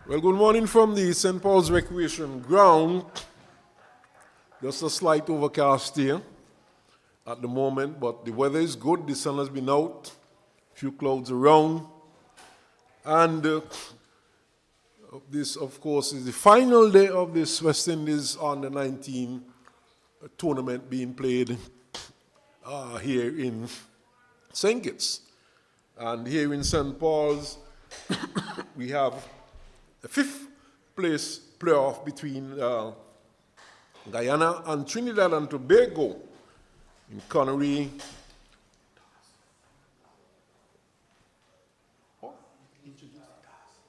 Well, good morning from the St. Paul's Recreation Ground. Just a slight overcast here at the moment, but the weather is good. The sun has been out, a few clouds around. And this, of course, is the final day of this West Indies Under 19 tournament being played here in St. Kitts. And here in St. Paul's, we have a fifth place playoff between Guyana and Trinidad and Tobago in Connery. Oh,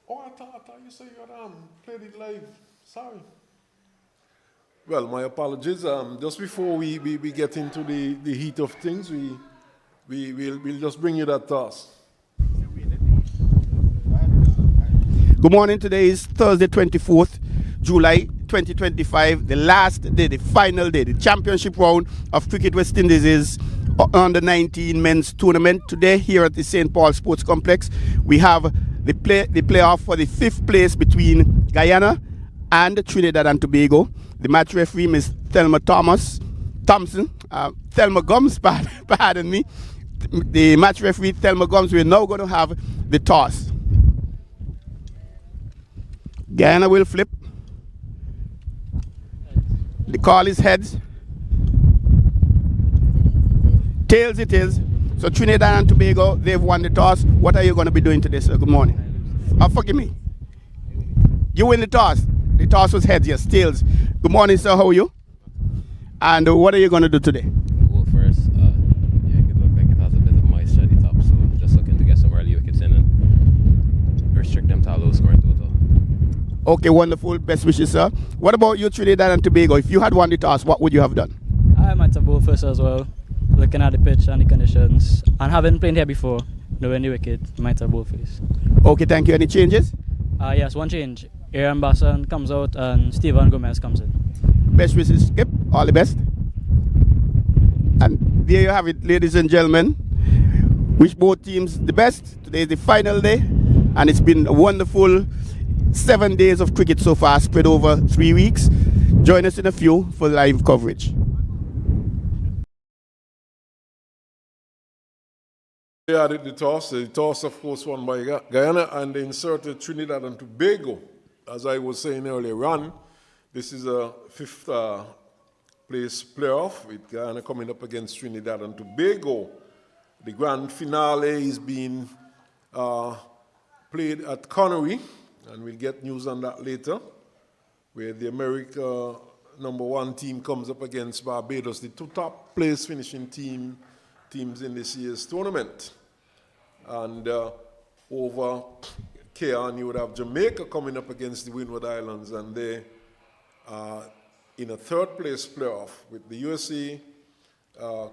I thought you said you had played it live. Sorry. Well, my apologies. Just before we get into the heat of things, we'll just bring you that toss. Good morning. Today is Thursday, 24th July 2025, the last day, the final day, the championship round of Cricket West Indies is under 19 men's tournament. Today here at the St. Paul Sports Complex, we have the playoff for the fifth place between Guyana and Trinidad and Tobago. The match referee is Thelma Gums, pardon me. The match referee Thelma Gums. We're now going to have the toss. Guyana will flip. The call is heads. Tails it is. So Trinidad and Tobago, they've won the toss. What are you going to be doing today, sir? Good morning. Forgive me. You win the toss. The toss was heads, yes. Tails. Good morning, sir. How are you? And what are you going to do today? Well, first, yeah, good luck. It has a bit of moisture at the top, so just looking to get some early wickets in and restrict them to a low scoring total. Okay, wonderful. Best wishes, sir. What about you, Trinidad and Tobago? If you had won the toss, what would you have done? I might have bowled first as well, looking at the pitch and the conditions. And having played here before, knowing the wicket, might have bowled first. Okay, thank you. Any changes? Yes, one change. Aaron Basson comes out and Stephen Gomez comes in. Best wishes, Skip. All the best. And there you have it, ladies and gentlemen. Wish both teams the best. Today is the final day, and it's been a wonderful 7 days of cricket so far, spread over 3 weeks. Join us in a few for live coverage. They added the toss. The toss, of course, won by Guyana, and they inserted Trinidad and Tobago. As I was saying earlier on, this is a fifth place playoff with Guyana coming up against Trinidad and Tobago. The grand finale is being played at Connery, and we'll get news on that later, where the America #1 team comes up against Barbados, the two top place finishing teams in this year's tournament. And over Cairn, you would have Jamaica coming up against the Windward Islands, and they are in a third place playoff with the USA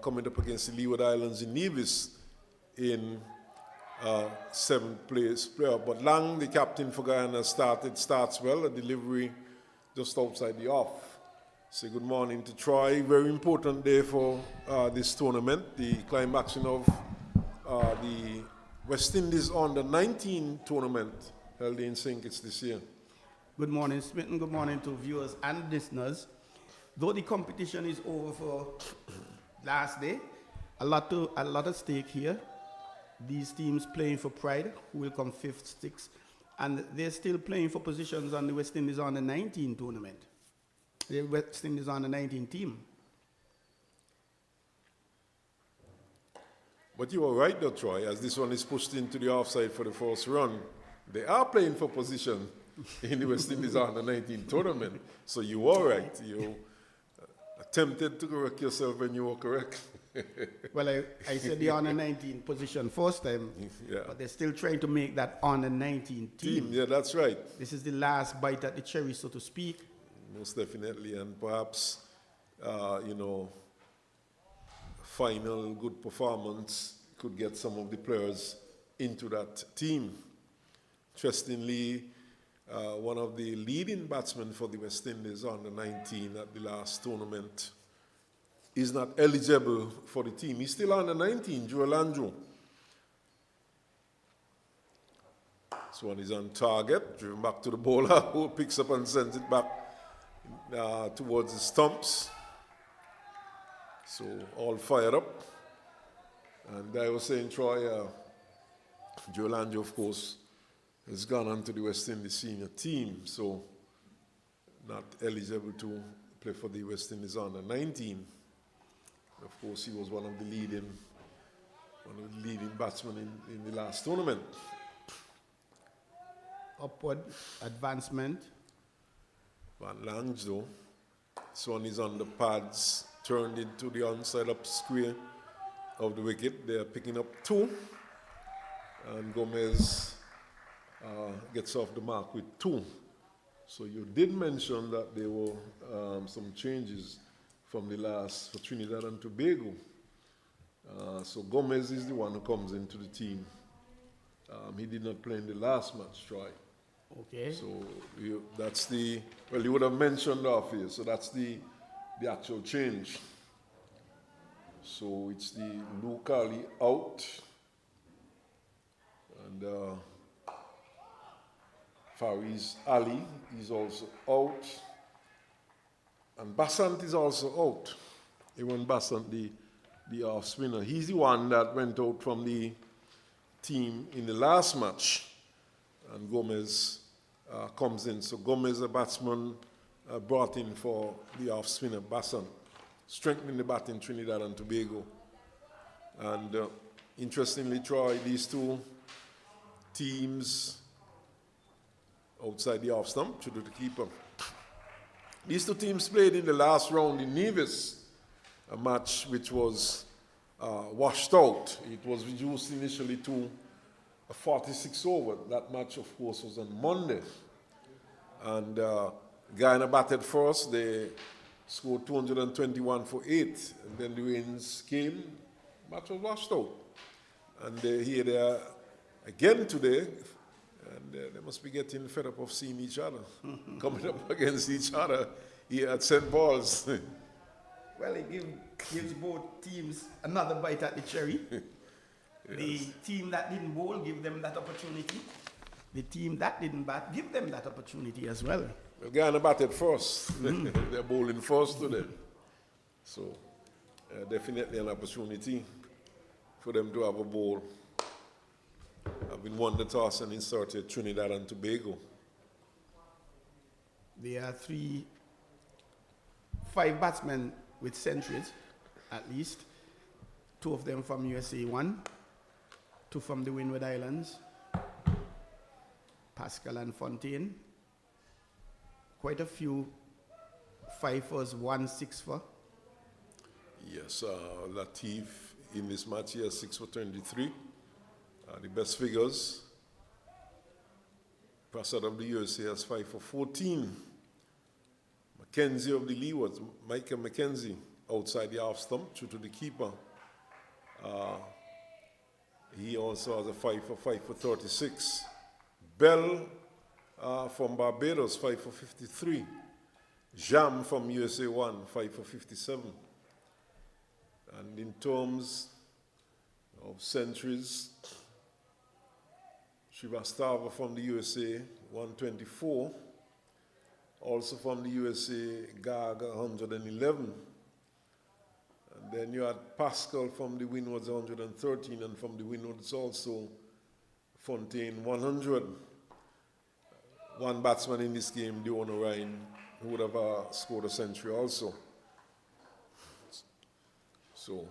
coming up against the Leeward Islands in Nevis in seventh place playoff. But Lang, the captain for Guyana, starts well, a delivery just outside the off. Say good morning to Troy. Very important day for this tournament, the climaxing of the West Indies Under 19 tournament held in St. Kitts this year. Good morning, Smitten. Good morning to viewers and listeners. Though the competition is over for last day, a lot at stake here. These teams playing for pride, who will come 5th, 6th, and they're still playing for positions on the West Indies Under 19 tournament. The West Indies Under 19 team. But you are right though, Troy, as this one is pushed into the offside for the first run. They are playing for position in the West Indies Under 19 tournament. So you are right. You attempted to correct yourself when you were correct. Well, I said the Under 19 position first time, yeah. But they're still trying to make that Under 19 team. Yeah, that's right. This is the last bite at the cherry, so to speak. Most definitely, and perhaps, final good performance could get some of the players into that team. Interestingly, one of the leading batsmen for the West Indies Under 19 at the last tournament is not eligible for the team. He's still Under 19, Joel Andrew. This one is on target, driven back to the bowler, who picks up and sends it back towards the stumps. So all fired up. And I was saying, Troy, Joe Lange, of course, has gone on to the West Indies senior team, so not eligible to play for the West Indies under 19. Of course, he was one of the leading batsmen in the last tournament. Upward advancement. Van Lange, though, this one is on the pads, turned into the onside up square of the wicket. They are picking up 2, and Gomez gets off the mark with 2. So you did mention that there were some changes from the last for Trinidad and Tobago. So Gomez is the one who comes into the team. He did not play in the last match, Troy. Okay. So that's the, well, you would have mentioned off here, so that's the actual change. So it's the Luke Ali out, and Fariz Ali is also out, and Basant is also out. Even Basant, the off spinner, he's the one that went out from the team in the last match, and Gomez comes in. So Gomez, a batsman brought in for the off spinner Basant, strengthening the bat in Trinidad and Tobago. And interestingly, Troy, these two teams outside the off stump, to do the keeper. These two teams played in the last round in Nevis, a match which was washed out. It was reduced initially to a 46 over. That match, of course, was on Monday. And Guyana batted first. They scored 221 for 8. And then the rains came. Match was washed out. And here they are again today. And they must be getting fed up of seeing each other, coming up against each other here at St. Paul's. Well, it gives both teams another bite at the cherry. Yes. The team that didn't bowl, give them that opportunity. The team that didn't bat, give them that opportunity as well. Well, Guyana batted first. They're bowling first today. So, definitely an opportunity for them to have a bowl. I've been won the toss and inserted Trinidad and Tobago. There are 5 batsmen with centuries, at least. 2 of them from USA 1, 2 from the Windward Islands, Pascal and Fontaine. Quite a few 5-ers, 1 6-er. Yes, Latif in this match here, 6 for 23. The best figures. Prasad of the USA has 5 for 14. Mackenzie of the Leewards, Michael Mackenzie, outside the half stump, true to the keeper. He also has a 5 for 36. Bell from Barbados, 5 for 53. Jam from USA 1, 5 for 57. And in terms of centuries, Srivastava from the USA, 124. Also from the USA, Gaga, 111. And then you had Pascal from the Windwards, 113, and from the Windwards also Fontaine, 100. One batsman in this game, Dion Ryan, who would have scored a century also. So,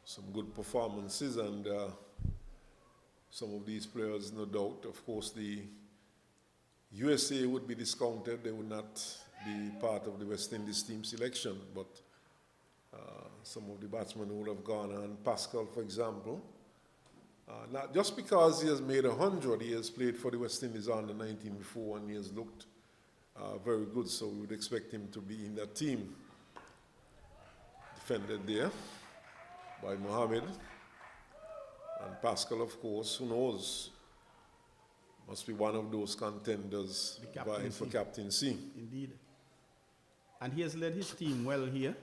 some good performances, and some of these players, no doubt. Of course, the USA would be discounted. They would not be part of the West Indies team selection, but some of the batsmen would have gone, and Pascal, for example, not just because he has made 100, he has played for the West Indies under 19 before, and he has looked very good, so we would expect him to be in that team. Defended there by Mohammed. And Pascal, of course, who knows, must be one of those contenders vying for captaincy. Indeed. And he has led his team well here.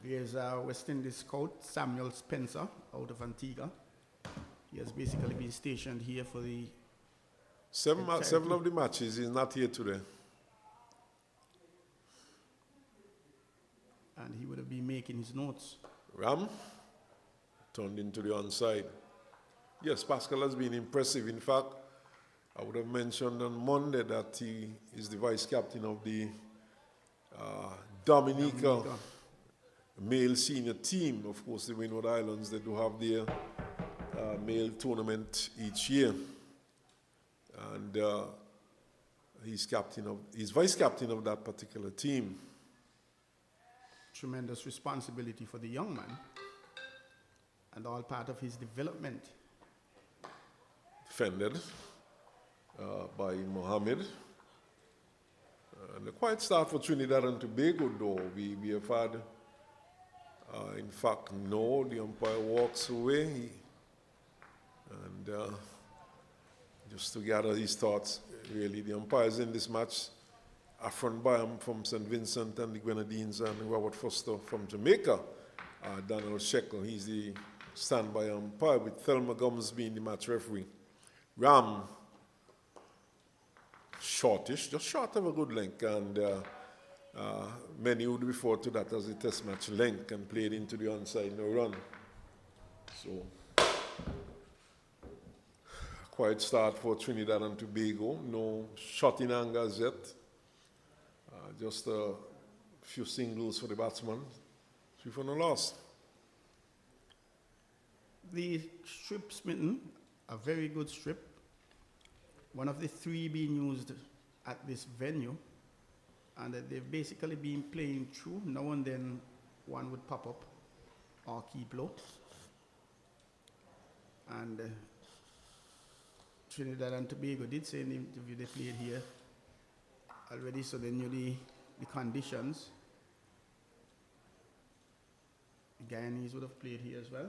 Here's West Indies scout Samuel Spencer out of Antigua. He has basically been stationed here for the Seven of the matches, he's not here today. and he would have been making his notes. Ram turned into the onside. Yes, Pascal has been impressive. In fact, I would have mentioned on Monday that he is the vice captain of the Dominica male senior team. Of course, the Windward Islands, they do have their male tournament each year. And he's vice captain of that particular team. Tremendous responsibility for the young man, and all part of his development. Defended by Mohammed. And a quiet start for Trinidad and Tobago, though. We have had, in fact, no, the umpire walks away. And just to gather his thoughts, really, the umpires in this match, Afron Byam from St. Vincent and the Grenadines, and Robert Foster from Jamaica, Donald Shekel, he's the standby umpire, with Thelma Gums being the match referee. Ram, shortish, just short of a good length, and many would refer to that as a test match length, and played into the onside, no run. So, quiet start for Trinidad and Tobago, no shot in anger as yet. Just a few singles for the batsman, 3 for no loss. The strip smitten, a very good strip. One of the 3 being used at this venue, and they've basically been playing through. Now and then one would pop up or keep low. And Trinidad and Tobago did say in the interview they played here already, so they knew the conditions. The Guyanese would have played here as well.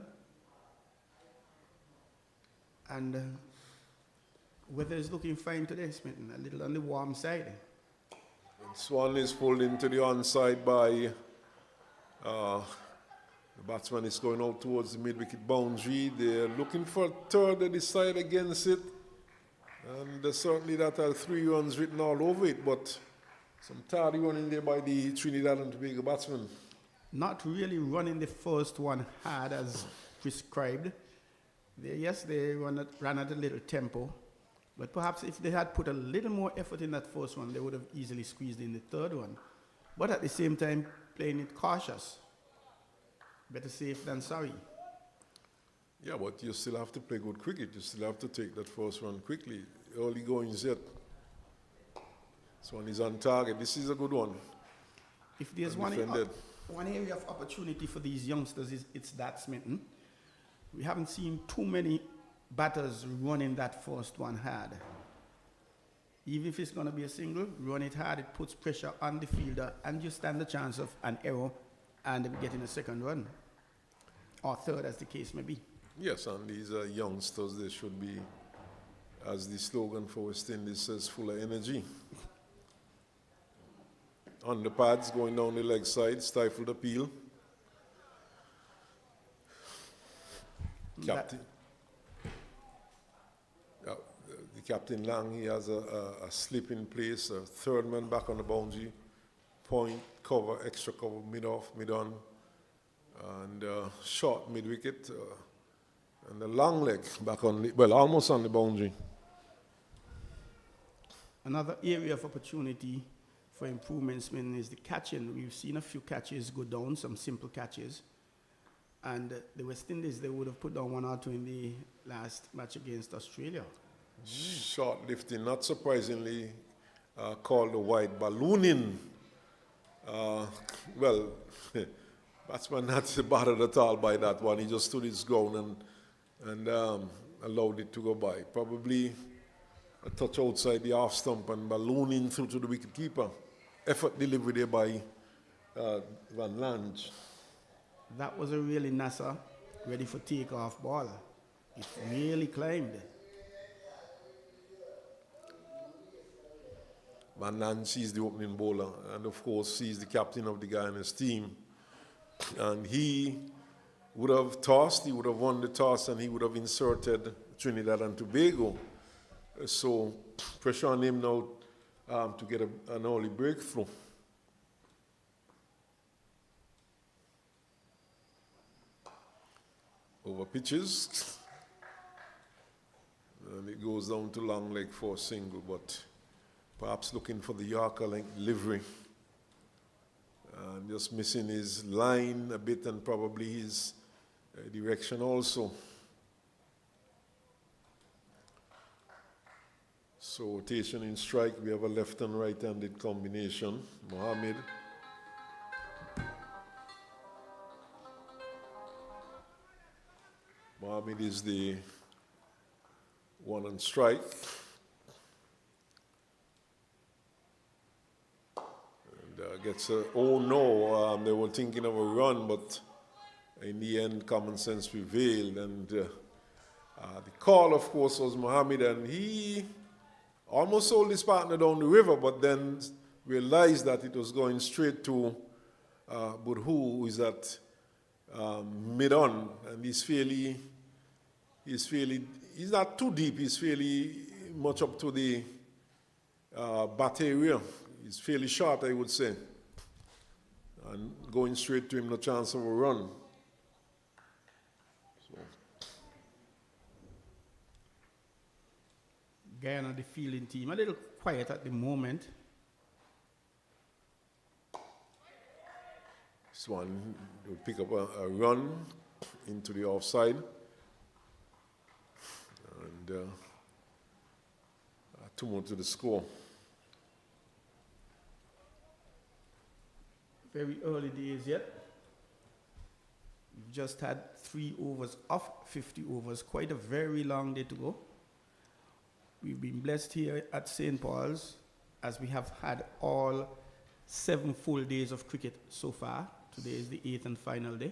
And weather is looking fine today, Smitten, a little on the warm side. This one is pulled into the onside by the batsman is going out towards the mid-wicket boundary. They're looking for a third, they decide against it. And certainly that has 3 runs written all over it, but some tardy running there by the Trinidad and Tobago batsman. Not really running the first one hard as prescribed. They ran at a little tempo, but perhaps if they had put a little more effort in that first one, they would have easily squeezed in the third one. But at the same time, playing it cautious. Better safe than sorry. Yeah, but you still have to play good cricket. You still have to take that first one quickly. Early goings yet. This one is on target. This is a good one. If there's one area of opportunity for these youngsters, it's that, Smitten. We haven't seen too many batters running that first one hard. Even if it's going to be a single, run it hard. It puts pressure on the fielder, and you stand the chance of an error and getting a second run, or third, as the case may be. Yes, and these are youngsters. They should be, as the slogan for West Indies says, full of energy. On the pads, going down the leg side, stifled appeal. Captain. The captain Lang, he has a slip in place, a third man back on the boundary, point, cover, extra cover, mid-off, mid-on, and short mid-wicket, and a long leg back on, almost on the boundary. Another area of opportunity for improvements is the catching. We've seen a few catches go down, some simple catches. And the West Indies, they would have put down 1 or 2 in the last match against Australia. Short lifting, not surprisingly, called the wide ballooning. Batsman not bothered at all by that one. He just stood his ground and allowed it to go by. Probably a touch outside the off stump and ballooning through to the wicketkeeper. Effort delivery there by Van Lange. That was a really NASA ready for takeoff ball. It really climbed. Van Lange is the opening bowler, and of course he's the captain of the Guyana's team. And he would have tossed, he would have won the toss, and he would have inserted Trinidad and Tobago. So pressure on him now to get an early breakthrough. Over pitches. And it goes down to long leg for a single, but perhaps looking for the Yorker length livery. And just missing his line a bit and probably his direction also. So rotation in strike, we have a left and right-handed combination. Mohammed. Mohammed is the one on strike. And gets a, oh no, they were thinking of a run, but in the end, common sense prevailed. And the call, of course, was Mohammed, and he almost sold his partner down the river, but then realized that it was going straight to Budhu, who is at mid-on, and he's not too deep, he's fairly much up to the bat area. He's fairly short, I would say. And going straight to him, no chance of a run. So. Guyana, the fielding team, a little quiet at the moment. This one will pick up a run into the offside. And 2 more to the score. Very early days yet. We've just had 3 overs of 50 overs. Quite a very long day to go. We've been blessed here at St. Paul's as we have had all 7 full days of cricket so far. Today is the 8th and final day.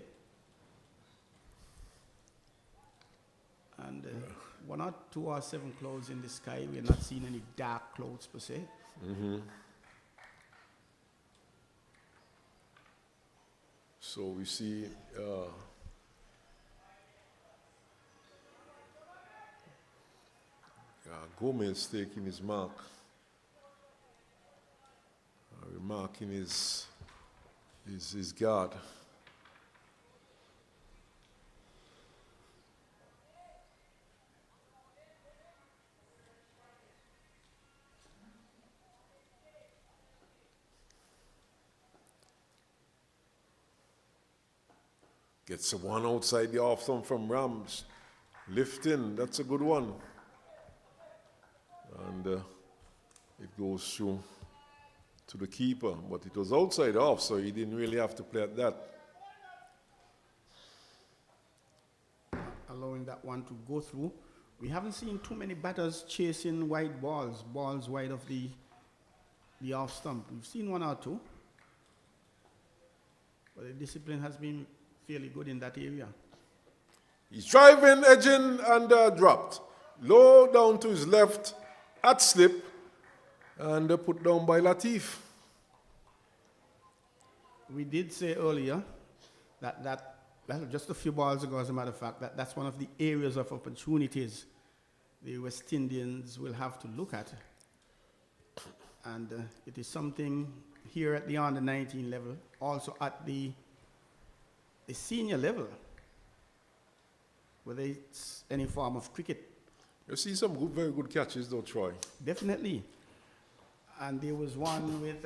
And 1 or 2 or 7 clouds in the sky. We're not seeing any dark clouds per se. Mm-hmm. So we see Gomez taking his mark, remarking his guard. Gets a one outside the off thumb from Rams. Lifting, that's a good one. And it goes through to the keeper, but it was outside off, so he didn't really have to play at that. Allowing that one to go through. We haven't seen too many batters chasing wide balls wide of the off stump. We've seen 1 or 2, but the discipline has been fairly good in that area. He's driving, edging, and dropped. Low down to his left, at slip, and put down by Latif. We did say earlier that just a few balls ago, as a matter of fact, that's one of the areas of opportunities the West Indians will have to look at. And it is something here at the under-19 level, also at the senior level, whether it's any form of cricket. You see some very good catches though, Troy. Definitely. And there was one with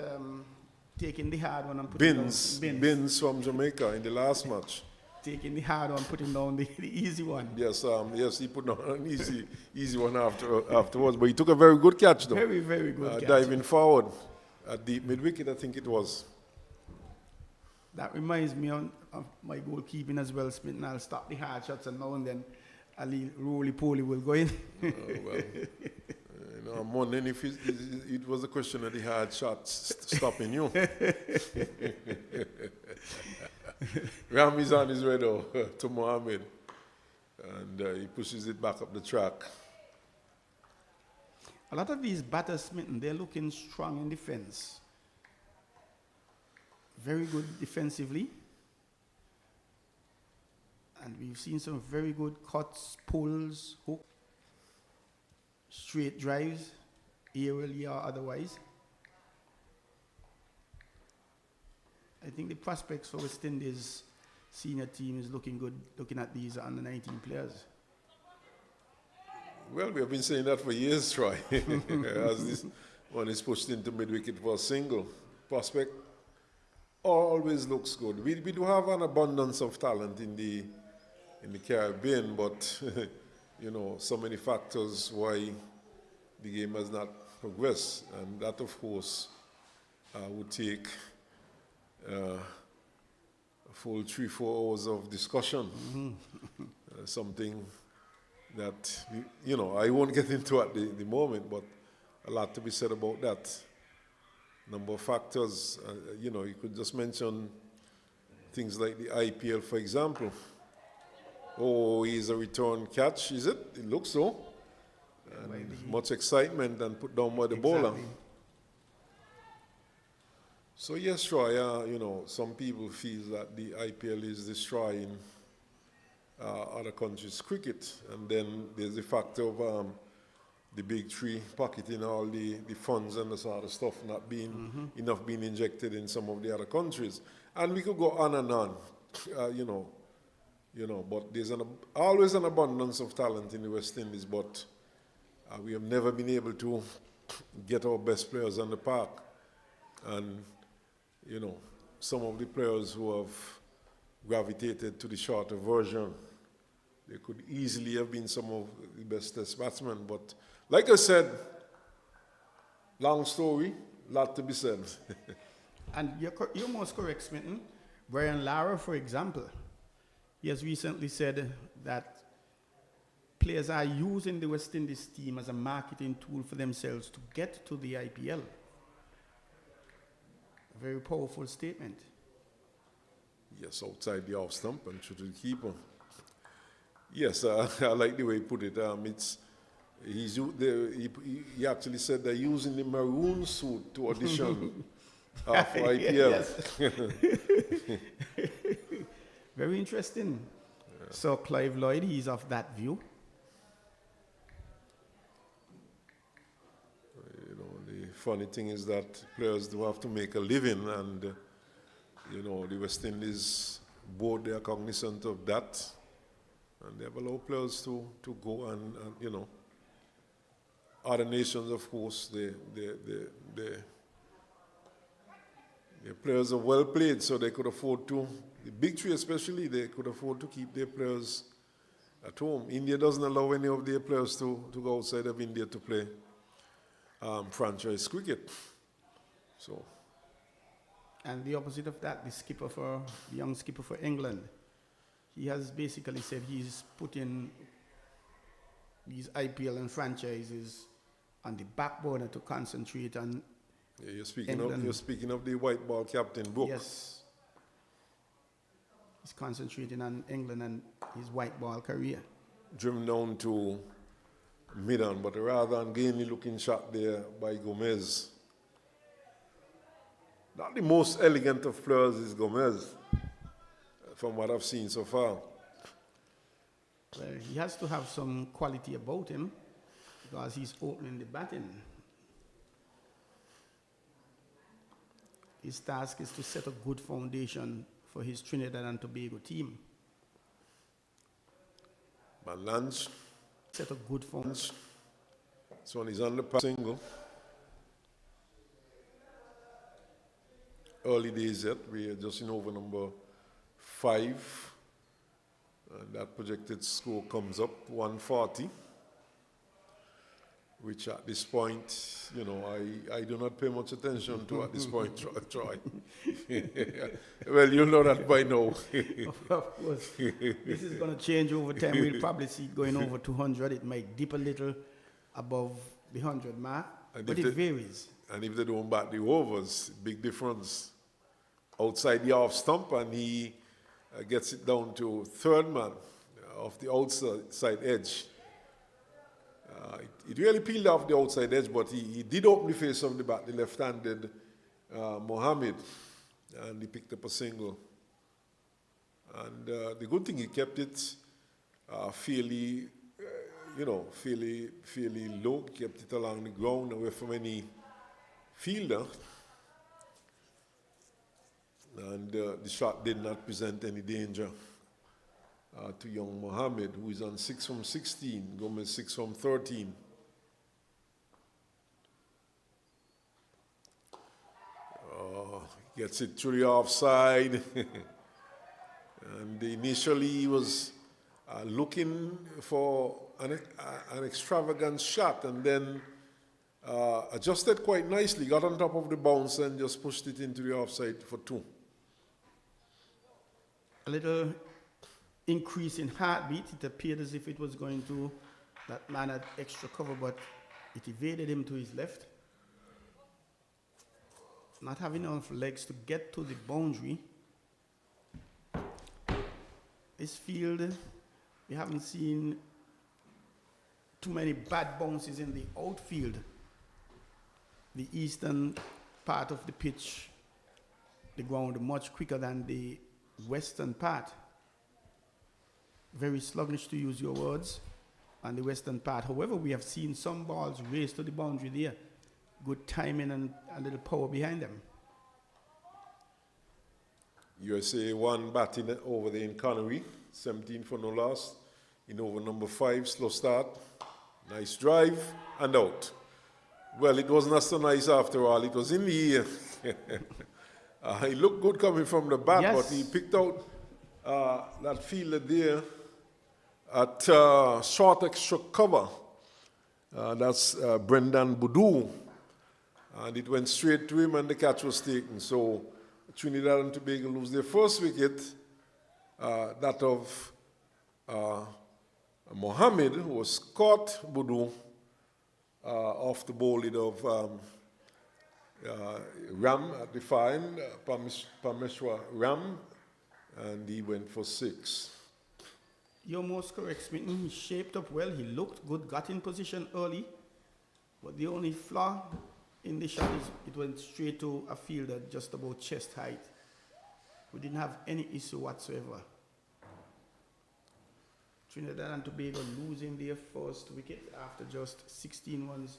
taking the hard one and putting down. Bins from Jamaica in the last match. Taking the hard one, putting down the easy one. Yes, he put down an easy one afterwards. But he took a very good catch though. Very, very good catch. Diving forward at the mid-wicket, I think it was. That reminds me of my goalkeeping as well, Smith, and I'll stop the hard shots, and now and then a little roly-poly will go in. I'm wondering if it was a question of the hard shots stopping you. Ram is on his way though, to Mohammed, and he pushes it back up the track. A lot of these batters, Smitten, they're looking strong in defense. Very good defensively. And we've seen some very good cuts, pulls, hook, straight drives, aerially or otherwise. I think the prospects for West Indies senior team is looking good, looking at these under 19 players. Well, we have been saying that for years, Troy. As this one is pushed into mid-wicket for a single. Prospect always looks good. We do have an abundance of talent in the Caribbean, but you know, so many factors why the game has not progressed, and that, of course, would take a full 3-4 hours of discussion. Something that, you know, I won't get into at the moment, but a lot to be said about that. Number of factors, you know, you could just mention things like the IPL, for example. Oh, he's a return catch, is it? It looks so. And much excitement and put down by the bowler. So yes, Troy, you know, some people feel that the IPL is destroying other countries' cricket. And then there's the factor of the big three pocketing all the funds and the sort of stuff not being enough being injected in some of the other countries. And we could go on and on, you know, but there's always an abundance of talent in the West Indies, but we have never been able to get our best players on the park. And, you know, some of the players who have gravitated to the shorter version, they could easily have been some of the best test batsmen. But like I said, long story, lot to be said. And you're most correct, Smitten. Brian Lara, for example, he has recently said that players are using the West Indies team as a marketing tool for themselves to get to the IPL. A very powerful statement. Yes, outside the off stump and through to the keeper. Yes, I like the way he put it. He actually said they're using the maroon suit to audition for IPL. Very interesting. Yeah. So Clive Lloyd, he's of that view. You know, the funny thing is that players do have to make a living, and you know, the West Indies board, they are cognizant of that, and they have allowed players to go and you know, other nations, of course, their players are well played, so they could afford to, the big three especially, they could afford to keep their players at home. India doesn't allow any of their players to go outside of India to play franchise cricket. So. And the opposite of that, the young skipper for England, he has basically said he's putting these IPL and franchises on the back burner to concentrate on. Yeah, you're speaking of the white ball captain, Brooke. Yes. He's concentrating on England and his white ball career. Driven down to mid-on, but a rather ungainly looking shot there by Gomez. Not the most elegant of players is Gomez, from what I've seen so far. Well, he has to have some quality about him because he's opening the batting. His task is to set a good foundation for his Trinidad and Tobago team. Lange. Set a good foundation. This one is on the pass single. Early days yet, we are just in over number 5. And that projected score comes up 140. Which at this point, you know, I do not pay much attention to at this point, Troy. Well, you'll know that by now. Of course. This is going to change over time. We'll probably see it going over 200. It might dip a little above the 100 mark, but it varies. And if they don't bat the overs, big difference. Outside the off stump, and he gets it down to third man off the outside edge. It really peeled off the outside edge, but he did open the face of the bat, the left-handed Mohammed, and he picked up a single And the good thing, he kept it fairly, fairly low, kept it along the ground, away from any fielder. And the shot did not present any danger to young Mohammed, who is on 6 from 16, Gomez 6 from 13. Gets it through the offside. And initially he was looking for an extravagant shot, and then adjusted quite nicely, got on top of the bounce and just pushed it into the offside for 2. A little increase in heartbeat. It appeared as if it was going to, that man had extra cover, but it evaded him to his left. Not having enough legs to get to the boundary. This field, we haven't seen too many bad bounces in the outfield. The eastern part of the pitch, the ground much quicker than the western part. Very sluggish, to use your words, on the western part. However, we have seen some balls race to the boundary there. Good timing and a little power behind them. USA 1 batting over there in Connery, 17 for no loss. In over number 5, slow start. Nice drive and out. Well, it was not so nice after all. It was in the air. He looked good coming from the bat, yes, but he picked out that fielder there at short extra cover. That's Brendan Boudou. And it went straight to him and the catch was taken. So Trinidad and Tobago lose their first wicket, that of Mohammed, who was caught Boudou off the ball of Ram at the fine, Parmeshwar Ram, and he went for 6. You're most correct, Smitten. He shaped up well. He looked good, got in position early. But the only flaw in the shot is it went straight to a fielder just about chest height. We didn't have any issue whatsoever. Trinidad and Tobago losing their first wicket after just 16 runs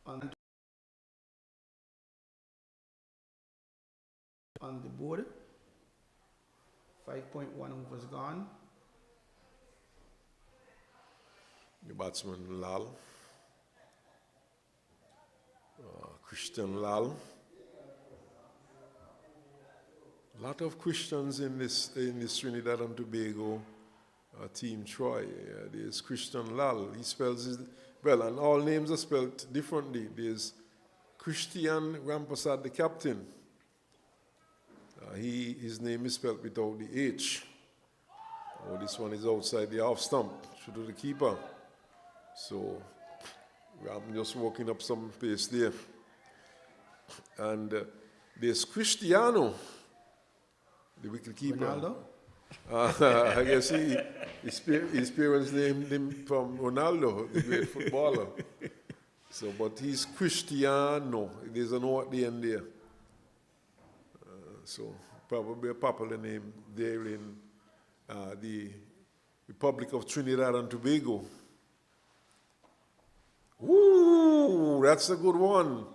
on the board. 5.1 overs gone. The batsman Lal. Christian Lal. A lot of Christians in this Trinidad and Tobago team, Troy. There's Christian Lal. He spells his, well, and all names are spelled differently. There's Christian Rampasad, the captain. His name is spelled without the H. Oh, this one is outside the off stump, should to the keeper. So I'm just walking up some pace there. And there's Cristiano, the wicket keeper. Ronaldo? I guess his parents named him from Ronaldo, the great footballer. So, but he's Cristiano. There's an O at the end there. So probably a popular name there in the Republic of Trinidad and Tobago. Ooh, that's a good one.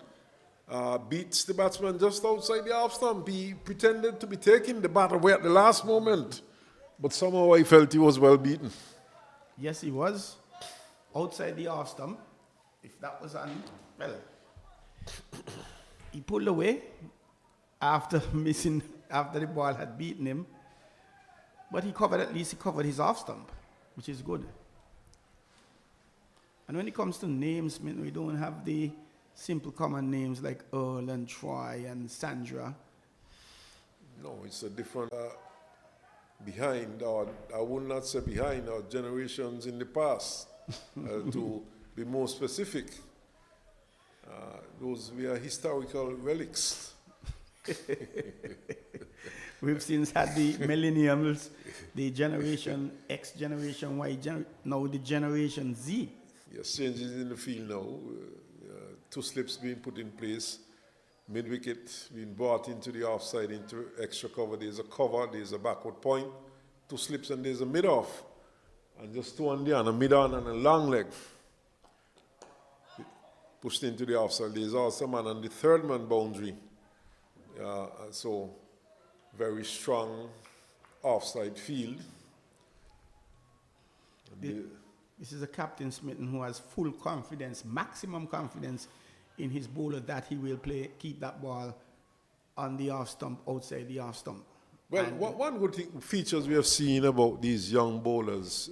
Beats the batsman just outside the off stump. He pretended to be taking the bat away at the last moment, but somehow I felt he was well beaten. Yes, he was. Outside the off stump. If that was on, well, he pulled away after the ball had beaten him. But at least he covered his off stump, which is good. And when it comes to names, we don't have the simple common names like Earl and Troy and Sandra. No, it's a different behind, or I would not say behind, or generations in the past, to be more specific. Those were historical relics. We've since had the millennials, the Generation X, Generation Y, now the Generation Z. Yes, changes in the field now. 2 slips being put in place, mid-wicket being brought into the offside, into extra cover. There's a cover, there's a backward point, two slips and there's a mid-off. And just two on there, and a mid-on and a long leg. Pushed into the offside. There's also a man on the third man boundary. So, very strong offside field. This is a Captain Smitten who has full confidence, maximum confidence in his bowler that he will keep that ball on the off stump, outside the off stump. Well, one good features we have seen about these young bowlers,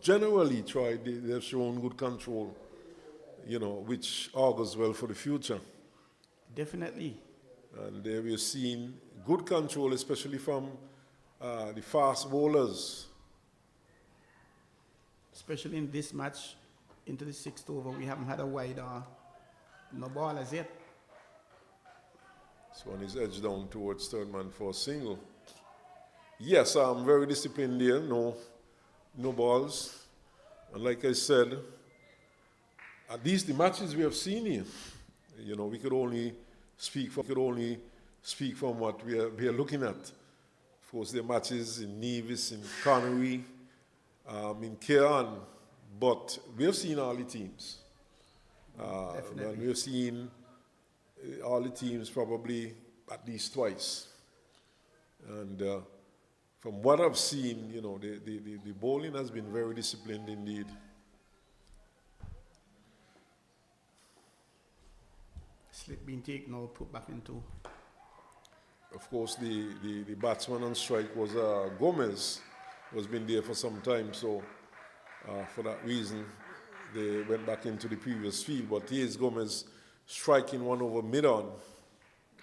generally they've shown good control, which augurs well for the future. Definitely. And we have seen good control, especially from the fast bowlers. Especially in this match, into the 6th over, we haven't had a wide no ball as yet. This one is edged down towards third man for a single. Yes, I'm very disciplined there. No balls. And like I said, at least the matches we have seen here, we could only speak from what we are looking at. Of course, there are matches in Nevis, in Connery, in Cairn, but we have seen all the teams. And we have seen all the teams probably at least twice. And from what I've seen, the bowling has been very disciplined indeed. Slip being taken now, put back into. Of course, the batsman on strike was Gomez, who has been there for some time, so for that reason, they went back into the previous field. But here's Gomez striking one over mid-on,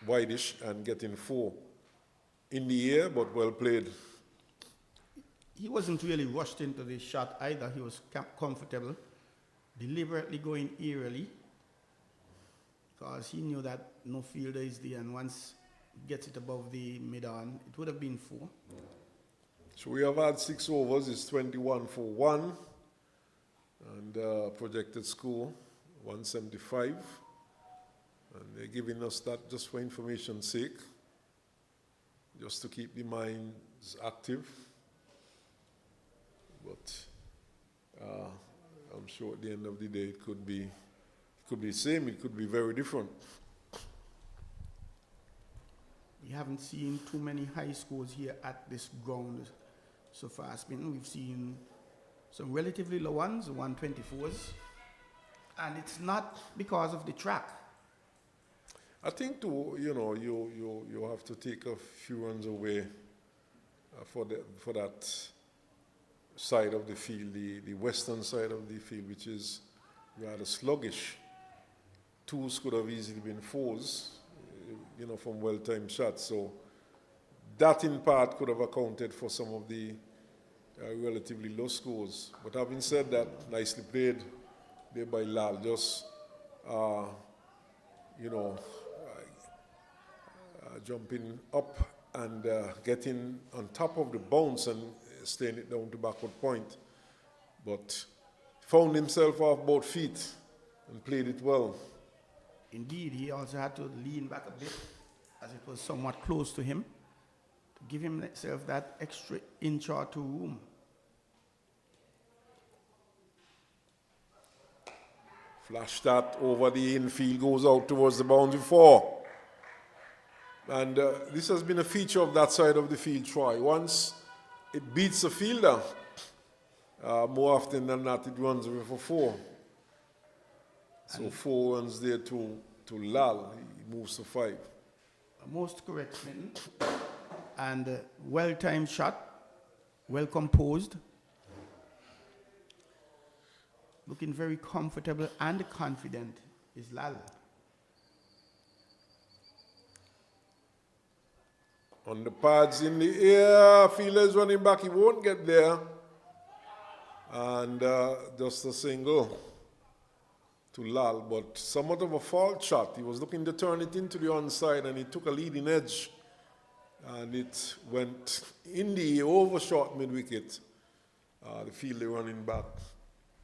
wideish, and getting 4 in the air, but well played. He wasn't really rushed into the shot either. He was comfortable, deliberately going eerily, because he knew that no fielder is there, and once he gets it above the mid-on, it would have been 4. So we have had 6 overs. It's 21 for 1, and projected score 175. And they're giving us that just for information's sake, just to keep the minds active. But I'm sure at the end of the day it could be the same, it could be very different. We haven't seen too many high scores here at this ground so far. We've seen some relatively low ones, 124s, and it's not because of the track. I think too, you have to take a few runs away for that side of the field, the western side of the field, which is rather sluggish. 2s could have easily been 4s, from well-timed shots. So that in part could have accounted for some of the relatively low scores. But having said that, nicely played there by Lal. Just, jumping up and getting on top of the bounce and staying it down to backward point. But found himself off both feet and played it well. Indeed, he also had to lean back a bit as it was somewhat close to him to give himself that extra inch or 2 room. Flash that over the infield, goes out towards the boundary 4. And this has been a feature of that side of the field, Troy. Once it beats the fielder, more often than not, it runs away for 4. So 4 runs there to Lal. He moves to 5. Most correct, Smitten. And well-timed shot, well composed. Looking very comfortable and confident is Lal. On the pads in the air, fielder's running back, he won't get there. And just a single to Lal, but somewhat of a fault shot. He was looking to turn it into the onside, and he took a leading edge, and it went in the air, over short mid-wicket. The fielder running back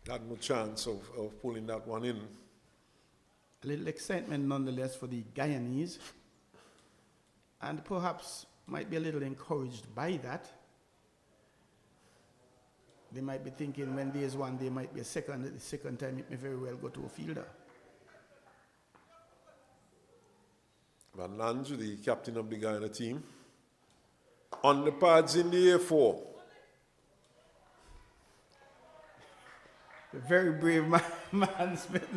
had no chance of pulling that one in. A little excitement nonetheless for the Guyanese, and perhaps might be a little encouraged by that. They might be thinking when there's one, there might be a second. The second time, it may very well go to a fielder. Van Lange, the captain of the Guyana team. On the pads in the A4. A very brave man Smith,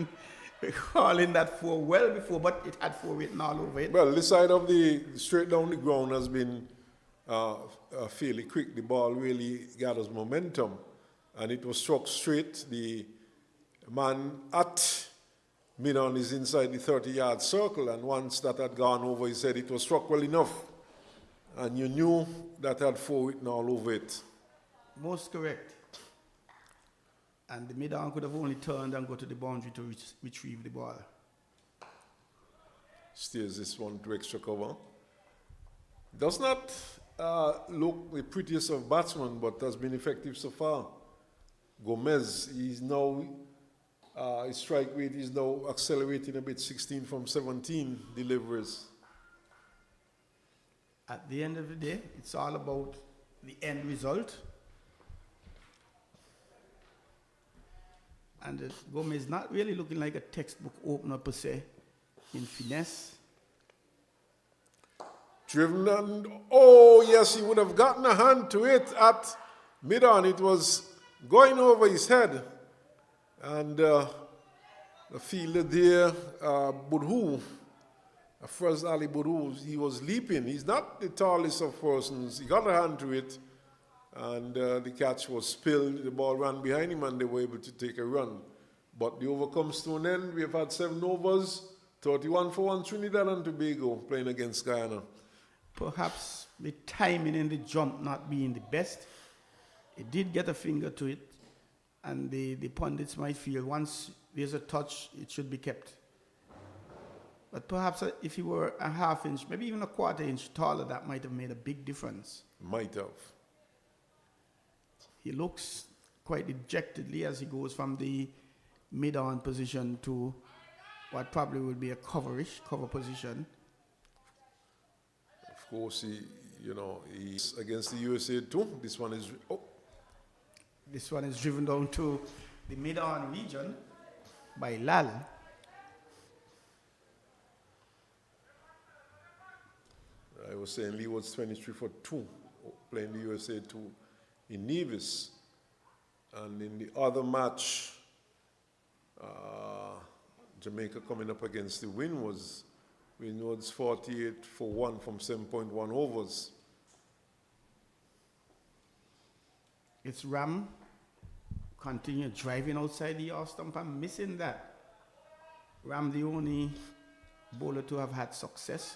calling that 4 well before, but it had 4 written all over it. Well, this side of the straight down the ground has been fairly quick. The ball really gathers momentum, and it was struck straight. The man at mid-on is inside the 30-yard circle, and once that had gone over, he said it was struck well enough, and you knew that had 4 written all over it. Most correct. And the mid-on could have only turned and go to the boundary to retrieve the ball. Steers this one to extra cover. Does not look the prettiest of batsmen, but has been effective so far. Gomez, he's now, his strike rate is now accelerating a bit, 16 from 17 deliveries. At the end of the day, it's all about the end result. And Gomez is not really looking like a textbook opener per se in finesse. Driven and, oh yes, he would have gotten a hand to it at mid-on. It was going over his head. And the fielder there, Budhu, first Ali Budhu, he was leaping. He's not the tallest of persons. He got a hand to it. And the catch was spilled, the ball ran behind him, and they were able to take a run. But the over comes to an end. We have had 7 overs, 31 for 1 Trinidad and Tobago playing against Guyana. Perhaps the timing in the jump not being the best. It did get a finger to it, and the pundits might feel once there's a touch, it should be kept. But perhaps if he were a half inch, maybe even a quarter inch taller, that might have made a big difference. Might have. He looks quite dejectedly as he goes from the mid-on position to what probably will be a cover position. Of course, he's against the USA too. This one is driven down to the mid-on region by Lal. I was saying Lee was 23 for 2, playing the USA 2 in Nevis. And in the other match, Jamaica coming up against the Windies was 48 for 1 from 7.1 overs. It's Ram continue driving outside the off stump and missing that. Ram, the only bowler to have had success.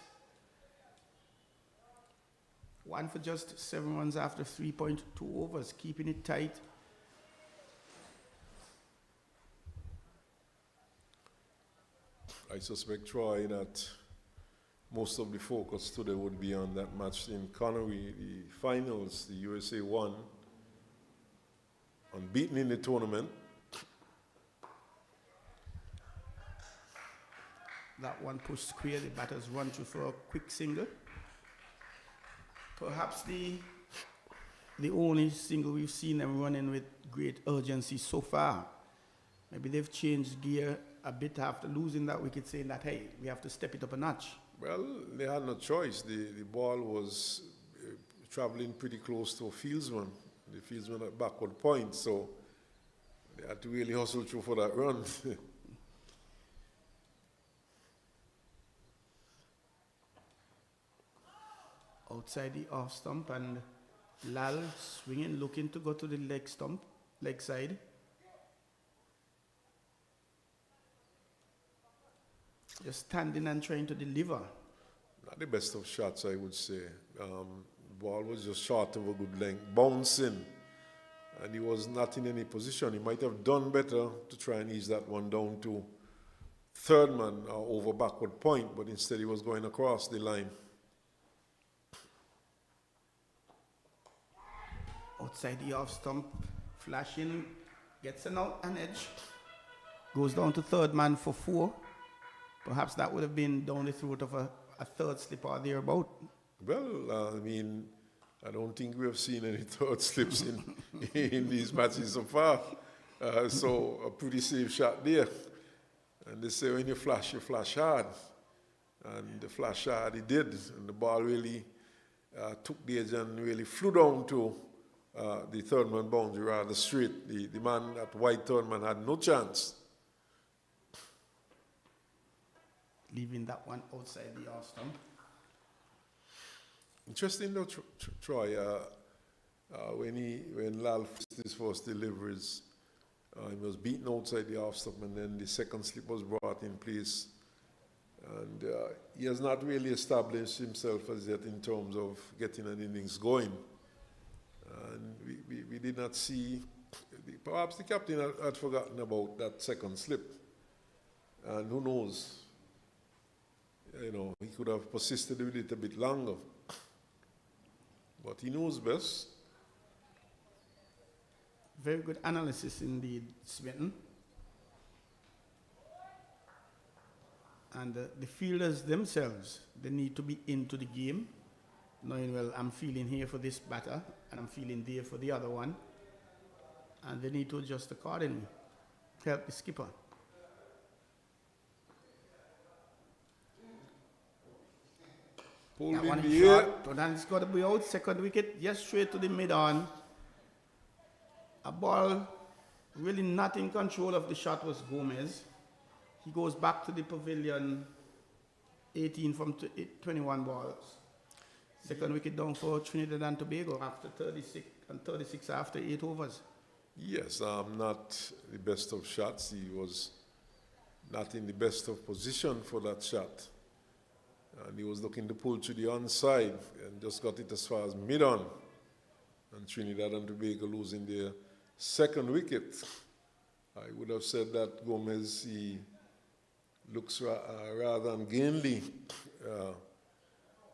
1 for just 7 runs after 3.2 overs, keeping it tight. I suspect, Troy, that most of the focus today would be on that match in Connery, the finals. The USA won, unbeaten in the tournament. That one pushed square, the batters run through for a quick single. Perhaps the only single we've seen them running with great urgency so far. Maybe they've changed gear a bit after losing that wicket, saying that, hey, we have to step it up a notch. Well, they had no choice. The ball was traveling pretty close to a fieldsman. The fieldsman at backward point, so they had to really hustle through for that run. Outside the off stump, and Lal swinging, looking to go to the leg side. Just standing and trying to deliver. Not the best of shots, I would say. The ball was just short of a good length, bouncing, and he was not in any position. He might have done better to try and ease that one down to third man over backward point, but instead he was going across the line. Outside the off stump, flashing, gets an edge, goes down to third man for 4. Perhaps that would have been down the throat of a third slip or thereabout. Well, I mean, I don't think we have seen any third slips in these matches so far. So a pretty safe shot there. And they say when you flash hard. And the flash hard he did. And the ball really took the edge and really flew down to the third man boundary rather straight. The man at white third man had no chance. Leaving that one outside the off stump. Interesting though, Troy, when Lal faced his first deliveries, he was beaten outside the off stump, and then the second slip was brought in place. And he has not really established himself as yet in terms of getting an innings going. And we did not see, perhaps the captain had forgotten about that second slip. And who knows, you know, he could have persisted with it a bit longer. But he knows best. Very good analysis indeed, Smitten. And the fielders themselves, they need to be into the game, knowing, well, I'm feeling here for this batter, and I'm feeling there for the other one. And they need to adjust accordingly. Help the skipper. Pulled That in one the is air. short, but then it's got to be out. Second wicket, just straight to the mid-on. A ball really not in control of the shot was Gomez. He goes back to the pavilion, 18 from 21 balls. Second wicket down for Trinidad and Tobago after 36, and 36 after 8 overs. Yes, not the best of shots. He was not in the best of position for that shot. And he was looking to pull to the onside and just got it as far as mid-on. And Trinidad and Tobago losing their second wicket. I would have said that Gomez, he looks rather ungainly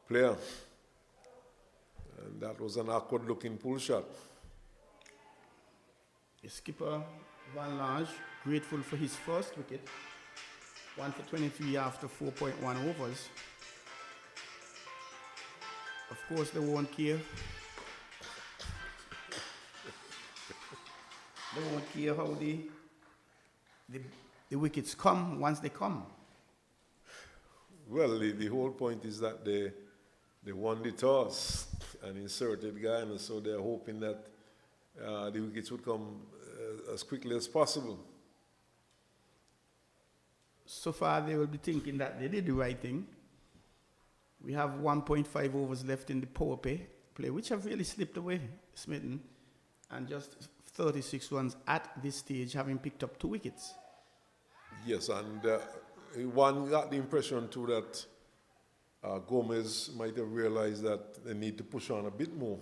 player. And that was an awkward-looking pull shot. The skipper, Van Lange, grateful for his first wicket. 1 for 23 after 4.1 overs. Of course, they won't care. They won't care how the wickets come once they come. Well, the whole point is that they won the toss and inserted Guyana, so they're hoping that the wickets would come as quickly as possible. So far, they will be thinking that they did the right thing. We have 1.5 overs left in the Powerplay, which have really slipped away, Smitten, and just 36 runs at this stage, having picked up 2 wickets. Yes, and one got the impression too that Gomez might have realized that they need to push on a bit more.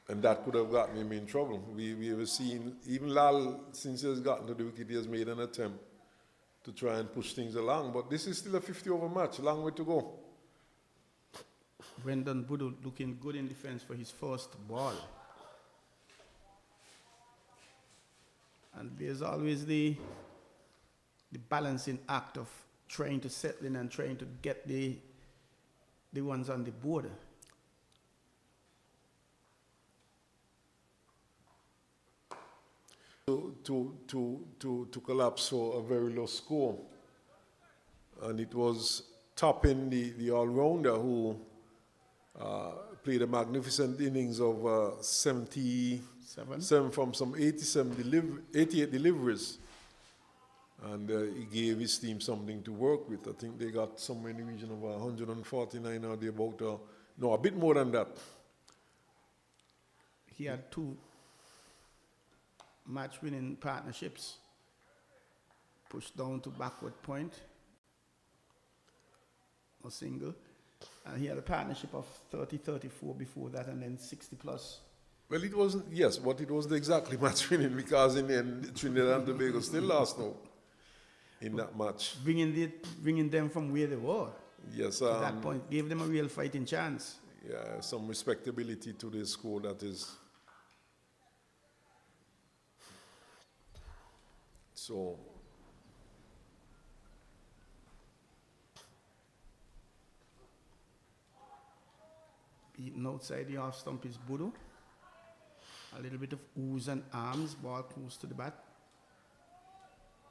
And that could have gotten him in trouble. We have seen, even Lal, since he has gotten to the wicket, he has made an attempt to try and push things along. But this is still a 50-over match, a long way to go. Brendan Budu looking good in defense for his first ball. And there's always the balancing act of trying to settle in and trying to get the ones on the board. To collapse for a very low score. And it was topping the all-rounder who played a magnificent innings of 77 from some 88 deliveries. And he gave his team something to work with. I think they got somewhere in the region of 149 or about, no, a bit more than that. He had 2 match-winning partnerships, pushed down to backward point, a single. And he had a partnership of 30-34 before that, and then 60+. Well, it wasn't, yes, but it wasn't exactly match-winning because in the end, Trinidad and Tobago still lost now in that match. Bringing them from where they were. Yes. At that point, gave them a real fighting chance. Yeah, some respectability to the score that is. So, Beaten outside the off stump is Budo. A little bit of ooze and arms, ball close to the bat.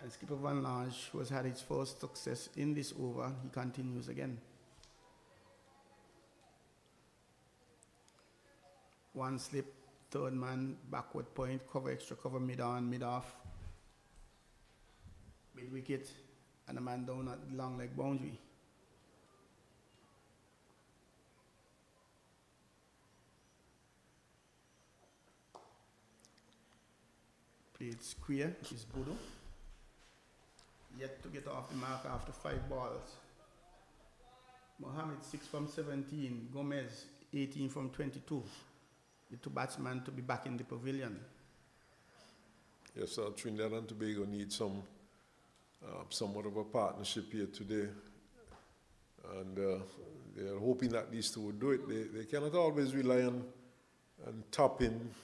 And skipper Van Lange, who has had his first success in this over, he continues again. One slip, third man, backward point, cover extra, cover mid on, mid off. Mid wicket, and a man down at the long leg boundary. Played square is Budo. Yet to get off the mark after 5 balls. Mohammed 6 from 17. Gomez 18 from 22. The 2 batsmen to be back in the pavilion. Yes, Trinidad and Tobago need somewhat of a partnership here today. And they're hoping that these two would do it. They cannot always rely on tapping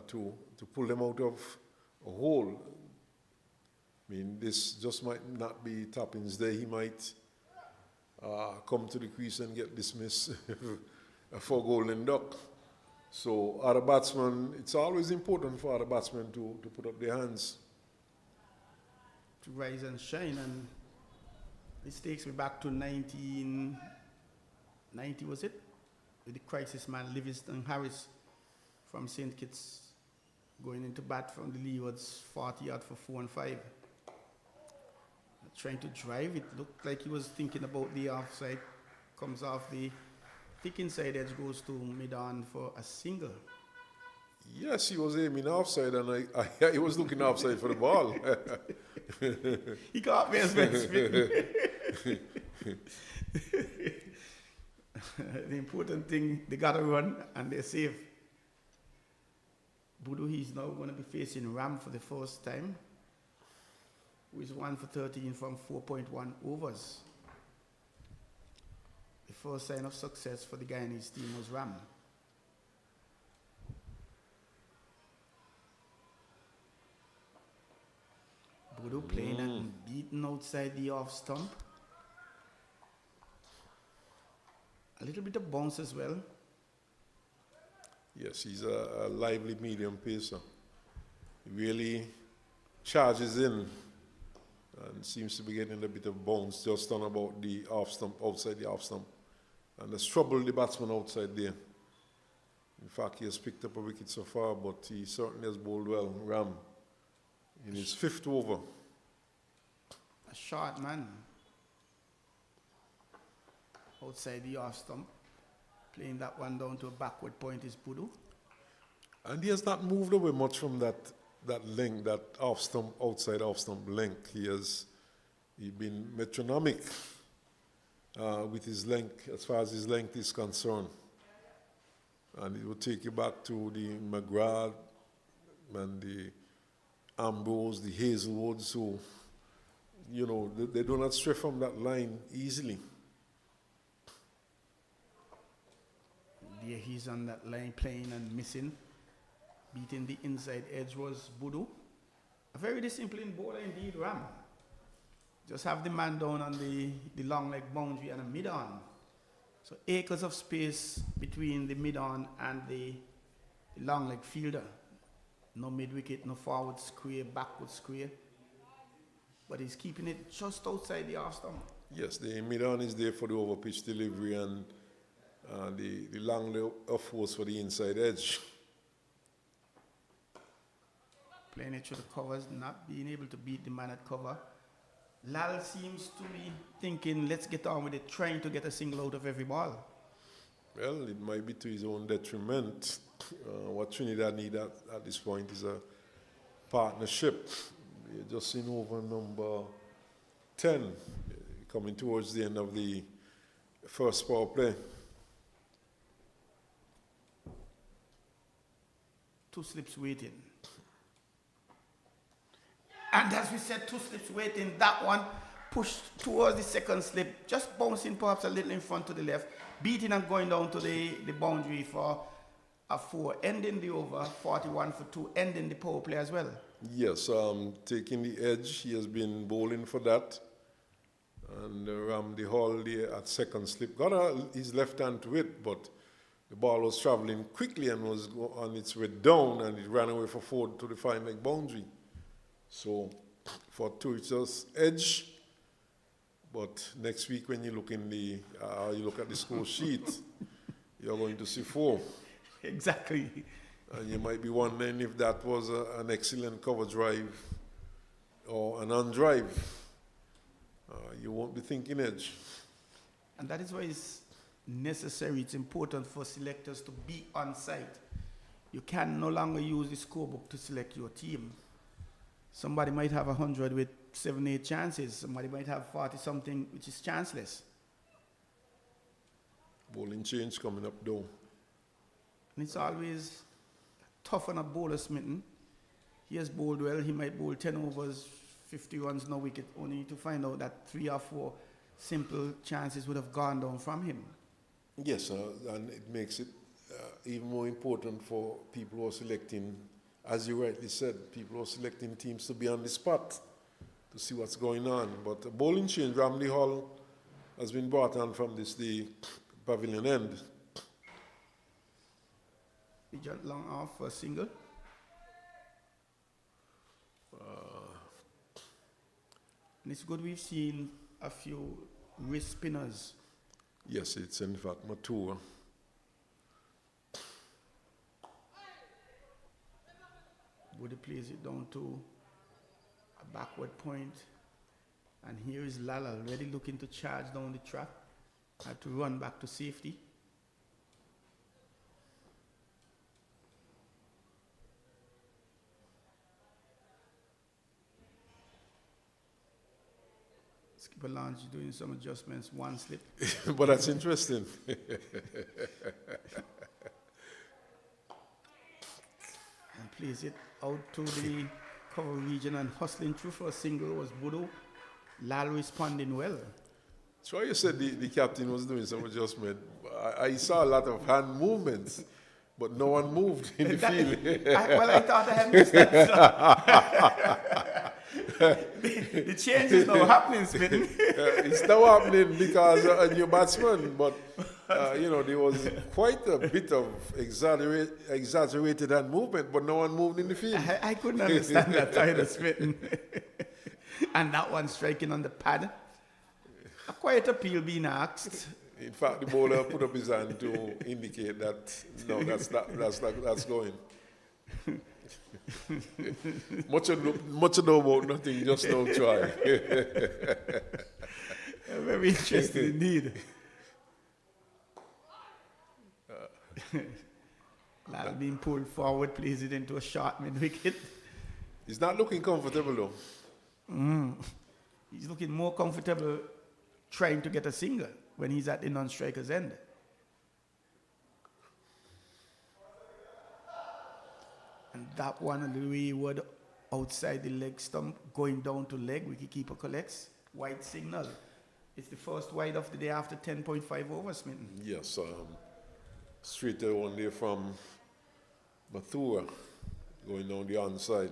to pull them out of a hole. I mean, this just might not be Tappin's day. He might come to the crease and get dismissed for golden duck. So other batsmen, it's always important for other batsmen to put up their hands. To rise and shine, and this takes me back to 1990, was it? With the crisis man Livingston Harris from St. Kitts going into bat from the leewards, 40 out for 4 and 5. Trying to drive, it looked like he was thinking about the offside. Comes off the thick inside edge, goes to mid-on for a single. Yes, he was aiming offside, and he was looking offside for the ball. He caught me as best fit. The important thing, they got to run and they're safe. Budo, he's now going to be facing Ram for the first time, who is 1 for 13 from 4.1 overs. The first sign of success for the Guyanese team was Ram. Budo playing and beaten outside the off stump. A little bit of bounce as well. Yes, he's a lively medium pacer. He really charges in and seems to be getting a bit of bounce just on about the off stump, outside the off stump. And has troubled the batsman outside there. In fact, he has picked up a wicket so far, but he certainly has bowled well. Ram in his 5th over. A short man outside the off stump. Playing that one down to a backward point is Budo. And he has not moved away much from that length, that off stump, outside off stump length. He's been metronomic with his length, as far as his length is concerned. And it will take you back to the McGrath and the Ambrose, the Hazelwoods, who, you know, they do not stray from that line easily. There he's on that line playing and missing. Beating the inside edge was Budo. A very disciplined bowler indeed, Ram. Just have the man down on the long leg boundary and a mid-on. So acres of space between the mid-on and the long leg fielder. No mid-wicket, no forward square, backward square. But he's keeping it just outside the off stump. Yes, the mid-on is there for the over-pitch delivery and the long leg of force for the inside edge. Playing it through the covers, not being able to beat the man at cover. Lal seems to be thinking, let's get on with it, trying to get a single out of every ball. Well, it might be to his own detriment. What Trinidad need at this point is a partnership. We're just in over number 10, coming towards the end of the first power play. 2 slips waiting. And as we said, 2 slips waiting, that one pushed towards the second slip, just bouncing perhaps a little in front to the left, beating and going down to the boundary for a 4, ending the over, 41 for 2, ending the power play as well. Yes, taking the edge, he has been bowling for that. And Ram the Hall there at second slip, got his left hand to it, but The ball was traveling quickly and was on its way down, and it ran away for 4 to the fine leg boundary. So for Tourist's edge, but next week when you look in the you look at the score sheet, you're going to see 4. Exactly. And you might be wondering if that was an excellent cover drive or an on-drive. You won't be thinking edge. And that is why it's necessary, it's important for selectors to be on site. You can no longer use the scorebook to select your team. Somebody might have 100 with 7, 8 chances. Somebody might have 40-something, which is chanceless. Bowling change coming up though. And it's always tough on a bowler, Smitten. He has bowled well. He might bowl 10 overs, 50 runs, no wicket, only to find out that 3 or 4 simple chances would have gone down from him. Yes, and it makes it even more important for people who are selecting, as you rightly said, people who are selecting teams to be on the spot to see what's going on. But a bowling change, Ramley Hall has been brought on from the pavilion end. He jumped long off for a single. And it's good we've seen a few wrist spinners. Yes, it's in fact mature. Woody plays it down to a backward point. And here is Lala already looking to charge down the track. Had to run back to safety. Skipper Lounge doing some adjustments, 1 slip. But that's interesting. And plays it out to the cover region and hustling through for a single was Budo. Lal responding well. So you said the captain was doing some adjustment. I saw a lot of hand movements, but no one moved in the field. I thought I had missed that. The change is now happening, Smitten. It's now happening because a new batsman, but there was quite a bit of exaggerated hand movement, but no one moved in the field. I couldn't understand that either, Smitten. And that one striking on the pad. A quiet appeal being asked. In fact, the bowler put up his hand to indicate that no, that's going. much ado about nothing, just no try. Very interesting indeed. Lal being pulled forward, plays it into a short mid-wicket. He's not looking comfortable though. He's looking more comfortable trying to get a single when he's at the non-striker's end. And that one a little wayward outside the leg stump, going down to leg, wicketkeeper collects, wide signal. It's the first wide of the day after 10.5 overs, Smitten. Yes, straight one there from Mathura, going down the onside.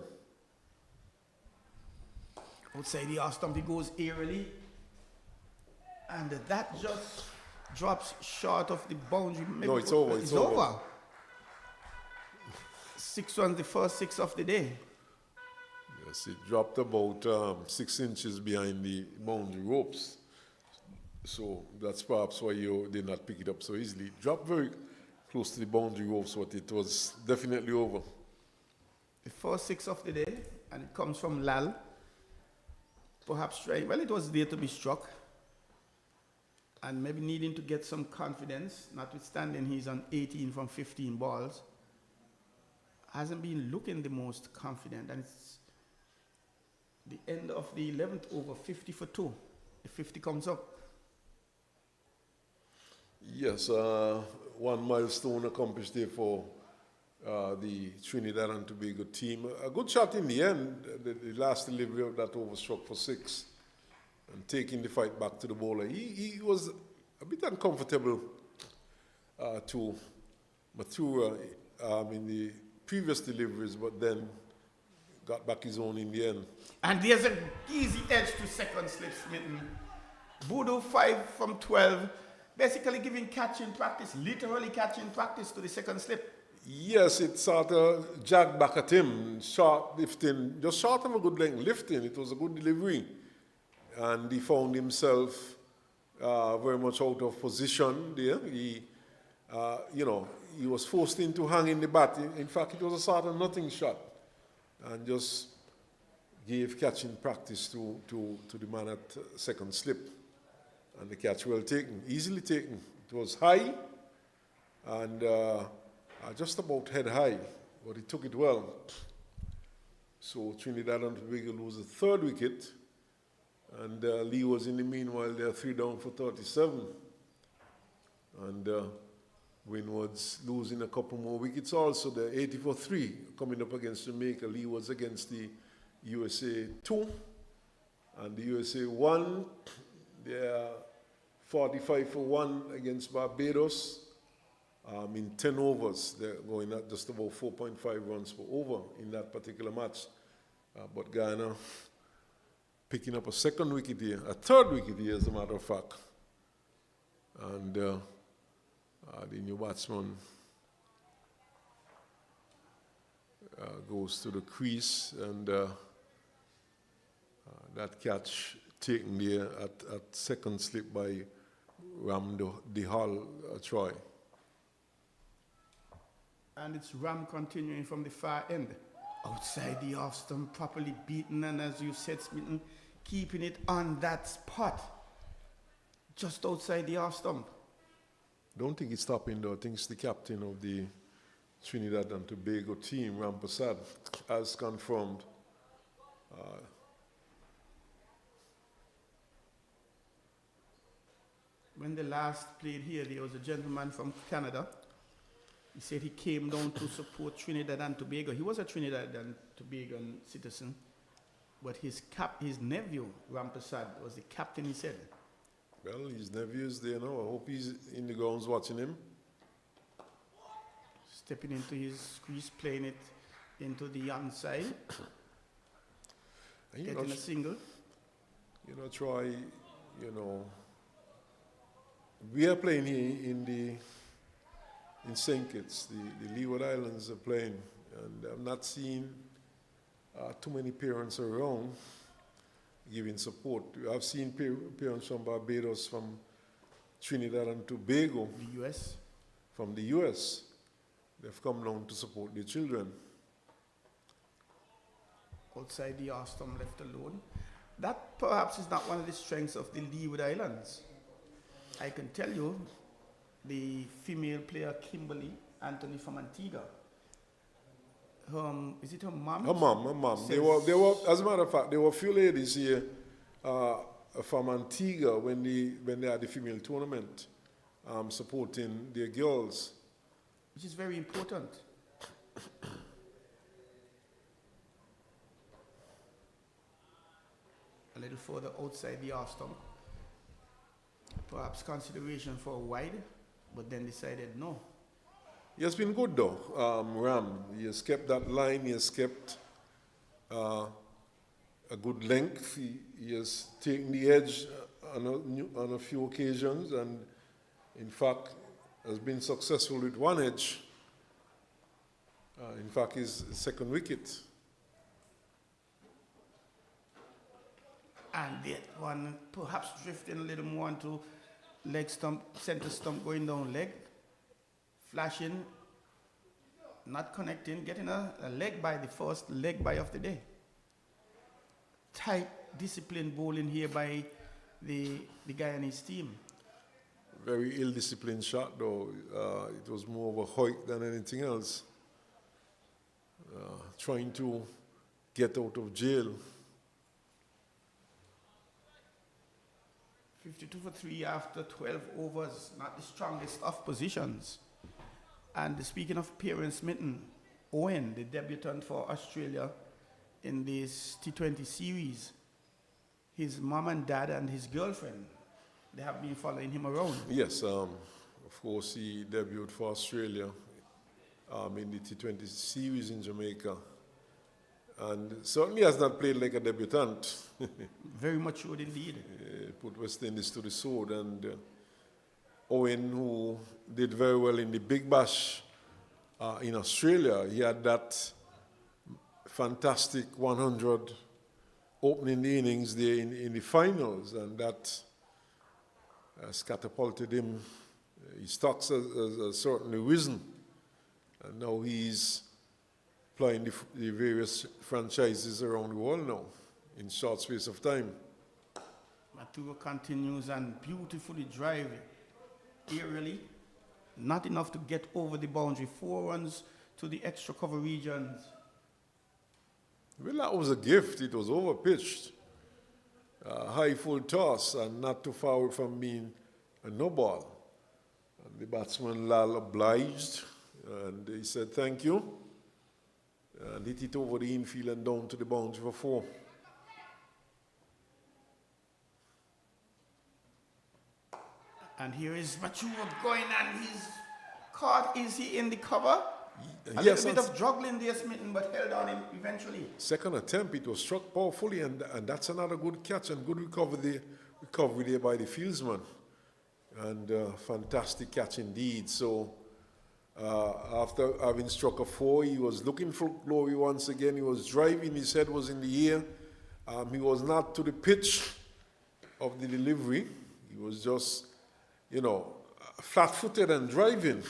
Outside the off stump, he goes aerially. And that just drops short of the boundary. No, it's over. It's over. 6 runs, the first 6 of the day. Yes, it dropped about 6 inches behind the boundary ropes. So that's perhaps why you did not pick it up so easily. It dropped very close to the boundary ropes, but it was definitely over. The first 6 of the day, and it comes from Lal. Perhaps trying, well, it was there to be struck. And maybe needing to get some confidence, notwithstanding he's on 18 from 15 balls. Hasn't been looking the most confident, and it's the end of the 11th over, 50 for 2. The 50 comes up. Yes, one milestone accomplished there for the Trinidad and Tobago team. A good shot in the end, the last delivery of that over struck for 6. And taking the fight back to the bowler. He was a bit uncomfortable to Mathura in the previous deliveries, but then got back his own in the end. And there's an easy edge to second slip, Smitten. Budo 5 from 12. basically giving catching practice, literally catching practice to the second slip. Yes, it sort of jagged back at him, short lifting, just short of a good length lifting. It was a good delivery. And he found himself very much out of position there. He was forced into hanging the bat. In fact, it was a sort of nothing shot. And just gave catching practice to the man at second slip. And the catch well taken, easily taken. It was high and just about head high, but he took it well. So Trinidad and Tobago lose the third wicket, and Lee was in the meanwhile there 3 down for 37. And Windwards losing a couple more wickets also. They're 80 for 3 coming up against Jamaica. Lee was against the USA 2, and the USA 1. They're 45 for 1 against Barbados. In 10 overs, they're going at just about 4.5 runs per over in that particular match. But Guyana picking up a second wicket here, a third wicket here, as a matter of fact. And the new batsman goes to the crease, and that catch taken there at second slip by Ram Dihal Troy. And it's Ram continuing from the far end. Outside the off stump, properly beaten, and as you said, Smitten, keeping it on that spot. Just outside the off stump. Don't think it's stopping though. I think it's the captain of the Trinidad and Tobago team, Ram Prasad, as confirmed. When they last played here, there was a gentleman from Canada. He said he came down to support Trinidad and Tobago. He was a Trinidad and Tobago citizen, but his nephew, Ram Prasad, was the captain, he said. Well, his nephew is there now. I hope he's in the grounds watching him. Stepping into his crease, playing it into the onside. Getting a single. Troy, we are playing here in St. Kitts. The Leeward Islands are playing, and I've not seen too many parents around giving support. I've seen parents from Barbados, from Trinidad and Tobago, The U.S. From the U.S. They've come down to support their children. Outside the Austin left alone. That perhaps is not one of the strengths of the Leeward Islands. I can tell you, the female player Kimberly Anthony from Antigua. Is it her mom? Her mom. They were, as a matter of fact, there were a few ladies here from Antigua when they had the female tournament, supporting their girls. Which is very important. A little further outside the off stump. Perhaps consideration for a wide, but then decided no. He has been good though, Ram. He has kept that line. He has kept a good length. He has taken the edge on a few occasions, and in fact has been successful with one edge. In fact, his second wicket. And that one perhaps drifting a little more onto leg stump, center stump going down leg, flashing, not connecting, getting a leg by, the first leg by of the day. Tight, disciplined bowling here by the Guyanese team. Very ill-disciplined shot though. It was more of a hoik than anything else. Trying to get out of jail. 52 for 3 after 12 overs, not the strongest of positions. And speaking of parents, Smitten, Owen, the debutant for Australia in this T20 series, his mom and dad and his girlfriend, they have been following him around. Yes, of course he debuted for Australia in the T20 series in Jamaica. And certainly has not played like a debutant. Very matured indeed. Put West Indies to the sword, and Owen, who did very well in the Big Bash in Australia. He had that fantastic 100 opening the innings there in the finals, and that has catapulted him. His stocks has certainly risen, and now he's playing the various franchises around the world now in short space of time. Maturo continues and beautifully driving. Aerially, not enough to get over the boundary. 4 runs to the extra cover regions. Well, that was a gift. It was overpitched. High full toss and not too far away from being a no ball. And the batsman Lal obliged, and he said thank you, and hit it over the infield and down to the boundary for 4. And here is Maturo going, and he's caught. Is he in the cover? A Yes, little bit of juggling there, Smitten, but held on him eventually. second attempt, it was struck powerfully, and that's another good catch and good recovery there by the fieldsman. And fantastic catch indeed. So after having struck a 4, he was looking for glory once again. He was driving, his head was in the air. He was not to the pitch of the delivery. He was just, flat-footed and driving,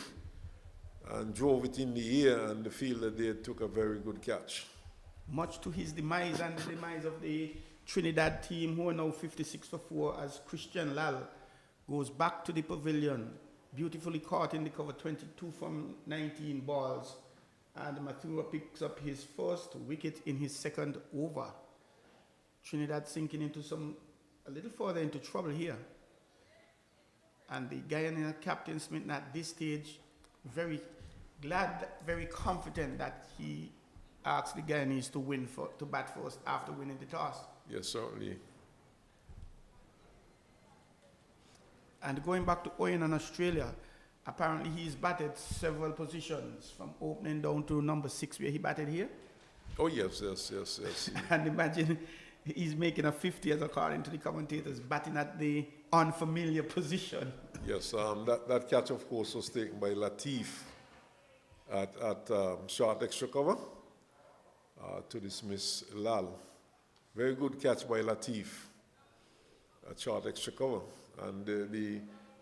and drove it in the air, and the fielder there took a very good catch. Much to his demise and the demise of the Trinidad team, who are now 56 for 4, as Christian Lal goes back to the pavilion, beautifully caught in the cover, 22 from 19 balls, and Mathura picks up his first wicket in his second over. Trinidad sinking into a little further into trouble here. And the Guyana captain Smith at this stage, very glad, very confident that he asked the Guyanese to bat first after winning the toss. Yes, certainly. And going back to Owen and Australia, apparently he's batted several positions, from opening down to number 6 where he batted here. Oh, yes. And imagine he's making a 50, as according to the commentators, batting at the unfamiliar position. Yes, that catch, of course, was taken by Latif at short extra cover to dismiss Lal. Very good catch by Latif at short extra cover. And the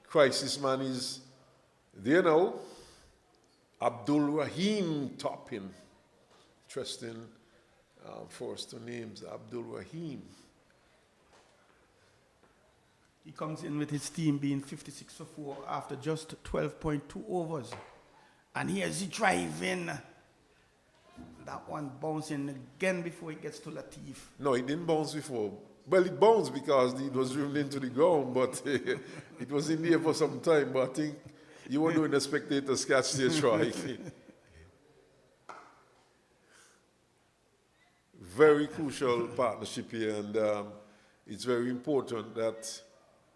crisis man is there now. Abdul Rahim topping. Interesting first 2 names, Abdul Rahim. He comes in with his team being 56 for 4 after just 12.2 overs. And here's he driving. That one bouncing again before it gets to Latif. No, it didn't bounce before. Well, it bounced because it was driven into the ground, but it was in the air for some time. But I think you were doing a spectator's catch there, Troy. Very crucial partnership here, and it's very important that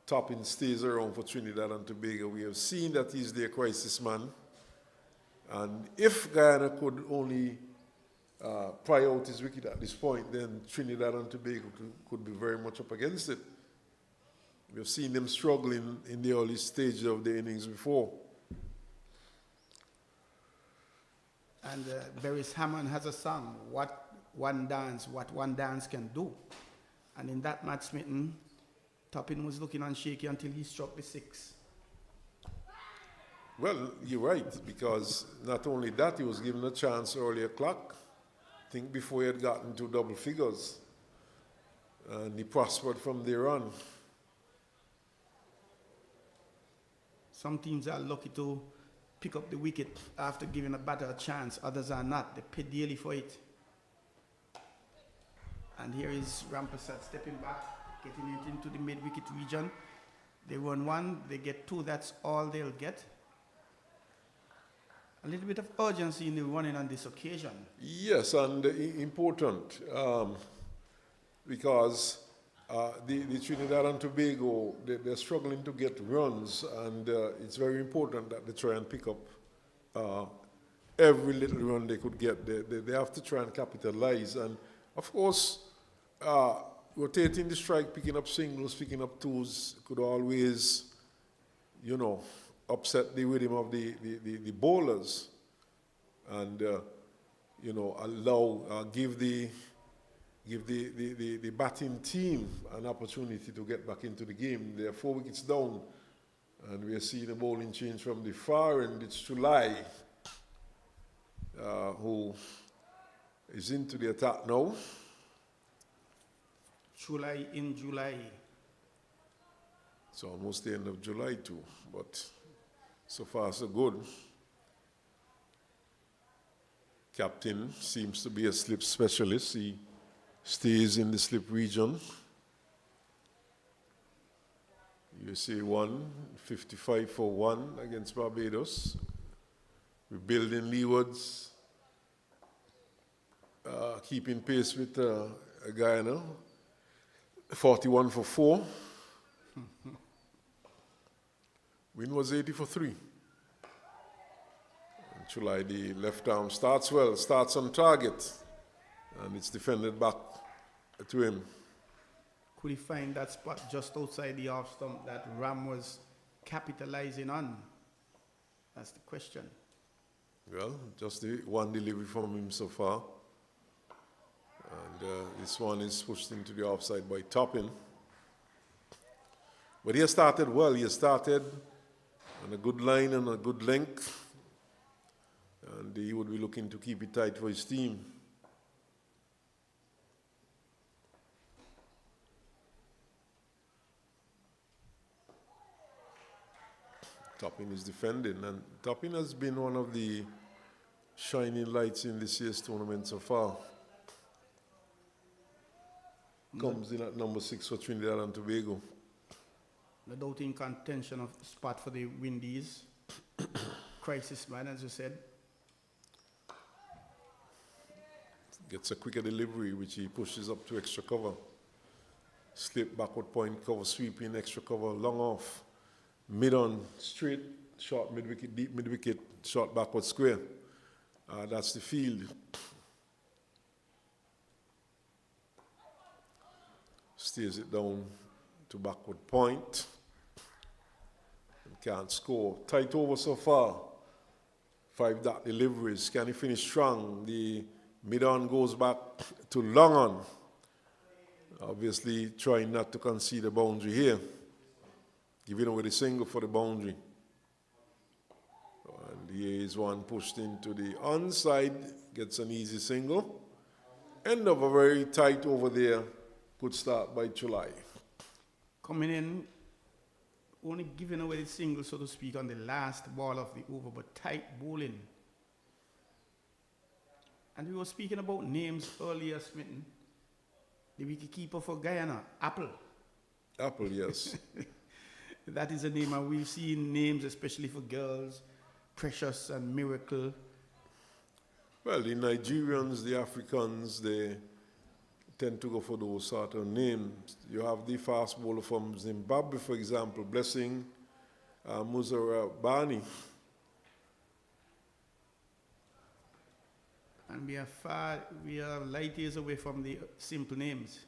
Toppin stays around for Trinidad and Tobago. We have seen that he's their crisis man, and if Guyana could only pry out his wicket at this point, then Trinidad and Tobago could be very much up against it. We've seen them struggling in the early stages of the innings before. And Beres Hammond has a song, what one dance can do. And in that match, Smitten, Toppin was looking on shaky until he struck the 6. Well, you're right, because not only that, he was given a chance earlier clock. I think before he had gotten to double figures. And he prospered from there on. Some teams are lucky to pick up the wicket after giving a batter a chance. Others are not. They pay dearly for it. And here is Rampersad stepping back, getting it into the mid-wicket region. They run 1, they get 2, that's all they'll get. A little bit of urgency in the running on this occasion. Yes, and important because the Trinidad and Tobago, they're struggling to get runs, and it's very important that they try and pick up every little run they could get. They have to try and capitalize, and of course, rotating the strike, picking up singles, picking up twos could always, you know, upset the rhythm of the bowlers and, you know, give the batting team an opportunity to get back into the game. They're 4 wickets down, and we are seeing a bowling change from the far end. It's July, who is into the attack now. July in July. It's almost the end of July too, but so far so good. Captain seems to be a slip specialist. He stays in the slip region. USA won 55 for 1 against Barbados. We're building leewards, keeping pace with Guyana, 41 for 4. Win was 80 for 3. And July, the left arm starts well, starts on target, and it's defended back to him. Could he find that spot just outside the off stump that Ram was capitalizing on? That's the question. Well, just the one delivery from him so far. And this one is pushed into the offside by Toppin. But he has started well. He has started on a good line and a good length. And he would be looking to keep it tight for his team. Toppin is defending, and Toppin has been one of the shining lights in this year's tournament so far. Comes in at number 6 for Trinidad and Tobago. No doubt in contention of spot for the Windies. Crisis man, as you said. Gets a quicker delivery, which he pushes up to extra cover. Slip, backward point, cover sweeping, extra cover, long off. Mid on, straight, short mid-wicket, deep mid-wicket, short backward square. That's the field. Steers it down to backward point. And can't score. Tight over so far. 5 dot deliveries. Can he finish strong? The mid-on goes back to long on. Obviously trying not to concede a boundary here. Giving away the single for the boundary. And here is one pushed into the onside. Gets an easy single. End of a very tight over there. Good start by July. Coming in, only giving away the single, so to speak, on the last ball of the over, but tight bowling. And we were speaking about names earlier, Smitten. The wicketkeeper for Guyana, Apple. Apple, yes. That is a name, and we've seen names, especially for girls, Precious and Miracle. Well, the Nigerians, the Africans, they tend to go for those sort of names. You have the fast bowler from Zimbabwe, for example, Blessing Muzara Bani. And we are light years away from the simple names.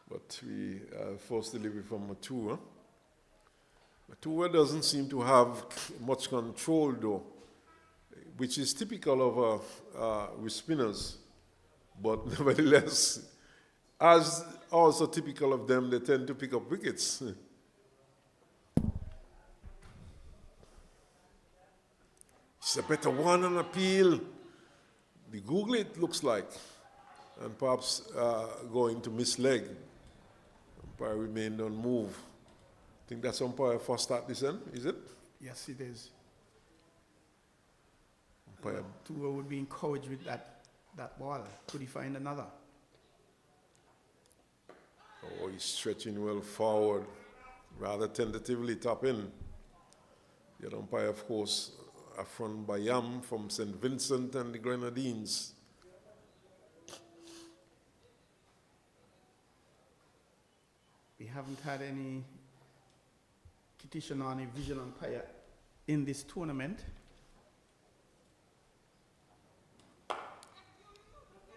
But we first delivery from Matua. Matua doesn't seem to have much control though, which is typical of with spinners. But nevertheless, as also typical of them, they tend to pick up wickets. It's a better one on appeal. The Google it looks like, and perhaps going to miss leg. Umpire remained on move. I think that's umpire first start this end, is it? Yes, it is. Umpire. Tua would be encouraged with that ball. Could he find another? Oh, he's stretching well forward, rather tentatively top in. The umpire, of course, Afron Bayam from St. Vincent and the Grenadines. We haven't had any petition on a visual umpire in this tournament.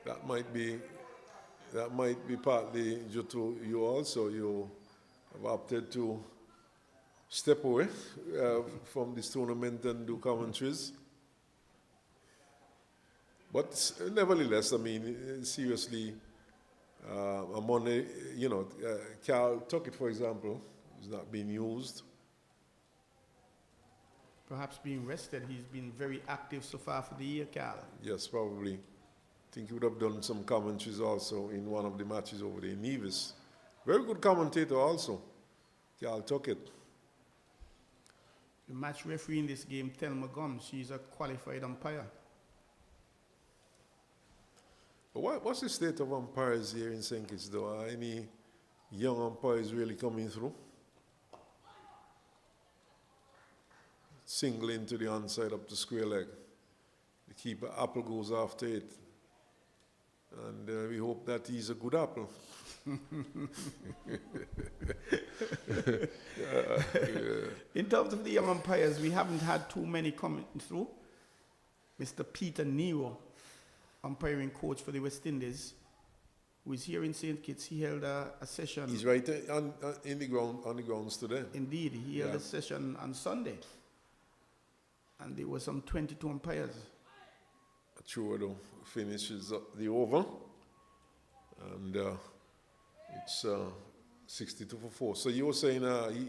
That might be partly due to you also. You have opted to step away from this tournament and do commentaries. But nevertheless, I mean, seriously, I'm on a, Carl Tuckett, for example, is not being used. Perhaps being rested. He's been very active so far for the year, Carl. Yes, probably. I think he would have done some commentaries also in one of the matches over there in Nevis. Very good commentator also, Carl Tuckett. The match referee in this game, Thelma Gums, she's a qualified umpire. But what's the state of umpires here in St. Kitts, though? Are any young umpires really coming through? Single into the onside up the square leg. The keeper apple goes after it. And we hope that he's a good apple. In terms of the young umpires, we haven't had too many coming through. Mr. Peter Nero, umpiring coach for the West Indies, who is here in St. Kitts, he held a session. He's right on the grounds today. Indeed, he held a session on Sunday. And there were some 22 umpires. Trudeau finishes the over, and it's 62-4. So you were saying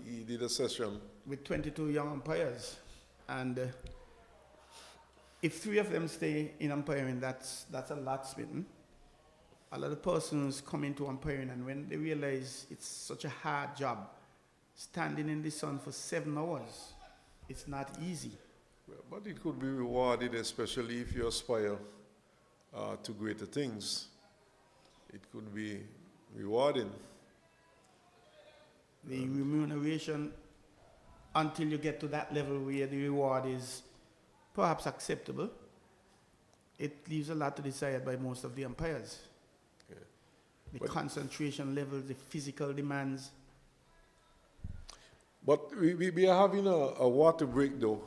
he did a session with 22 young umpires, and if 3 of them stay in umpiring, that's a lot, Smitten. A lot of persons come into umpiring, and when they realize it's such a hard job, standing in the sun for 7 hours, it's not easy. But it could be rewarded, especially if you aspire to greater things. It could be rewarding. The remuneration, until you get to that level where the reward is perhaps acceptable, it leaves a lot to decide by most of the umpires. Okay. The concentration levels, the physical demands. But we are having a water break, though.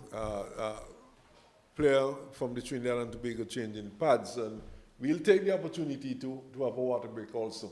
Player from the Trinidad and Tobago changing pads, and we'll take the opportunity to have a water break also.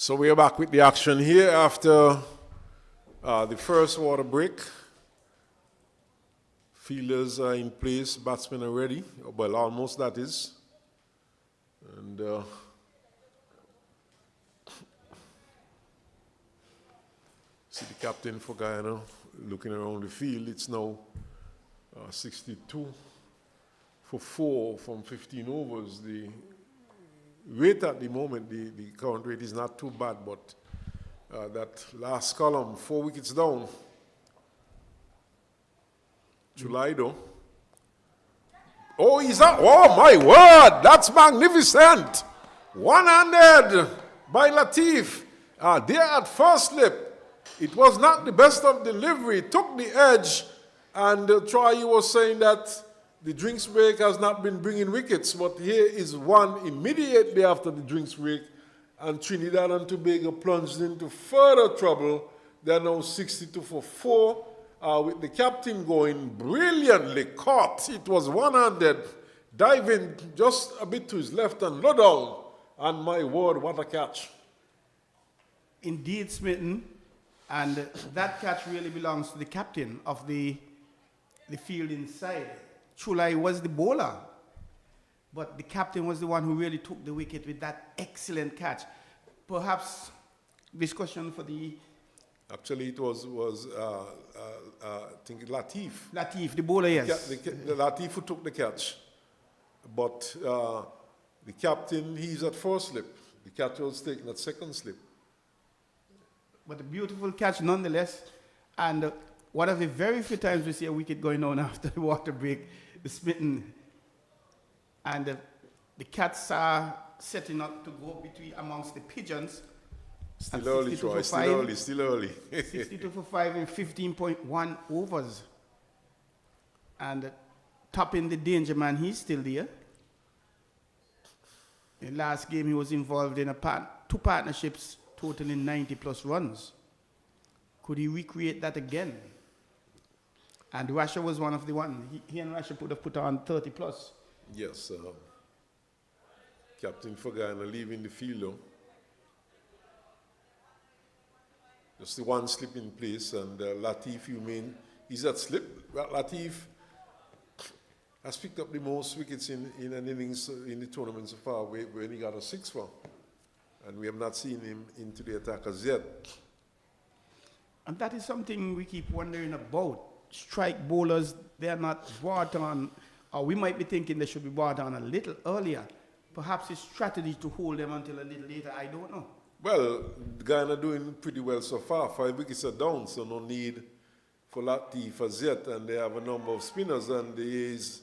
So we are back with the action here after the first water break. Fielders are in place, batsmen are ready. Well, almost that is. And see the captain for Guyana looking around the field. It's now 62 for 4 from 15 overs. The rate at the moment, the current rate is not too bad, but that last column, 4 wickets down. July though. Oh, he's up. Oh my word, that's magnificent. One-handed by Latif. There at first slip. It was not the best of delivery. Took the edge, and Troy was saying that the drinks break has not been bringing wickets, but here is one immediately after the drinks break, and Trinidad and Tobago plunged into further trouble. They're now 62 for 4, with the captain going brilliantly caught. It was one-handed, diving just a bit to his left and low down. And my word, what a catch. Indeed, Smitten. And that catch really belongs to the captain of the field inside. Chulai was the bowler, but the captain was the one who really took the wicket with that excellent catch. Perhaps this question for the... Actually, it was I think Latif. Latif, the bowler, yes. The Latif who took the catch. But the captain, he's at first slip. The catch was taken at second slip. But a beautiful catch nonetheless. And one of the very few times we see a wicket going on after the water break, the Smitten. And the cats are setting up to go between amongst the pigeons. Still early, Troy. Still early. 62 for 5 in 15.1 overs. And topping the danger man, he's still there. In last game, he was involved in two partnerships totaling 90 plus runs. Could he recreate that again? And Russia was one of the one. He and Russia would have put on 30 plus. Yes. Captain for Guyana leaving the field though. Just the one slip in place, and Latif, you mean, is that slip? Latif has picked up the most wickets in an innings in the tournament so far, when he got a 6 for. And we have not seen him into the attack as yet. And that is something we keep wondering about. Strike bowlers, they are not brought on, or we might be thinking they should be brought on a little earlier. Perhaps it's strategy to hold them until a little later, I don't know. Well, Guyana doing pretty well so far. 5 wickets are down, so no need for Latif as yet. And they have a number of spinners, and there is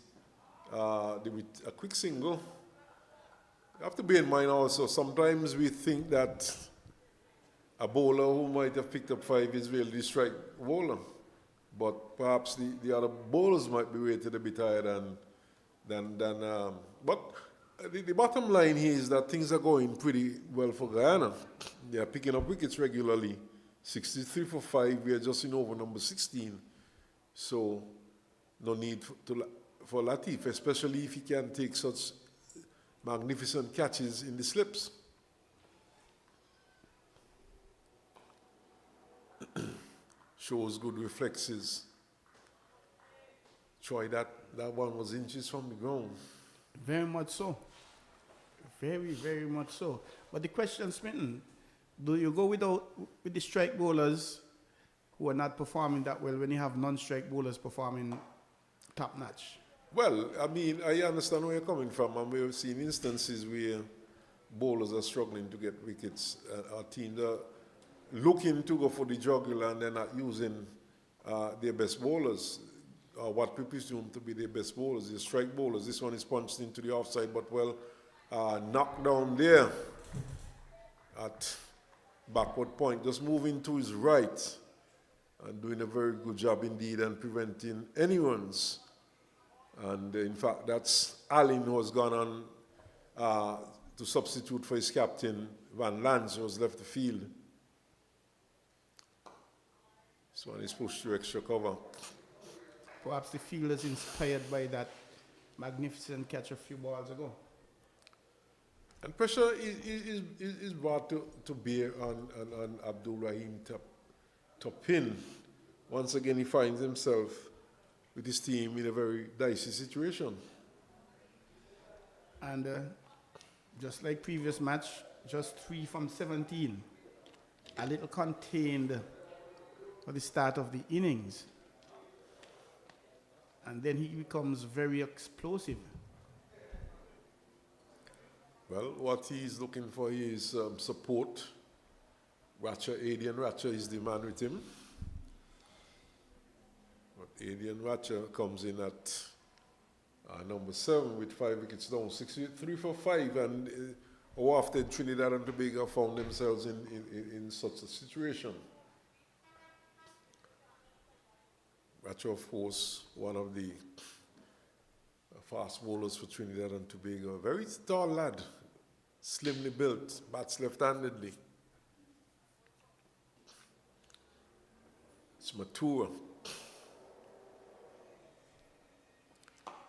a quick single. You have to bear in mind also, sometimes we think that a bowler who might have picked up 5 is really the strike bowler. But perhaps the other bowlers might be rated a bit higher but the bottom line here is that things are going pretty well for Guyana. They are picking up wickets regularly. 63 for 5, we are just in over number 16. So no need for Latif, especially if he can take such magnificent catches in the slips. Shows good reflexes. Troy, that one was inches from the ground. Very much so. Very, very much so. But the question, Smitten, do you go with the strike bowlers who are not performing that well when you have non-strike bowlers performing top-notch? Well, I mean, I understand where you're coming from, and we've seen instances where bowlers are struggling to get wickets. Our teams are looking to go for the jugular and they're not using their best bowlers, or what we presume to be their best bowlers, the strike bowlers. This one is punched into the offside, but knocked down there at backward point, just moving to his right and doing a very good job indeed and preventing any runs. And in fact, that's Allen who has gone on to substitute for his captain, Van Lans, who has left the field. This one is pushed to extra cover. Perhaps the field is inspired by that magnificent catch a few balls ago. And pressure is brought to bear on Abdul Rahim Topin. Once again, he finds himself with his team in a very dicey situation. And just like previous match, just 3 from 17. A little contained for the start of the innings. And then he becomes very explosive. Well, what he's looking for is support. Adrian Ratcher is the man with him. But Adrian Ratcher comes in at number 7 with 5 wickets down, 3 for 5, and how often Trinidad and Tobago found themselves in such a situation. Ratcher, of course, one of the fast bowlers for Trinidad and Tobago. A very tall lad, slimly built, bats left-handedly. It's Matura.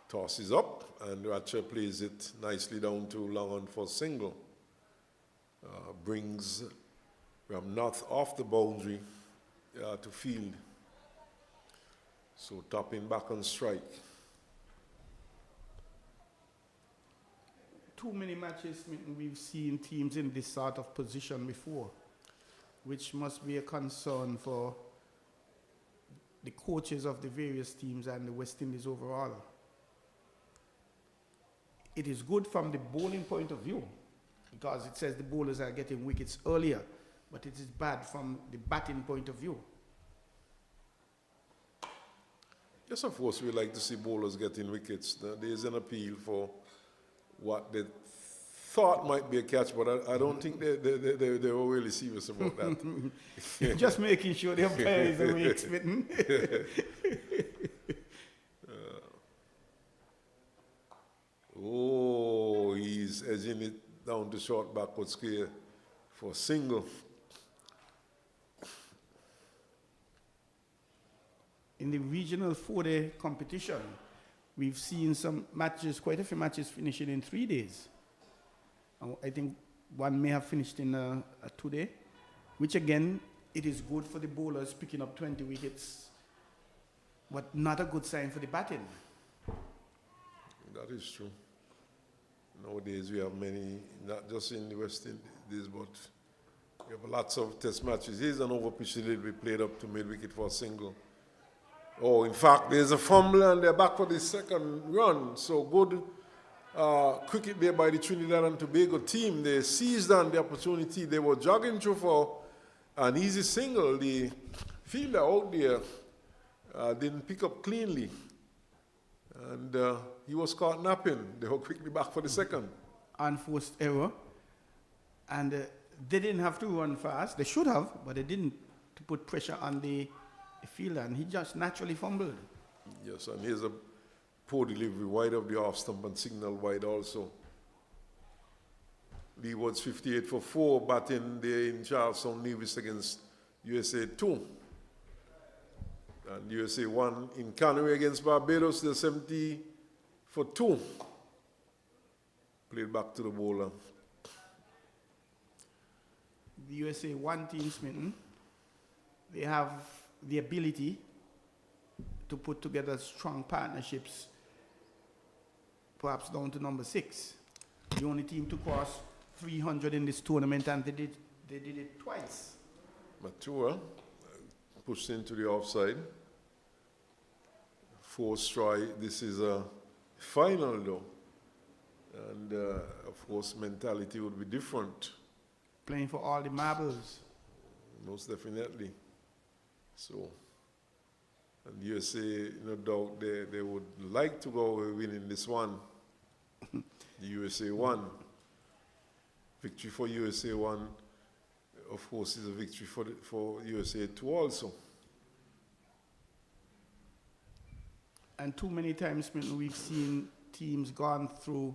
Tosses up, and Ratcher plays it nicely down to long on for single. Brings Ramnath off the boundary to field. So Topping back on strike. Too many matches we've seen teams in this sort of position before, which must be a concern for the coaches of the various teams and the West Indies overall. It is good from the bowling point of view because it says the bowlers are getting wickets earlier, but it is bad from the batting point of view. Yes, of course, we like to see bowlers getting wickets. There is an appeal for what they thought might be a catch, but I don't think they were really serious about that. Just making sure the umpire is awake, smitten. Oh, he's edging it down to short backward square for single. In the regional 4-day competition, we've seen some matches, quite a few matches finishing in 3 days. I think one may have finished in a 2-day, which again, it is good for the bowlers picking up 20 wickets, but not a good sign for the batting. That is true. Nowadays we have many, not just in the West Indies, but we have lots of test matches. Here's an overpitch that will be played up to mid-wicket for a single. Oh, in fact, there's a fumble and they're back for the second run. So good cricket there by the Trinidad and Tobago team. They seized on the opportunity. They were jogging through for an easy single. The fielder out there didn't pick up cleanly. And he was caught napping. They were quickly back for the second. Unforced error. And they didn't have to run fast. They should have, but they didn't, to put pressure on the fielder, and he just naturally fumbled. Yes, and here's a poor delivery wide of the off stump and signal wide also. Leeward's 58 for 4, batting there in Charleston Nevis against USA 2. And USA 1 in Canary against Barbados, they're 70 for 2. Played back to the bowler. The USA 1 team, Smitten, they have the ability to put together strong partnerships, perhaps down to number 6. The only team to cross 300 in this tournament, and they did it twice. Matua Pushed into the offside. 4 strike. This is a final though. And of course mentality would be different. Playing for all the marbles. Most definitely. So, and USA, no doubt, they would like to go away winning this one. The USA 1. Victory for USA 1, of course, is a victory for USA 2 also. And too many times we've seen teams gone through,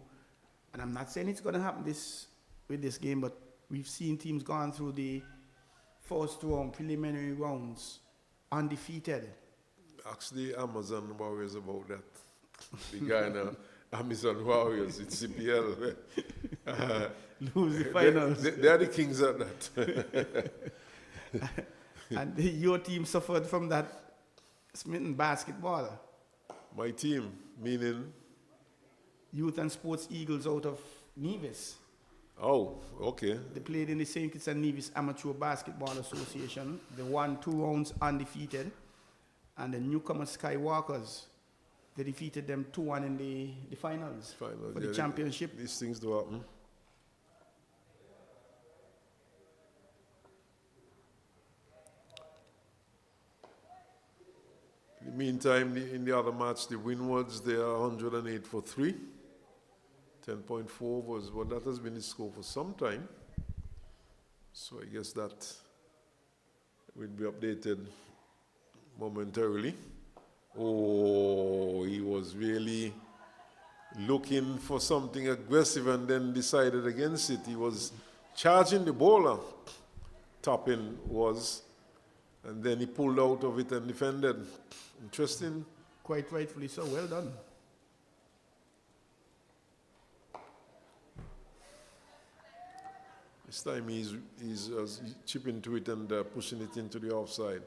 and I'm not saying it's going to happen with this game, but we've seen teams gone through the first round, preliminary rounds, undefeated. Ask the Amazon Warriors about that. The Guyana Amazon Warriors, it's CPL. Lose the finals. They are the kings at that. And your team suffered from that smitten basketball. My team, meaning? Youth and Sports Eagles out of Nevis. Oh, okay. They played in the St. Kitts and Nevis Amateur Basketball Association. They won 2 rounds undefeated. And the newcomer Skywalkers, they defeated them 2-1 in the finals for the championship. These things do happen. In the meantime, in the other match, the Windwards, they are 108 for 3. 10.4 was what that has been the score for some time. So I guess that will be updated momentarily. Oh, he was really looking for something aggressive and then decided against it. He was charging the bowler, Toppin was, and then he pulled out of it and defended. Interesting. Quite rightfully so. Well done. This time he's chipping to it and pushing it into the offside.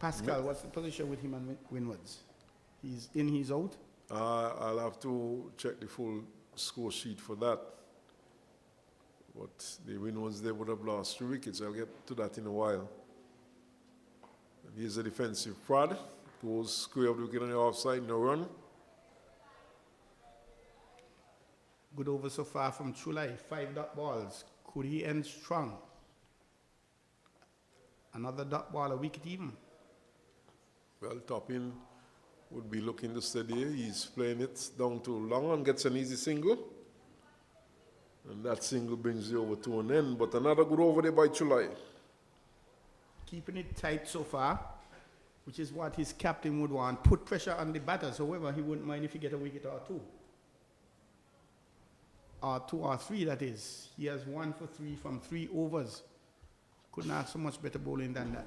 Pascal, what's the position with him and Windwards? He's in, he's out? I'll have to check the full score sheet for that. But the Windwards, they would have lost 3 wickets. I'll get to that in a while. And here's a defensive prod. Goes square of the wicket on the offside, no run. Good over so far from Chulai, 5 dot balls. Could he end strong? Another dot ball, a wicket even. Well, Toppin would be looking to steady. He's playing it down to long and gets an easy single. And that single brings you over to an end. But another good over there by Chulai. Keeping it tight so far, which is what his captain would want. Put pressure on the batters. However, he wouldn't mind if he get a wicket or 2. Or 2 or 3, that is. He has 1 for 3 from 3 overs. Couldn't ask so much better bowling than that.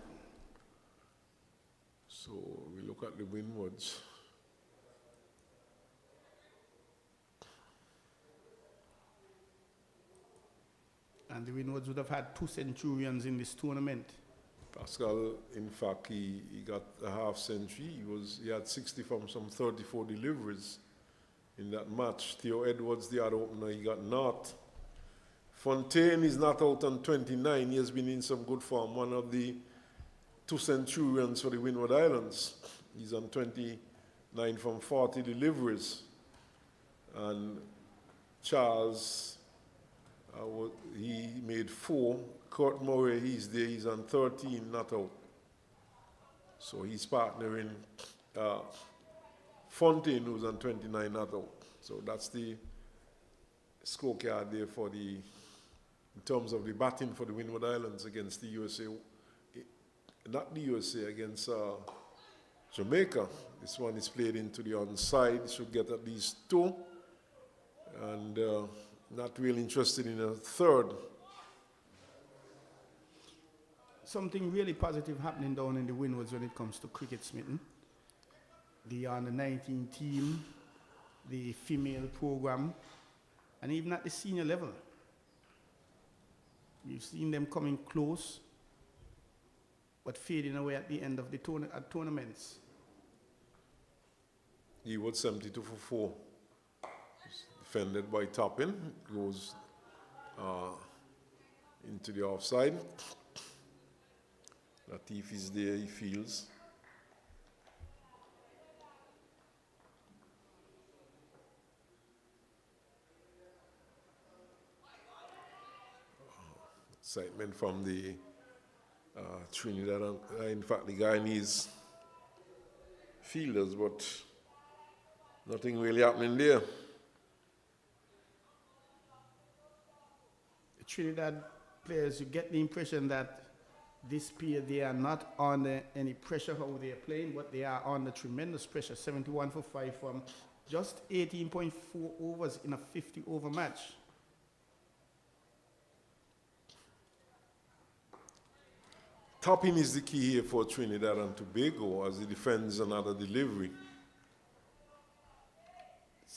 So we look at the Windwards. And the Windwards would have had 2 centurions in this tournament. Pascal, in fact, he got a half century. He had 60 from some 34 deliveries in that match. Theo Edwards, the other opener, he got naught. Fontaine is not out on 29. He has been in some good form. One of the 2 centurions for the Windward Islands. He's on 29 from 40 deliveries. And Charles, he made 4. Kurt Murray, he's there, he's on 13, not out. So he's partnering Fontaine, who's on 29, not out. So that's the scorecard there for in terms of the batting for the Windward Islands against the USA. Not the USA, against Jamaica. This one is played into the onside, should get at least 2. And not really interested in a 3rd. Something really positive happening down in the Windwards when it comes to cricket, Smitten. The under-19 team, the female program, and even at the senior level. We've seen them coming close, but fading away at the end of the tournaments. He was 72 for 4. Defended by Toppin, goes into the offside. Latif is there, he feels. Excitement from the Trinidad and, in fact, the Guyanese fielders, but nothing really happening there. The Trinidad players, you get the impression that this period they are not under any pressure how they are playing, but they are under tremendous pressure. 71 for 5 from just 18.4 overs in a 50-over match. Topping is the key here for Trinidad and Tobago as he defends another delivery.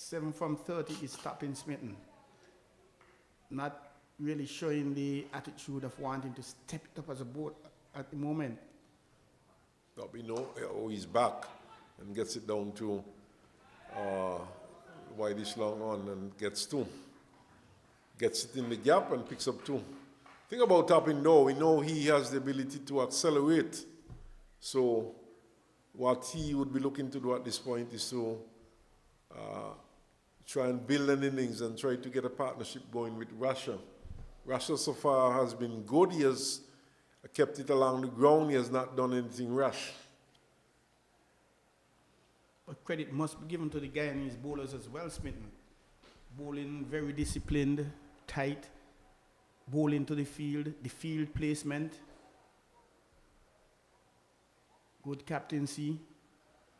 7 from 30 is tapping Smitten. Not really showing the attitude of wanting to step it up as a boat at the moment. But we know he's back and gets it down to Whitish long on and gets 2. Gets it in the gap and picks up 2. Think about tapping now. We know he has the ability to accelerate. So what he would be looking to do at this point is to try and build an innings and try to get a partnership going with Russia. Russia so far has been good. He has kept it along the ground. He has not done anything rash. But credit must be given to the Guyanese bowlers as well, Smitten. Bowling very disciplined, tight, bowling to the field placement, good captaincy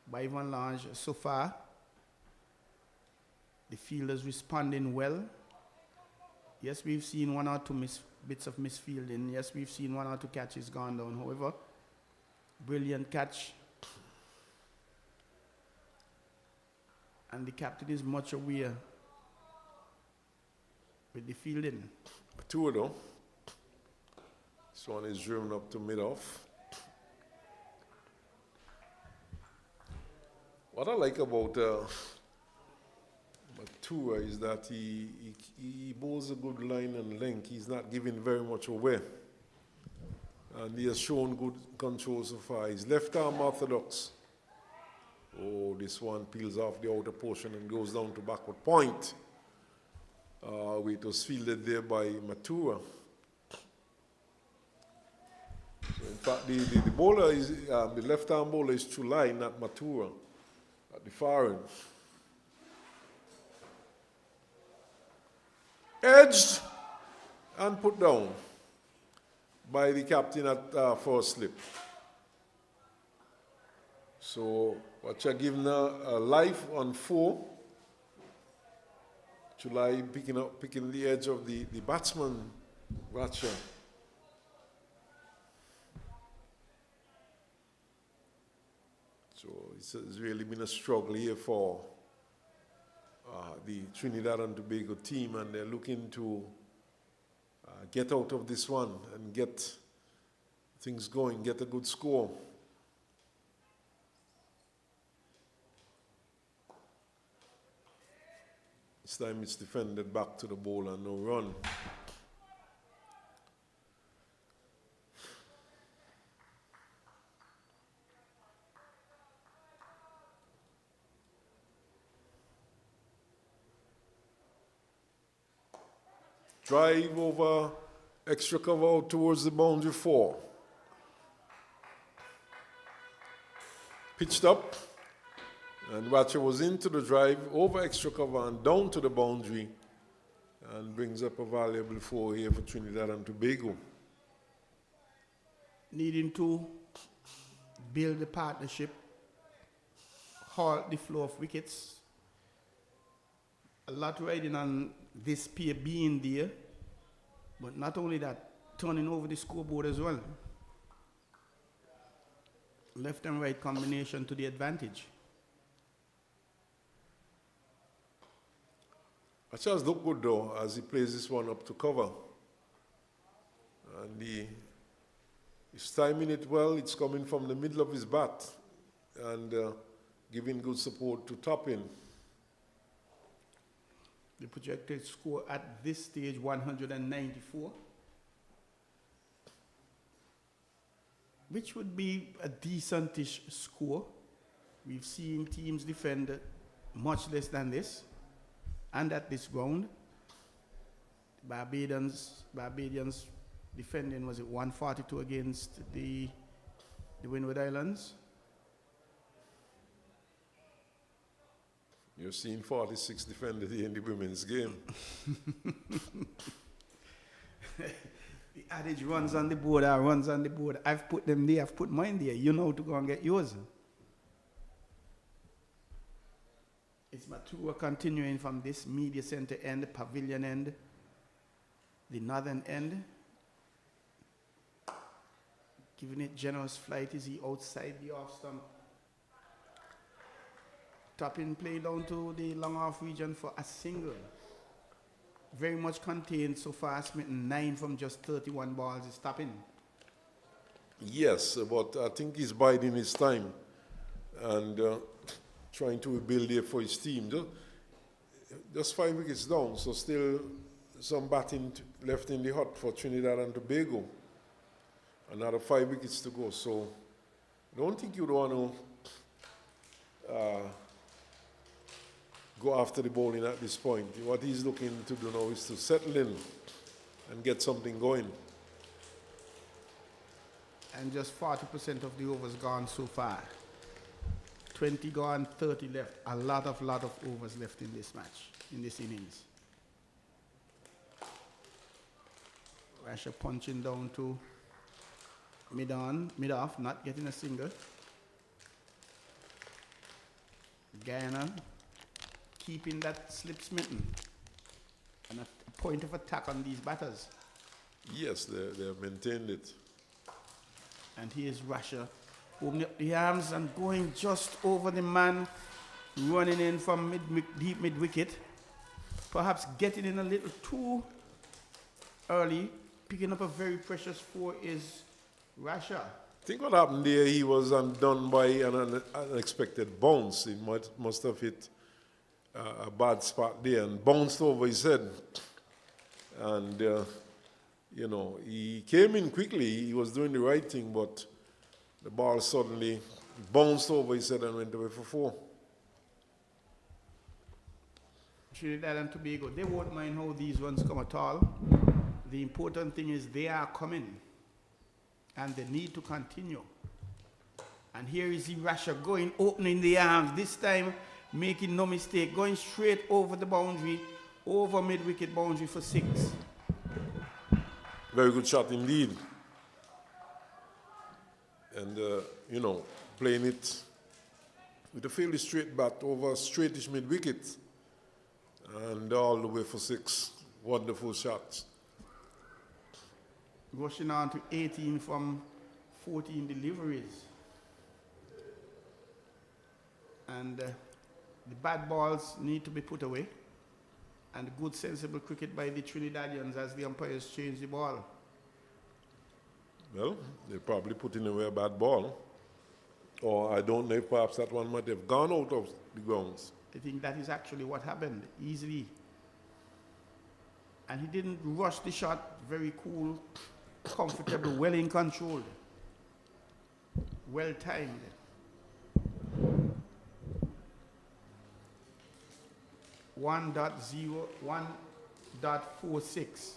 by Van Lange so far. The fielders responding well. Yes, we've seen 1 or 2 bits of misfielding. Yes, we've seen 1 or 2 catches gone down. However, brilliant catch. And the captain is much aware with the fielding. 2 though. This one is driven up to mid-off. What I like about Matura is that he bowls a good line and length. He's not giving very much away. And he has shown good control so far. His left arm orthodox. Oh, this one peels off the outer portion and goes down to backward point. It was fielded there by Matura. So in fact, the bowler is the left-arm bowler is Chulai, not Matura, at the far end. Edged and put down by the captain at first slip. So what you're giving a life on 4. July picking the edge of the batsman, Ratcha. So it's really been a struggle here for the Trinidad and Tobago team, and they're looking to get out of this one and get things going, get a good score. This time it's defended back to the bowler, no run. Drive over, extra cover out towards the boundary 4. Pitched up. And Ratcher was into the drive, over extra cover and down to the boundary, and brings up a valuable 4 here for Trinidad and Tobago. Needing to build a partnership, halt the flow of wickets. A lot riding on this pair being there, but not only that, turning over the scoreboard as well. Left and right combination to the advantage. Achaz look good though as he plays this one up to cover. And he's timing it well. It's coming from the middle of his bat and giving good support to top in. The projected score at this stage, 194, which would be a decentish score. We've seen teams defend much less than this. And at this ground, Barbadians defending, was it 142 against the Windward Islands? You're seeing 46 defended here in the women's game. The adage runs on the board, runs on the board. I've put them there, I've put mine there. You know to go and get yours. It's Matua continuing from this media center end, pavilion end, the northern end. Giving it generous flight. Is he outside the off stump? Tapping play down to the long off region for a single. Very much contained so far, smitten 9 from just 31 balls is tapping. Yes, but I think he's biding his time and trying to rebuild here for his team. Just 5 wickets down, so still some batting left in the hut for Trinidad and Tobago. Another 5 wickets to go, so I don't think you'd want to go after the bowling at this point. What he's looking to do now is to settle in and get something going. And just 40% of the overs gone so far. 20 gone, 30 left. A lot of overs left in this match, in this innings. Rasher punching down to mid-on, mid-off, not getting a single. Guyana keeping that slip smitten. And a point of attack on these batters. Yes, they have maintained it. And here's Rasher opening up the arms and going just over the man, running in from deep mid wicket. Perhaps getting in a little too early. Picking up a very precious 4 is Rasher. I think what happened there, he was undone by an unexpected bounce. He must have hit a bad spot there and bounced over his head. And, you know, he came in quickly. He was doing the right thing, but the ball suddenly bounced over his head and went away for 4. Trinidad and Tobago, they won't mind how these runs come at all. The important thing is they are coming and they need to continue. And here is the Rasher going, opening the arms, this time making no mistake, going straight over the boundary, over mid-wicket boundary for 6. Very good shot indeed. And, you know, playing it with a fairly straight bat over straightish mid-wicket and all the way for 6. Wonderful shots. Rushing on to 18 from 14 deliveries. And the bad balls need to be put away. And good sensible cricket by the Trinidadians as the umpires change the ball. Well, they probably put in away a bad ball. Or I don't know if perhaps that one might have gone out of the grounds. I think that is actually what happened, easily. And he didn't rush the shot, very cool, comfortable, well in control, well timed. .46.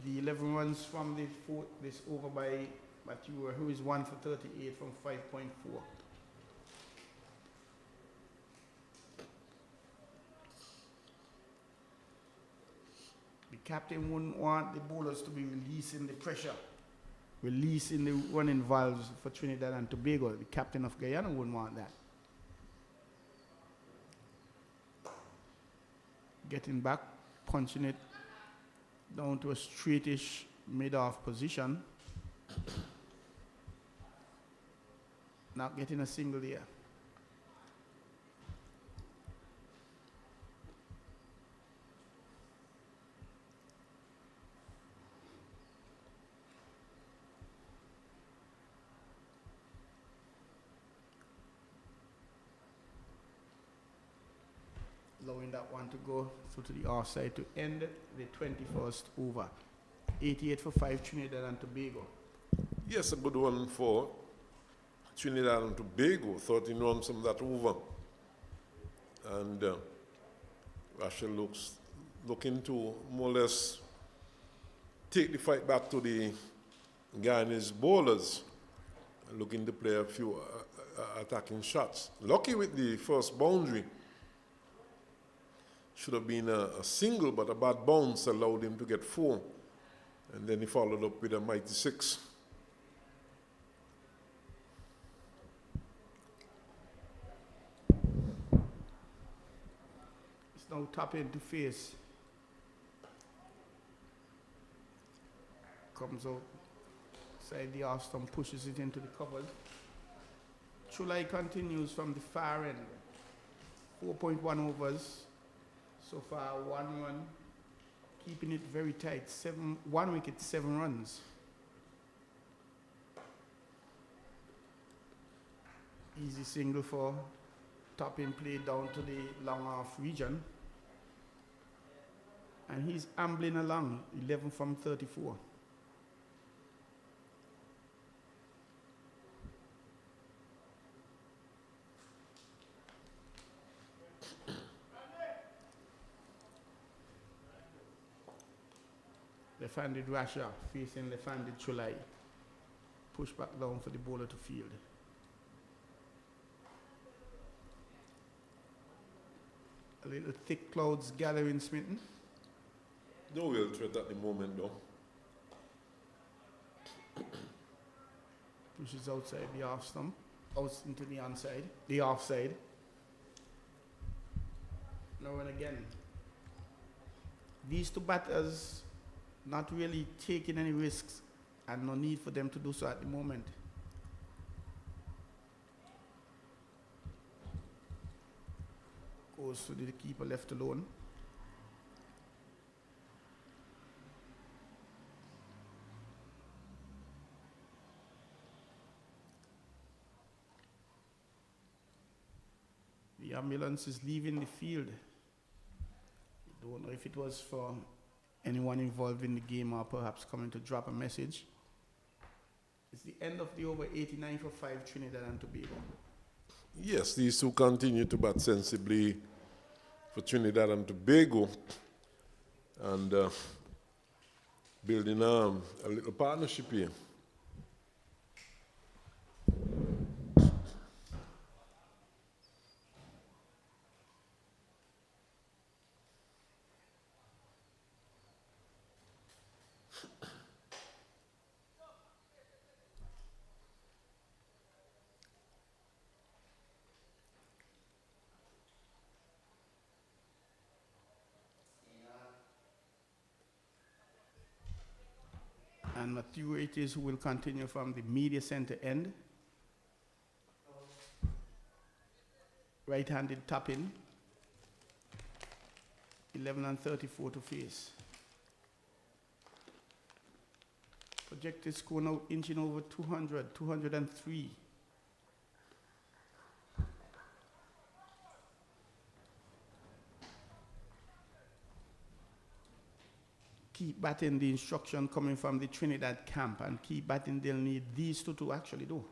The 11 runs from this over by Mature, who is 1 for 38 from 5.4. The captain wouldn't want the bowlers to be releasing the pressure, releasing the running valves for Trinidad and Tobago. The captain of Guyana wouldn't want that. Getting back, punching it down to a straightish mid-off position. Not getting a single here. Allowing that one to go through to the offside to end the 21st over. 88 for 5, Trinidad and Tobago. Yes, a good one for Trinidad and Tobago. 13 runs from that over. And Rasher looking to more or less take the fight back to the Guyanese bowlers. Looking to play a few attacking shots. Lucky with the first boundary. Should have been a single, but a bad bounce allowed him to get 4. And then he followed up with a mighty 6. It's now tapping to face. Comes out, side the off stump, pushes it into the cupboard. CWI continues from the far end. 4.1 overs. So far, 1 run. Keeping it very tight. 1 wicket, 7 runs. Easy single for Topping, play down to the long off region. And he's ambling along, 11 from 34. Left-handed Rasha facing left-handed Chulai. Push back down for the bowler to field. A little thick clouds gathering, Smitten. No real threat at the moment, though. Pushes outside the off stump, out into the onside, the offside. Now and again. These two batters not really taking any risks, and no need for them to do so at the moment. Goes to the keeper left alone. The ambulance is leaving the field. Don't know if it was for anyone involved in the game or perhaps coming to drop a message. It's the end of the over, 89 for 5, Trinidad and Tobago. Yes, these two continue to bat sensibly for Trinidad and Tobago, and building a little partnership here. And Matthew it is who will continue from the media center end. Right-handed tapping. 11 and 34 to face. Projected score now inching over 200, 203. Keep batting, the instruction coming from the Trinidad camp, and keep batting, they'll need these two to actually do.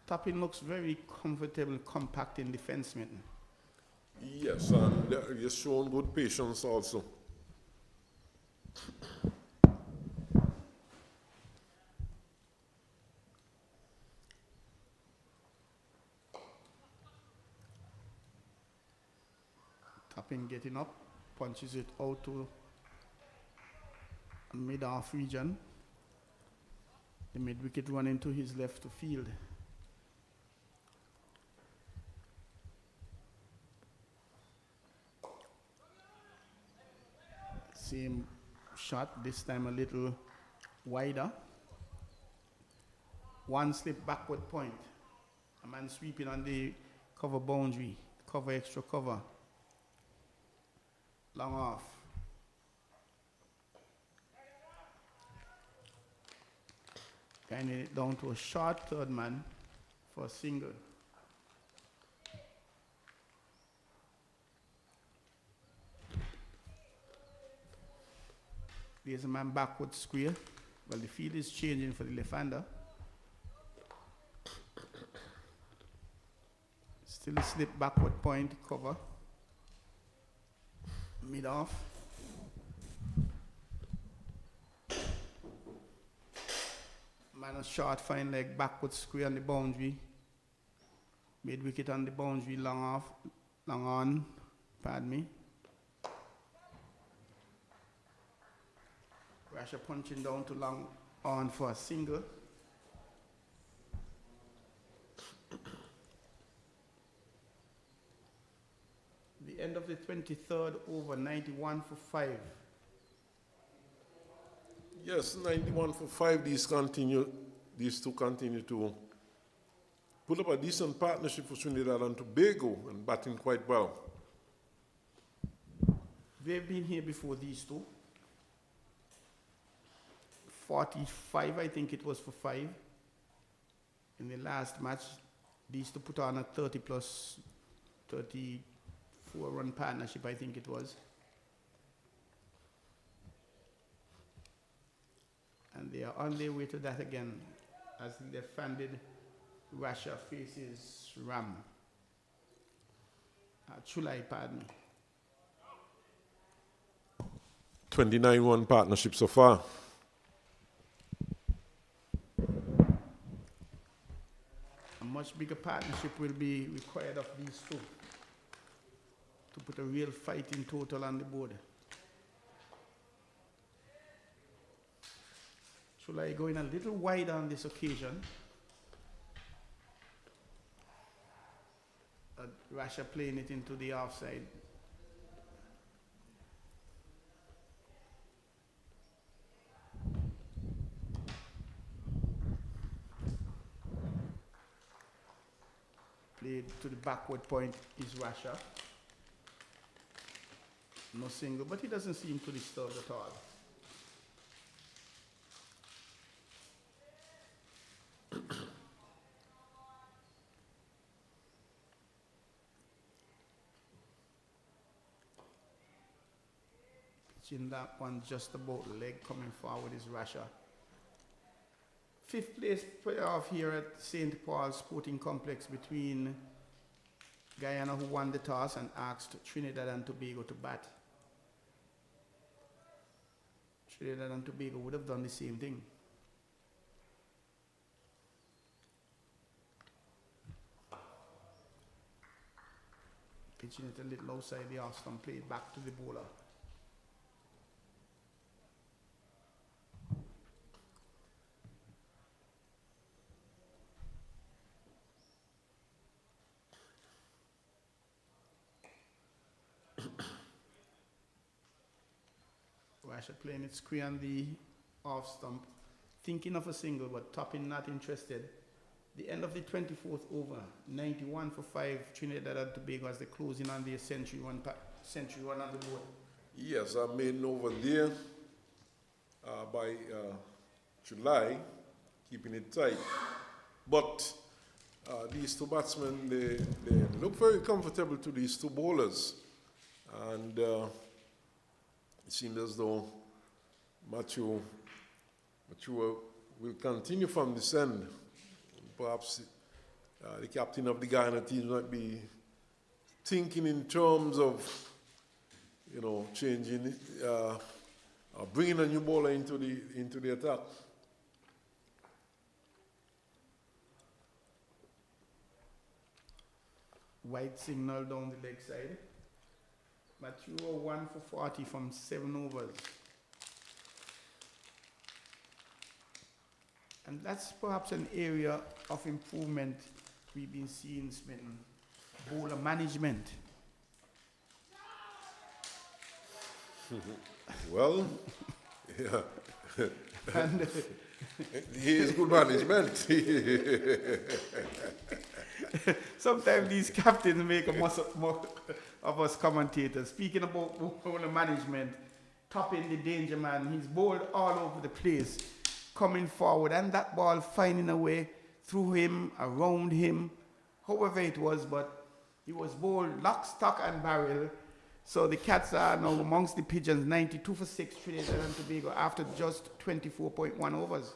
Topping looks very comfortable, compact in defenseman. Yes, and he's shown good patience also. Topping getting up, punches it out to mid-off region. The mid-wicket running to his left to field. Same shot, this time a little wider. One slip backward point. A man sweeping on the cover boundary, cover extra cover. Long off. Grinding it down to a short third man for a single. There's a man backward square. Well, the field is changing for the left-hander. Still a slip backward point cover. Mid off. Man a short fine leg backward square on the boundary. Mid wicket on the boundary, long off, long on, pardon me. Rasha punching down to long on for a single. The end of the 23rd over, 91 for 5. Yes, 91 for 5. These these two continue to put up a decent partnership for Trinidad and Tobago and batting quite well. They've been here before, these two. 45, I think it was for 5. In the last match, these two put on a 30+ 34-run partnership, I think it was. And they are on their way to that again as the left-handed Russia faces Chulai, pardon me. 29-1 partnership so far. A much bigger partnership will be required of these two to put a real fighting total on the board. Chulai going a little wide on this occasion. Russia playing it into the offside. Played to the backward point is Russia. No single, but he doesn't seem to disturb at all. Pitching that one just about leg coming forward is Russia. 5th place playoff here at St. Paul's Sporting Complex between Guyana, who won the toss and asked Trinidad and Tobago to bat. Trinidad and Tobago would have done the same thing. Pitching it a little outside the off stump, played back to the bowler. Russia playing it square on the off stump, thinking of a single, but Toppin not interested. The end of the 24th over, 91 for 5, Trinidad and Tobago as the closing on the century one on the board. Yes, I made an over there by July, keeping it tight. But these two batsmen, they look very comfortable to these two bowlers. And it seems as though Matthew will continue from this end. Perhaps the captain of the Guyana team might be thinking in terms of, changing, bringing a new bowler into the attack. White signal down the leg side. Matthew 1 for 40 from 7 overs. And that's perhaps an area of improvement we've been seeing, Smitten. Bowler management. Well, yeah. And he is good management. sometimes these captains make a mock of us commentators. Speaking about bowler management, Toppin the danger man, he's bowled all over the place, coming forward, and that ball finding a way through him, around him, however it was, but he was bowled lock, stock, and barrel. So the Cats are now amongst the Pigeons, 92 for 6, Trinidad and Tobago, after just 24.1 overs.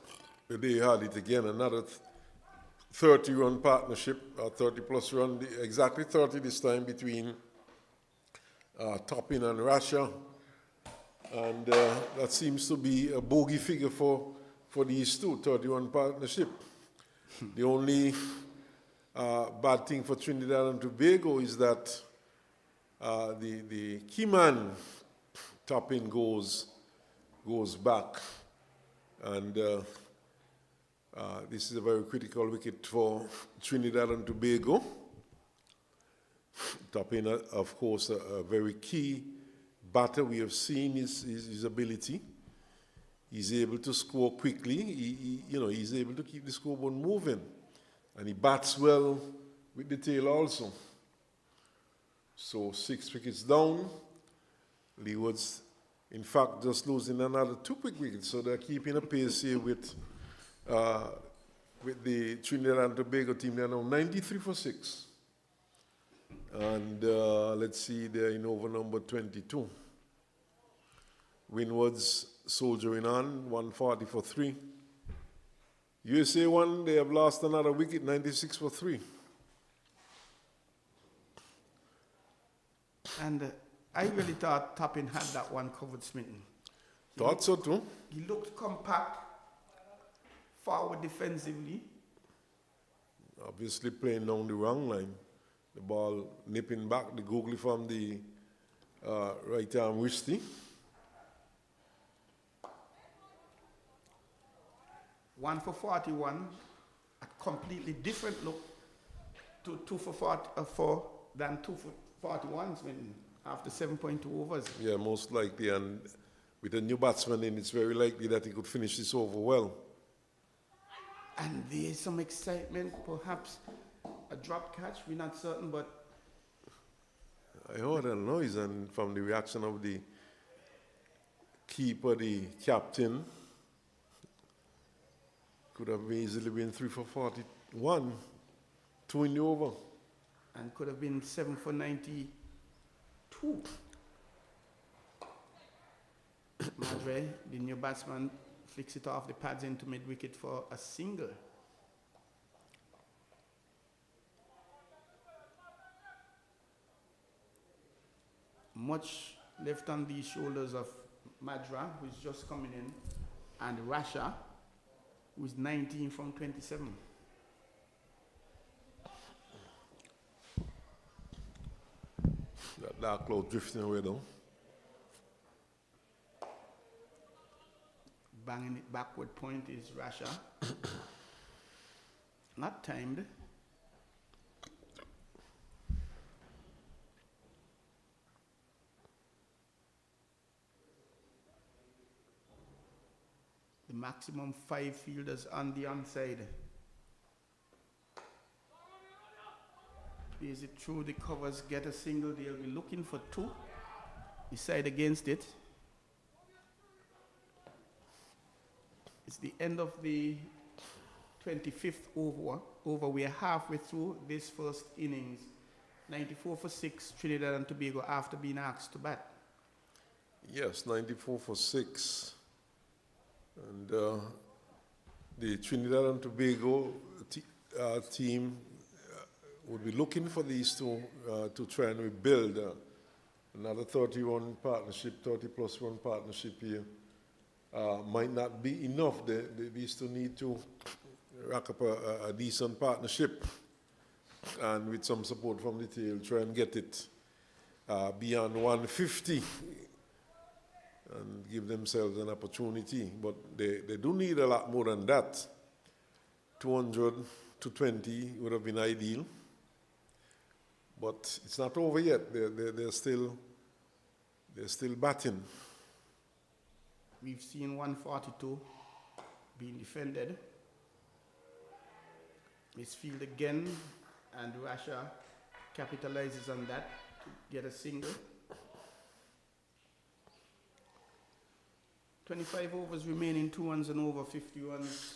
They had it again, another 30-run partnership, 30-plus run, exactly 30 this time between Toppin and Russia. And that seems to be a bogey figure for these two, 30-run partnership. The only bad thing for Trinidad and Tobago is that the key man, Toppin, goes back. And this is a very critical wicket for Trinidad and Tobago. Toppin, of course, a very key batter. We have seen his ability. He's able to score quickly. He's able to keep the scoreboard moving. And he bats well with the tail also. So 6 wickets down. Leeward's, in fact, just losing another 2 quick wickets. So they're keeping a pace here with the Trinidad and Tobago team. They're now 93 for 6. And let's see, they're in over number 22. Windward's soldiering on, 140 for 3. USA won, they have lost another wicket, 96 for 3. And I really thought Toppin had that one covered, Smitten. Thought so too. He looked compact, forward defensively. Obviously playing down the wrong line. The ball nipping back, the googly from the right arm wristy. 1 for 41, a completely different look to 2 for 44 than 2 for 41s after 7.2 overs. Yeah, most likely. And with a new batsman in, it's very likely that he could finish this over well. And there's some excitement, perhaps a drop catch, we're not certain, but I heard a noise, and from the reaction of the keeper, the captain, could have easily been 3 for 41, 2 in the over. And could have been 7 for 92. Madre, the new batsman, flicks it off the pads into mid-wicket for a single. Much left on the shoulders of Madra, who's just coming in, and Rasha, who's 19 from 27. That dark cloud drifting away though. Banging it backward point is Rasha. Not timed. The maximum 5 fielders on the onside. Is it through the covers, get a single, they'll be looking for 2. Decide against it. It's the end of the 25th over. We are halfway through this first innings. 94 for 6, Trinidad and Tobago after being asked to bat. Yes, 94 for 6. And the Trinidad and Tobago team would be looking for these two to try and rebuild another 30-run partnership, 30-plus run partnership here. Might not be enough. These two need to rack up a decent partnership, and with some support from the tail, try and get it beyond 150 and give themselves an opportunity. But they do need a lot more than that. 200 to 20 would have been ideal. But it's not over yet. They're still batting. We've seen 142 being defended. Misfield again, and Rasha capitalizes on that to get a single. 25 overs remaining, 2 runs and over, 50 runs.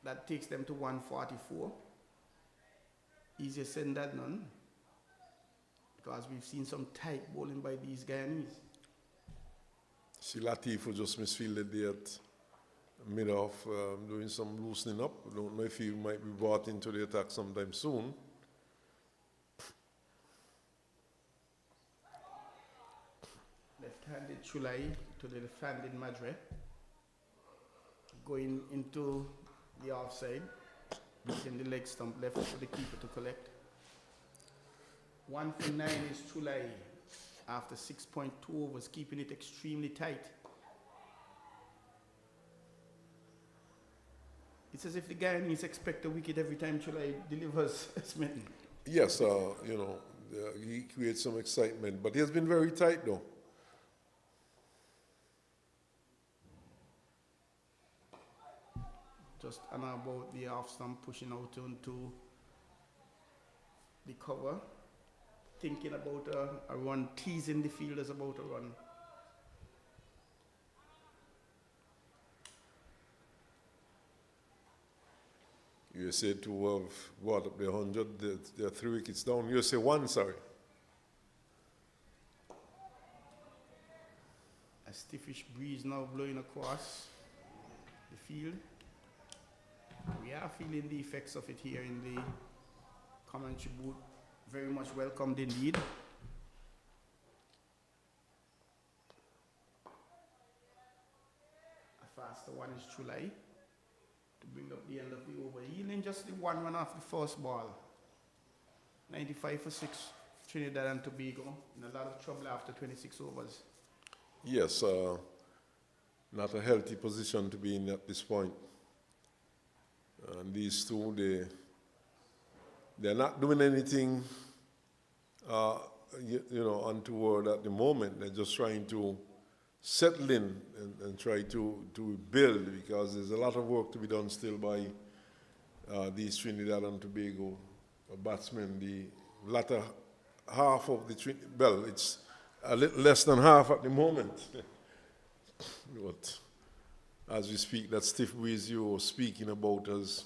That takes them to 144. Easier said than done, because we've seen some tight bowling by these Guyanese. See, Latif will just misfielded there at mid-off, doing some loosening up. I don't know if he might be brought into the attack sometime soon. Left-handed Chulai to the left-handed Madre. Going into the offside. Beating the leg stump left for the keeper to collect. 1 for 9 is Chulai. After 6.2 overs, keeping it extremely tight. It's as if the Guyanese expect a wicket every time Chulai delivers Smitten. Yes, he creates some excitement, but he has been very tight though. just on about the off stump, pushing out onto the cover, thinking about a run, teasing the fielders about a run. USA 2 have brought up the 100, they're 3 wickets down. USA 1, sorry. A stiffish breeze now blowing across the field. We are feeling the effects of it here in the commentary booth. Very much welcomed indeed. A faster one is Chulai to bring up the end of the over. Yielding just the 1 run off the first ball. 95 for 6, Trinidad and Tobago. In a lot of trouble after 26 overs. Yes, not a healthy position to be in at this point. And these two, they're not doing anything, untoward at the moment. They're just trying to settle in and try to build, because there's a lot of work to be done still by these Trinidad and Tobago batsmen. The latter half of it's a little less than half at the moment. But as we speak, that stiff breeze you were speaking about has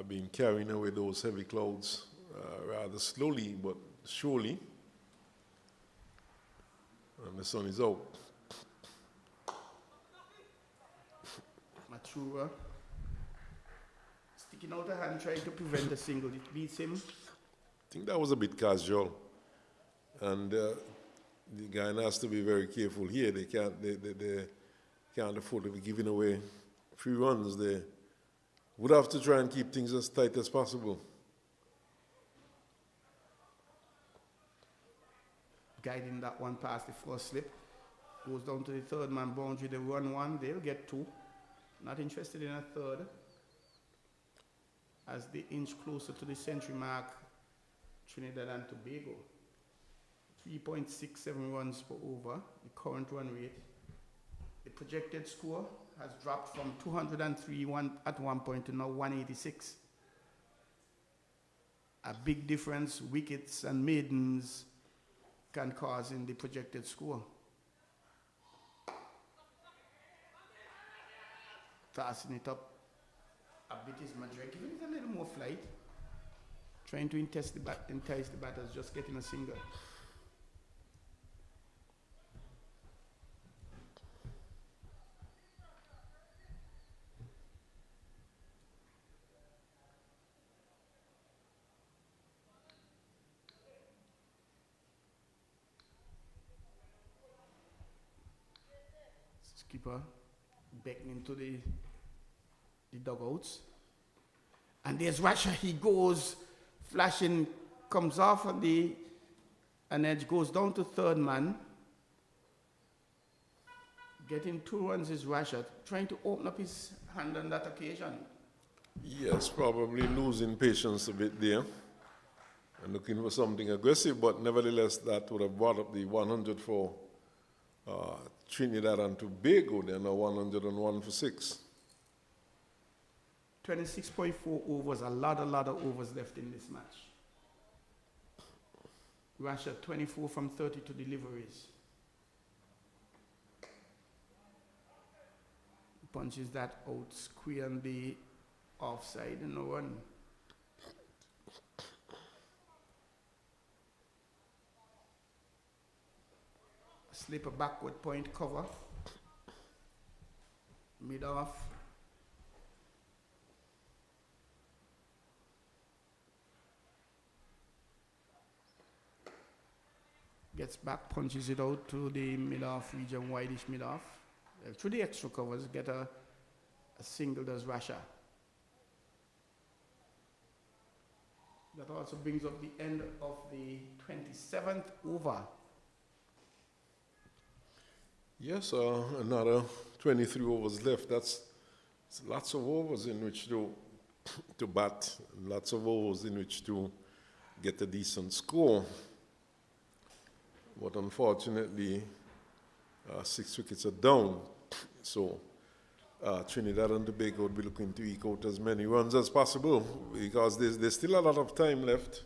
been carrying away those heavy clouds rather slowly but surely. And the sun is out. Matura sticking out a hand trying to prevent a single. It beats him. I think that was a bit casual. And the Guyana has to be very careful here. They can't afford to be giving away free runs. They would have to try and keep things as tight as possible. Guiding that one past the first slip. Goes down to the third man boundary. They run one, they'll get 2. Not interested in a third. As they inch closer to the century mark, Trinidad and Tobago. 3.67 runs per over, the current run rate. The projected score has dropped from 203 at one point to now 186. A big difference, wickets and maidens can cause in the projected score. Tossing it up a bit is Madrid, giving it a little more flight. Trying to entice the batters, just getting a single. Skipper beckoning to the dugouts. And there's Rasha, he goes, flashing, comes off on an edge, goes down to third man. Getting 2 runs is Rasha, trying to open up his hand on that occasion. Yes, probably losing patience a bit there and looking for something aggressive, but nevertheless that would have brought up the 100 for Trinidad and Tobago. They're now 101 for 6. 26.4 overs, a lot of overs left in this match. Russia 24 from 32 deliveries. Punches that out, square on the offside and no run. Slip a backward point cover. Mid off. Gets back, punches it out to the mid-off region, wideish mid-off. Through the extra covers, get a single does Rasha. That also brings up the end of the 27th over. Yes, another 23 overs left. That's lots of overs in which to bat, lots of overs in which to get a decent score. But unfortunately, 6 wickets are down. So Trinidad and Tobago would be looking to eke out as many runs as possible because there's still a lot of time left,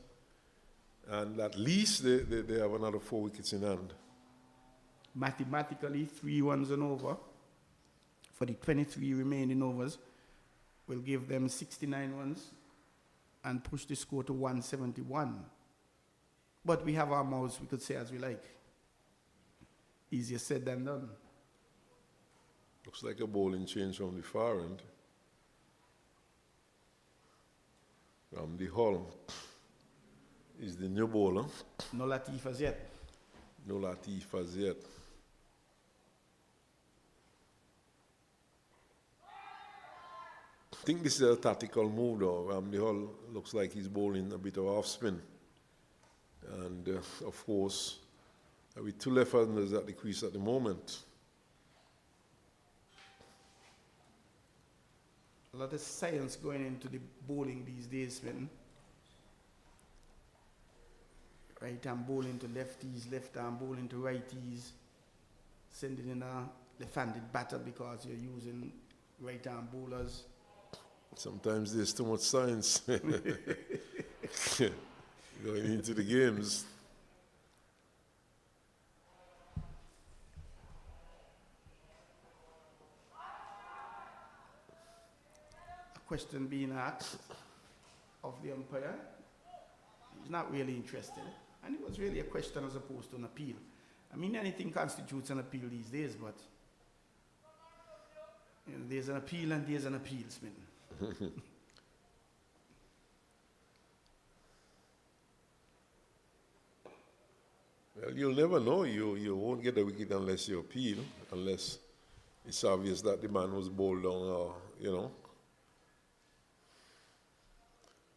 and at least they have another 4 wickets in hand. Mathematically, 3 runs and over for the 23 remaining overs will give them 69 runs and push the score to 171. But we have our mouths, we could say as we like. Easier said than done. Looks like a bowling change from the far end. Ramdi Hall is the new bowler. No Latif as yet. No Latif as yet. I think this is a tactical move though. Ramdi Hall looks like he's bowling a bit of off spin. And of course, with 2 left-handers at the crease at the moment. A lot of science going into the bowling these days, man. Right arm bowling to lefties, left arm bowling to righties, sending in a left-handed batter because you're using right arm bowlers. Sometimes there's too much science going into the games. Question being asked of the umpire. He's not really interested. And it was really a question as opposed to an appeal. I mean, anything constitutes an appeal these days, but you know, there's an appeal and there's an appeal, Smith. Well, you'll never know. You won't get a wicket unless you appeal, unless it's obvious that the man was bowled down or, you know.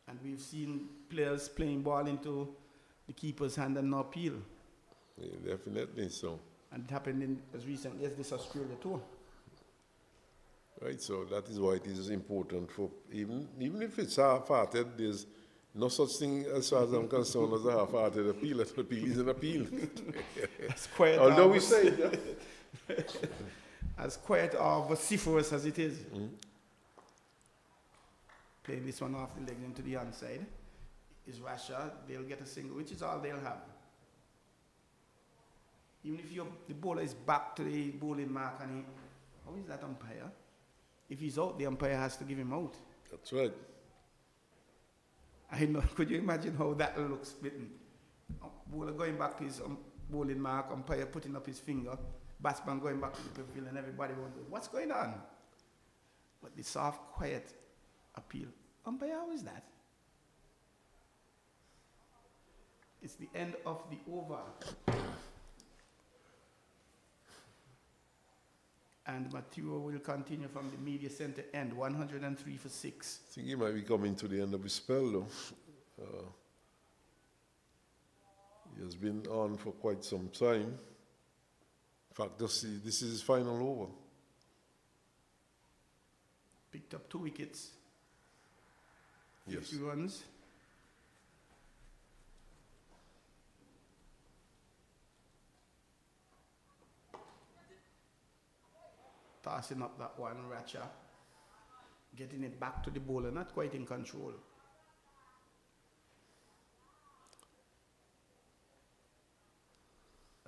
And we've seen players playing ball into the keeper's hand and no appeal. Yeah, definitely so. And it happened in as recently as this Australia tour. Right, so that is why it is important for, even if it's half-hearted, there's no such thing as far as I'm concerned as a half-hearted appeal. An appeal is an appeal. As quiet although we say as quiet or vociferous as it is. Playing this one off the legs into the onside is Rasha. They'll get a single, which is all they'll have. Even if the bowler is back to the bowling mark and how is that umpire? If he's out, the umpire has to give him out. That's right. I know. Could you imagine how that looks? Bowler going back to his bowling mark, umpire putting up his finger, batsman going back to the pavilion, everybody wondering, what's going on? But the soft, quiet appeal. Umpire, how is that? It's the end of the over. And Mateo will continue from the media center end, 103 for 6. I think he might be coming to the end of his spell, though. He has been on for quite some time. In fact, this is his final over. Picked up 2 wickets. Yes. 50 runs. Tossing up that one, Racha. Getting it back to the bowler, not quite in control.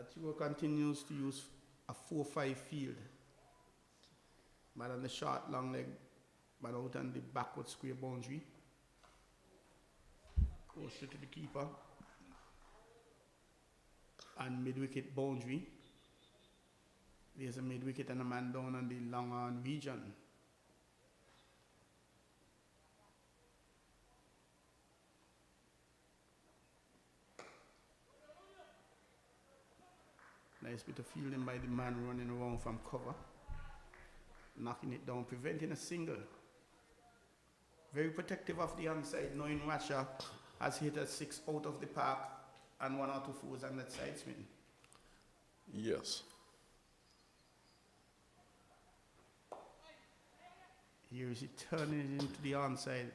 Achua continues to use a 4-5 field. Man on the short, long leg, man out on the backward square boundary. Closer to the keeper. And mid-wicket boundary. There's a mid-wicket and a man down on the long on region. Nice bit of fielding by the man running around from cover. Knocking it down, preventing a single. Very protective of the onside, knowing Rasha has hit a 6 out of the park and 1 or 2 fours on that side spin. Yes. Here is he turning it into the onside.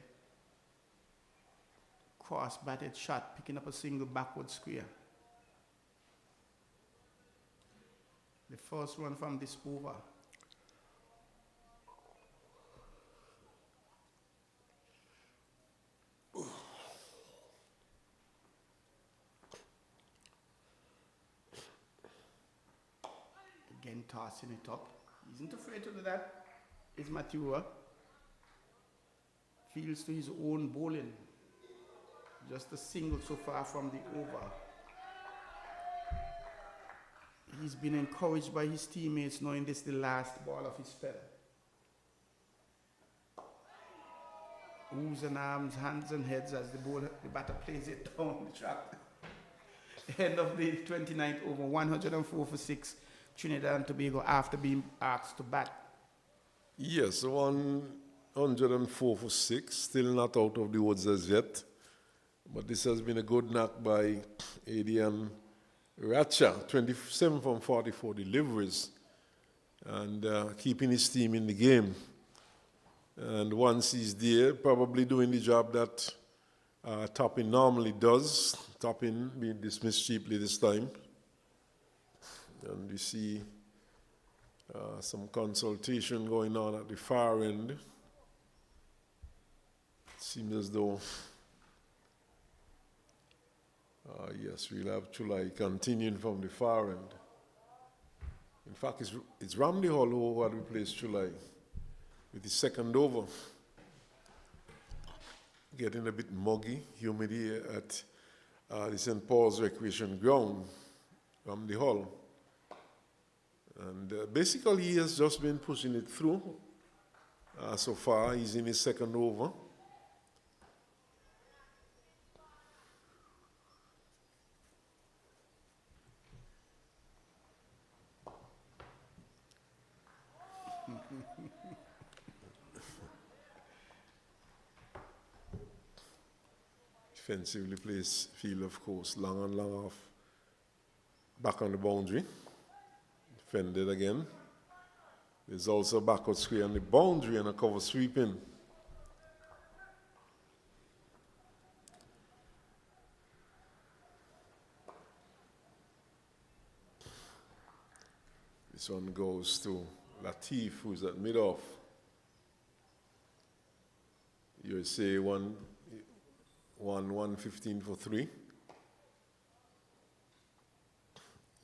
Cross batted shot, picking up a single backward square. The first one from this over. Again, tossing it up. He isn't afraid to do that. Is Matua. Fields to his own bowling. Just a single so far from the over. He's been encouraged by his teammates knowing this is the last ball of his spell. Oohs and arms, hands and heads as the batter plays it down the track. End of the 29th over, 104 for 6, Trinidad and Tobago after being asked to bat. Yes, 104 for 6, still not out of the woods as yet. But this has been a good knock by Adrian Racha, 27 from 44 deliveries, and keeping his team in the game. And once he's there, probably doing the job that Toppin normally does. Toppin being dismissed cheaply this time. And we see some consultation going on at the far end. It seems as though, yes, we'll have Chulai continuing from the far end. In fact, it's Ramdi Hall who had replaced Chulai with the second over. Getting a bit muggy, humidity at the St. Paul's Recreation Ground, Ramdi Hall. And basically, he has just been pushing it through. So far, he's in his second over. Defensively placed field, of course, long and long off. Back on the boundary. Defended again. There's also a backward square on the boundary and a cover sweeping. This one goes to Latif, who's at mid-off. USA 115 for 3.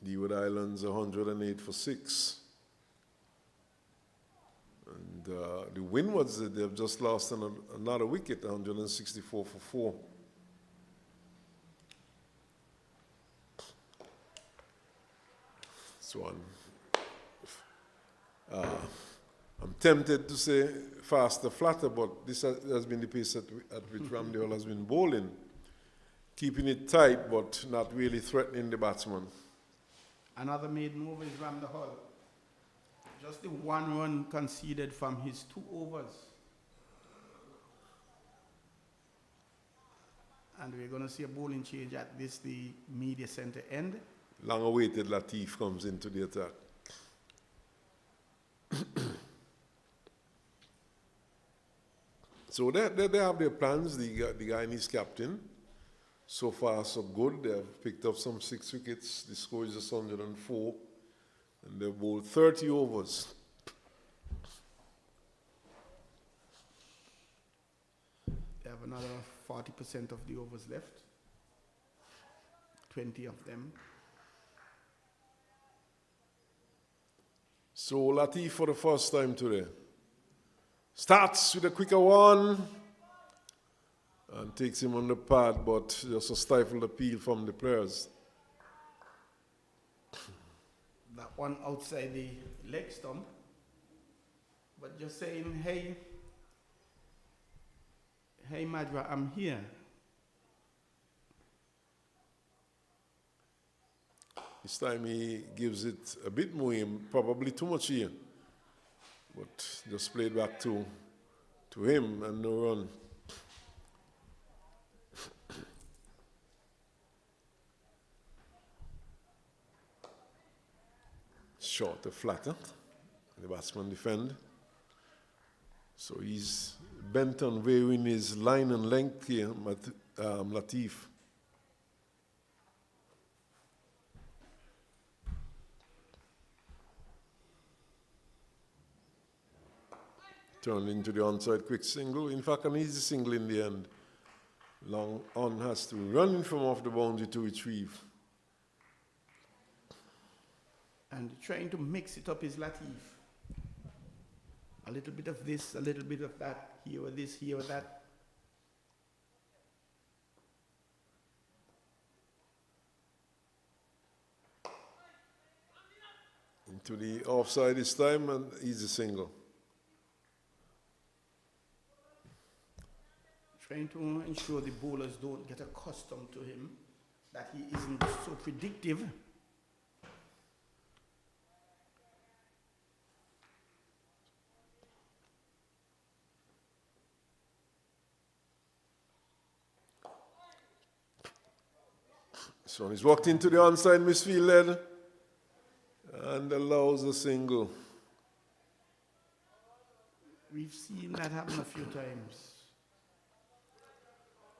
Leeward Islands 108 for 6. And the Windwards, they've just lost another wicket, 164 for 4. This one. I'm tempted to say faster, flatter, but this has been the pace at which Ramdale has been bowling. Keeping it tight, but not really threatening the batsman. Another maiden over is Ramdale Hall. Just the one run conceded from his 2 overs. And we're going to see a bowling change at the media center end. Long awaited Latif comes into the attack. So they have their plans, the Guyanese captain. So far, so good. They have picked up some 6 wickets. The score is just 104. And they've bowled 30 overs. They have another 40% of the overs left. 20 of them. So Latif for the first time today. Starts with a quicker one and takes him on the pad, but just a stifled appeal from the players. That one outside the leg stump. But just saying, hey Madra, I'm here. This time he gives it a bit more aim, probably too much here. But just played back to him and no run. Short to flatter. The batsman defend. So he's bent on varying his line and length here, Latif. Turned into the onside quick single. In fact, an easy single in the end. Long on has to run in from off the boundary to retrieve. And trying to mix it up is Latif. A little bit of this, a little bit of that, here or this, here or that. Into the offside this time, and easy single. Trying to ensure the bowlers don't get accustomed to him, that he isn't so predictive. So he's walked into the onside misfield lead and allows a single. We've seen that happen a few times.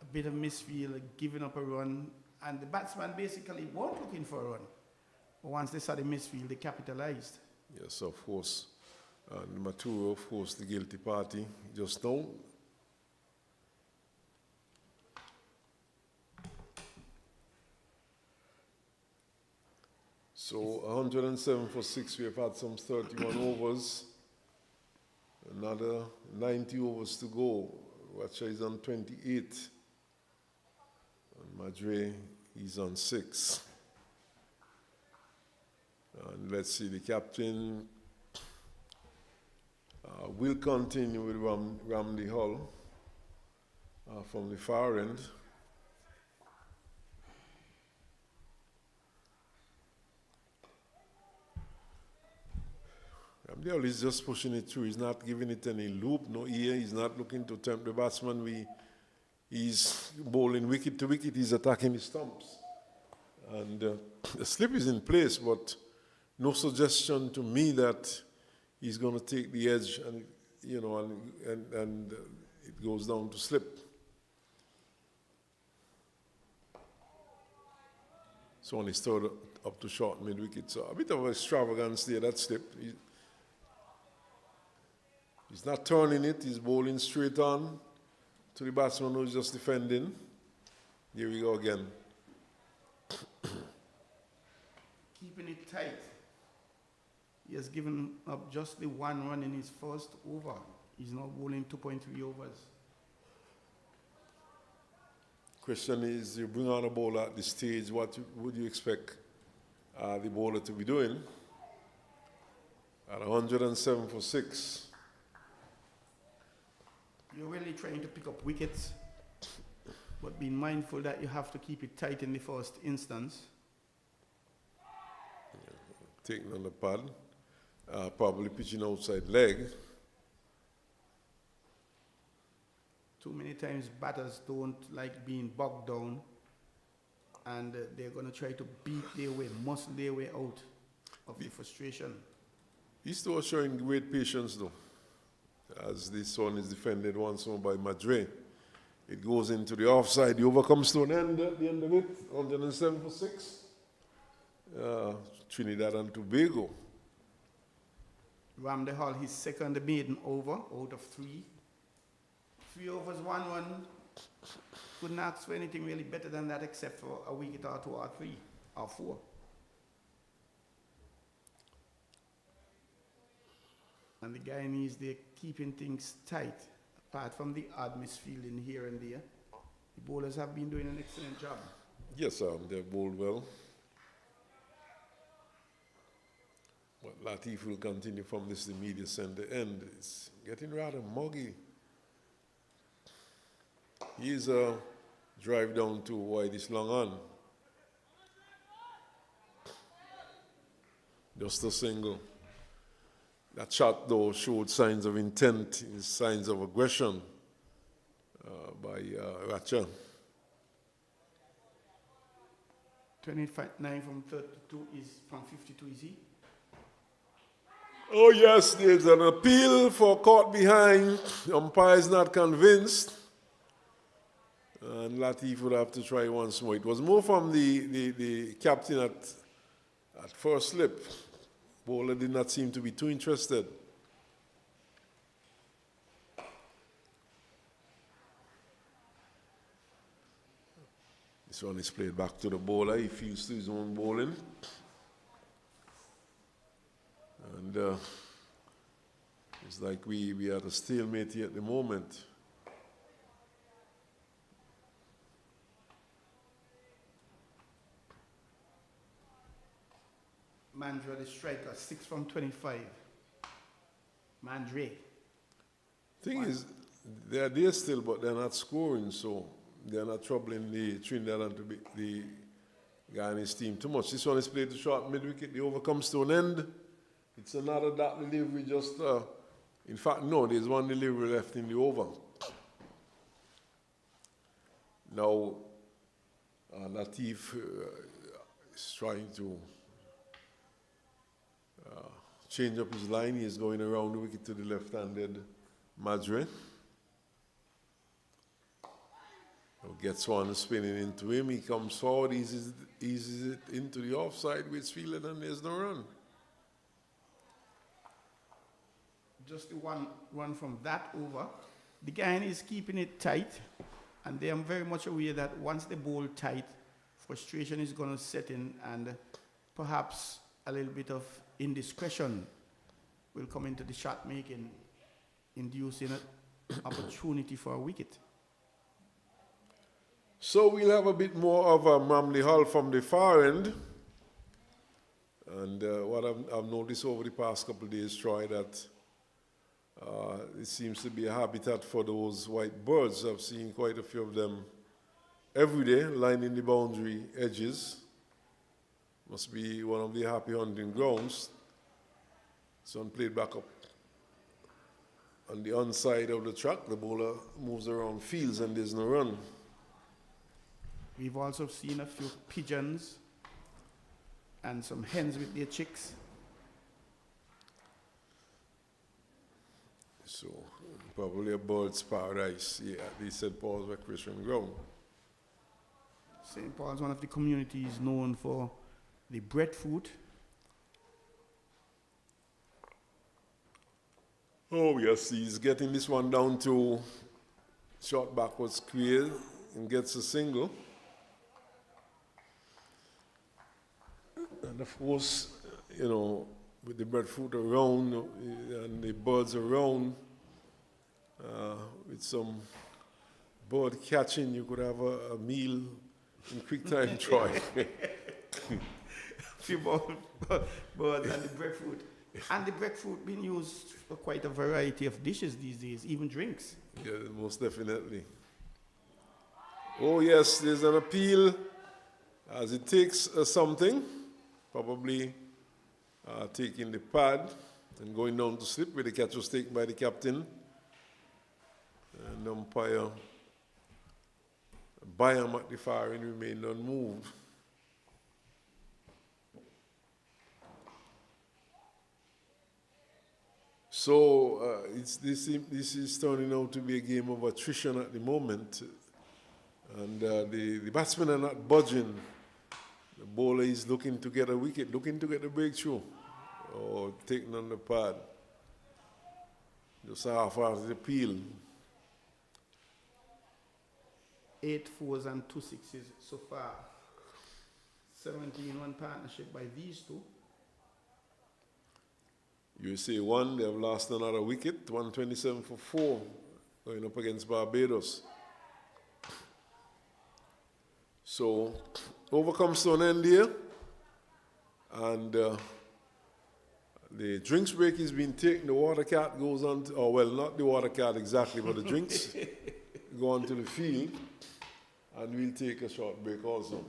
A bit of misfield, giving up a run, and the batsman basically weren't looking for a run. But once they saw the misfield, they capitalized. Yes, of course. And Maturo, of course, the guilty party just now. So 107 for 6, we have had some 31 overs. Another 90 overs to go. Watcher is on 28. And Madre is on 6. And let's see, the captain will continue with Ramdi Hull from the far end. Ramdi Hull is just pushing it through. He's not giving it any loop, no ear. He's not looking to tempt the batsman. He's bowling wicket to wicket. He's attacking the stumps. And the slip is in place, but no suggestion to me that he's going to take the edge and, you know, and it goes down to slip. So only stirred up to short mid wicket. So a bit of extravagance there, that slip. He's not turning it, he's bowling straight on to the batsman who's just defending. Here we go again. Keeping it tight. He has given up just the one run in his first over. He's now bowling 2.3 overs. Question is, you bring on a bowler at this stage, what would you expect the bowler to be doing? At 107 for 6. You're really trying to pick up wickets, but being mindful that you have to keep it tight in the first instance. Taking on the pad, probably pitching outside leg. Too many times batters don't like being bogged down, and they're going to try to beat their way, muscle their way out of the frustration. He's still showing great patience though, as this one is defended once more by Madre. It goes into the offside. The over comes to an end at the end of it. 107 for 6. Trinidad and Tobago. Ramdi Hull, his second maiden over out of 3. 3 overs, 1 run. Couldn't ask for anything really better than that except for a wicket or 2 or 3 or 4. And the Guyanese, they're keeping things tight, apart from the odd misfielding here and there. The bowlers have been doing an excellent job. Yes, they've bowled well. But Latif will continue from this the media center end. It's getting rather muggy. He's a drive down to wide is long on. Just a single. That shot, though, showed signs of intent, signs of aggression by Ratcha. 29 from 32 is from 52, is he? Oh, yes, there's an appeal for caught behind. Umpire is not convinced. And Latif would have to try once more. It was more from the captain at first slip. Bowler did not seem to be too interested. This one is played back to the bowler. He feels to his own bowling. And it's like we are at a stalemate here at the moment. Mandre, the striker, 6 from 25. Mandre. Thing is, they are there still, but they're not scoring, so they're not troubling the Trinidad and Tobago, the Guyanese team too much. This one is played to short mid-wicket. The over comes to an end. It's another dot delivery, just, in fact, no, there's one delivery left in the over. Now, Latif is trying to change up his line. He is going around the wicket to the left-handed Madre. Now gets one spinning into him. He comes forward, eases it into the offside with fielder, and there's no run. Just the one run from that over. The Guyana is keeping it tight, and they are very much aware that once they bowl tight, frustration is going to set in, and perhaps a little bit of indiscretion will come into the shot making, inducing an opportunity for a wicket. So we'll have a bit more of a Mamley Hall from the far end. And what I've noticed over the past couple of days, Troy, that it seems to be a habitat for those white birds. I've seen quite a few of them every day lining the boundary edges. Must be one of the happy hunting grounds. Sun played back up on the onside of the track. The bowler moves around fields and there's no run. We've also seen a few pigeons and some hens with their chicks. So probably a bird's paradise here at the St. Paul's Recreation Ground. St. Paul's, one of the communities known for the breadfruit. Oh yes, he's getting this one down to short backwards clear and gets a single. And of course, you know, with the breadfruit around and the birds around, with some bird catching, you could have a meal in quick time, Troy. Few birds and the breadfruit. And the breadfruit being used for quite a variety of dishes these days, even drinks. Yeah, most definitely. Oh yes, there's an appeal as it takes something, probably taking the pad and going down to slip where the catch was taken by the captain. And umpire Bayam at the far end remained unmoved. So this is turning out to be a game of attrition at the moment. And the batsmen are not budging. The bowler is looking to get a wicket, looking to get a breakthrough, or taking on the pad. Just half-hearted the appeal. 8 fours and 2 sixes so far. 17-1 partnership by these two. USA won, they have lost another wicket, 127 for 4, going up against Barbados. So, over comes to an end here, and the drinks break is being taken. The water cat goes on, well, not the water cat exactly, but the drinks go on to the field, and we'll take a short break also.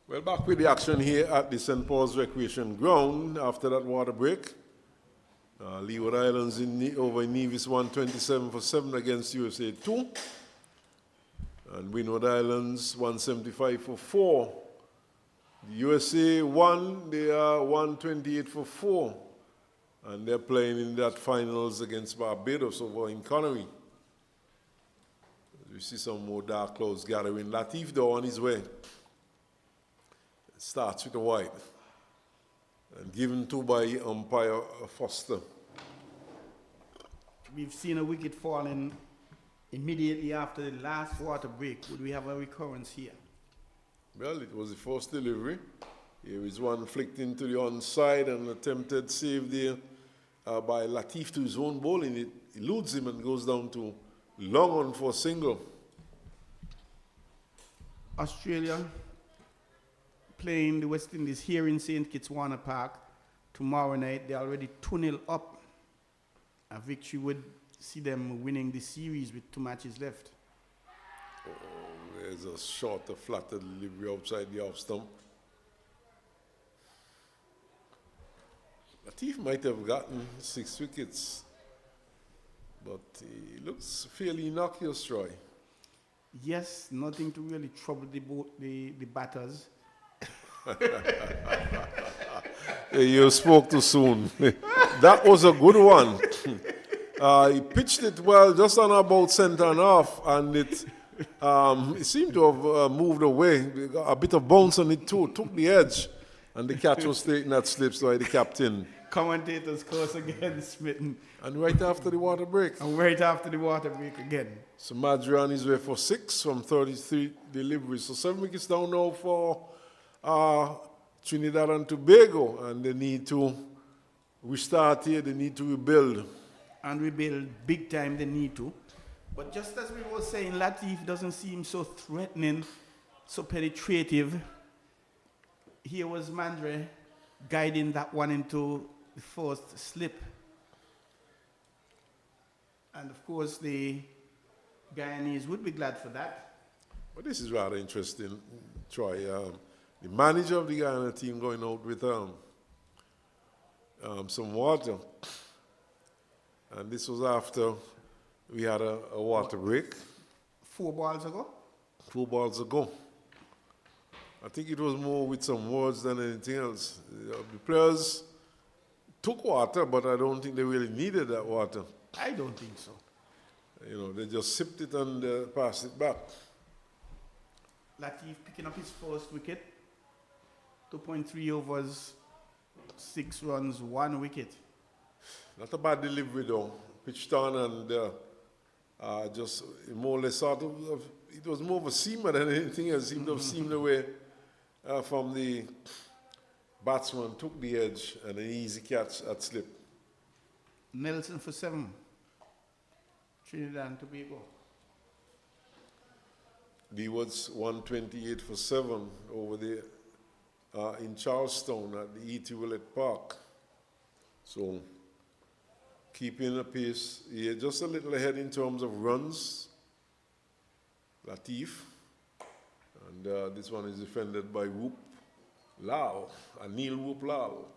Well, back with the action here at the St. Paul's Recreation Ground after that water break. Leeward Islands over in Nevis 127-7 against USA 2. And Windward Islands 175-4. The USA won, they are 128-4. And they're playing in that finals against Barbados over in Connery. We see some more dark clouds gathering. Latif, though, on his way. Starts with a white. And given to by umpire Foster. We've seen a wicket falling immediately after the last water break. Would we have a recurrence here? Well, it was the first delivery. Here is one flicked into the onside and attempted save there by Latif to his own bowling. It eludes him and goes down to long on for a single. Australia playing the West Indies here in St. Kitts Warner Park tomorrow night. They're already 2-0 up. A victory would see them winning the series with 2 matches left. Oh, there's a short, a flatter delivery outside the off stump. Latif might have gotten 6 wickets, but he looks fairly innocuous, Troy. Yes, nothing to really trouble the batters. You spoke too soon. That was a good one. He pitched it well, just on about centre and off, and it seemed to have moved away. Got a bit of bounce on it too, took the edge, and the catch was taking that slips by the captain. Commentators course again, smitten. And right after the water break. And right after the water break again. So Madri on his way for 6 from 33 deliveries. So 7 wickets down now for Trinidad and Tobago, and they need to restart here, they need to rebuild. And rebuild big time, they need to. But just as we were saying, Latif doesn't seem so threatening, so penetrative. Here was Mandre guiding that one into the first slip. And of course, the Guyanese would be glad for that. But this is rather interesting, Troy. The manager of the Guyana team going out with some water. And this was after we had a water break. 4 balls ago? 4 balls ago. I think it was more with some words than anything else. The players took water, but I don't think they really needed that water. I don't think so. You know, they just sipped it and passed it back. Latif picking up his first wicket. 2.3 overs, 6 runs, 1 wicket. Not a bad delivery though. Pitched on and just more or less sort of, it was more of a seamer than anything else. It seemed to have seamed away from the batsman, took the edge, and an easy catch at slip. Nelson for 7. Trinidad and Tobago. Leeward's 128-7 over there in Charlestown at the E.T. Willett Park. So keeping a pace here, just a little ahead in terms of runs. Latif. And this one is defended by Whoop Lal, Anil Whoop Lal.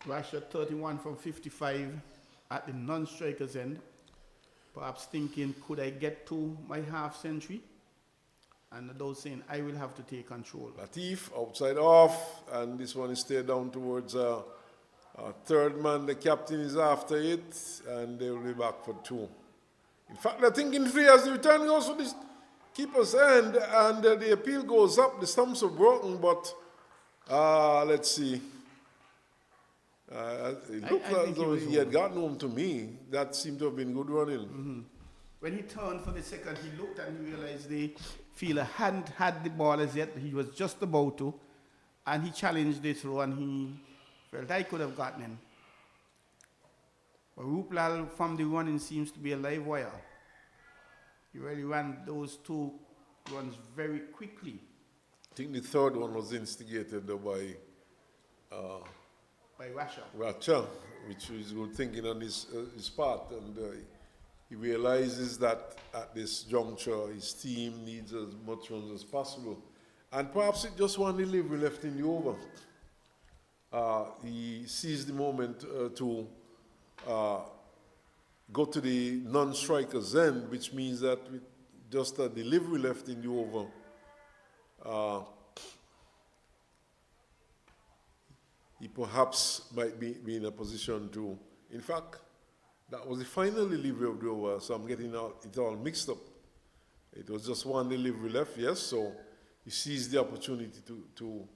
Russia 31 from 55 at the non-strikers end. Perhaps thinking, could I get to my half century? And those saying, I will have to take control. Latif outside off, and this one is stayed down towards third man. The captain is after it, and they will be back for 2. In fact, they're thinking 3 as the return goes for this keeper's end, and the appeal goes up. The stumps are broken, but let's see. It looked as though he had gotten home to me. That seemed to have been good running. Mm-hmm. When he turned for the second, he looked and he realized the fielder hadn't had the ball as yet. He was just about to, and he challenged the throw, and he felt I could have gotten him. But Ruplal from the running seems to be a live wire. He really ran those 2 runs very quickly. I think the third one was instigated by Russia. Racha, which is good thinking on his part, and he realizes that at this juncture his team needs as much runs as possible. And perhaps it just one delivery left in the over. He seized the moment to go to the non-striker's end, which means that with just a delivery left in the over, he perhaps might be in a position to, in fact, that was the final delivery of the over, so I'm getting it all mixed up. It was just one delivery left, yes, so he seized the opportunity to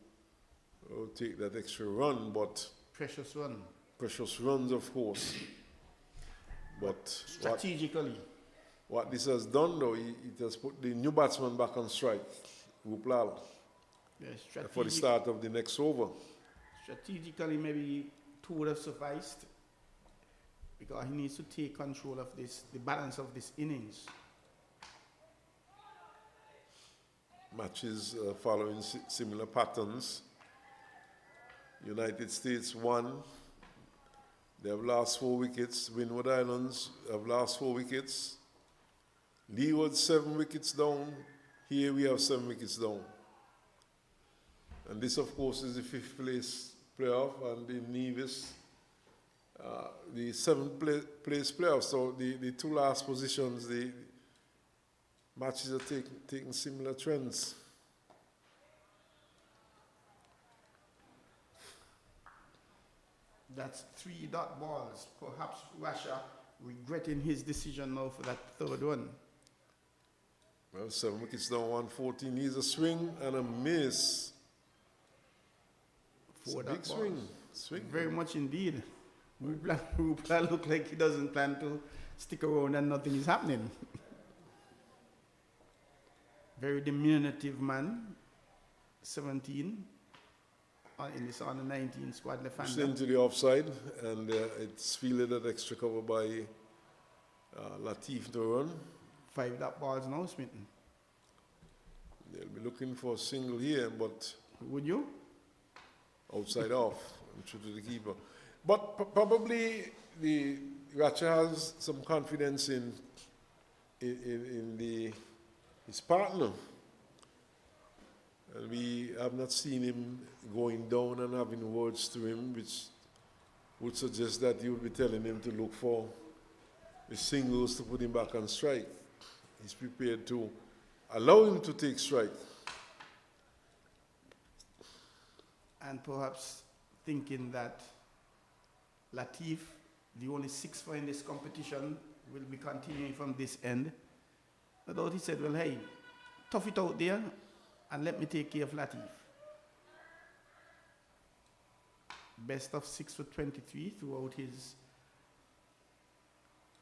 take that extra run, but... Precious run. Precious runs, of course. But strategically. What this has done, though, it has put the new batsman back on strike, Wuplal, for the start of the next over. Strategically, maybe 2 would have sufficed, because he needs to take control of this, the balance of this innings. Matches following similar patterns. United States won. They have lost 4 wickets. Windward Islands have lost 4 wickets. Leeward 7 wickets down. Here we have 7 wickets down. And this, of course, is the 5th place playoff, and in Nevis, the 7th place playoff. So the 2 last positions, the matches are taking similar trends. That's 3 dot balls. Perhaps Russia regretting his decision now for that 3rd one. Well, 7 wickets down, 114. He's a swing and a miss. 4 big swing. Very much indeed. Rupla look like he doesn't plan to stick around and nothing is happening. Very diminutive man. 17. On the 19 squad left hand. Into the offside, and it's fielded at extra cover by Latif to run. 5 dot balls now, Smitten. They'll be looking for a single here, but... Would you? Outside off, and true to the keeper. But probably the Ratcha has some confidence in his partner. And we have not seen him going down and having words to him, which would suggest that he would be telling him to look for the singles to put him back on strike. He's prepared to allow him to take strike. And perhaps thinking that Latif, the only 6th in this competition, will be continuing from this end. No doubt he said, well, hey, tough it out there, and let me take care of Latif. Best of 6 for 23 throughout his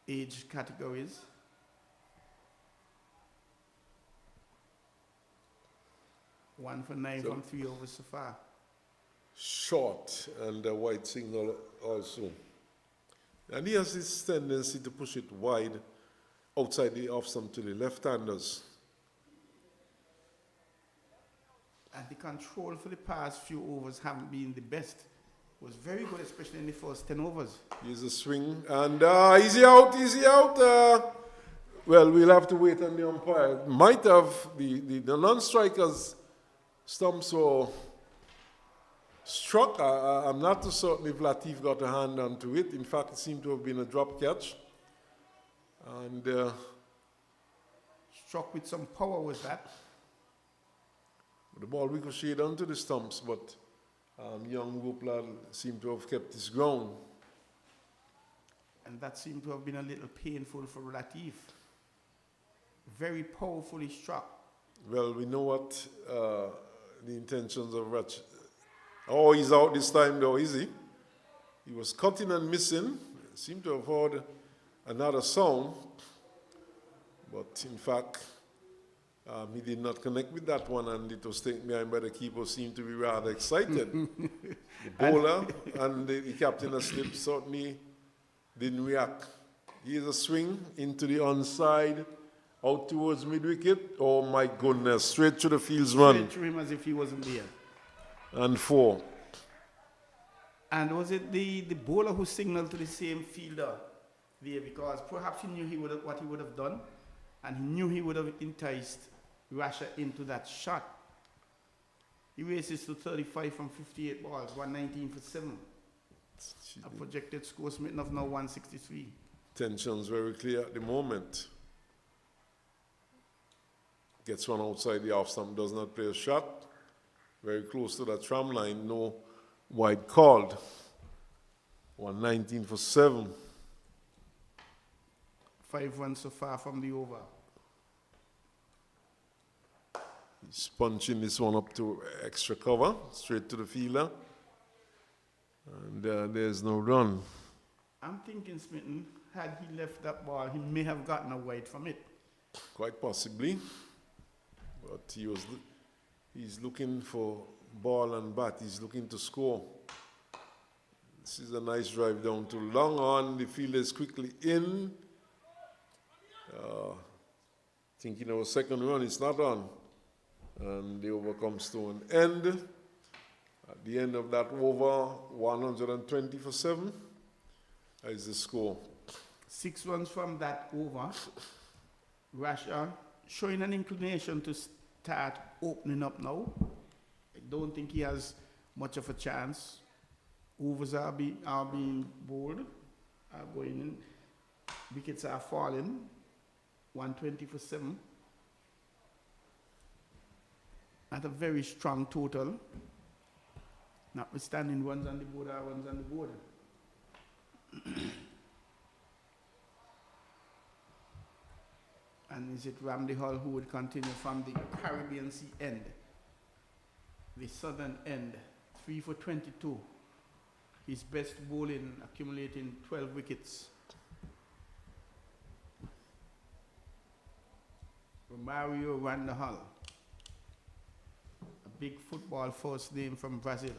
age categories. One for 9 from 3 overs so far. Short and a wide signal also. And he has this tendency to push it wide outside the off stump to the left-handers. And the control for the past few overs haven't been the best. It was very good, especially in the first 10 overs. Here's a swing, and easy out. Well, we'll have to wait on the umpire. Might have, the non-strikers stumps were struck. I'm not too certain if Latif got a hand onto it. In fact, it seemed to have been a drop catch. And struck with some power was that. The ball ricocheted onto the stumps, but young Wuplal seemed to have kept his ground. And that seemed to have been a little painful for Latif. Very powerfully struck. Well, we know what the intentions of Ratch. Oh, he's out this time though, is he? He was cutting and missing. Seemed to have heard another sound. But in fact, he did not connect with that one, and it was taken behind by the keeper. Seemed to be rather excited. The bowler and the captain of slip certainly didn't react. Here's a swing into the onside, out towards mid-wicket. Oh my goodness, straight to the fields run. Straight through him as if he wasn't there. And 4. And was it the bowler who signaled to the same fielder there because perhaps he knew what he would have done, and he knew he would have enticed Russia into that shot. He races to 35 from 58 balls, 119 for 7. A projected score smitten of now 163. Tension's very clear at the moment. Gets one outside the off stump, does not play a shot. Very close to that tram line, no wide called. 119 for 7. 5 runs so far from the over. He's punching this one up to extra cover, straight to the fielder. And there's no run. I'm thinking Smitten, had he left that ball, he may have gotten a wide from it. Quite possibly. But he's looking for ball and bat. He's looking to score. This is a nice drive down to long on. The fielder is quickly in. Thinking of a second run, it's not on. And the over comes to an end. At the end of that over, 120 for 7 is the score. 6 runs from that over. Russia showing an inclination to start opening up now. I don't think he has much of a chance. Overs are being bowled, are going in. Wickets are falling. 120 for 7. At a very strong total. Notwithstanding runs on the board are runs on the board. And is it Ramsey Hull who would continue from the Caribbean Sea end? The southern end, 3 for 22. His best bowling, accumulating 12 wickets. Romario Ramsey Hull, a big football first name from Brazil.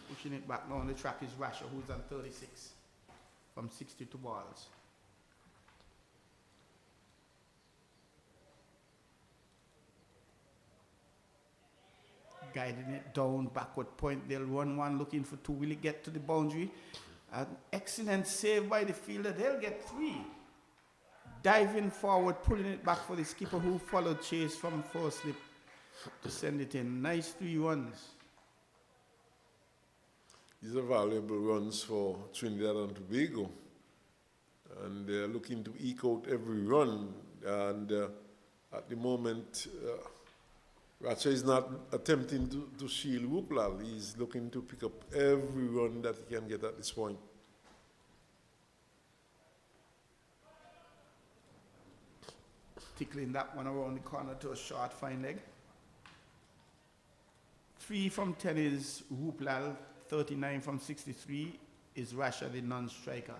Pushing it back now on the track is Rasha, who's on 36 from 62 balls. Guiding it down, backward point. They'll run one, looking for 2. Will it get to the boundary? An excellent save by the fielder. They'll get 3. Diving forward, pulling it back for the skipper who followed chase from first slip to send it in. Nice 3 runs. These are valuable runs for Trinidad and Tobago. And they're looking to eke out every run. And at the moment, Racha is not attempting to shield Wuplal. He's looking to pick up every run that he can get at this point. Tickling that one around the corner to a short fine leg. 3 from 10 is Wuplal. 39 from 63 is Rasha, the non-striker.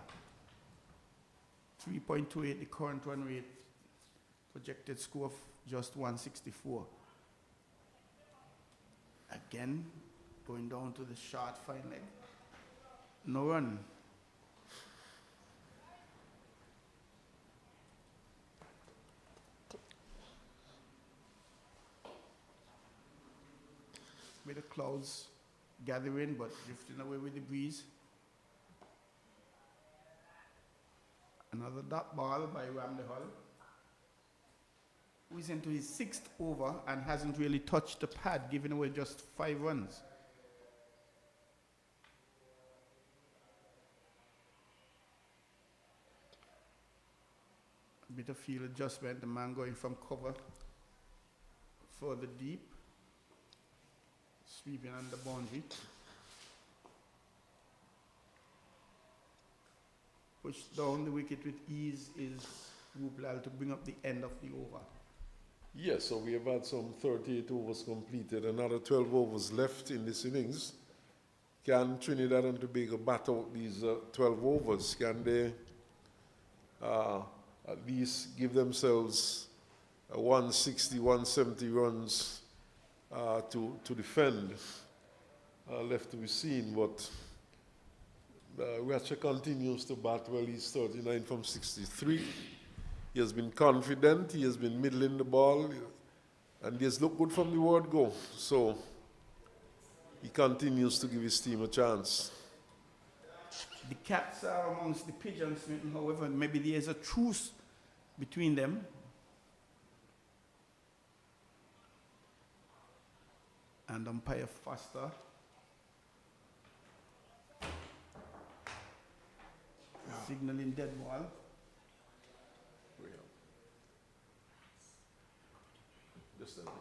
3.28 the current run rate. Projected score of just 164. Again, going down to the short fine leg. No run. With the clouds gathering but drifting away with the breeze. Another dot ball by Ramsey Hull, who is into his 6th over and hasn't really touched the pad, giving away just 5 runs. A bit of field adjustment, the man going from cover further deep. Sweeping on the boundary. Push down the wicket with ease is Wuplal to bring up the end of the over. Yes, so we have had some 38 overs completed, another 12 overs left in this innings. Can Trinidad and Tobago bat out these 12 overs? Can they at least give themselves 160, 170 runs to defend? Left to be seen, but Racha continues to bat well. He's 39 from 63. He has been confident, he has been middling the ball, and he has looked good from the word go. So he continues to give his team a chance. The Cats are amongst the Pigeons, however, maybe there is a truce between them. And umpire Foster signaling dead ball.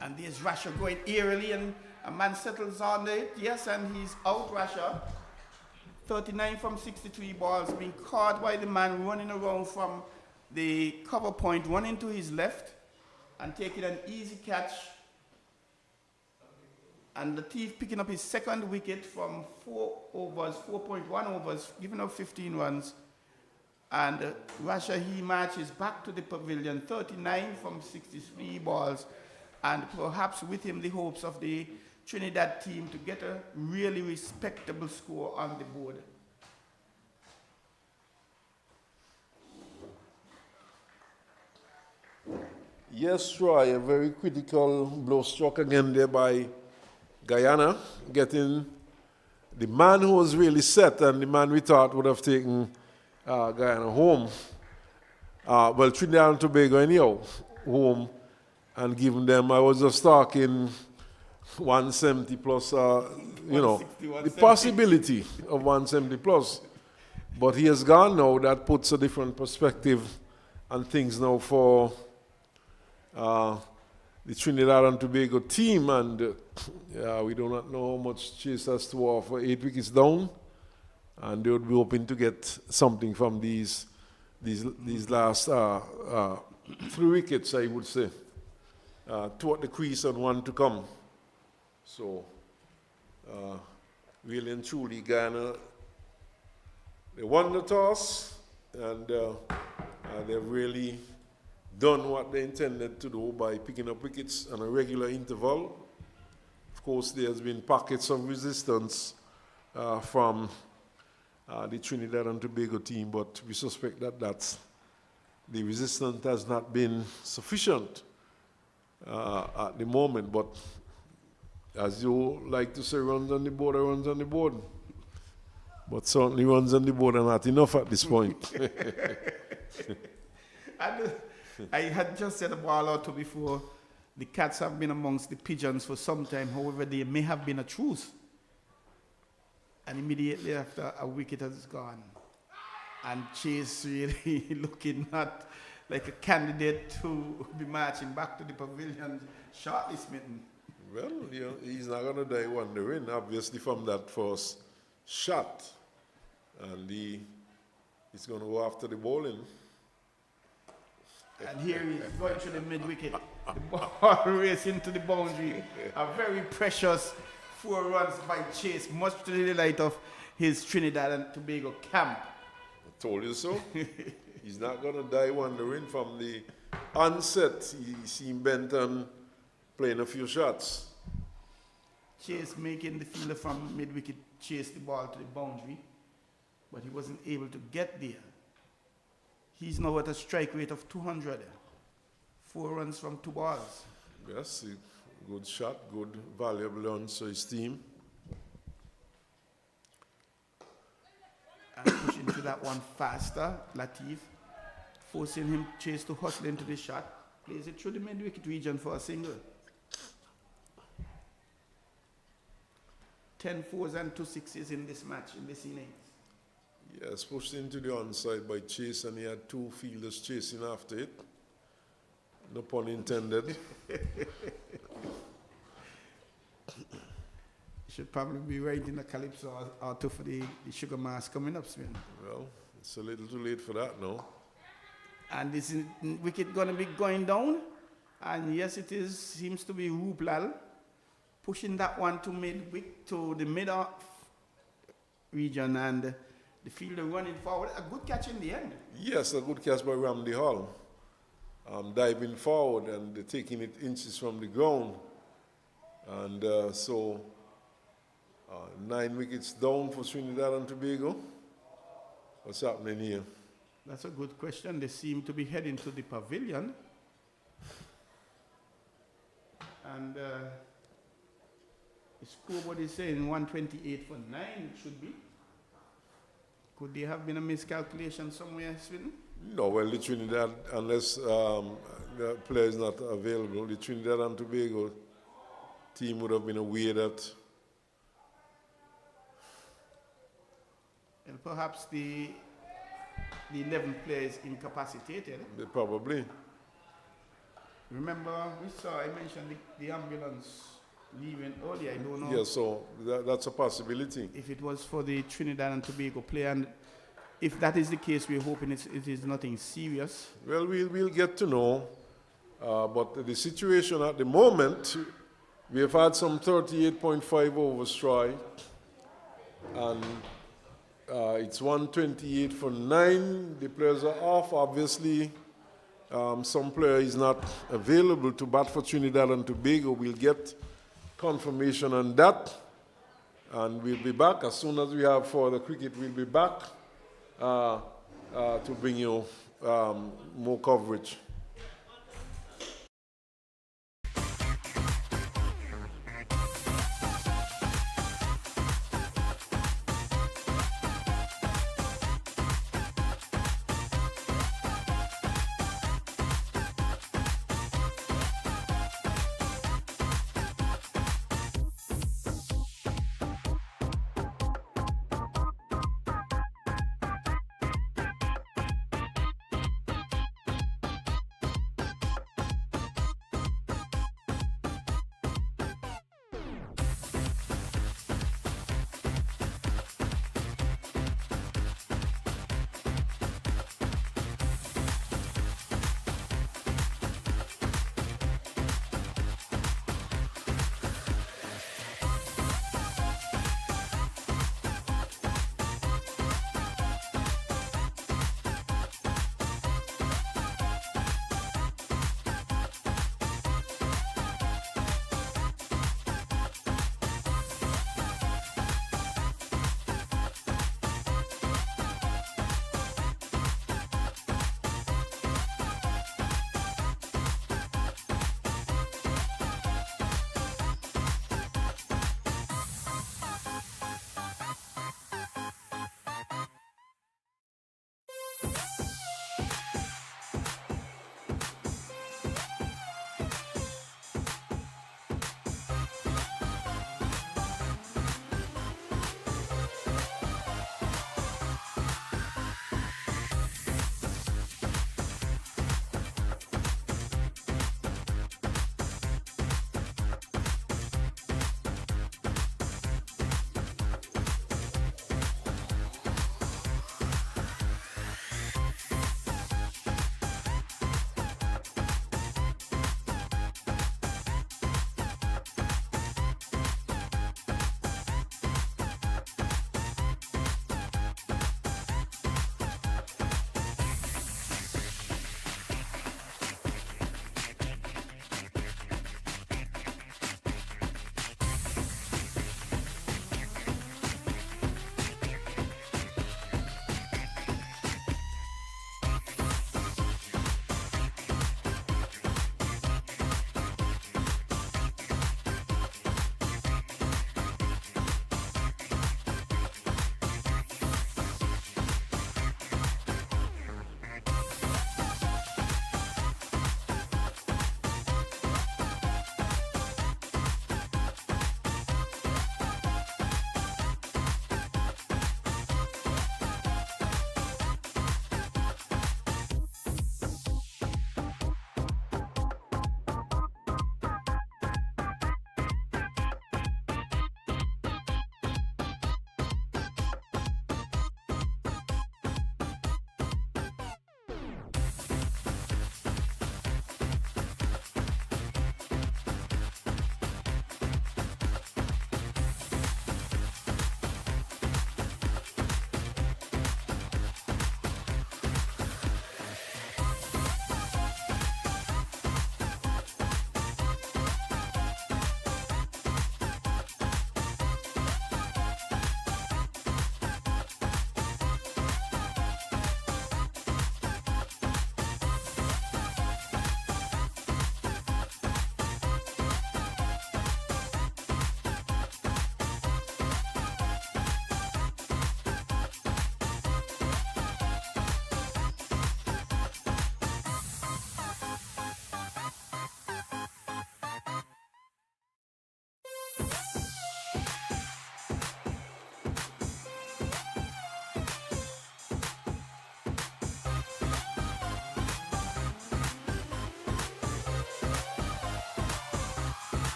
And there's Rasher going eerily, and a man settles on it, yes, and he's out, Rasher. 39 from 63 balls, being caught by the man running around from the cover point, running to his left, and taking an easy catch. And the Thief picking up his second wicket from 4.1 overs, giving up 15 runs. And Rasher, he marches back to the pavilion, 39 from 63 balls. And perhaps with him the hopes of the Trinidad team to get a really respectable score on the board. Yes, Troy, a very critical blow struck again there by Guyana, getting the man who was really set and the man we thought would have taken Guyana home. Well, Trinidad and Tobago anyhow, home, and given them, I was just talking 170 plus, the possibility of 170 plus. But he has gone now, that puts a different perspective on things now for the Trinidad and Tobago team, and we do not know how much Chase has to offer. 8 wickets down, and they would be hoping to get something from these last 3 wickets, I would say. 2 at the crease and 1 to come. So, really and truly, Guyana, they won the toss, and they've really done what they intended to do by picking up wickets on a regular interval. Of course, there's been pockets of resistance from the Trinidad and Tobago team, but we suspect that the resistance has not been sufficient at the moment. But as you like to say, runs on the board are runs on the board. But certainly runs on the board are not enough at this point. I had just said a ball or two before. The Cats have been amongst the Pigeons for some time. However, there may have been a truce. And immediately after, a wicket has gone. And Chase really looking not like a candidate to be marching back to the pavilion shortly, smitten. Well, he's not going to die wondering, obviously, from that first shot. And he's going to go after the bowling. And here he's going to the mid-wicket. The ball racing to the boundary. A very precious 4 runs by Chase, much to the delight of his Trinidad and Tobago camp. I told you so. He's not going to die wondering from the onset. He seen Benton playing a few shots. Chase making the fielder from mid-wicket chase the ball to the boundary, but he wasn't able to get there. He's now at a strike rate of 200. 4 runs from 2 balls. Yes, a good shot, good valuable runs for his team. And pushing to that one faster, Latif, forcing him Chase to hustle into the shot. Plays it through the mid-wicket region for a single. 10 4s and 2 6s in this match, in this innings. Yes, pushed into the onside by Chase, and he had 2 fielders chasing after it. No pun intended. Should probably be writing a calypso or 2 for the sugar mask coming up, Smith. Well, it's a little too late for that now. And this wicket going to be going down. And yes, it is. Seems to be Ruplal pushing that one to the mid-off region, and the fielder running forward. A good catch in the end. Yes, a good catch by Ramdi Hall. Diving forward and taking it inches from the ground. And so 9 wickets down for Trinidad and Tobago. What's happening here? That's a good question. They seem to be heading to the pavilion. And The scoreboard is saying 128 for 9, it should be. Could there have been a miscalculation somewhere, Sweden? No, well, the Trinidad, unless the player is not available, the Trinidad and Tobago team would have been aware that. And perhaps the 11th player is incapacitated. Probably. Remember, I mentioned the ambulance leaving earlier. I don't know. Yeah, so that's a possibility. If it was for the Trinidad and Tobago player, and if that is the case, we're hoping it is nothing serious. Well, we'll get to know. But the situation at the moment, we have had some 38.5 overs try, and it's 128 for 9. The players are off, obviously. Some player is not available to bat for Trinidad and Tobago. We'll get confirmation on that, and we'll be back as soon as we have for the cricket. We'll be back to bring you more coverage.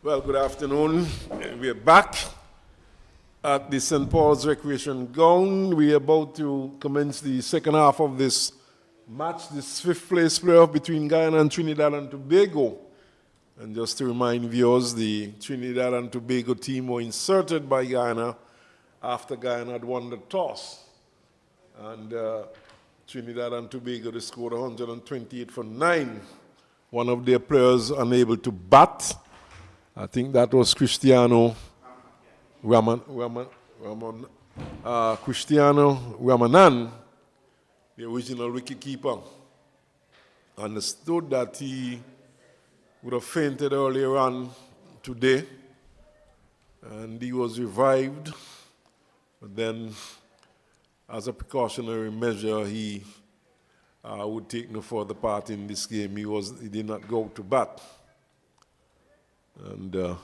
Well, good afternoon. We're back at the St. Paul's Recreation Ground. We're about to commence the second half of this match, this fifth place playoff between Guyana and Trinidad and Tobago. And just to remind viewers, the Trinidad and Tobago team were inserted by Guyana after Guyana had won the toss. And Trinidad and Tobago, they scored 128 for 9. One of their players unable to bat. I think that was Cristiano Ramanan, the original wicketkeeper. Understood that he would have fainted earlier on today, and he was revived. But then, as a precautionary measure, he would take no further part in this game. He did not go to bat. And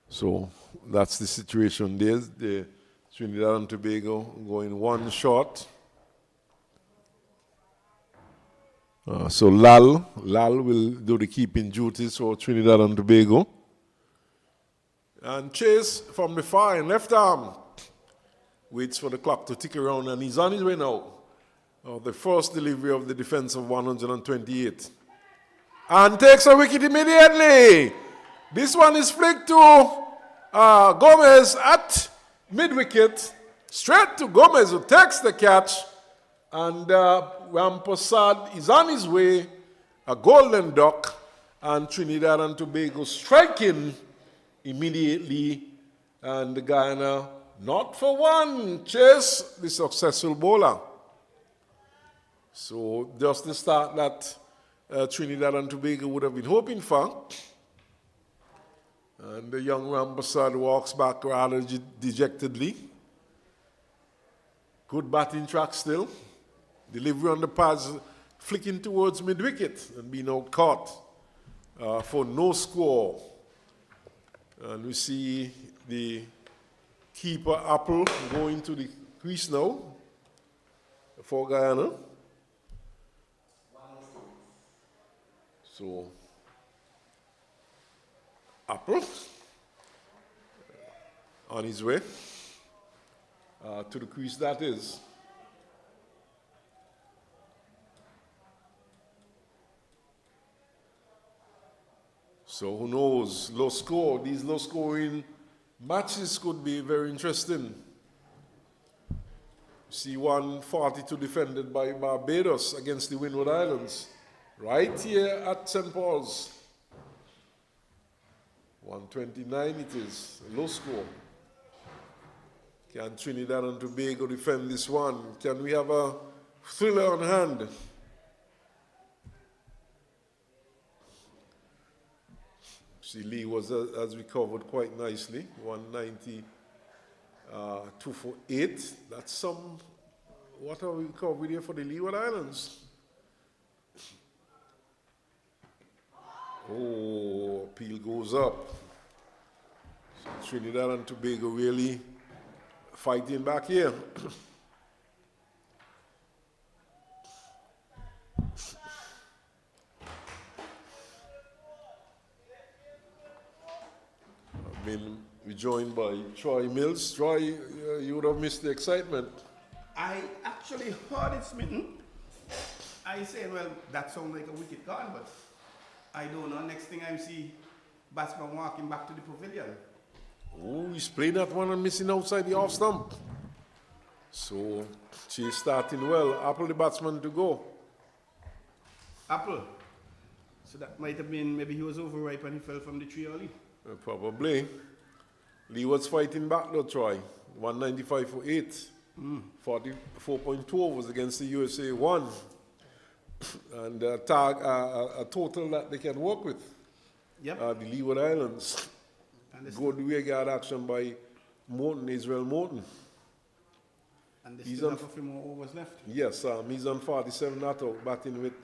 so that's the situation there. The Trinidad and Tobago going one short. So Lal will do the keeping duties for Trinidad and Tobago. And Chase from the far end, left arm, waits for the clock to tick around, and he's on his way now. The first delivery of the defense of 128. And takes a wicket immediately. This one is flicked to Gomez at mid-wicket. Straight to Gomez, who takes the catch. And Rampersad is on his way. A golden duck. And Trinidad and Tobago striking immediately. And the Guyana, not for one, chase the successful bowler. So just the start that Trinidad and Tobago would have been hoping for. And the young Rampersad walks back rather dejectedly. Good batting track still. Delivery on the pads, flicking towards mid-wicket and being out caught for no score. And we see the keeper Apple going to the crease now for Guyana. So, Apple on his way to the crease, that is. So who knows, low score, these low scoring matches could be very interesting. See 142 defended by Barbados against the Windward Islands. Right here at St. Paul's. 129 it is, a low score. Can Trinidad and Tobago defend this one? Can we have a thriller on hand? See, Lee has recovered quite nicely, 192 for 8. That's some, what are we recovered here for the Leeward Islands? Oh, appeal goes up. So Trinidad and Tobago really fighting back here. I've been joined by Troy Mills. Troy, you would have missed the excitement. I actually heard it smitten. I said, well, that sounds like a wicket gone, but I don't know. Next thing I see, batsman walking back to the pavilion. Oh, he's playing that one and missing outside the off stump. So, she's starting well. Apple the batsman to go. Apple. So that might have been, maybe he was overripe and he fell from the tree early. Probably. Lee was fighting back though, Troy. 195 for 8. 44.2 overs against the USA 1. And a total that they can work with. Yep. The Leeward Islands. Good rear-guard action by Morton, Israel Morton. And there's still have a few more overs left. Yes, he's on 47 not out, batting with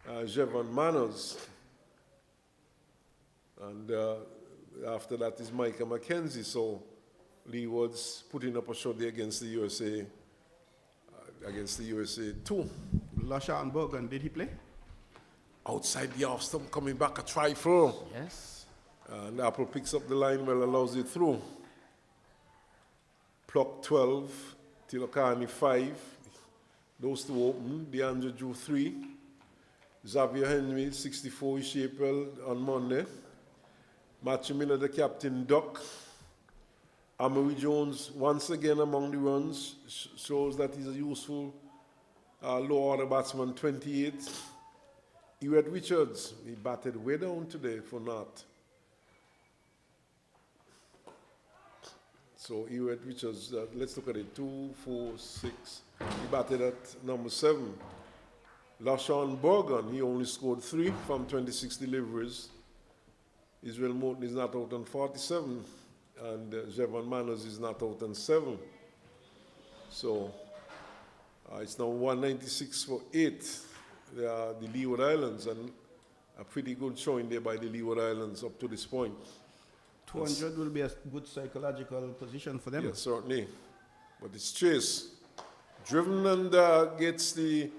Jevon Manners. And after that is Micah McKenzie. So Leeward's putting up a shot there against the USA, against the USA 2. Lasha and Bergen, did he play? Outside the off stump, coming back a trifle. Yes. And Apple picks up the line well, allows it through. Pluck 12, Tilokani 5. Those two open. DeAndre drew 3. Xavier Henry, 64, is April on Monday. Matthew Miller, the captain, duck. Amory Jones, once again among the runs, shows that he's a useful low-order batsman, 28. Ewart Richards, he batted way down today for not. So Ewart Richards, let's look at it, 2, 4, 6. He batted at number 7. LaShawn Borgan, he only scored 3 from 26 deliveries. Israel Morton is not out on 47, and Jevon Manners is not out on 7. So it's now 196 for 8. The Leeward Islands, and a pretty good showing there by the Leeward Islands up to this point. 200 will be a good psychological position for them. Yes, certainly. But it's Chase. Driven and gets the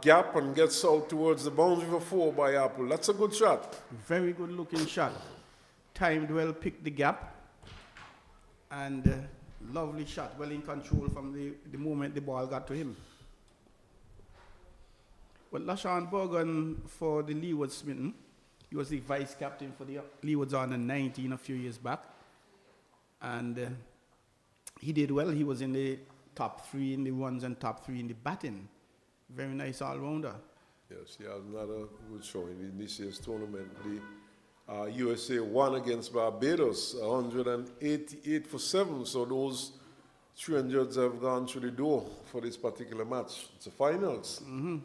gap and gets out towards the boundary for 4 by Apple. That's a good shot. Very good looking shot. Timed well, picked the gap. And lovely shot. Well in control from the moment the ball got to him. But LaShawn Borgan for the Leeward Smitten, he was the vice captain for the Leewards under 19 a few years back. And he did well. He was in the top 3 in the runs and top 3 in the batting. Very nice all-rounder. Yes, he has another good showing in this year's tournament. The USA won against Barbados, 188 for 7. So those 300s have gone through the door for this particular match. It's the finals. Mm-hmm.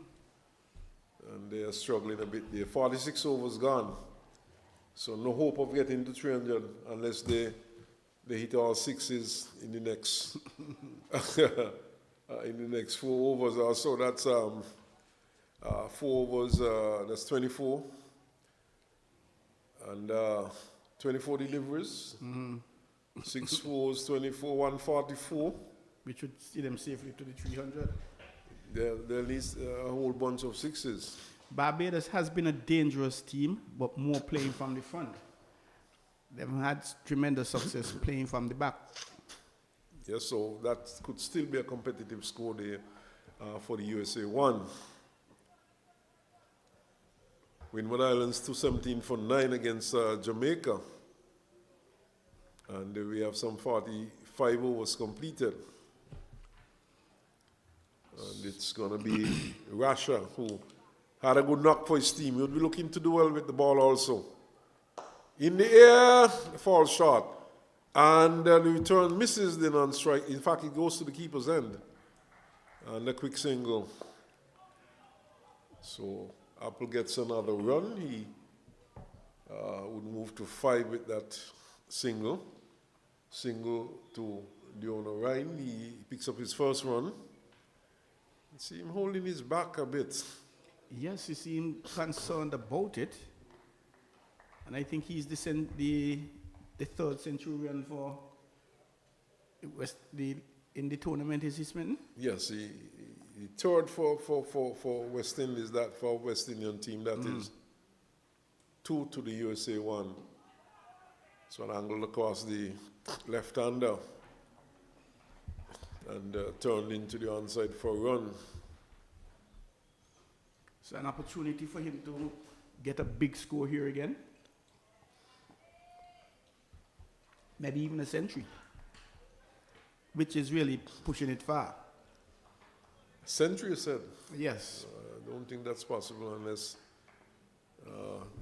And they are struggling a bit there. 46 overs gone. So no hope of getting to 300 unless they hit all 6s in the next in the next 4 overs or so. That's 4 overs, that's 24. And 24 deliveries. Mm-hmm. 6 fours, 24, 144. Which would see them safely to the 300. There needs a whole bunch of 6s. Barbados has been a dangerous team, but more playing from the front. They've had tremendous success playing from the back. Yes, so that could still be a competitive score there for the USA 1. Windward Islands 217 for 9 against Jamaica. And we have some 45 overs completed. And it's going to be Rasha, who had a good knock for his team. He would be looking to do well with the ball also. In the air, falls short. And the return misses the non-strike. In fact, it goes to the keeper's end. And a quick single. So Apple gets another run. He would move to 5 with that single. Single to Diona Ryan. He picks up his first run. See him holding his back a bit. Yes, you seem concerned about it. And I think he's the third centurion for in the tournament, is he, Smitten? Yes, he third for West Indies, that for West Indian team, that is 2 to the USA 1. So an angle across the left-hander and turned into the onside for a run. So an opportunity for him to get a big score here again. Maybe even a century, which is really pushing it far. Century, you said? Yes. I don't think that's possible unless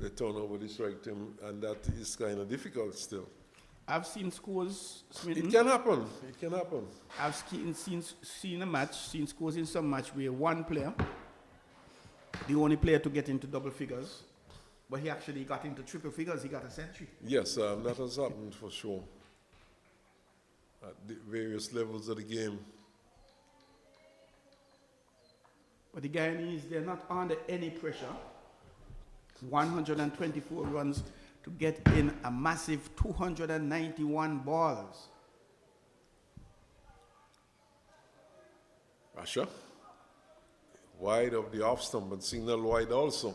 they turn over the strike to him, and that is kind of difficult still. I've seen scores, Smitten. It can happen. It can happen. I've seen a match, seen scores in some match where one player, the only player to get into double figures, but he actually got into triple figures. He got a century. Yes, that has happened for sure. At the various levels of the game. But the Guyanese, they're not under any pressure. 124 runs to get in a massive 291 balls. Russia, wide of the off stump, but signal wide also.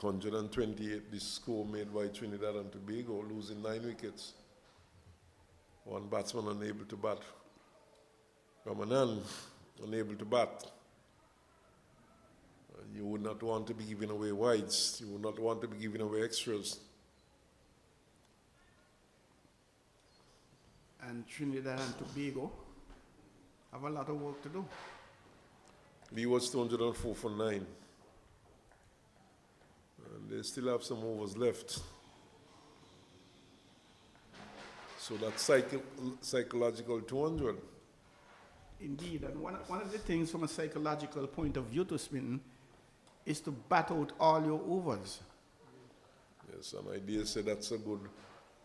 128, the score made by Trinidad and Tobago, losing 9 wickets. One batsman unable to bat. Ramanan unable to bat. You would not want to be giving away wides. You would not want to be giving away extras. And Trinidad and Tobago have a lot of work to do. Lee was 204 for 9. And they still have some overs left. So that's psychological 200. Indeed, and one of the things from a psychological point of view to Smitten is to bat out all your overs. Yes, and I dare say that's a good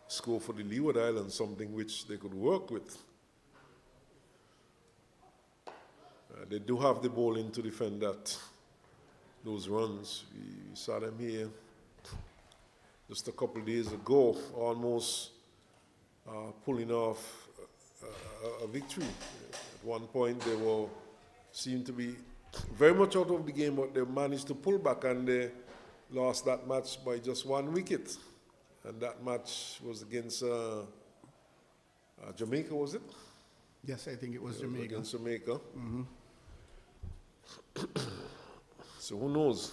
score for the Leeward Islands, something which they could work with. They do have the bowling to defend those runs. We saw them here just a couple of days ago, almost pulling off a victory. At one point, they seemed to be very much out of the game, but they managed to pull back, and they lost that match by just 1 wicket. And that match was against Jamaica, was it? Yes, I think it was Jamaica. Against Jamaica. Mm-hmm. So who knows?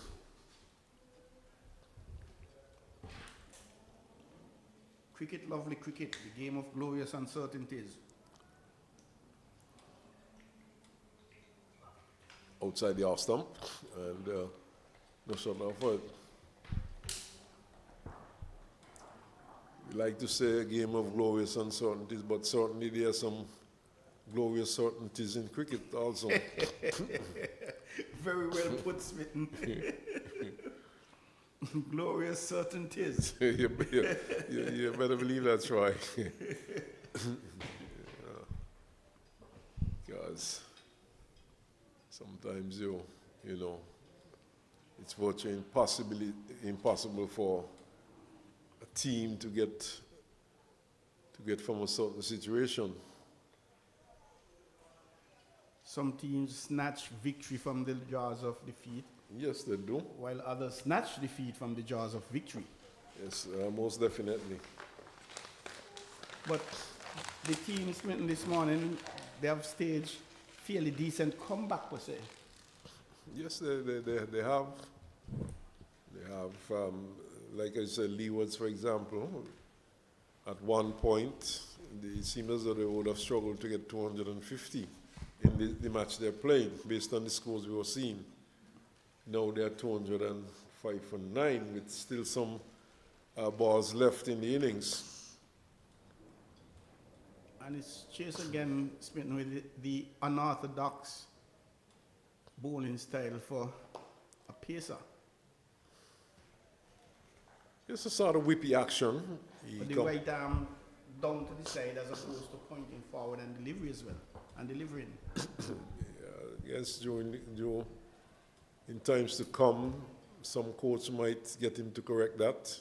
Cricket, lovely cricket, the game of glorious uncertainties. Outside the off stump, and no shot now for it. We like to say a game of glorious uncertainties, but certainly there are some glorious certainties in cricket also. Very well put, Smitten. Glorious certainties. you better believe that's right. Because sometimes you know, it's virtually impossible for a team to get from a certain situation. Some teams snatch victory from the jaws of defeat. Yes, they do. While others snatch defeat from the jaws of victory. Yes, most definitely. But the team Smitten this morning, they have staged fairly decent comeback, per se. Yes, they have. They have, like I said, Leewards, for example, at one point, it seemed as though they would have struggled to get 250 in the match they're playing, based on the scores we were seeing. Now they're 205 for 9, with still some balls left in the innings. And it's Chase again, Smitten, with the unorthodox bowling style for a pacer. It's a sort of whippy action. But the right arm down to the side as opposed to pointing forward and delivery as well, and delivering. Yes, in times to come, some coach might get him to correct that.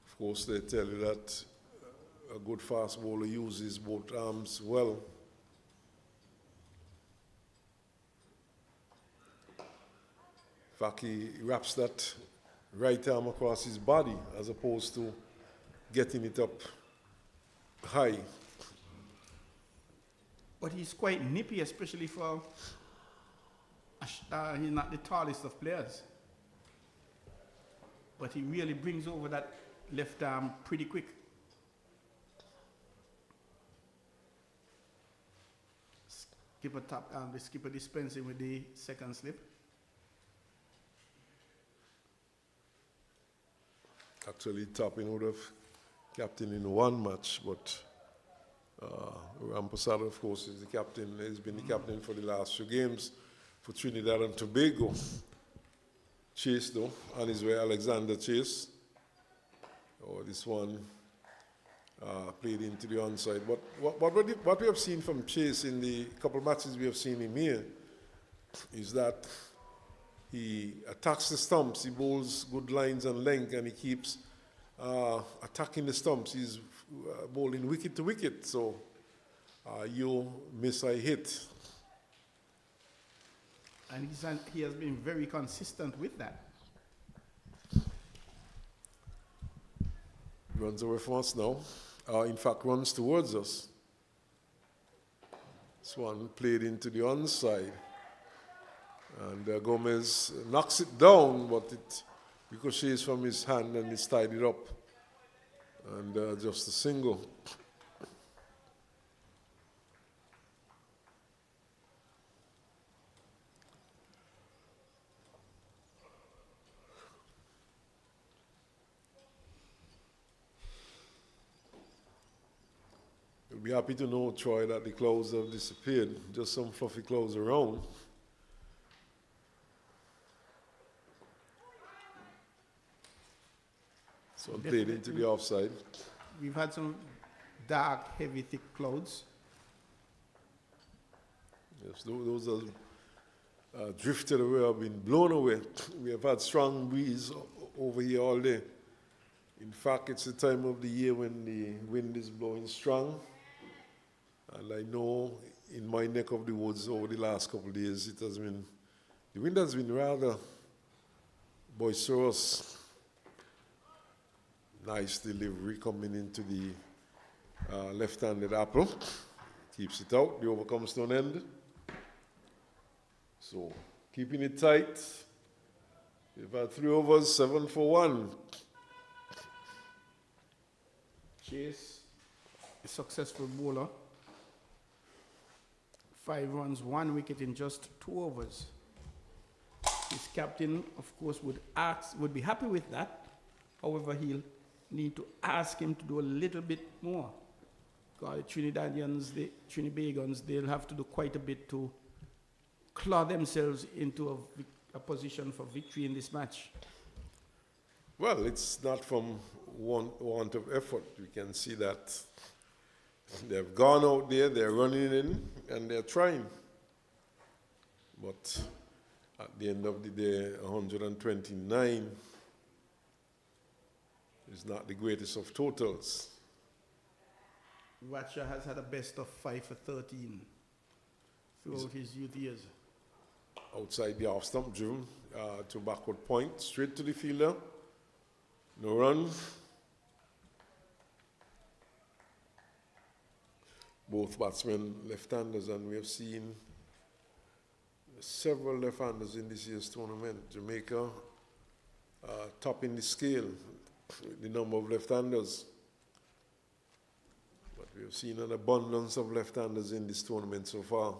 Of course, they tell you that a good fast bowler uses both arms well. In fact, he wraps that right arm across his body as opposed to getting it up high. But he's quite nippy, especially for he's not the tallest of players. But he really brings over that left arm pretty quick. The skipper dispensing with the second slip. Actually, Topping would have captain in one match, but Ramposada, of course, is the captain. He's been the captain for the last few games for Trinidad and Tobago. Chase, though, on his way, Alexander Chase. Oh, this one played into the onside. But what we have seen from Chase in the couple matches we have seen him here is that he attacks the stumps, he bowls good lines and length, and he keeps attacking the stumps. He's bowling wicket to wicket, so you miss, I hit. And he has been very consistent with that. Runs away from us now. In fact, runs towards us. This one played into the onside. And Gomez knocks it down, but it ricochets from his hand and he's tied it up. And just a single. You'll be happy to know, Troy, that the clouds have disappeared. Just some fluffy clouds around. So played into the offside. We've had some dark, heavy, thick clouds. Yes, those are drifted away, have been blown away. We have had strong breeze over here all day. In fact, it's the time of the year when the wind is blowing strong. And I know in my neck of the woods over the last couple of days, the wind has been rather boisterous. Nice delivery coming into the left-handed apple. Keeps it out. The over comes to an end. So, keeping it tight. We've had 3 overs, 7 for 1. Chase, a successful bowler. 5 runs, 1 wicket in just 2 overs. His captain, of course, would be happy with that. However, he'll need to ask him to do a little bit more. Because the Trinidadians, they'll have to do quite a bit to claw themselves into a position for victory in this match. Well, it's not from want of effort. We can see that they've gone out there, they're running in, and they're trying. But at the end of the day, 129 is not the greatest of totals. Ratcha has had a best of 5 for 13 throughout his youth years. Outside the off stump, driven to backward point, straight to the fielder. No run. Both batsmen left-handers, and we have seen several left-handers in this year's tournament. Jamaica topping the scale with the number of left-handers. But we have seen an abundance of left-handers in this tournament so far.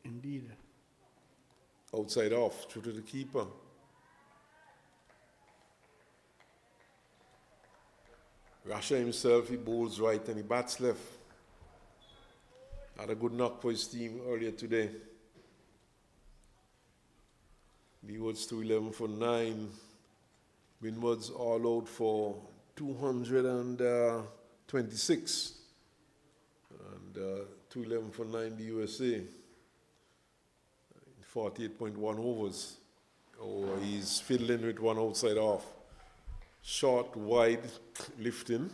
Indeed. Outside off, through to the keeper. Rasha himself, he bowls right and he bats left. Had a good knock for his team earlier today. Leeward's 211 for 9. Windward's all out for 226. And 211 for 9, the USA. 48.1 overs. Oh, he's fiddling with one outside off. Short, wide, lifting.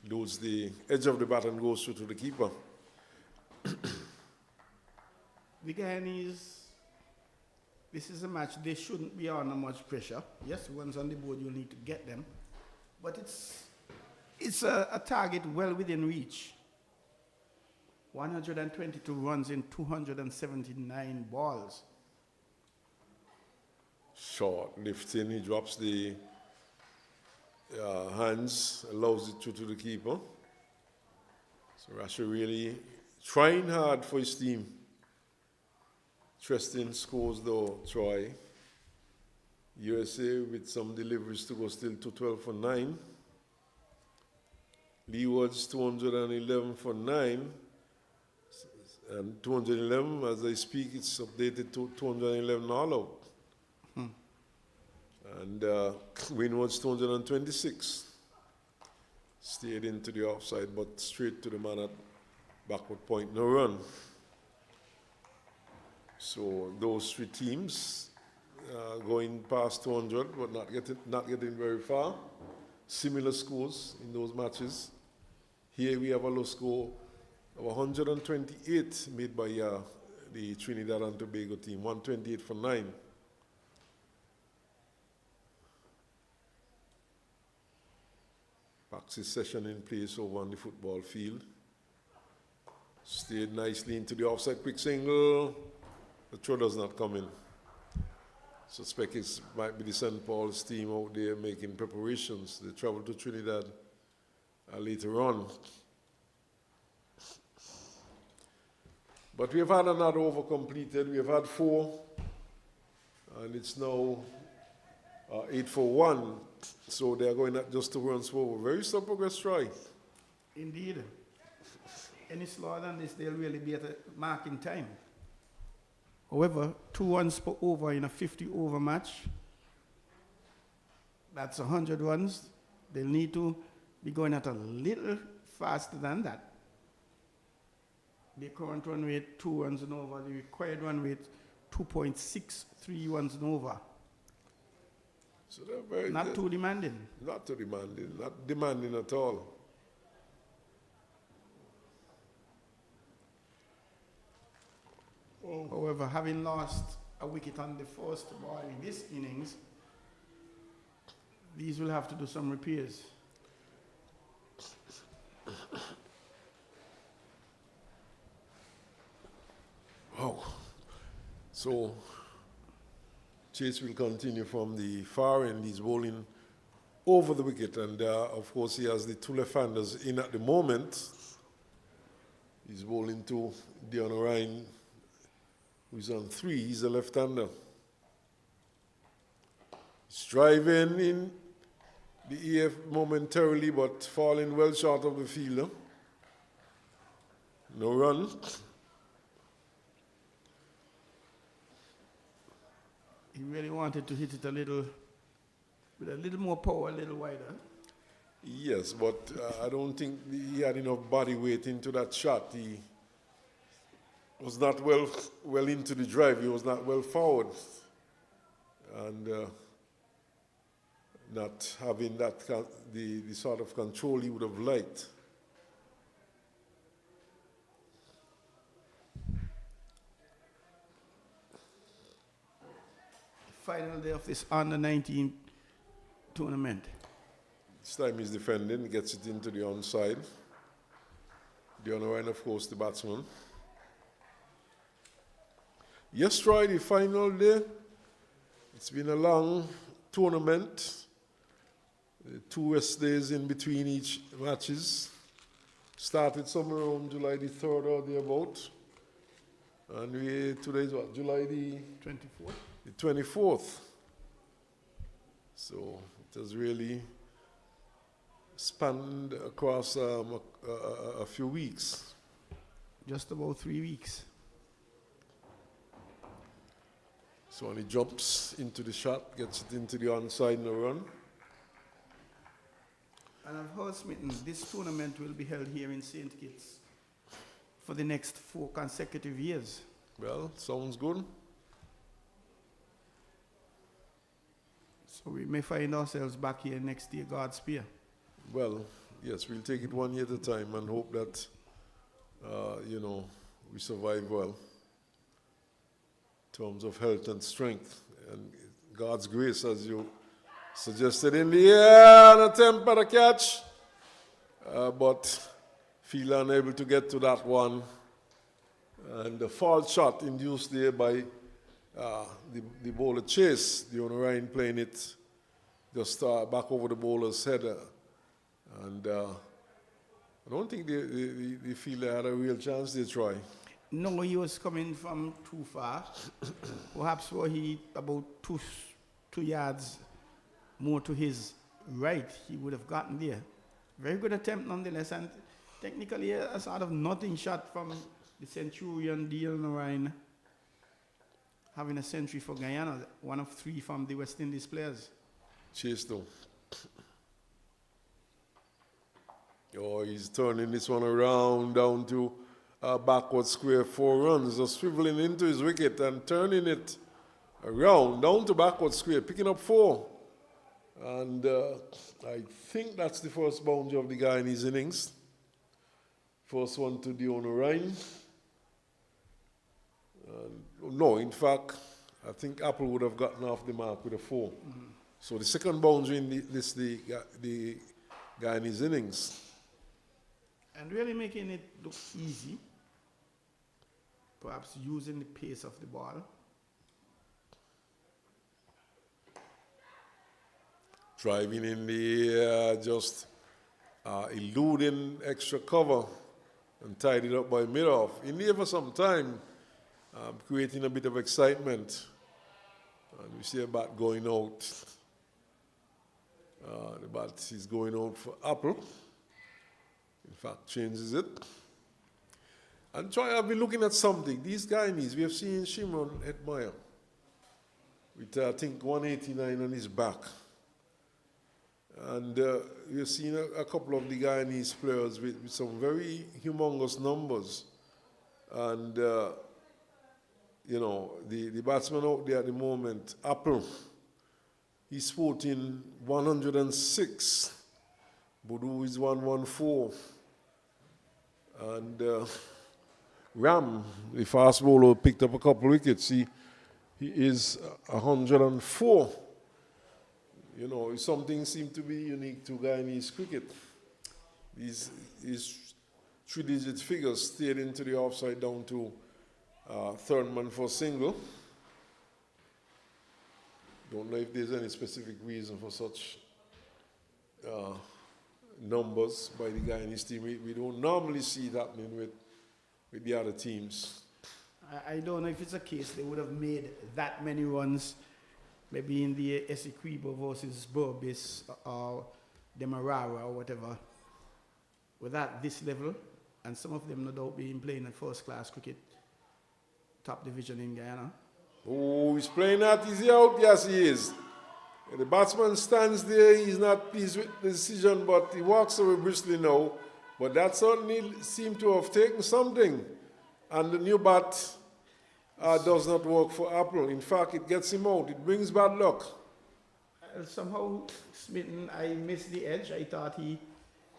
Loses the edge of the bat and goes through to the keeper. The Guyanese, this is a match they shouldn't be under much pressure. Yes, once on the board you'll need to get them. But it's a target well within reach. 122 runs in 279 balls. Short, lifting, he drops the hands, allows it through to the keeper. So Rasha really trying hard for his team. Interesting scores though, Troy. USA with some deliveries to go still to 12 for 9. Leeward's 211 for 9. And 211, as I speak, it's updated to 211 all out. And Windward's 226. Stayed into the offside, but straight to the man at backward point, no run. So those 3 teams going past 200, but not getting very far. Similar scores in those matches. Here we have a low score of 128 made by the the Trinidad and Tobago team, 128 for 9. Practice session in place over on the football field. Stayed nicely into the offside quick single. The throw does not come in. Suspect it might be the St. Paul's team out there making preparations. They travel to Trinidad later on. But we have had another over completed. We have had 4, and it's now 8 for 1. So they are going at just 2 runs forward. Very slow progress try. Indeed. Any slower than this, they'll really be at a marking time. However, 2 runs per over in a 50 over match, that's 100 runs. They'll need to be going at a little faster than that. The current run rate, 2 runs and over. The required run rate, 2.63 runs and over. So they're very Not too demanding. Not too demanding. Not demanding at all. However, having lost a wicket on the first ball in this innings, these will have to do some repairs. Wow. So Chase will continue from the far end. He's bowling over the wicket, and of course he has the 2 left-handers in at the moment. He's bowling to Dion Ryan, who's on 3. He's a left-hander. He's driving in the EF momentarily, but falling well short of the fielder. No run. He really wanted to hit it with a little more power, a little wider. Yes, but I don't think he had enough body weight into that shot. He was not well into the drive. He was not well forward, and not having that the sort of control he would have liked. Final day of this under-19 tournament. This time he's defending, gets it into the onside. Dion Ryan, of course, the batsman. Yes, Troy, the final day. It's been a long tournament. 2 rest days in between each matches. Started somewhere around July the 3rd or thereabout. And today is what, July the 24th? The 24th. So it has really spanned across a few weeks. Just about 3 weeks. So when he jumps into the shot, gets it into the onside and a run. And I've heard, Smitten, this tournament will be held here in St. Kitts for the next 4 consecutive years. Well, sounds good. So we may find ourselves back here next year, God spare. Well, yes, we'll take it 1 year at a time and hope that, we survive well in terms of health and strength and God's grace, as you suggested in the air, an attempt at a catch, but feel unable to get to that one. And the false shot induced there by the bowler Chase, the Ryan playing it just back over the bowler's head. And I don't think they feel they had a real chance they try. No, he was coming from too far. Perhaps were he about two yards more to his right, he would have gotten there. Very good attempt nonetheless, and technically a sort of nothing shot from the Centurion Dion Ryan, having a century for Guyana, 1 of 3 from the West Indies players. Chase though. Oh, he's turning this one around down to backward square, 4 runs, just swiveling into his wicket and turning it around down to backward square, picking up 4. And I think that's the first boundary of the guy in his innings. First one to Dion Ryan. No, in fact, I think Apple would have gotten off the mark with a 4. So the second boundary in the Guyanese innings. And really making it look easy, perhaps using the pace of the ball. Driving in the air, just eluding extra cover and tied it up by mid-off. In there for some time, creating a bit of excitement. And we see a bat going out. The bat is going out for Apple. In fact, changes it. And I've been looking at something. These Guyanese, we have seen Shimron admire with, I think, 189 on his back. And we've seen a couple of the Guyanese players with some very humongous numbers. And, you know, the batsman out there at the moment, Apple, he's sporting 106. Boudou is 114. And Ram, the fast bowler, picked up a couple wickets. He is 104. You know, something seemed to be unique to Guyanese cricket. These 3-digit figures stayed into the offside down to third man for single. Don't know if there's any specific reason for such numbers by the Guyanese team. We don't normally see it happening with the other teams. I don't know if it's a case they would have made that many runs, maybe in the Essequibo versus Burbis or Demerara or whatever, without this level, and some of them no doubt being playing in first-class cricket, top division in Guyana. Oh, he's playing that. Is he out? Yes, he is. The batsman stands there. He's not pleased with the decision, but he walks away briskly now. But that certainly seemed to have taken something. And the new bat does not work for Apple. In fact, it gets him out. It brings bad luck. Somehow, Smitten, I missed the edge. I thought he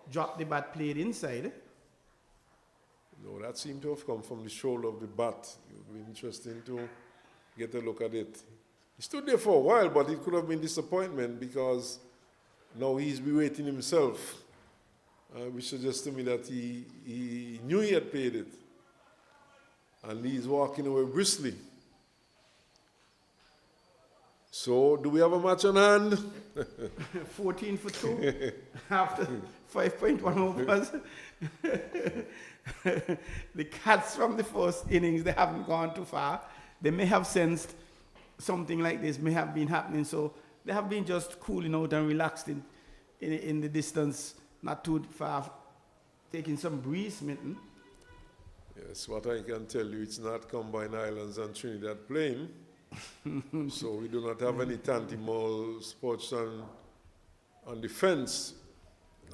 dropped the bat, played inside. No, that seemed to have come from the shoulder of the bat. It would be interesting to get a look at it. He stood there for a while, but it could have been disappointment because now he's berating himself, which suggests to me that he knew he had played it. And he's walking away briskly. So, do we have a match on hand? 14 for 2 after 5.1 overs. The Cats from the first innings, they haven't gone too far. They may have sensed something like this may have been happening, so they have been just cooling out and relaxed in the distance, not too far, taking some breeze, Minton. Yes, what I can tell you, it's not Combined Islands and Trinidad playing, so we do not have any tantimal spots on the fence.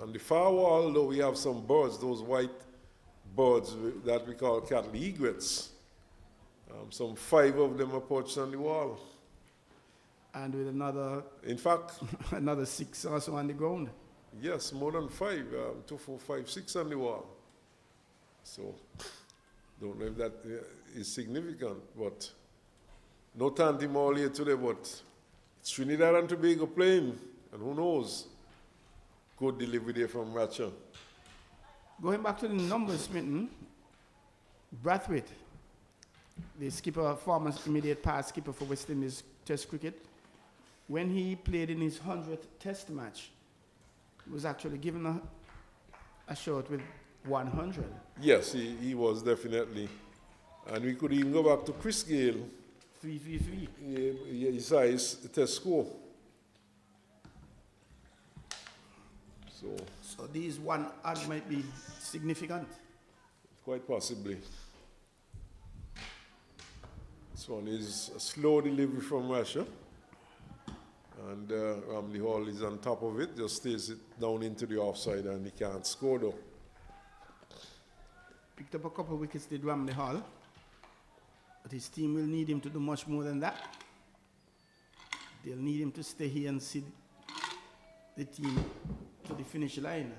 On the far wall, though, we have some birds, those white birds that we call cattle egrets. Some 5 of them are perched on the wall. And with another... In fact... another 6 also on the ground. Yes, more than 5. 2, 4, 5, 6 on the wall. So, don't know if that is significant, but no tantimal here today, but it's Trinidad and Tobago playing, and who knows? Good delivery there from Ratcher. Going back to the numbers, Smitten, Brathwaite, the skipper, former immediate past skipper for West Indies Test cricket, when he played in his 100th Test match, he was actually given a shot with 100. Yes, he was definitely. And we could even go back to Chris Gale. 333. His size test score. So these 1 odd might be significant. Quite possibly. This one is a slow delivery from Russia. And Ramley Hall is on top of it, just stays it down into the offside and he can't score though. Picked up a couple of wickets, did Ramley Hall. But his team will need him to do much more than that. They'll need him to stay here and see the team to the finish line.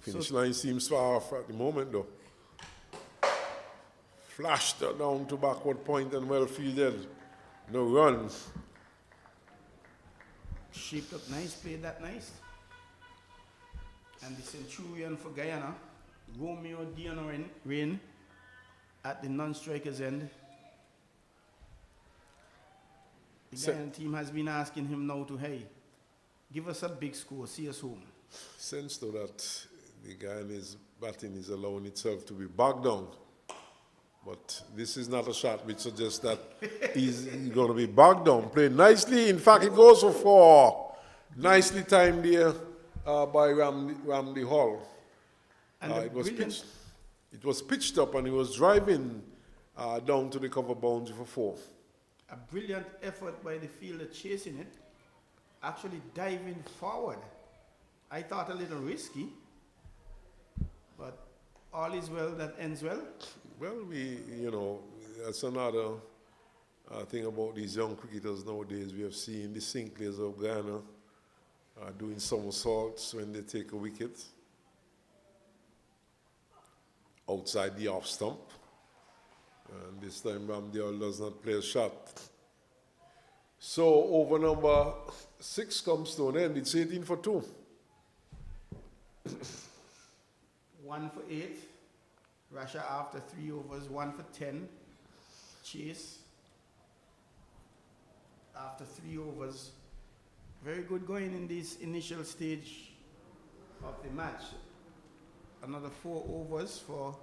Finish line seems far off at the moment though. Flashed her down to backward point and well fielded. No runs. Shaped up nice, played that nice. And the Centurion for Guyana, Romeo Dion Rain at the non-striker's end. The Guyana team has been asking him now to, hey, give us a big score, see us home. Sense though that the Guyanese batting is allowing itself to be bogged down. But this is not a shot which suggests that he's going to be bogged down. Played nicely. In fact, it goes for 4. Nicely timed there by Ramsey Hall. And it was pitched up and he was driving down to the cover boundary for 4. A brilliant effort by the fielder chasing it, actually diving forward. I thought a little risky, but all is well that ends well. Well, that's another thing about these young cricketers nowadays. We have seen the Sinclairs of Guyana doing somersaults when they take a wicket outside the off stump. And this time Ramdial does not play a shot. So over number 6 comes to an end. It's 18 for 2. 1 for 8. Russia after 3 overs, 1 for 10. Chase after 3 overs. Very good going in this initial stage of the match. Another 4 overs for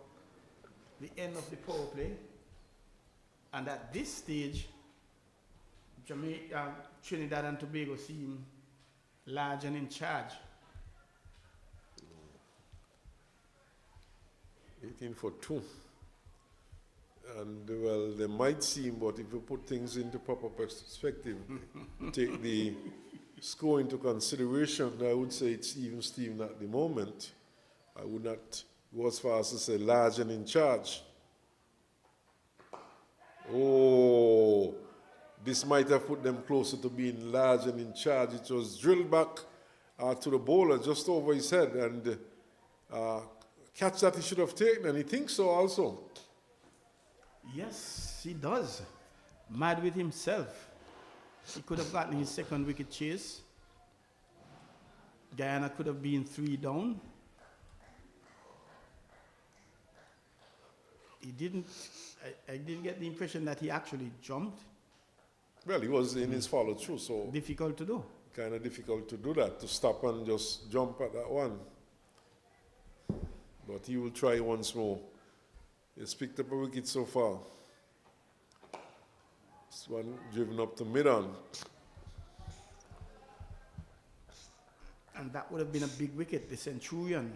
the end of the power play. And at this stage, Trinidad and Tobago seem large and in charge. 18 for 2. And well, they might seem, but if you put things into proper perspective, take the score into consideration, I would say it's even Steven at the moment. I would not go as far as to say large and in charge. Oh, this might have put them closer to being large and in charge. It was drilled back to the bowler just over his head, and catch that he should have taken, and he thinks so also. Yes, he does. Mad with himself. He could have gotten his second wicket chase. Guyana could have been 3 down. He didn't, I didn't get the impression that he actually jumped. Well, he was in his follow through, so Difficult to do. kind of difficult to do that, to stop and just jump at that one. But he will try once more. He's picked up a wicket so far. This one driven up to mid-on. And that would have been a big wicket, the Centurion.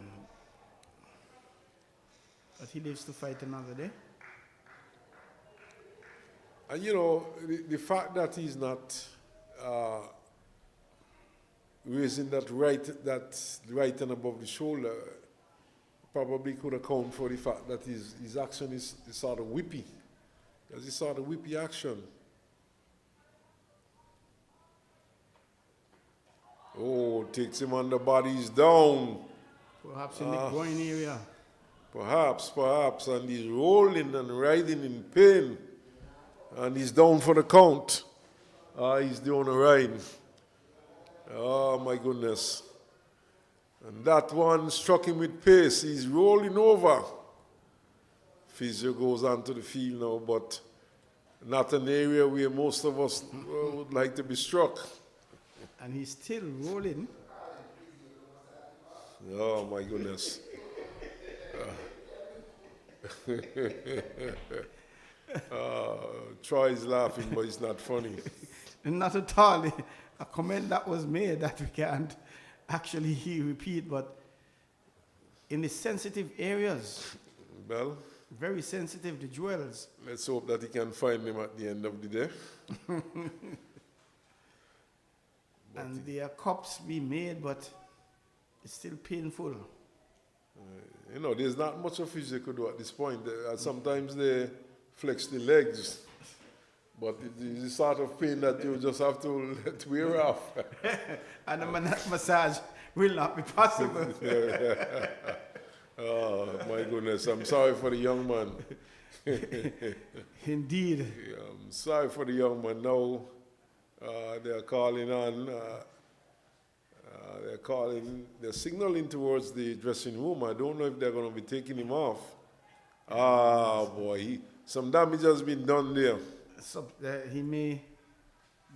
But he lives to fight another day. And the fact that he's not raising that right hand above the shoulder probably could account for the fact that his action is sort of whippy. Because it's sort of whippy action. Oh, takes him on the body, he's down. Perhaps in the groin area. Perhaps, and he's rolling and writhing in pain. And he's down for the count. He's doing a ride. Oh, my goodness. And that one struck him with pace. He's rolling over. Physio goes onto the field now, but not an area where most of us would like to be struck. And he's still rolling. Oh, my goodness. Troy's laughing, but it's not funny. Not at all. A comment that was made that we can't actually repeat, but in the sensitive areas, Well, very sensitive, the jewels. let's hope that he can find him at the end of the day. And there are cups be made, but it's still painful. There's not much of physio could do at this point. Sometimes they flex the legs, but it's the sort of pain that you just have to let wear off. And a massage will not be possible. Oh, my goodness. I'm sorry for the young man. Indeed. I'm sorry for the young man now. They're calling on, they're signaling towards the dressing room. I don't know if they're going to be taking him off. Ah, boy, some damage has been done there. So, he may.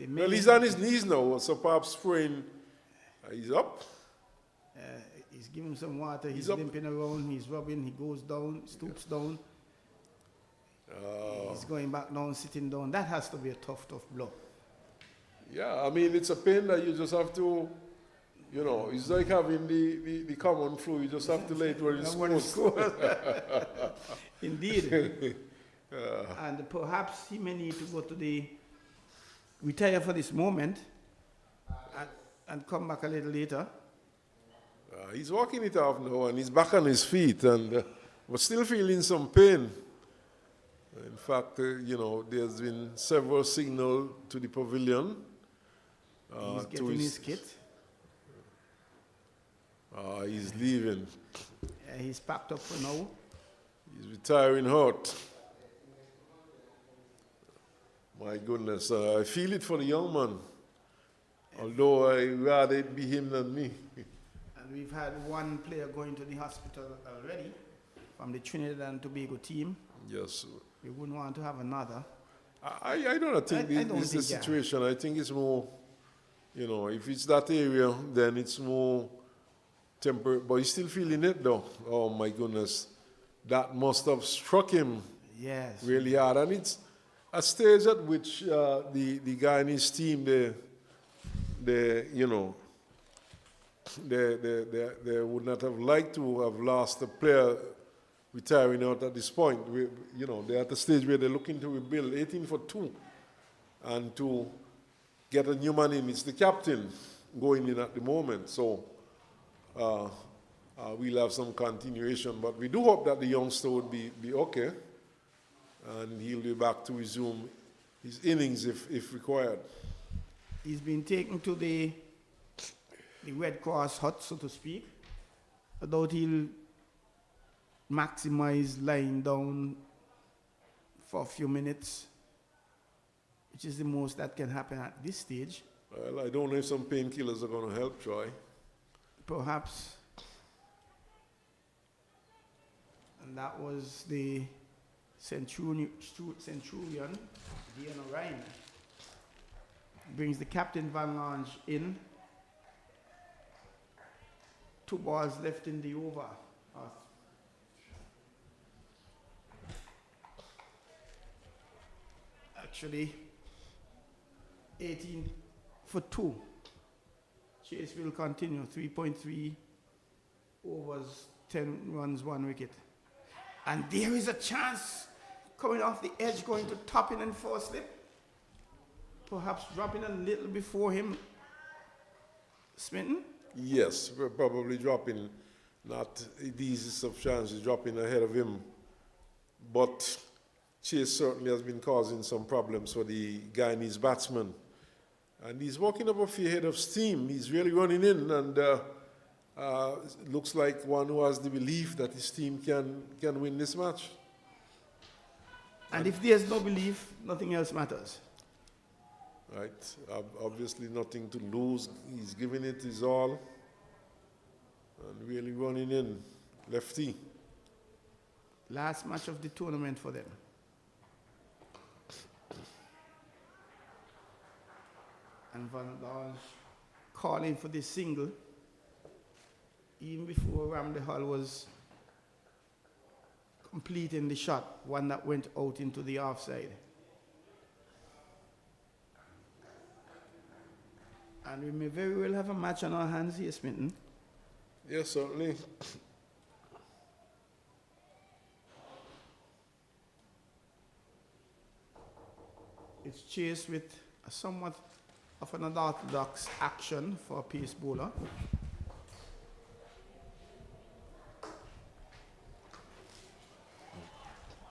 Well, he's on his knees now, so perhaps spraying. He's up. He's giving some water. He's up. limping around. He's rubbing. He goes down, stoops down. He's going back down, sitting down. That has to be a tough blow. Yeah, I mean, it's a pain that you just have to, you know, it's like having the common flu. You just have to lay it where it's supposed. Indeed. And perhaps he may need to go to retire for this moment and come back a little later. He's walking it off now, and he's back on his feet, and but still feeling some pain. In fact, you know, there's been several signals to the pavilion. He's getting his kit. He's leaving. He's packed up for now. He's retiring out. My goodness, I feel it for the young man. Although I rather it be him than me. And we've had one player going to the hospital already from the Trinidad and Tobago team. Yes. We wouldn't want to have another. I don't think this is the situation. I think it's more, you know, if it's that area, then it's more temporary. But he's still feeling it though. Oh my goodness. That must have struck him really hard. And it's a stage at which the Guyanese team, they would not have liked to have lost a player retiring out at this point. You know, they're at a stage where they're looking to rebuild 18 for 2 and to get a new man in. It's the captain going in at the moment. So we'll have some continuation. But we do hope that the youngster would be okay and he'll be back to resume his innings if required. He's been taken to the Red Cross hut, so to speak. I doubt he'll maximize lying down for a few minutes, which is the most that can happen at this stage. Well, I don't know if some painkillers are going to help, Troy. Perhaps. And that was the Centurion, Guyana Ryan. Brings the captain Van Lange in. 2 balls left in the over. Actually, 18 for 2. Chase will continue. 3.3 overs, 10 runs, 1 wicket. And there is a chance coming off the edge, going to top in and 4 slip. Perhaps dropping a little before him. Smitten? Yes, we're probably dropping, not the easiest of chances, dropping ahead of him. But Chase certainly has been causing some problems for the Guyanese batsman. And he's walking up a few head of steam. He's really running in, and looks like one who has the belief that his team can win this match. And if there's no belief, nothing else matters. Right, obviously nothing to lose. He's giving it his all and really running in, lefty. Last match of the tournament for them. And Van Lange calling for this single even before Ramdehal was completing the shot, one that went out into the offside. And we may very well have a match on our hands here, Smitten. Yes, certainly. It's chased with a somewhat of an unorthodox action for a pace bowler.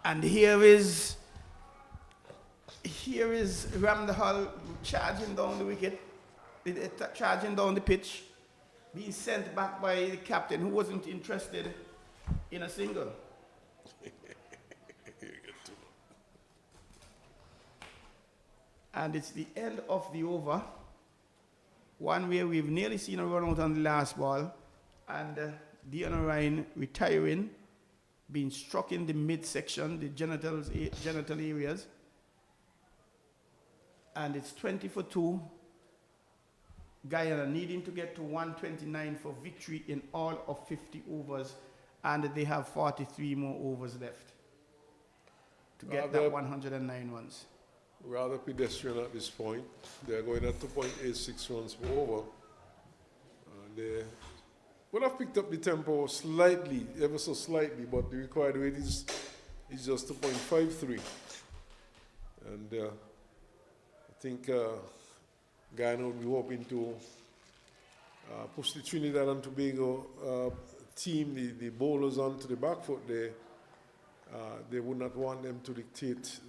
And here is Ramdehal charging down the wicket, charging down the pitch, being sent back by the captain who wasn't interested in a single. And it's the end of the over. One where we've nearly seen a run out on the last ball. And Deanna Ryan retiring, being struck in the midsection, the genital areas. And it's 20 for 2. Guyana needing to get to 129 for victory in all of 50 overs. And they have 43 more overs left to get that 109 runs. Rather pedestrian at this point. They're going at 2.86 runs per over. They would have picked up the tempo slightly, ever so slightly, but the required rate is just 2.53. And I think Guyana will be hoping to push the Trinidad and Tobago team, the bowlers, onto the back foot there. They would not want them to dictate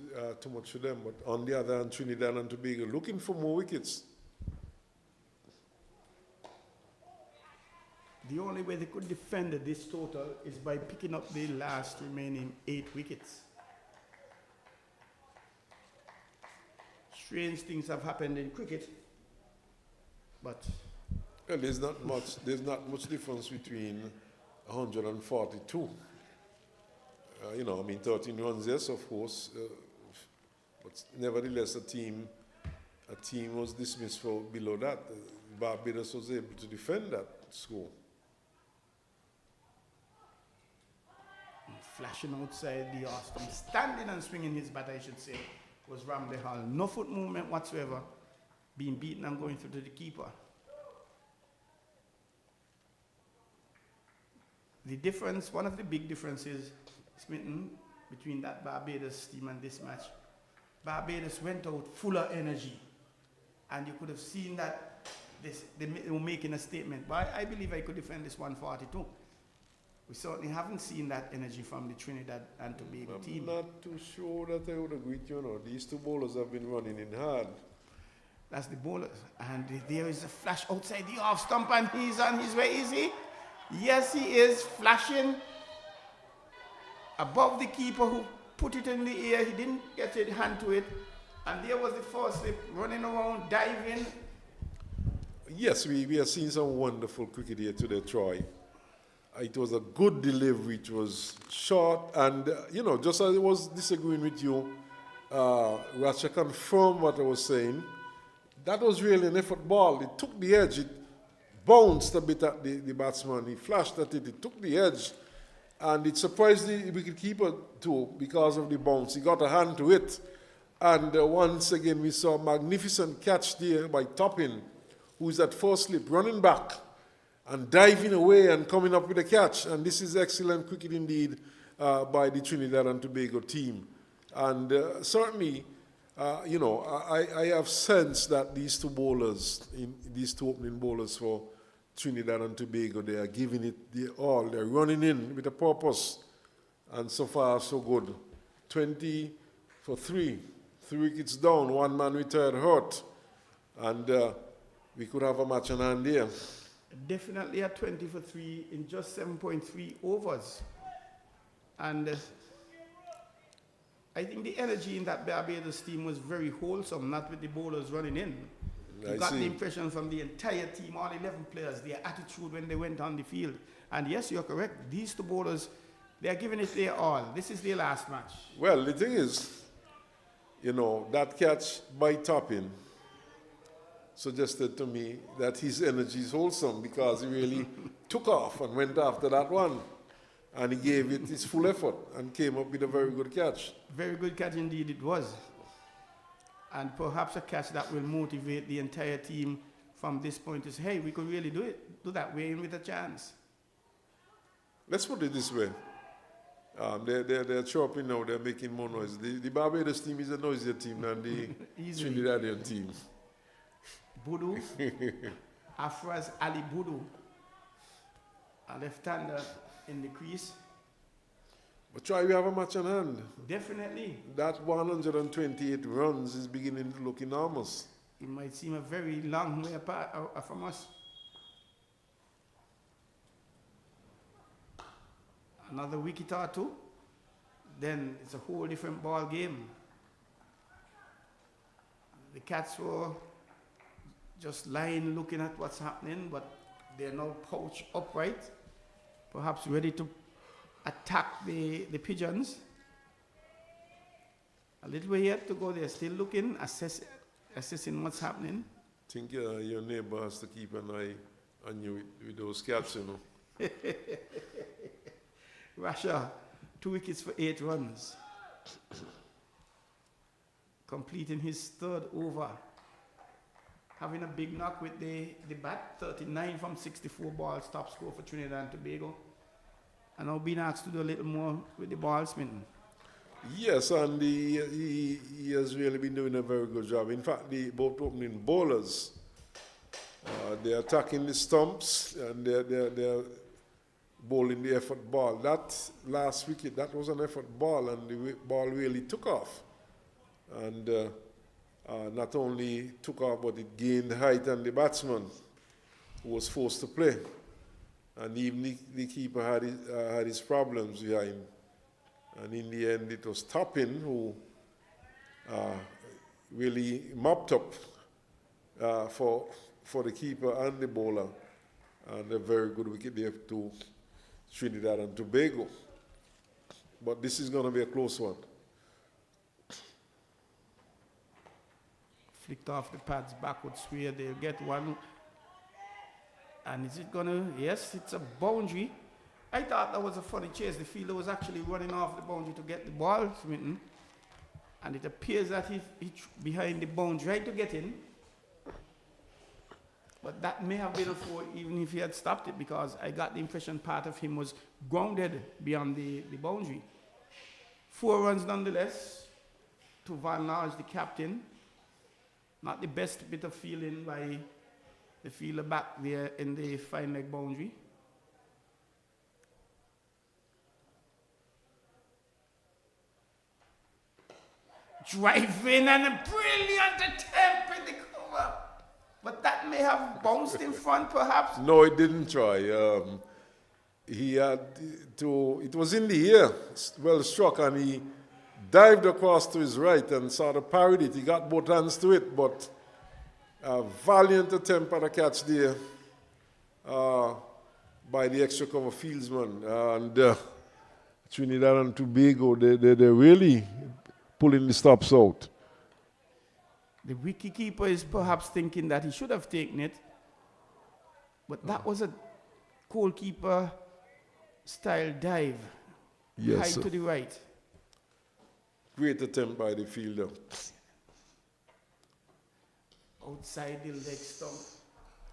too much to them. But on the other hand, Trinidad and Tobago looking for more wickets. The only way they could defend this total is by picking up the last remaining 8 wickets. Strange things have happened in cricket, but well, there's not much difference between 142. You know, I mean, 13 runs, yes, of course, but nevertheless, a team was dismissed for below that. Barbados was able to defend that score. Flashing outside the off stump, standing and swinging his bat, I should say, was Ramley Hall. No foot movement whatsoever, being beaten and going through to the keeper. The difference, one of the big differences, Smitten, between that Barbados team and this match, Barbados went out full of energy, and you could have seen that they were making a statement. But I believe I could defend this 142. We certainly haven't seen that energy from the Trinidad and Tobago team. I'm not too sure that I would agree with you. Know. These two bowlers have been running in hard. That's the bowlers. And there is a flash outside the off stump, and he's on his way, is he? Yes, he is, flashing above the keeper who put it in the air. He didn't get a hand to it. And there was the first slip, running around, diving. Yes, we have seen some wonderful cricket here today, Troy. It was a good delivery. It was short, and you know, just as I was disagreeing with you, Ratcha confirmed what I was saying. That was really an effort ball. It took the edge. It bounced a bit at the batsman. He flashed at it. It took the edge, and it surprised the wicketkeeper too because of the bounce. He got a hand to it, and once again we saw a magnificent catch there by Toppin, who's at first slip, running back and diving away and coming up with a catch. And this is excellent cricket indeed by the Trinidad and Tobago team. And certainly, you know, I have sensed that these two bowlers, these two opening bowlers for Trinidad and Tobago, they are giving it the all. They're running in with a purpose. And so far, so good. 20 for 3. 3 wickets down, 1 man retired hurt. And we could have a match on hand here. Definitely at 20 for 3 in just 7.3 overs. And I think the energy in that Barbados team was very wholesome, not with the bowlers running in. You got the impression from the entire team, all 11 players, their attitude when they went on the field. And yes, you're correct. These two bowlers, they're giving it their all. This is their last match. Well, the thing is, you know, that catch by Toppin suggested to me that his energy is wholesome because he really took off and went after that one. And he gave it his full effort and came up with a very good catch. Very good catch indeed it was. And perhaps a catch that will motivate the entire team from this point to say, hey, we could really do that. We're in with a chance. Let's put it this way. They're chirping now, they're making more noise. The Barbados team is a noisier team than the Trinidadian team. Budu, Afraz Ali Budu, a left-hander in the crease. But try, we have a match on hand. Definitely. That 128 runs is beginning to look enormous. It might seem a very long way apart from us. Another wicket or two, then it's a whole different ball game. the Cats were just lying looking at what's happening, but they're now pouched upright, perhaps ready to attack the Pigeons. A little way yet to go. They're still looking, assessing what's happening. I think your neighbor has to keep an eye on you with those Cats, you know. Russia, 2 wickets for 8 runs. Completing his third over. Having a big knock with the bat, 39 from 64 balls, top score for Trinidad and Tobago. And now being asked to do a little more with the ball spin. Yes, and he has really been doing a very good job. In fact, both opening bowlers, they're attacking the stumps and they're bowling the effort ball. That last wicket, that was an effort ball, and the ball really took off. And not only took off, but it gained height on the batsman, who was forced to play. And even the keeper had his problems behind. And in the end, it was Toppin who really mopped up for the keeper and the bowler. And a very good wicket there to Trinidad and Tobago. But this is going to be a close one. Flicked off the pads backwards where they'll get one. And is it going to? Yes, it's a boundary. I thought that was a funny chase. The fielder was actually running off the boundary to get the ball smitten. And it appears that he behind the boundary, right to get in. But that may have been a four even if he had stopped it, because I got the impression part of him was grounded beyond the boundary. 4 runs nonetheless to Van Large, the captain. Not the best bit of fielding by the fielder back there in the fine leg boundary. Drive in and a brilliant attempt in the cover. But that may have bounced in front, perhaps. No, it didn't try. He had to, it was in the air, well struck, and he dived across to his right and sort of parried it. He got both hands to it, but a valiant attempt at a catch there by the extra cover fieldsman. And Trinidad and Tobago, they're really pulling the stops out. The wicketkeeper is perhaps thinking that he should have taken it, but that was a goalkeeper style dive. Yes, high to the right. Great attempt by the fielder. Outside the leg stump.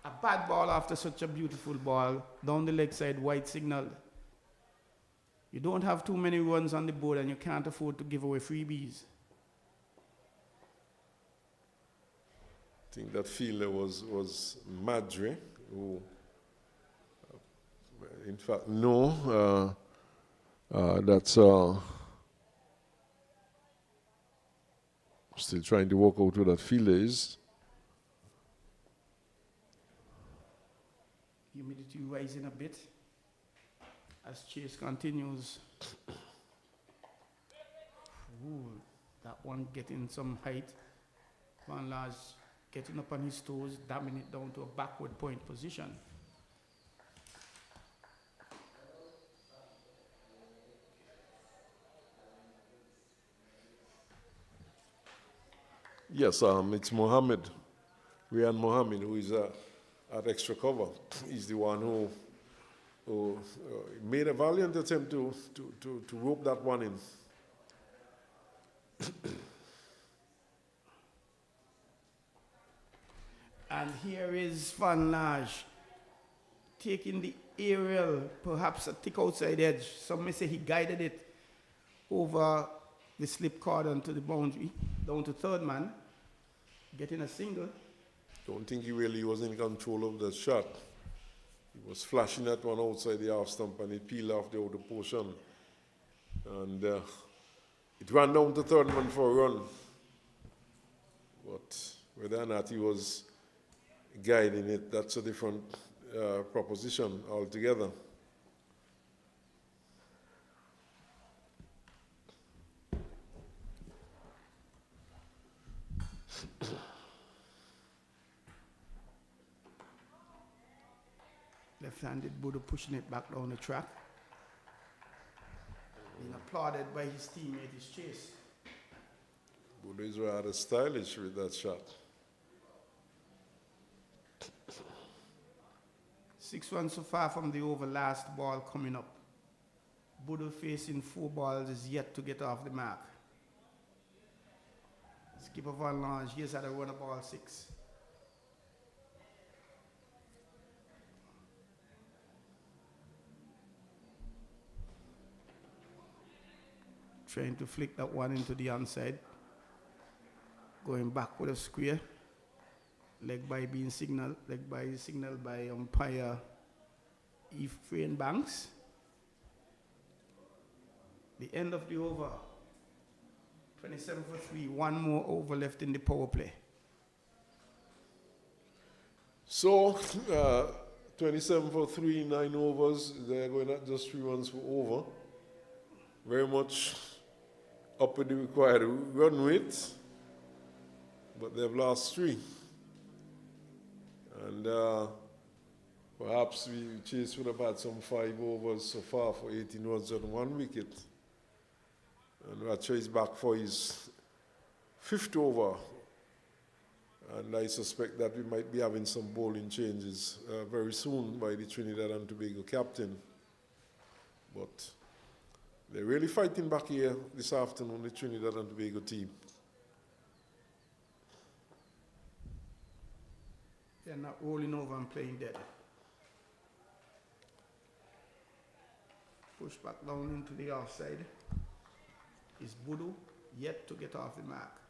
A bad ball after such a beautiful ball. Down the leg side, white signal. You don't have too many runs on the board and you can't afford to give away freebies. I think that fielder was Madre, who, in fact, no, that's still trying to work out who that fielder is. Humidity rising a bit as chase continues. Ooh, that one getting some height. Van Large getting up on his toes, damming it down to a backward point position. Yes, it's Mohammed, Rian Mohammed, who is at extra cover. He's the one who made a valiant attempt to rope that one in. And here is Van Large taking the aerial, perhaps a thick outside edge. Some may say he guided it over the slip cordon to the boundary, down to third man, getting a single. Don't think he really was in control of the shot. He was flashing that one outside the half stump and it peeled off the outer portion. And it ran down to third man for a run. But whether or not he was guiding it, that's a different proposition altogether. Left-handed Budo pushing it back down the track. Being applauded by his teammate, his chase. Budo is rather stylish with that shot. 6-1 so far from the over, last ball coming up. Budo facing 4 balls is yet to get off the mark. Skipper Van Lange, here's at a run of ball 6. Trying to flick that one into the onside. Going back with a square. Leg by being signaled. Leg by signaled by umpire Ephraim Banks. The end of the over. 27 for 3. One more over left in the power play. So, 27 for 3, 9 overs. They're going at just 3 runs for over. Very much up with the required run rate, but they've lost 3. And perhaps Chase would have had some 5 overs so far for 18 runs on 1 wicket. And Ratcher is back for his 5th over. And I suspect that we might be having some bowling changes very soon by the Trinidad and Tobago captain. But they're really fighting back here this afternoon, the Trinidad and Tobago team. They're not rolling over and playing dead. Push back down into the offside. Is Budo yet to get off the mark?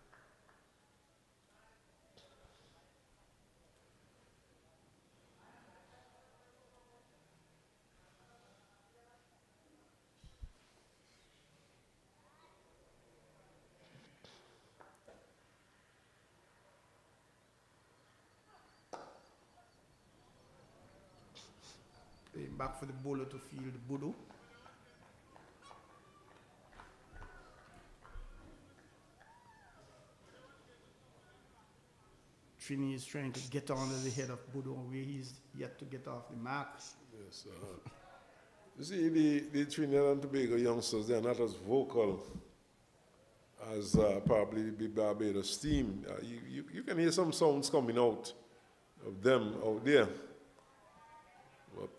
Back for the bowler to field Budo. Trini is trying to get under the head of Budo where he's yet to get off the mark. Yes, you see, the Trinidad and Tobago youngsters, they're not as vocal as probably the Barbados team. You can hear some sounds coming out of them out there. But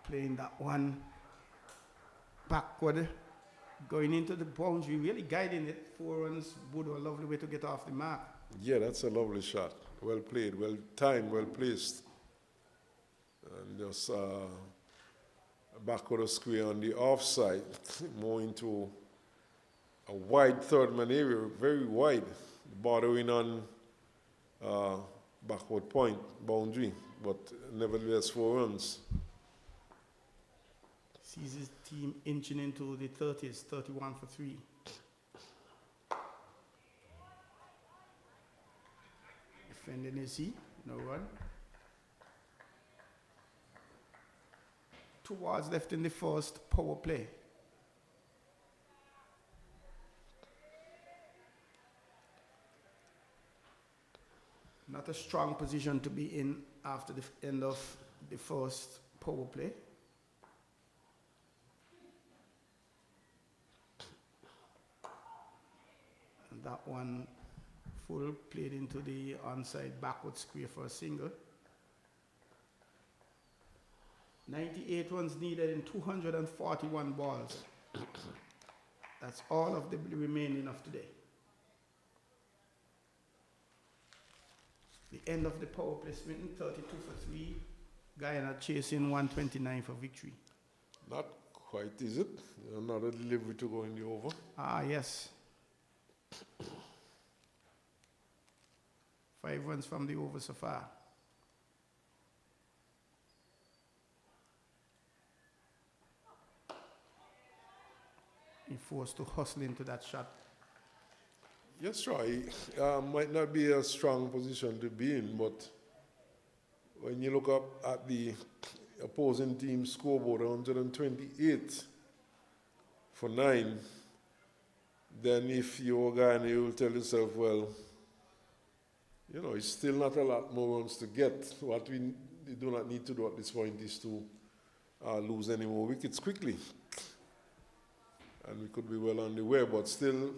playing that one backward, going into the boundary, really guiding it. 4 runs, Budo, a lovely way to get off the mark. yeah, that's a lovely shot. Well played, well timed, well placed. And just backward of square on the offside, more into a wide third man area, very wide, bordering on backward point boundary, but nevertheless 4 runs. Sees his team inching into the 30s, 31 for 3. Defending is he, no run. 2 balls left in the first power play. Not a strong position to be in after the end of the first power play. And that one full played into the onside backward square for a single. 98 runs needed in 241 balls. That's all of the remaining of today. The end of the power play, Swinton 32 for 3. Guyana chasing 129 for victory. Not quite, is it? Another delivery to go in the over. Ah, yes. 5 runs from the over so far. He forced to hustle into that shot. Yes, Troy. Might not be a strong position to be in, but when you look up at the opposing team's scoreboard, 128 for 9, then if you're Guyana, you will tell yourself, well, you know, it's still not a lot more runs to get. What we do not need to do at this point is to lose any more wickets quickly. And we could be well on the way, but still,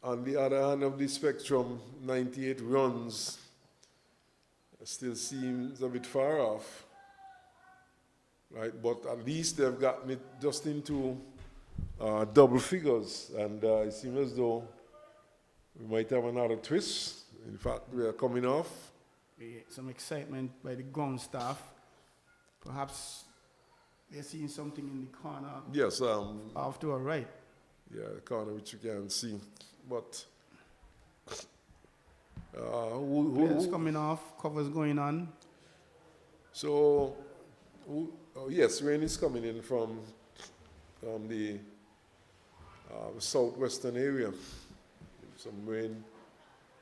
on the other hand of the spectrum, 98 runs still seems a bit far off, right? But at least they've gotten it just into double figures, and it seems as though we might have another twist. In fact, we are coming off. Some excitement by the ground staff. Perhaps they're seeing something in the corner. Yes. Off to our right. Yeah, the corner which you can see. But who's coming off, covers going on. So, yes, rain is coming in from the southwestern area. Some rain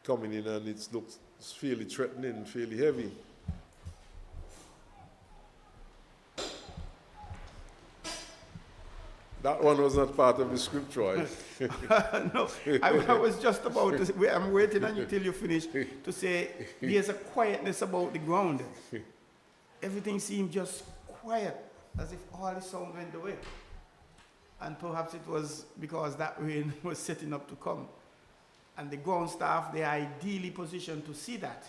coming in, and it looks fairly threatening, fairly heavy. That one was not part of the script, Troy. No, I was just about to say, I'm waiting on you till you finish to say there's a quietness about the ground. Everything seemed just quiet, as if all the sound went away. And perhaps it was because that rain was setting up to come. And the ground staff, they are ideally positioned to see that.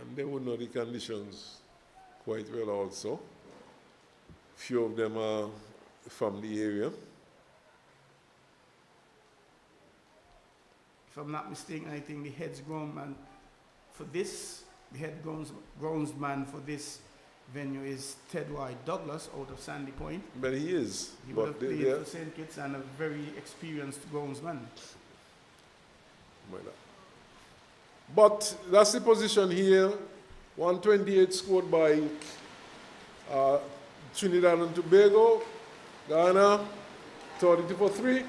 And they would know the conditions quite well also. Few of them are from the area. If I'm not mistaken, I think the head groundsman for this, the head groundsman for this venue is CWI Douglas out of Sandy Point. But he is. He would have played for St. Kitts and a very experienced groundsman. But that's the position here. 128 scored by Trinidad and Tobago. Guyana 32 for 3.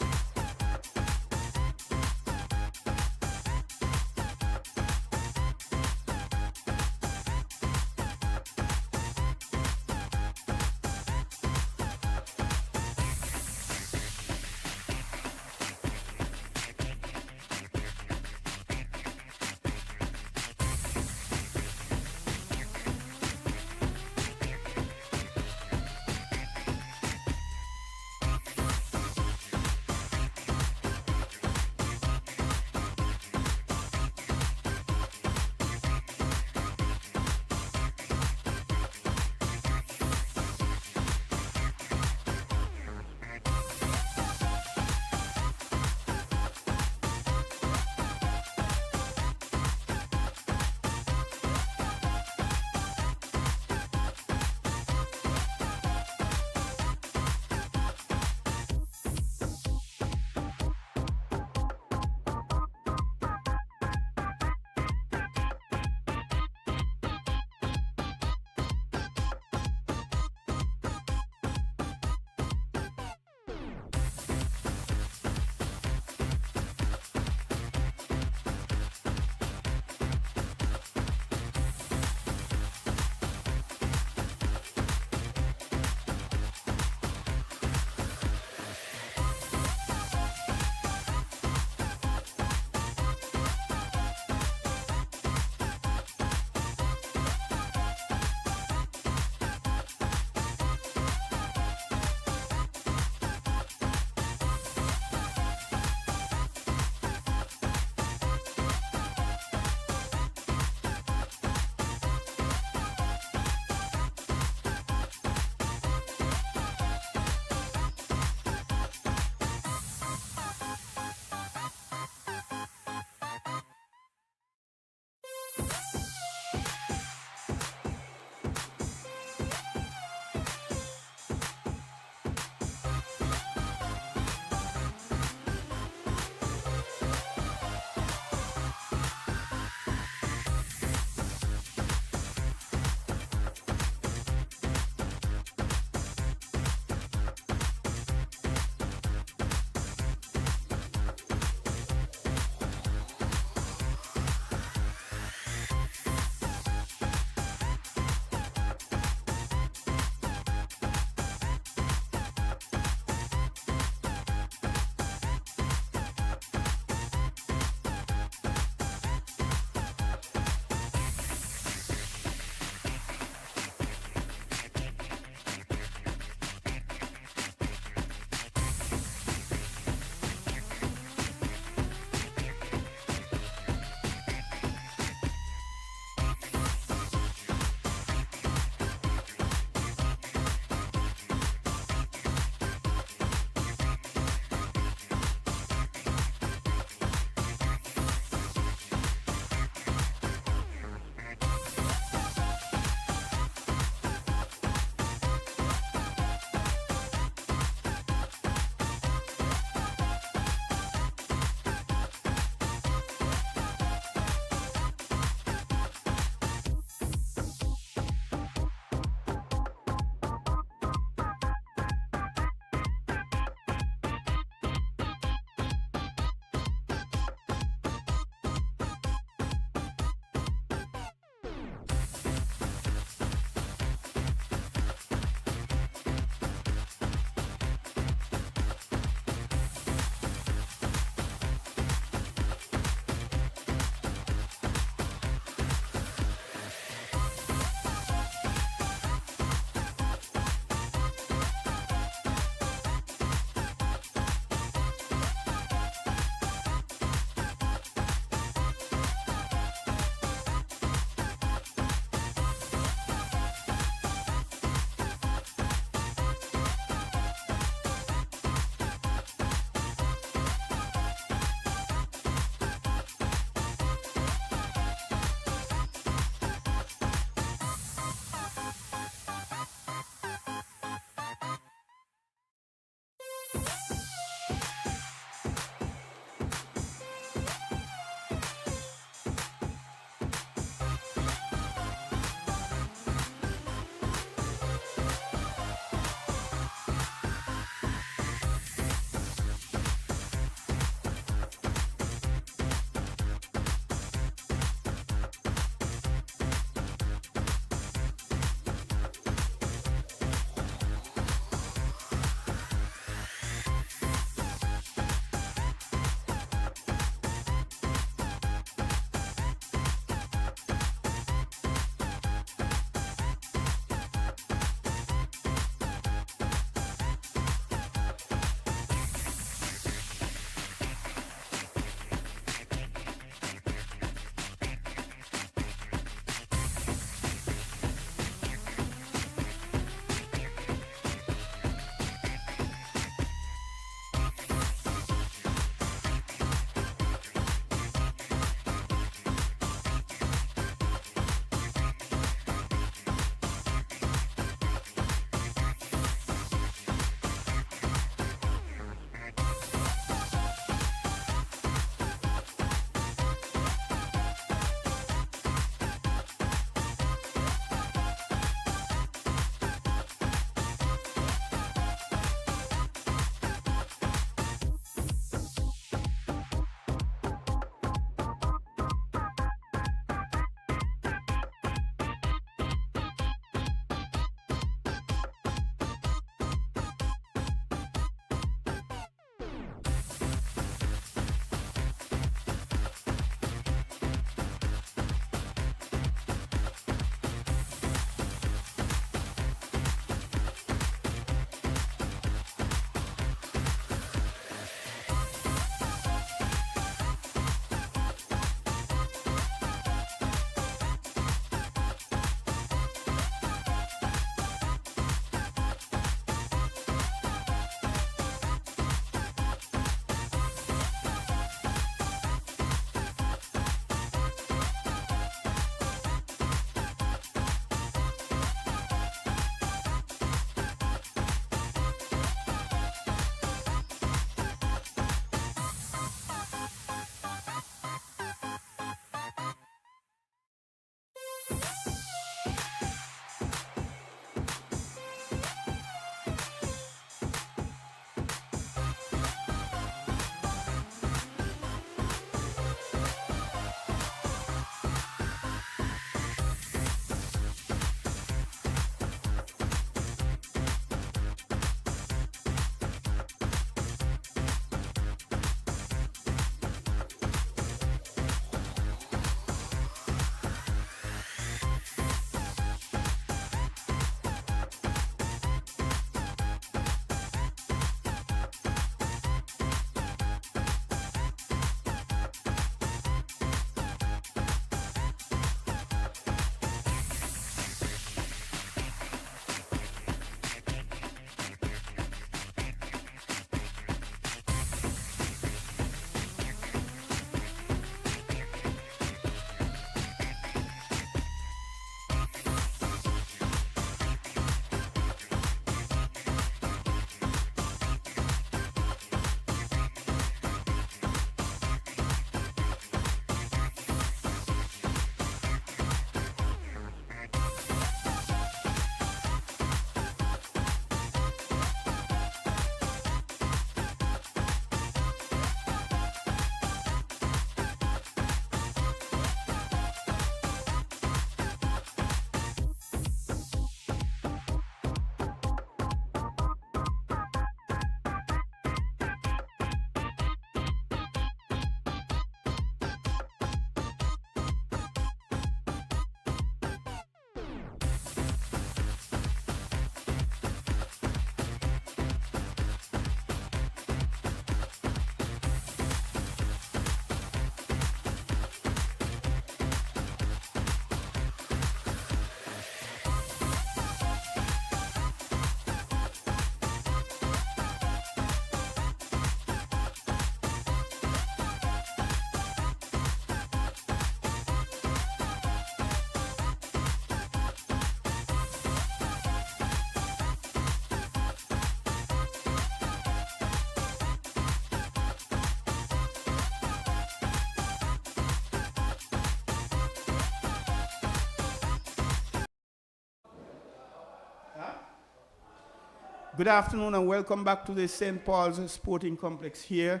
Good afternoon and welcome back to the St. Paul's Sporting Complex here,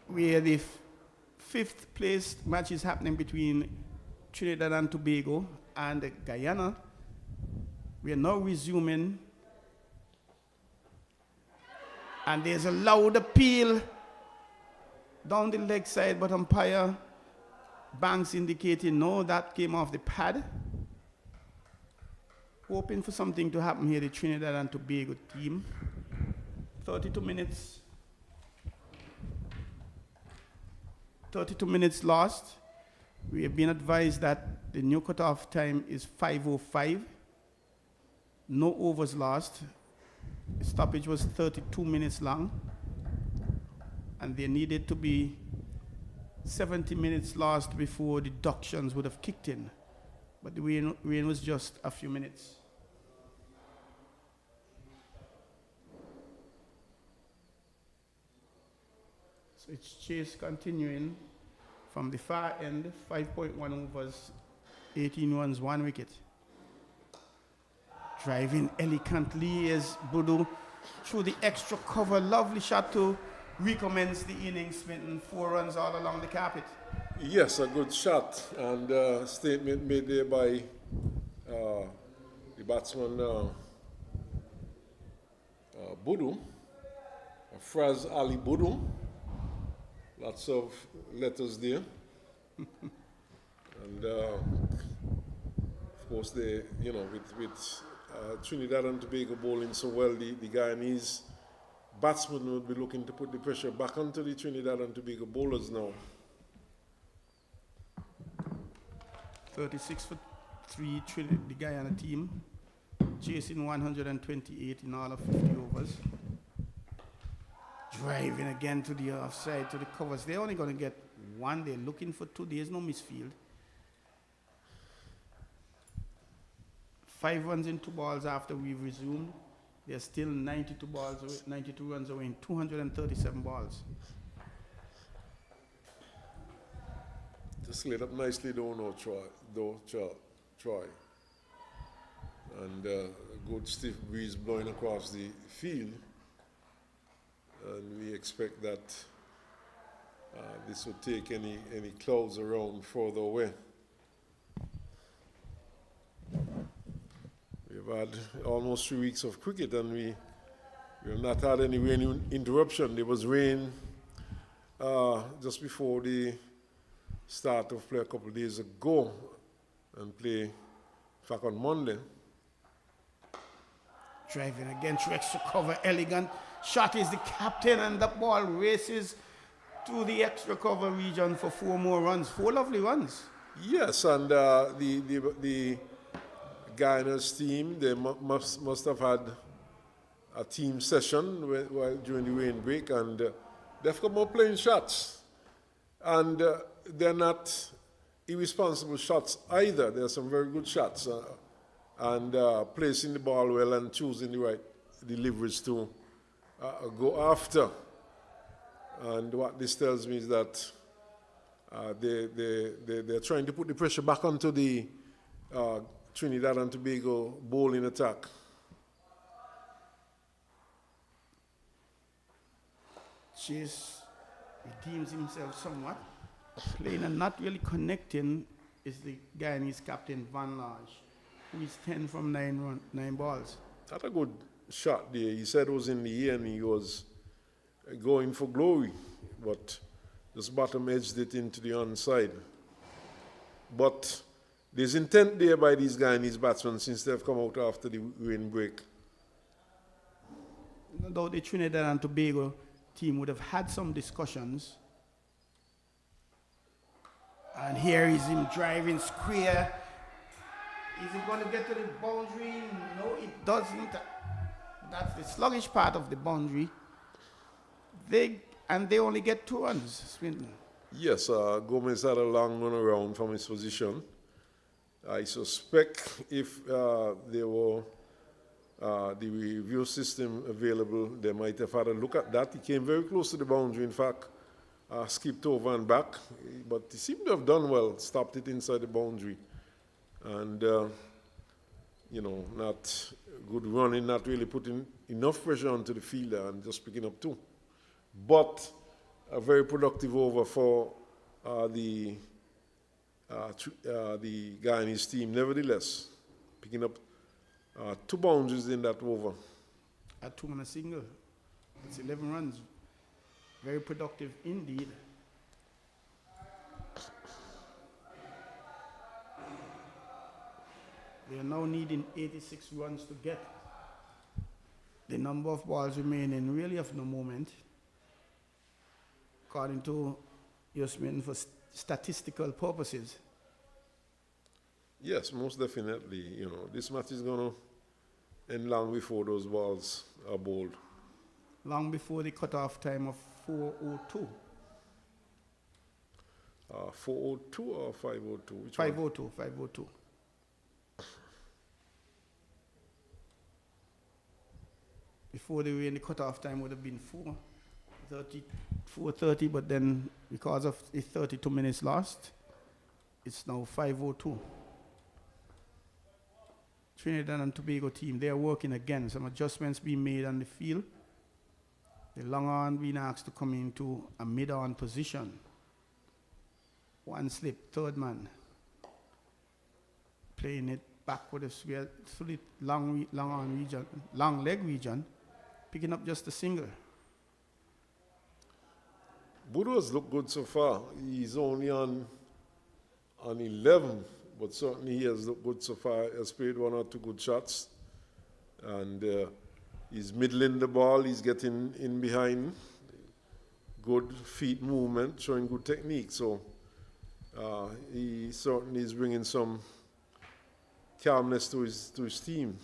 where the fifth place match is happening between Trinidad and Tobago and Guyana. We are now resuming, and there's a loud appeal down the leg side, but umpire Banks indicating no, that came off the pad. Hoping for something to happen here, the Trinidad and Tobago team. 32 minutes. 32 minutes lost. We have been advised that the new cutoff time is 5:05. No overs lost. The stoppage was 32 minutes long. And there needed to be 70 minutes lost before deductions would have kicked in. But the rain was just a few minutes. So it's chase continuing from the far end, 5.1 overs, 18 runs, 1 wicket. Driving elegantly as Budu through the extra cover. Lovely shot to recommence the innings, Smitten. 4 runs all along the carpet. Yes, a good shot, and statement made there by the batsman Budu, Fraz Ali Budu. Lots of letters there, and of course they, with Trinidad and Tobago bowling so well, the Guyanese batsmen would be looking to put the pressure back onto the Trinidad and Tobago bowlers now. 36 for 3, the Guyana team, chasing 128 in all of 50 overs. Driving again to the offside, to the covers. They're only going to get 1. They're looking for 2. There's no misfield. 5 runs in 2 balls after we've resumed. They're still 92 runs away in 237 balls. Just laid up nicely, Troy. And a good stiff breeze blowing across the field. And we expect that this would take any clouds around further away. We've had almost 3 weeks of cricket, and we have not had any rain interruption. There was rain just before the start of play a couple of days ago, and play back on Monday. Driving again through extra cover, elegant shot is the captain, and the ball races to the extra cover region for 4 more runs. 4 lovely runs. Yes, and the Guyana's team, they must have had a team session during the rain break, and they've come up playing shots. And they're not irresponsible shots either. There are some very good shots, and placing the ball well and choosing the right deliveries to go after. And what this tells me is that they're trying to put the pressure back onto the Trinidad and Tobago bowling attack. Chase redeems himself somewhat. Playing and not really connecting is the Guyanese captain, Van Large, who is 10 from 9 balls. That's a good shot there. He said it was in the air and he was going for glory, but just bottom edged it into the onside. But there's intent there by these Guyanese batsmen since they've come out after the rain break. No doubt the Trinidad and Tobago team would have had some discussions. And here is him driving square. Is it going to get to the boundary? No, it doesn't. That's the sluggish part of the boundary. They only get 2 runs, Swinton. Yes, Gomez had a long run around from his position. I suspect if there were the review system available, they might have had a look at that. He came very close to the boundary, in fact, skipped over and back, but he seemed to have done well, stopped it inside the boundary. And, not good running, not really putting enough pressure onto the fielder and just picking up two. But a very productive over for the Guyanese team, nevertheless, picking up 2 boundaries in that over. A 2 and a single. It's 11 runs. Very productive indeed. They are now needing 86 runs to get. The number of balls remaining really of no moment, according to Yusmin, for statistical purposes. Yes, most definitely. You know, this match is going to end long before those balls are bowled. Long before the cutoff time of 4:02. 4:02 or 5:02? Which 5:02. 5:02. Before the rain, the cutoff time would have been 4:30, but then because of the 32 minutes lost, it's now 5:02. Trinidad and Tobago team, they are working again. Some adjustments being made on the field. The long on being asked to come into a mid-on position. 1 slip, 3rd man. Playing it backward through the long on region, long leg region, picking up just a single. Budo's looked good so far. He's only on 11, but certainly he has looked good so far. He has played 1 or 2 good shots. And he's middling the ball. He's getting in behind. Good feet movement, showing good technique. So he certainly is bringing some calmness to his team.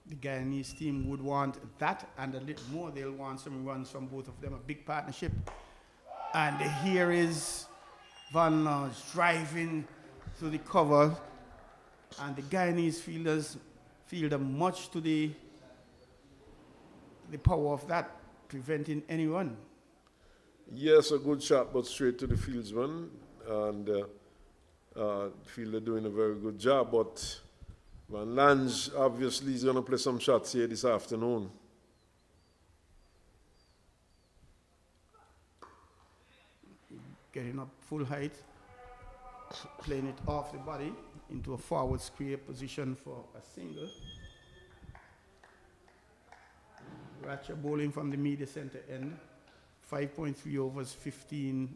The Guyanese team would want that and a little more. They'll want some runs from both of them, a big partnership. And here is Van Lodge driving through the cover. And the Guyanese fielders fielder much to the power of that, preventing any run. Yes, a good shot, but straight to the fieldsman. And fielder doing a very good job, but Van Lange obviously is going to play some shots here this afternoon. Getting up full height, playing it off the body into a forward square position for a single. Ratcher bowling from the media center end. 5.3 overs, 15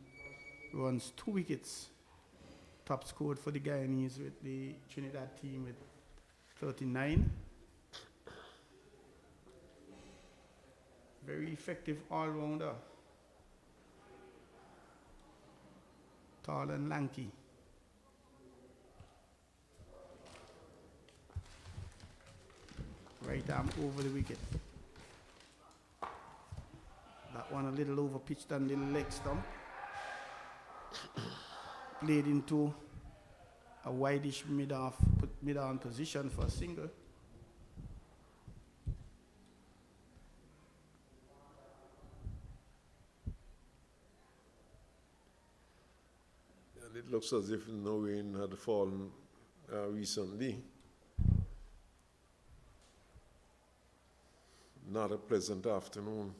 runs, 2 wickets. Top scored for the Guyanese with the Trinidad team with 39. Very effective all-rounder. Tall and lanky. Right arm over the wicket. That one a little over pitched on the leg stump. Played into a wideish mid-on position for a single. And it looks as if no rain had fallen recently. Not a pleasant afternoon.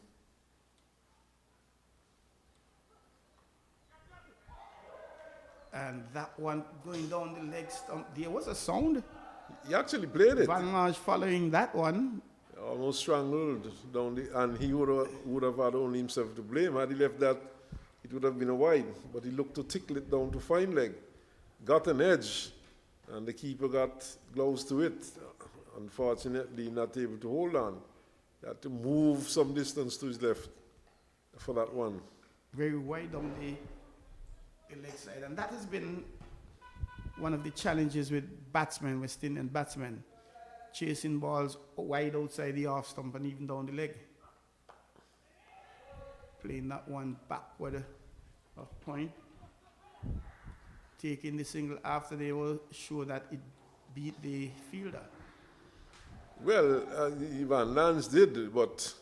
And that one going down the leg stump, there was a sound. He actually played it. Van Lodge following that one. Almost strangled down and he would have had only himself to blame. Had he left that, it would have been a wide. But he looked to tickle it down to fine leg. Got an edge, and the keeper got close to it. Unfortunately, not able to hold on. He had to move some distance to his left for that one. Very wide on the leg side, and that has been one of the challenges with batsmen, West Indian batsmen, chasing balls wide outside the off stump and even down the leg. Playing that one backward off point, taking the single after they were sure that it beat the fielder. Well, Van Lans did, but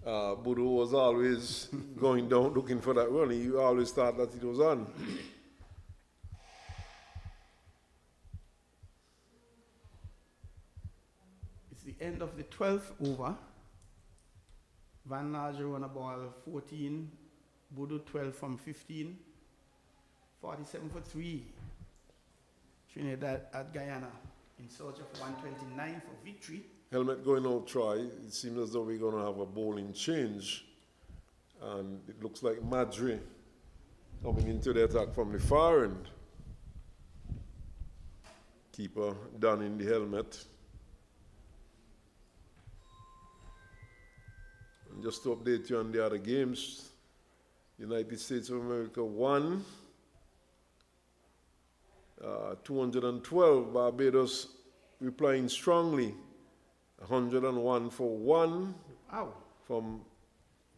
Budo was always going down looking for that run. He always thought that it was on. the end of the 12th over. Van Larger won a ball 14, Bodo 12 from 15, 47 for 3. Trinidad at Guyana in search of 129 for victory. Helmet going out try. It seems as though we're going to have a bowling change. And it looks like Madre coming into the attack from the far end. Keeper down in the helmet. And just to update you on the other games, United States of America won. 212, Barbados replying strongly. 101 for 1. Ow. From,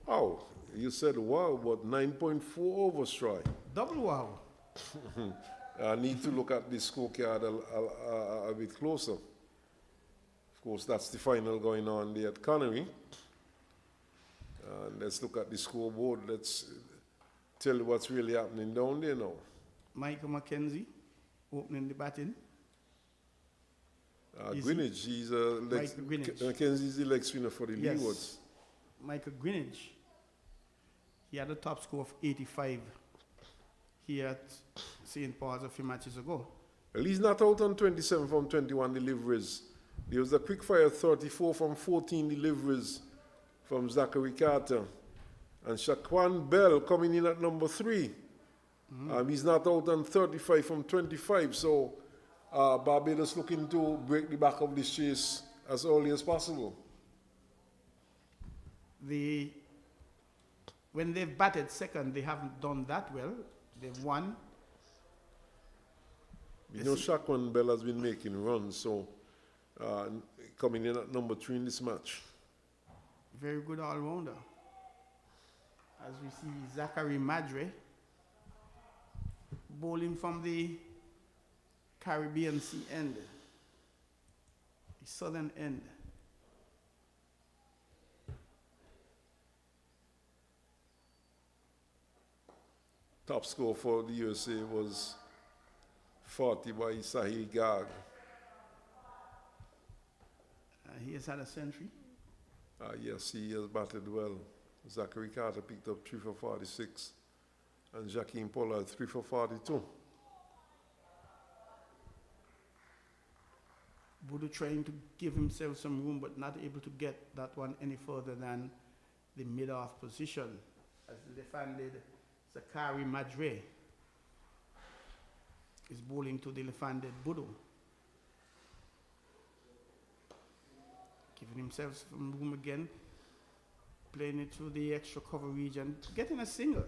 wow, you said wow, but 9.4 over strike. Double wow. I need to look at the scorecard a bit closer. Of course, that's the final going on there at Connery. Let's look at the scoreboard. Let's tell you what's really happening down there now. Michael McKenzie opening the batting. Greenwich, he's Mackenzie's the leg spinner for the Leewards. Michael Greenwich. He had a top score of 85 here at St. Paul's a few matches ago. Well, he's not out on 27 from 21 deliveries. There was a quick fire 34 from 14 deliveries from Zachary Carter. And Shaquan Bell coming in at number 3. He's not out on 35 from 25. So Barbados looking to break the back of this chase as early as possible. When they've batted second, they haven't done that well. They've won. You know, Shaquan Bell has been making runs, so coming in at number 3 in this match. Very good all-rounder. As we see Zachary Madre bowling from the Caribbean Sea end, the southern end. Top score for the USA was 40 by Sahil Garg. He has had a century. Yes, he has batted well. Zachary Carter picked up 3 for 46, and Joaquin Pollard 3 for 42. Bodo trying to give himself some room, but not able to get that one any further than the mid-off position. As the left-handed Zachary Madre is bowling to the left-handed Bodo. Giving himself some room again, playing it through the extra cover region, getting a single.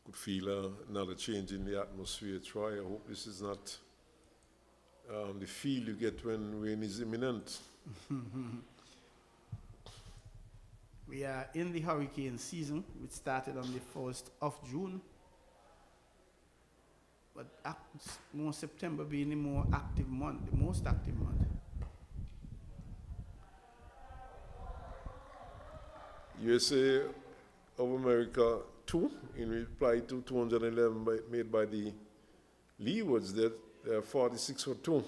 Could feel another change in the atmosphere. Troy, I hope this is not the feel you get when rain is imminent. We are in the hurricane season, which started on the 1st of June. But more September being the more active month, the most active month. USA of America 2 in reply to 211 made by the Leewards. They are 46 for 2.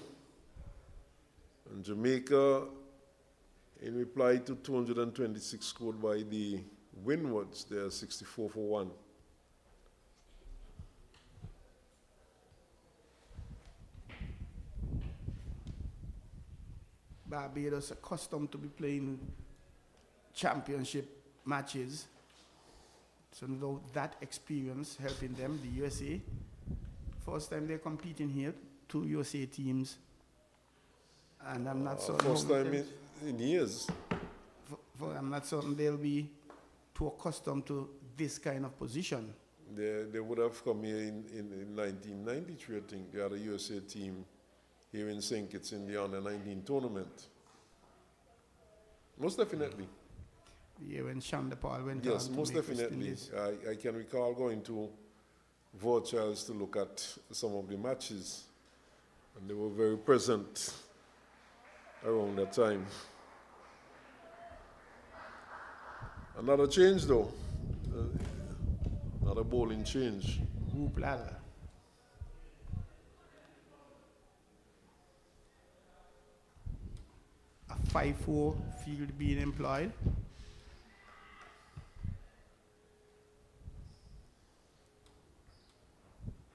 And Jamaica in reply to 226 scored by the Windwards. They are 64 for 1. Barbados accustomed to be playing championship matches. So no, that experience helping them, the USA. First time they're competing here, 2 USA teams. And I'm not certain. First time in years. I'm not certain they'll be too accustomed to this kind of position. They would have come here in 1993, I think. They had a USA team here in St. Kitts in the Under 19 tournament. Most definitely. Yeah, when Shanda Paul went yes, on. Most definitely. I can recall going to Vorchals to look at some of the matches, and they were very present around that time. Another change, though. Another bowling change. Group ladder. a 5-4 field being employed.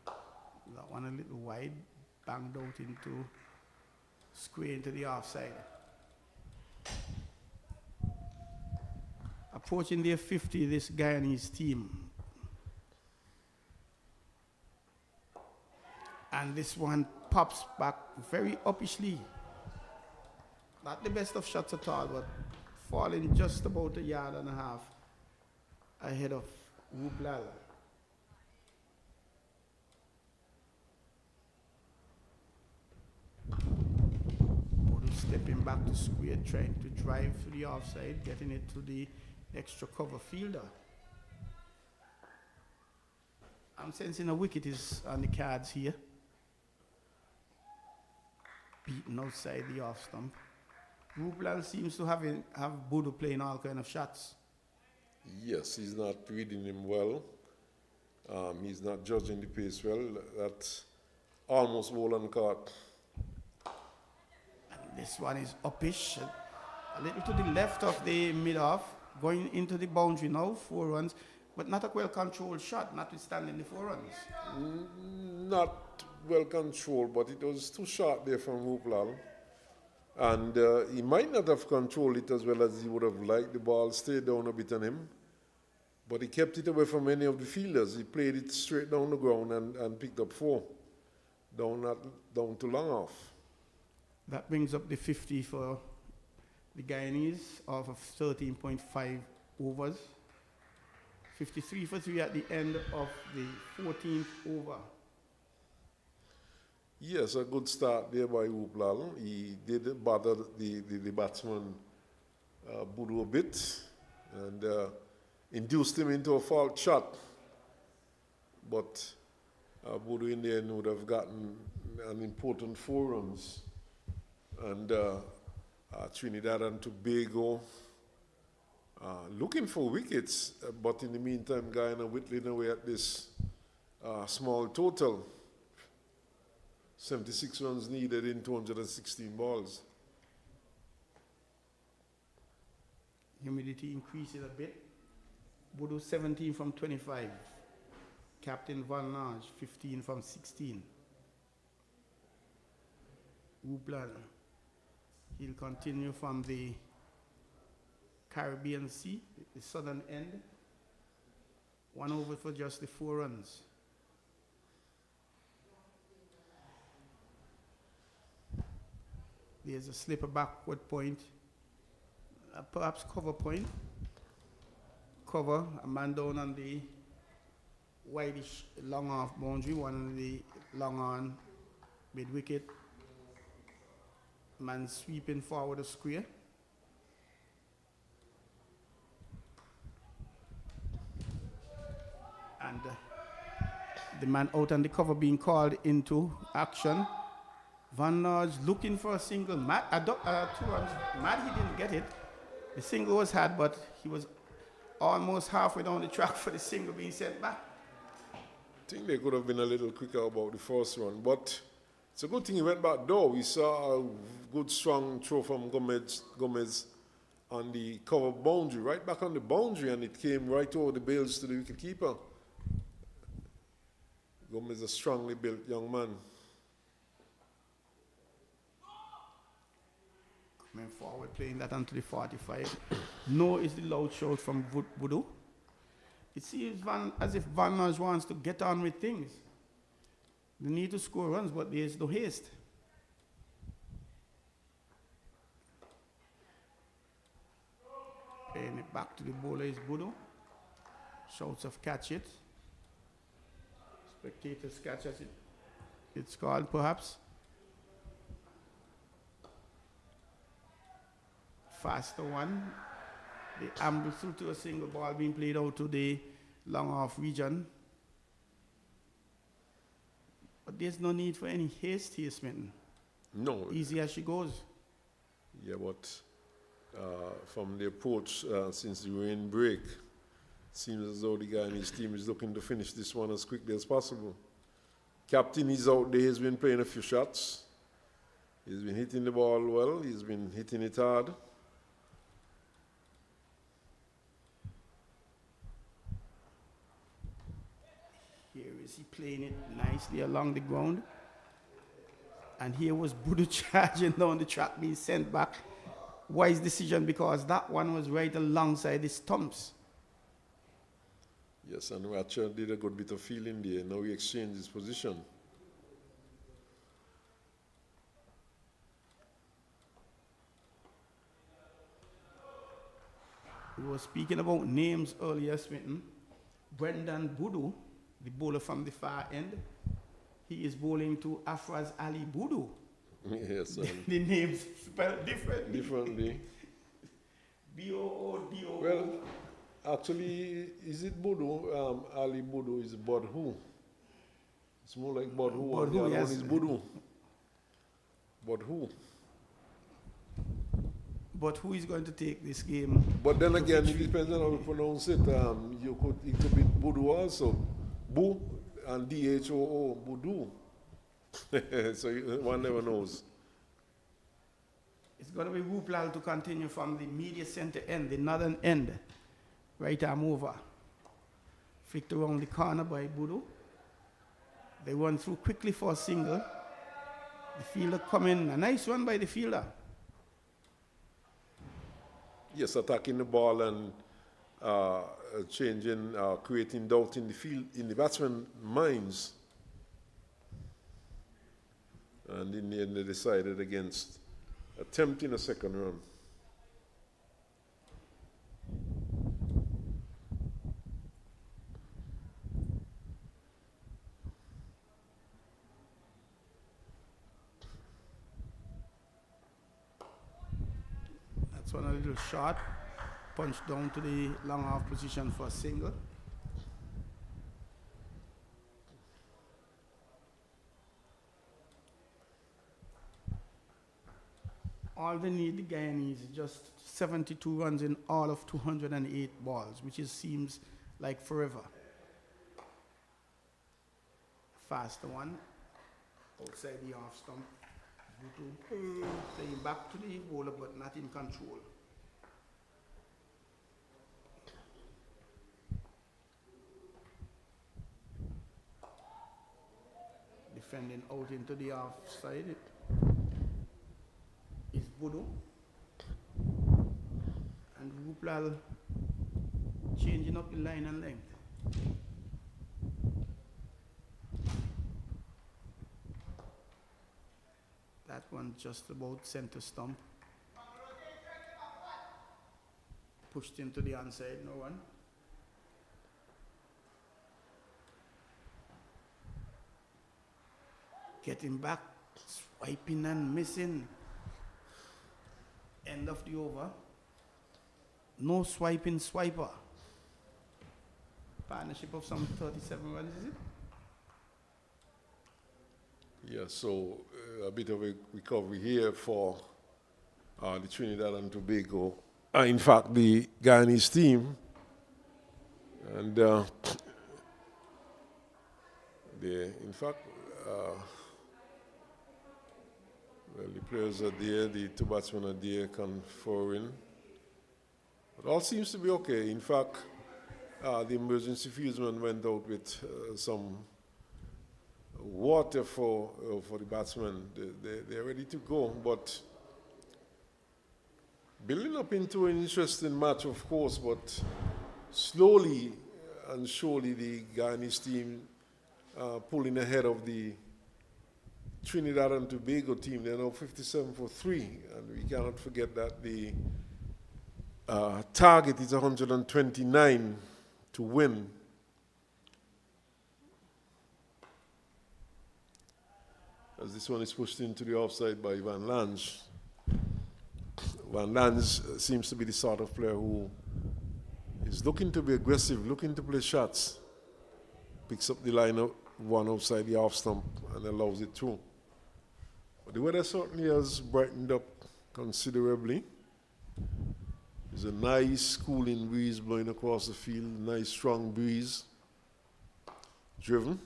That one a little wide, banged out into square into the offside. Approaching their 50, this Guyanese team. And this one pops back very uppishly. Not the best of shots at all, but falling just about a yard and a half ahead of Wublal. Stepping back to square, trying to drive to the offside, getting it to the extra cover fielder. I'm sensing a wicket is on the cards here. Beaten outside the off stump. Wublal seems to have Bodo playing all kind of shots. Yes, he's not reading him well. He's not judging the pace well. That's almost ball and caught. This one is uppish, a little to the left of the mid-off, going into the boundary now, 4 runs, but not a well-controlled shot, notwithstanding the 4 runs. Not well controlled, but it was too short there from Wublal. And he might not have controlled it as well as he would have liked. The ball stayed down a bit on him, but he kept it away from any of the fielders. He played it straight down the ground and picked up 4, down to long off. That brings up the 50 for the Guyanese off of 13.5 overs. 53 for 3 at the end of the 14th over. Yes, a good start there by Wublal. He did bother the batsman Bodo a bit and induced him into a fault shot. But Bodo in the end would have gotten an important 4 runs. And Trinidad and Tobago looking for wickets, but in the meantime, Guyana whittling away at this small total. 76 runs needed in 216 balls. Humidity increases a bit. Bodo 17 from 25. Captain Van Nage 15 from 16. Wublal. He'll continue from the Caribbean Sea, the southern end. 1 over for just the 4 runs. There's a slipper backward point, perhaps cover point. Cover, a man down on the whitish long off boundary, one on the long on mid wicket. Man sweeping forward a square. And the man out on the cover being called into action. Van Nage looking for a single. 2 runs. Mad he didn't get it. The single was had, but he was almost halfway down the track for the single being sent back. I think they could have been a little quicker about the first one, but it's a good thing he went back door. We saw a good strong throw from Gomez on the cover boundary, right back on the boundary, and it came right over the bails to the wicketkeeper. Gomez is a strongly built young man. Coming forward, playing that onto the 45. No is the loud shout from Bodo. It seems as if Van Nage wants to get on with things. They need to score runs, but there is no haste. Playing it back to the bowler is Bodo. Shouts of catch it. Spectators catch as it's called, perhaps. Faster one. The amble through to a single ball being played out to the long off region. But there's no need for any haste here, Smitten. No. Easy as she goes. Yeah, but from the approach since the rain break, seems as though the Guyanese team is looking to finish this one as quickly as possible. Captain is out there, he's been playing a few shots. He's been hitting the ball well. He's been hitting it hard. Here is he playing it nicely along the ground. And here was Budu charging down the track, being sent back. Wise decision, because that one was right alongside the stumps. Yes, and Ratcher did a good bit of fielding there. Now he exchanged his position. We were speaking about names earlier, Smitten. Brendan Budu, the bowler from the far end, he is bowling to Afraz Ali Budu. Yes. The names spelled differently. Differently. B-O-O-D-O. Well, actually, is it Budu? Ali Budu is Bodhu. It's more like Bodhu. Bodhu, and the other yes. one is Budu. Bodhu. But who is going to take this game? But then again, it depends on how you pronounce it. It could be Budu also. Bu and D-H-O-O, Budu. So one never knows. It's going to be Ruplal to continue from the media center end, the northern end. Right arm over. Flicked around the corner by Budu. They run through quickly for a single. The fielder coming, a nice run by the fielder. Yes, attacking the ball and changing, creating doubt in the field, in the batsman's minds. And in the end, they decided against attempting a second run. That's one a little short. Punch down to the long off position for a single. All they need, the Guyanese, is just 72 runs in all of 208 balls, which seems like forever. Faster one, outside the off stump. Playing back to the bowler, but not in control. Defending out into the offside is Budu. And Ruplal changing up the line and length. That one just about center stump. Pushed into the onside, no one. Getting back, swiping and missing. End of the over. No swiping swiper. Partnership of some 37 runs, is it? Yeah, so a bit of a recovery here for the Trinidad and Tobago. In fact, the Guyanese team. And in fact, well, the players are there, the two batsmen are there conferring. But all seems to be okay. In fact, the emergency fieldsman went out with some water for the batsmen. They're ready to go, but building up into an interesting match, of course, but slowly and surely the Guyanese team pulling ahead of the Trinidad and Tobago team. They're now 57 for 3, and we cannot forget that the target is 129 to win. As this one is pushed into the offside by Van Lange. Van Lange seems to be the sort of player who is looking to be aggressive, looking to play shots. Picks up the line one outside the off stump and allows it through. But the weather certainly has brightened up considerably. There's a nice cooling breeze blowing across the field, nice strong breeze. Driven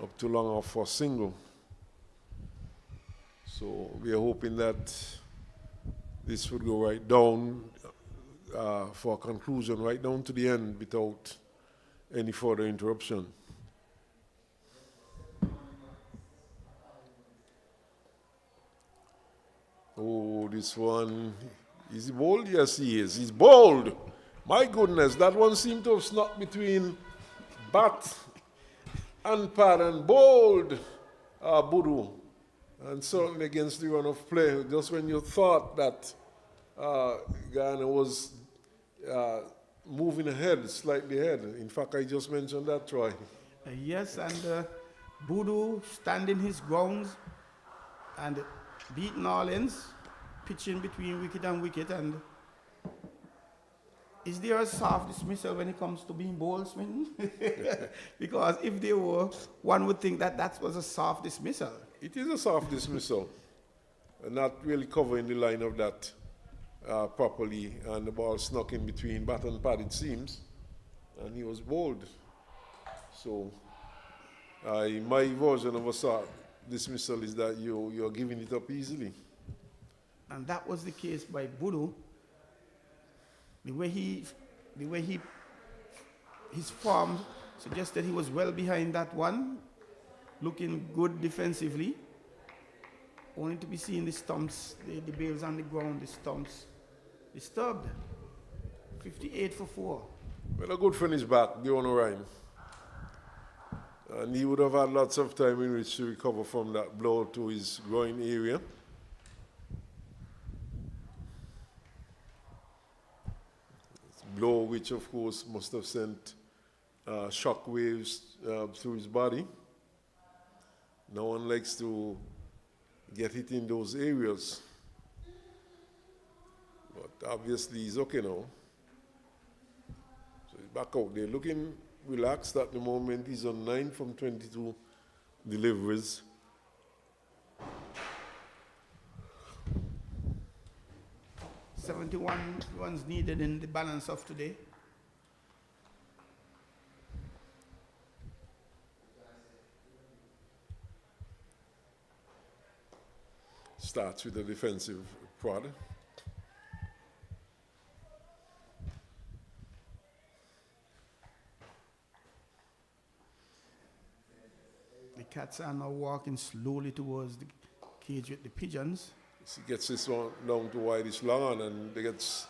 up to long off for a single. So we are hoping that this would go right down for a conclusion, right down to the end without any further interruption. Oh, this one, is he bold? Yes, he is. He's bold. My goodness, that one seemed to have snuck between bat and pad and bold, Budu. And certainly against the run of play, just when you thought that Guyana was moving ahead, slightly ahead. In fact, I just mentioned that, Troy. Yes, and Budu standing his grounds and beating Orleans, pitching between wicket and wicket. And is there a soft dismissal when it comes to being bowled, Swinton? Because if there were, one would think that that was a soft dismissal. It is a soft dismissal, not really covering the line of that properly, and the ball snuck in between bat and pad, it seems, and he was bowled. So, my version of a soft dismissal is that you're giving it up easily. And that was the case by Budu. The way his form suggested he was well behind that one, looking good defensively. Only to be seeing the stumps, the bails on the ground, the stumps disturbed. 58 for 4. Well, a good finish back, the owner Rhyme. And he would have had lots of time in which to recover from that blow to his groin area. Blow which, of course, must have sent shock waves through his body. No one likes to get hit in those areas. But obviously he's okay now. So he's back out there looking relaxed at the moment. He's on 9 from 22 deliveries. .71 runs needed in the balance of today. Starts with a defensive prod. The cats are now walking slowly towards the cage with the pigeons. He gets this one down to widest long, and he gets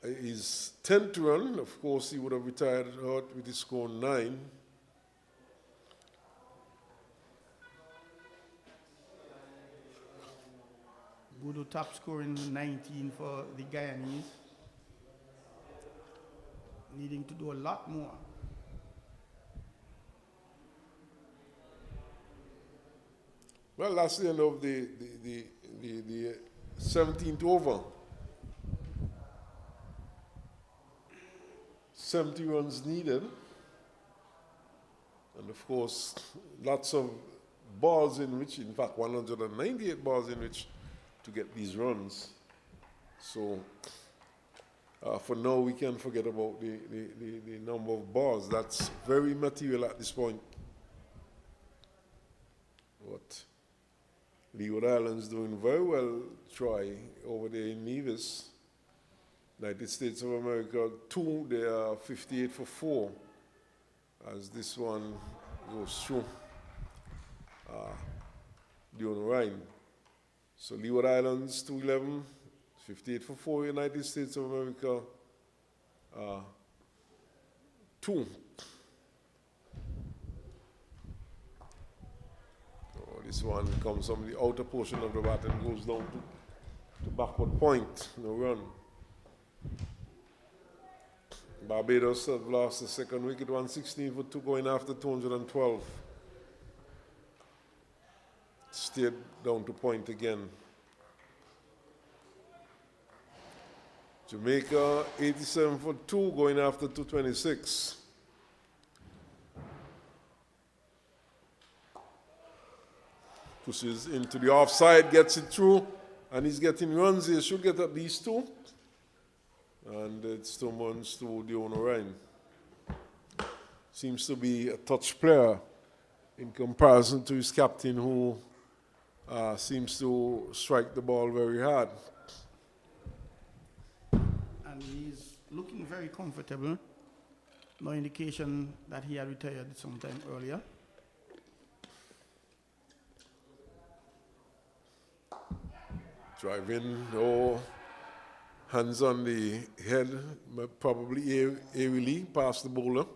his 10th run. Of course, he would have retired hurt with his score 9. Budu top scoring 19 for the Guyanese. Needing to do a lot more. Well, that's the end of the 17th over. 70 runs needed. And of course, lots of balls in which, in fact, 198 balls in which to get these runs. So, for now, we can forget about the number of balls. That's very material at this point. But Leeward Islands doing very well, Troy, over there in Nevis. United States of America, 2, they are 58 for 4, as this one goes through the Rhine. So Leeward Islands, 211, 58 for 4, United States of America, 2. This one comes from the outer portion of the bat and goes down to backward point, no run. Barbados have lost the second wicket, 116 for 2, going after 212. Stayed down to point again. Jamaica, 87 for 2, going after 226. Pushes into the offside, gets it through, and he's getting runs. He should get at least 2. And it's 2 months to the owner Ryan. Seems to be a touch player in comparison to his captain, who seems to strike the ball very hard. And he's looking very comfortable. No indication that he had retired sometime earlier. Driving, hands on the head, probably aerially past the bowler.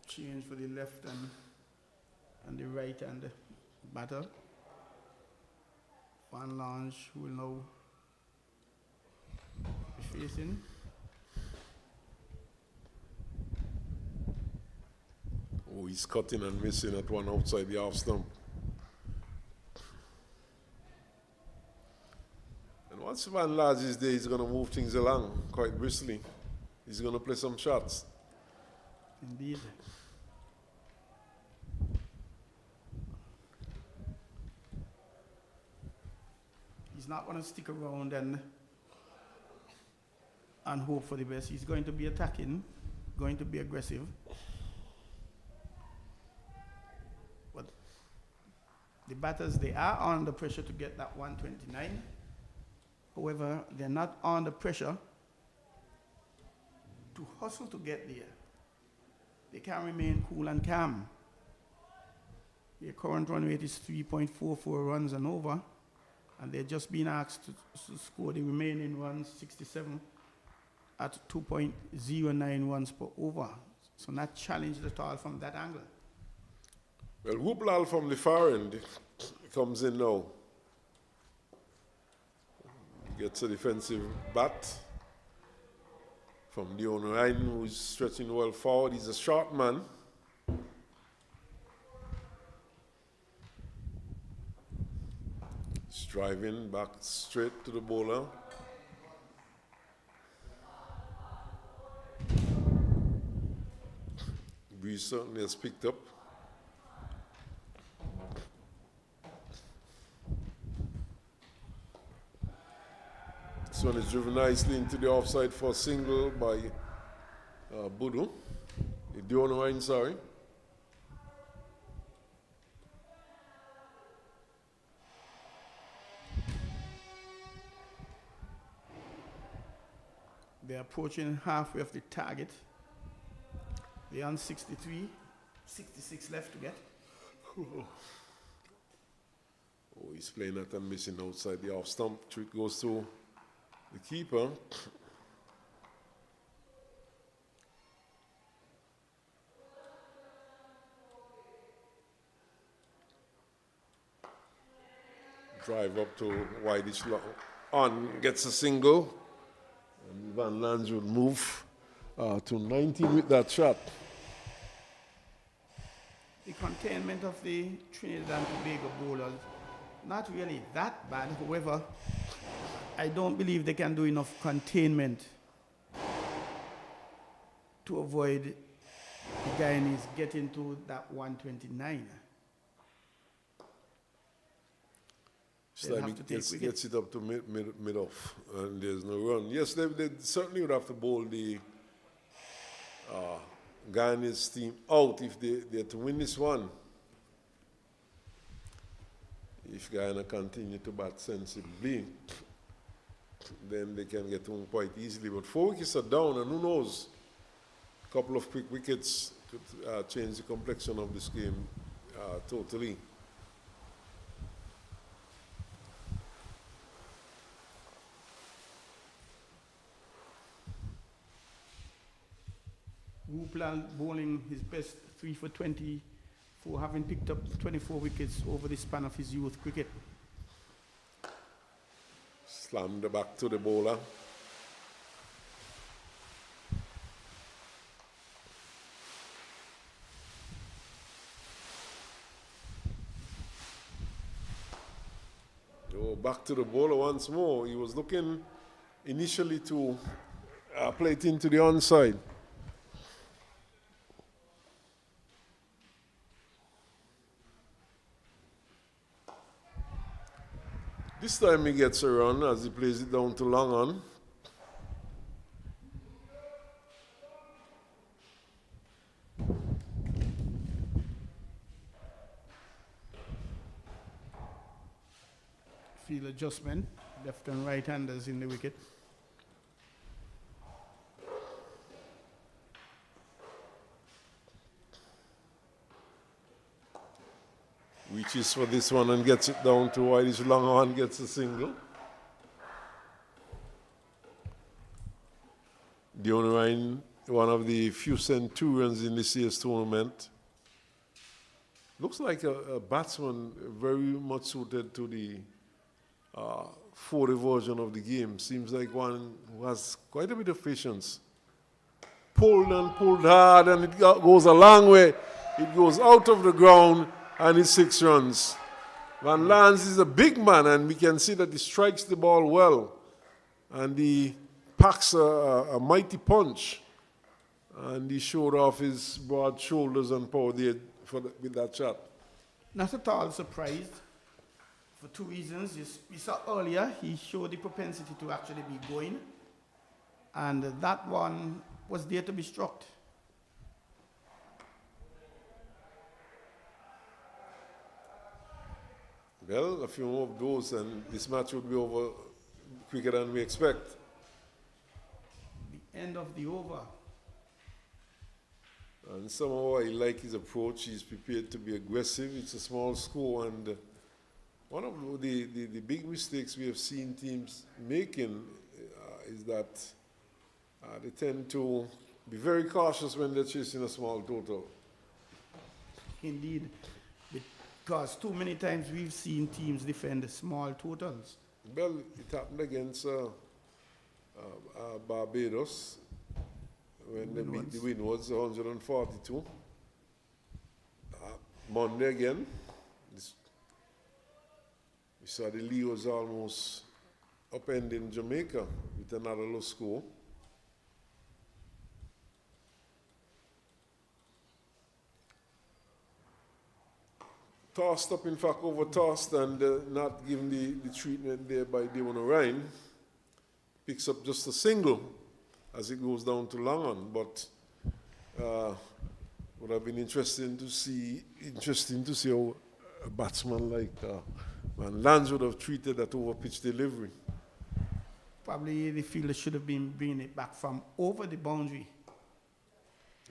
Change for the left and the right hand batter. Van Lange will now be facing. Oh, he's cutting and missing at one outside the half stump. And once Van Lange is there, he's going to move things along quite briskly. He's going to play some shots. Indeed. He's not going to stick around and hope for the best. He's going to be attacking, going to be aggressive. But the batters, they are under pressure to get that 129. However, they're not under pressure to hustle to get there. They can remain cool and calm. Their current run rate is 3.44 runs and over, and they're just being asked to score the remaining runs, 67, at 2.09 runs per over. So not challenged at all from that angle. Well, Whooplal from the far end comes in now. He gets a defensive bat from the line, who's stretching well forward. He's a short man. He's driving back straight to the bowler. Breeze certainly has picked up. This one is driven nicely into the offside for a single by Budu. Dionowine, sorry. They're approaching halfway of the target. They're on 63, 66 left to get. Oh, he's playing that and missing outside the off stump. Trick goes to the keeper. Drive up to wideish on, gets a single. And Van Lange will move to 19 with that shot. The containment of the Trinidad and Tobago bowlers, not really that bad. However, I don't believe they can do enough containment to avoid the Guyanese getting to that 129. Gets it up to mid off, and there's no run. Yes, they certainly would have to bowl the Guyanese team out if they're to win this one. If Guyana continue to bat sensibly, then they can get home quite easily. But 4 wickets are down, and who knows? A couple of quick wickets could change the complexion of this game totally. Whooplal bowling his best 3 for 24, having picked up 24 wickets over the span of his youth cricket. Slammed back to the bowler. Oh, back to the bowler once more. He was looking initially to play it into the onside. This time he gets a run as he plays it down to long on. field adjustment. Left and right-handers in the wicket. Reaches for this one and gets it down to wide. This long on gets a single. Dion Ryan, one of the few centurions in this year's tournament. Looks like a batsman very much suited to the 40 version of the game. Seems like one who has quite a bit of patience. Pulled and pulled hard, and it goes a long way. It goes out of the ground, and it's 6 runs. Van Lans is a big man, and we can see that he strikes the ball well. And he packs a mighty punch. And he showed off his broad shoulders and power there with that shot. Not at all surprised for 2 reasons. We saw earlier he showed the propensity to actually be going, and that one was there to be struck. Well, a few more of those, and this match would be over quicker than we expect. The end of the over. And somehow I like his approach. He's prepared to be aggressive. It's a small score, and one of the big mistakes we have seen teams making is that they tend to be very cautious when they're chasing a small total. Indeed, because too many times we've seen teams defend small totals. Well, it happened against Barbados when they beat the Windies 142. Monday again, we saw the Leos almost upending Jamaica with another low score. Tossed up, in fact, over-tossed and not given the treatment there by Dion Ryan. Picks up just a single as it goes down to long on, but would have been interesting to see how a batsman like Van Lans would have treated that over-pitch delivery. Probably the fielder should have been bringing it back from over the boundary.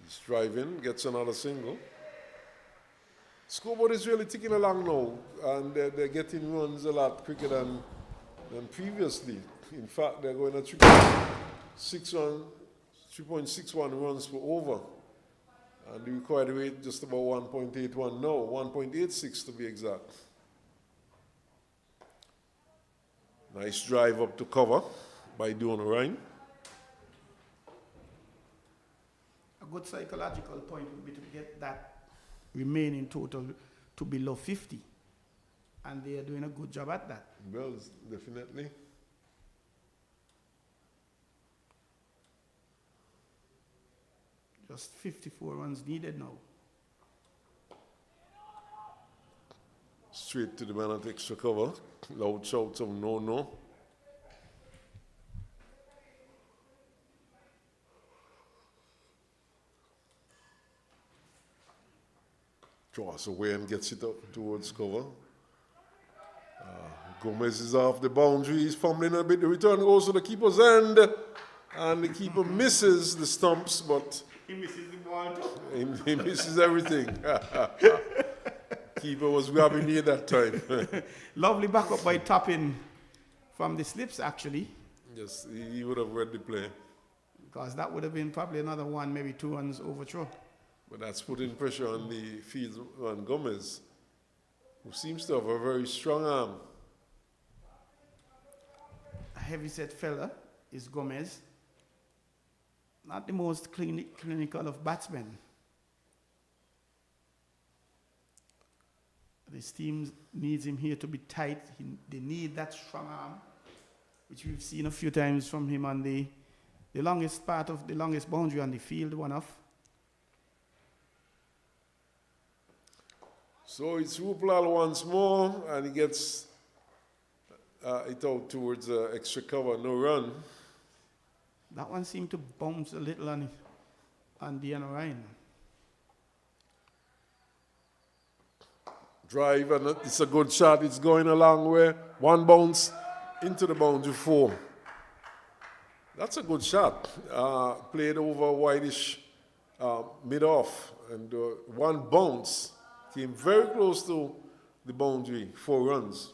He's driving, gets another single. Scoreboard is really ticking along now, and they're getting runs a lot quicker than previously. In fact, they're going at 3.61 runs per over, and the required rate just about 1.81 now, 1.86 to be exact. Nice drive up to cover by Dion Ryan. A good psychological point would be to get that remaining total to below 50, and they are doing a good job at that. Well, definitely. Just 54 runs needed now. Straight to the man at extra cover. Loud shouts of no, no. Draws away and gets it up towards cover. Gomez is off the boundary. He's fumbling a bit. The return goes to the keeper's end. And the keeper misses the stumps, but He misses the ball too. he misses everything. Keeper was grabbing me at that time. Lovely backup by Toppin from the slips, actually, Yes, he would have read the play. because that would have been probably another 1, maybe 2 runs overthrow. But that's putting pressure on the field on Gomez, who seems to have a very strong arm. A heavy-set fella is Gomez. Not the most clinical of batsmen. This team needs him here to be tight. They need that strong arm, which we've seen a few times from him on the longest part of the longest boundary on the field, one off. So it's Ruplal once more, and he gets it out towards extra cover, no run. That one seemed to bounce a little on Dion Ryan. Drive, and it's a good shot. It's going a long way. One bounce into the boundary 4. That's a good shot. Played over whitish mid-off, and one bounce came very close to the boundary, 4 runs.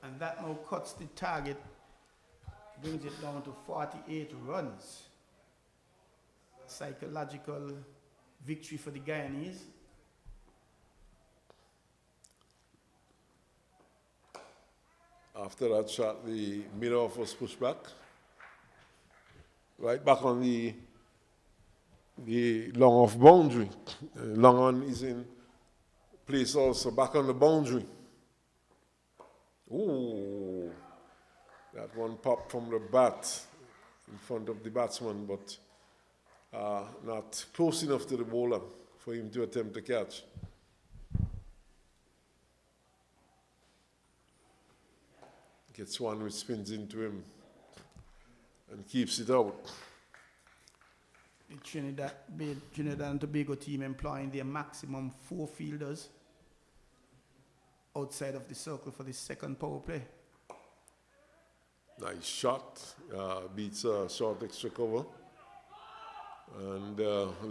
And that now cuts the target, brings it down to 48 runs. Psychological victory for the Guyanese. After that shot, the mid-off was pushed back. Right back on the long-off boundary. Long on is in place also, back on the boundary. Ooh, that one popped from the bat in front of the batsman, but not close enough to the bowler for him to attempt to catch. Gets one which spins into him and keeps it out. The Trinidad and Tobago team employing their maximum 4 fielders outside of the circle for the second power play. Nice shot, beats a short extra cover, and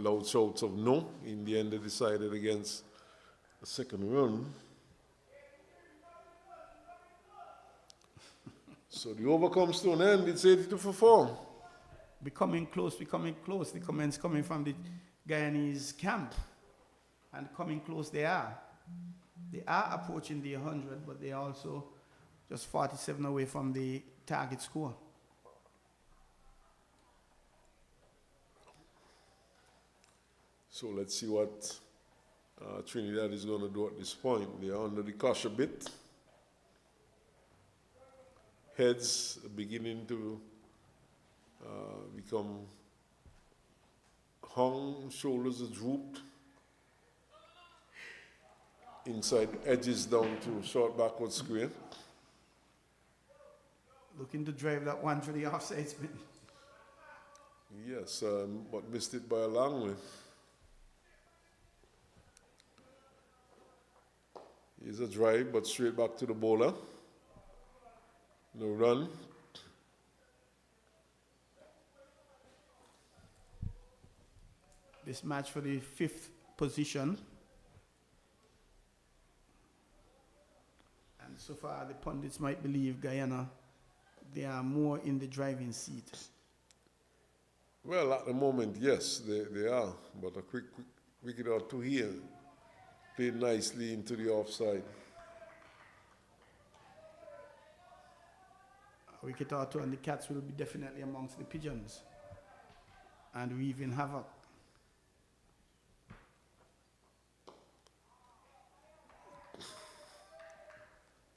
loud shouts of no. In the end, they decided against the second run. So the over comes to an end. It's 82 for 4. Becoming close. The comments coming from the Guyanese camp. And coming close they are. They are approaching the 100, but they are also just 47 away from the target score. So let's see what Trinidad is going to do at this point. They are under the cosh a bit. Heads beginning to become hung, shoulders are drooped. Inside edges down to short backward square. Looking to drive that one through the offside spin. Yes, but missed it by a long way. Here's a drive, but straight back to the bowler. No run. This match for the 5th position. And so far, the pundits might believe Guyana, they are more in the driving seat. Well, at the moment, yes, they are. But a quick wicket or two here. Played nicely into the offside. A wicket or two, and the Cats will be definitely amongst the pigeons. And weaving havoc.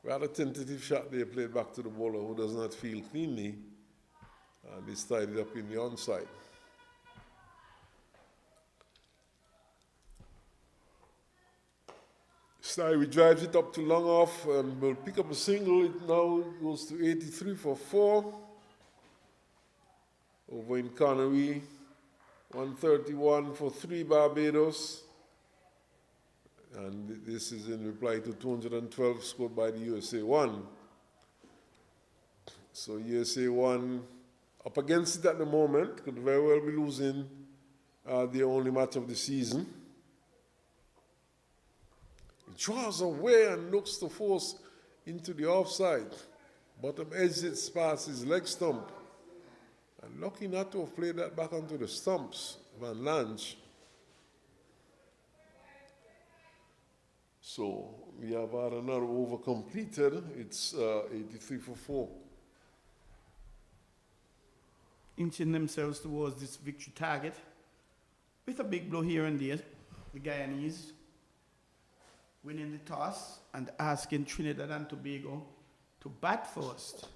Rather tentative shot they played back to the bowler who does not feel cleanly. And they tied it up in the onside. Styree drives it up to long off and will pick up a single. It now goes to 83 for 4. Over in Connery, 131 for 3 Barbados. And this is in reply to 212 scored by the USA 1. So USA 1 up against it at the moment, could very well be losing their only match of the season. He draws away and looks to force into the offside. Bottom edge it's past his leg stump. And lucky not to have played that back onto the stumps, Van Lange. So we have had another over completed. It's 83 for 4. Inching themselves towards this victory target. With a big blow here and there, the Guyanese winning the toss and asking Trinidad and Tobago to bat first.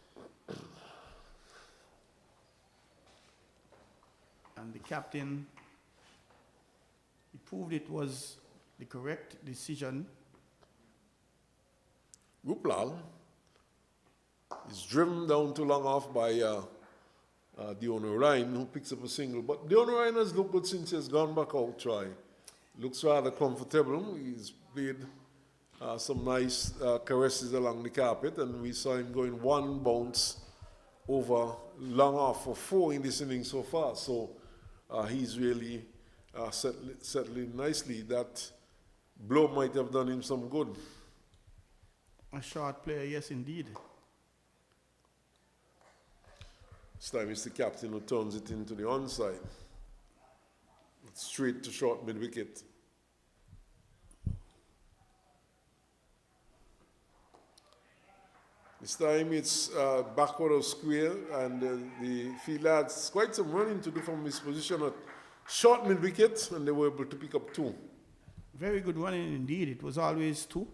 And the captain, he proved it was the correct decision. Ruplal is driven down to long off by Dion Ryan, who picks up a single. But Dion Ryan has looked good since he has gone back out, try. Looks rather comfortable. He's played some nice caresses along the carpet, and we saw him going one bounce over long off for 4 in this inning so far. So he's really settling nicely. That blow might have done him some good. A short player, yes, indeed. This time it's the captain who turns it into the onside. Straight to short mid-wicket. This time it's backward of square, and the fielder had quite some running to do from his position at short mid-wicket, and they were able to pick up 2. Very good running indeed. It was always 2.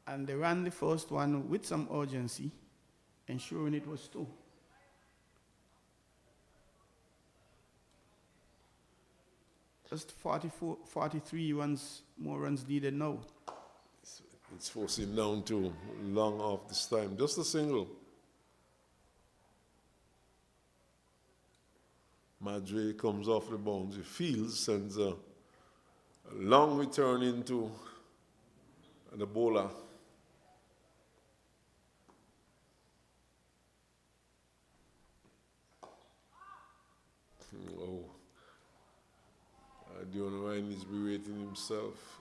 And they ran the first one with some urgency, ensuring it was 2. Just 43 more runs needed now. It's forcing down to long off this time. Just a single. Madre comes off the boundary. Fields sends a long return into the bowler. Oh. Dion Ryan is berating himself.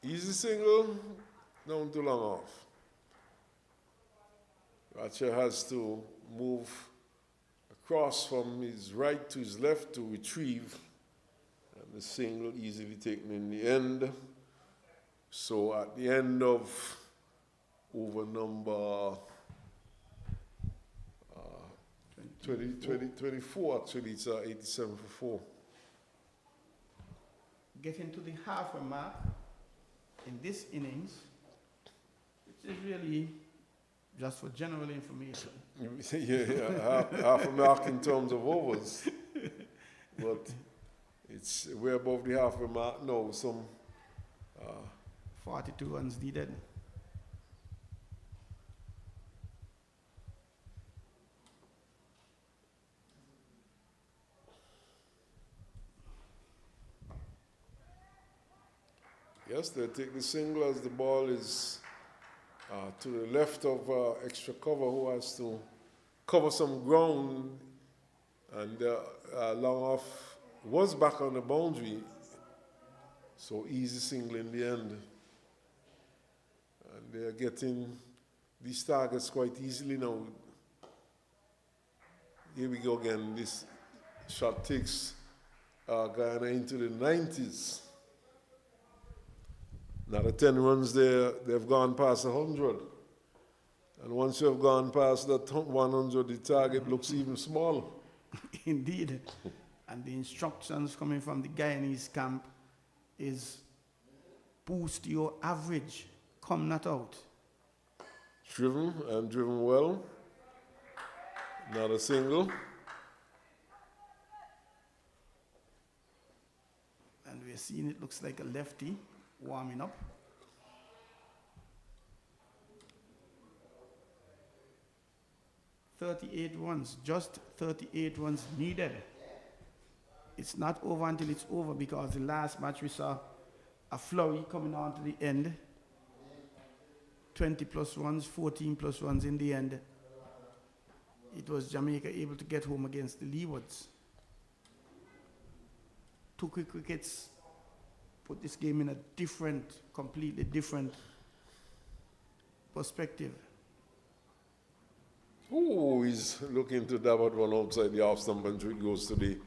Easy single, down to long off. Ratcher has to move across from his right to his left to retrieve, and the single easily taken in the end. So at the end of over number 24, actually, it's 87 for 4. Getting to the halfway mark in this innings, which is really just for general information. half a mark in terms of overs, but it's way above the halfway mark now. Some 42 runs needed. Yes, they take the single as the ball is to the left of extra cover, who has to cover some ground, and long off was back on the boundary, so easy single in the end. And they are getting these targets quite easily now. Here we go again. This shot takes Guyana into the 90s. Another 10 runs there, they've gone past 100. And once you have gone past that 100, the target looks even smaller. Indeed. And the instructions coming from the Guyanese camp is boost your average, come not out. Driven, and driven well. Another single. And we're seeing it looks like a lefty warming up. Just 38 runs needed. It's not over until it's over, because the last match we saw a flurry coming on to the end. 20 plus runs, 14 plus runs in the end. It was Jamaica able to get home against the Leewards. 2 quick wickets put this game in a completely different perspective. Oh, he's looking to dab out one outside the off stump, and it goes to the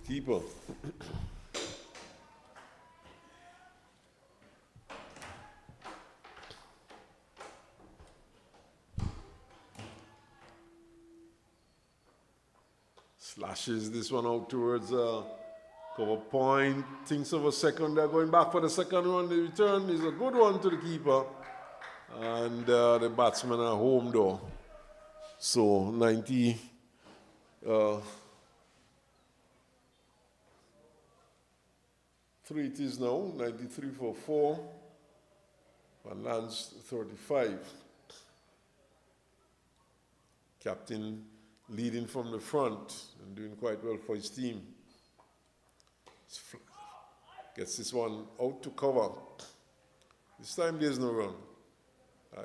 keeper. Slashes this one out towards cover point. Thinks of a second. They're going back for the second one. The return is a good one to the keeper. And the batsmen are home though. So 90. 3 it is now. 93 for 4. And lands 35. Captain leading from the front and doing quite well for his team. Gets this one out to cover. This time there's no run.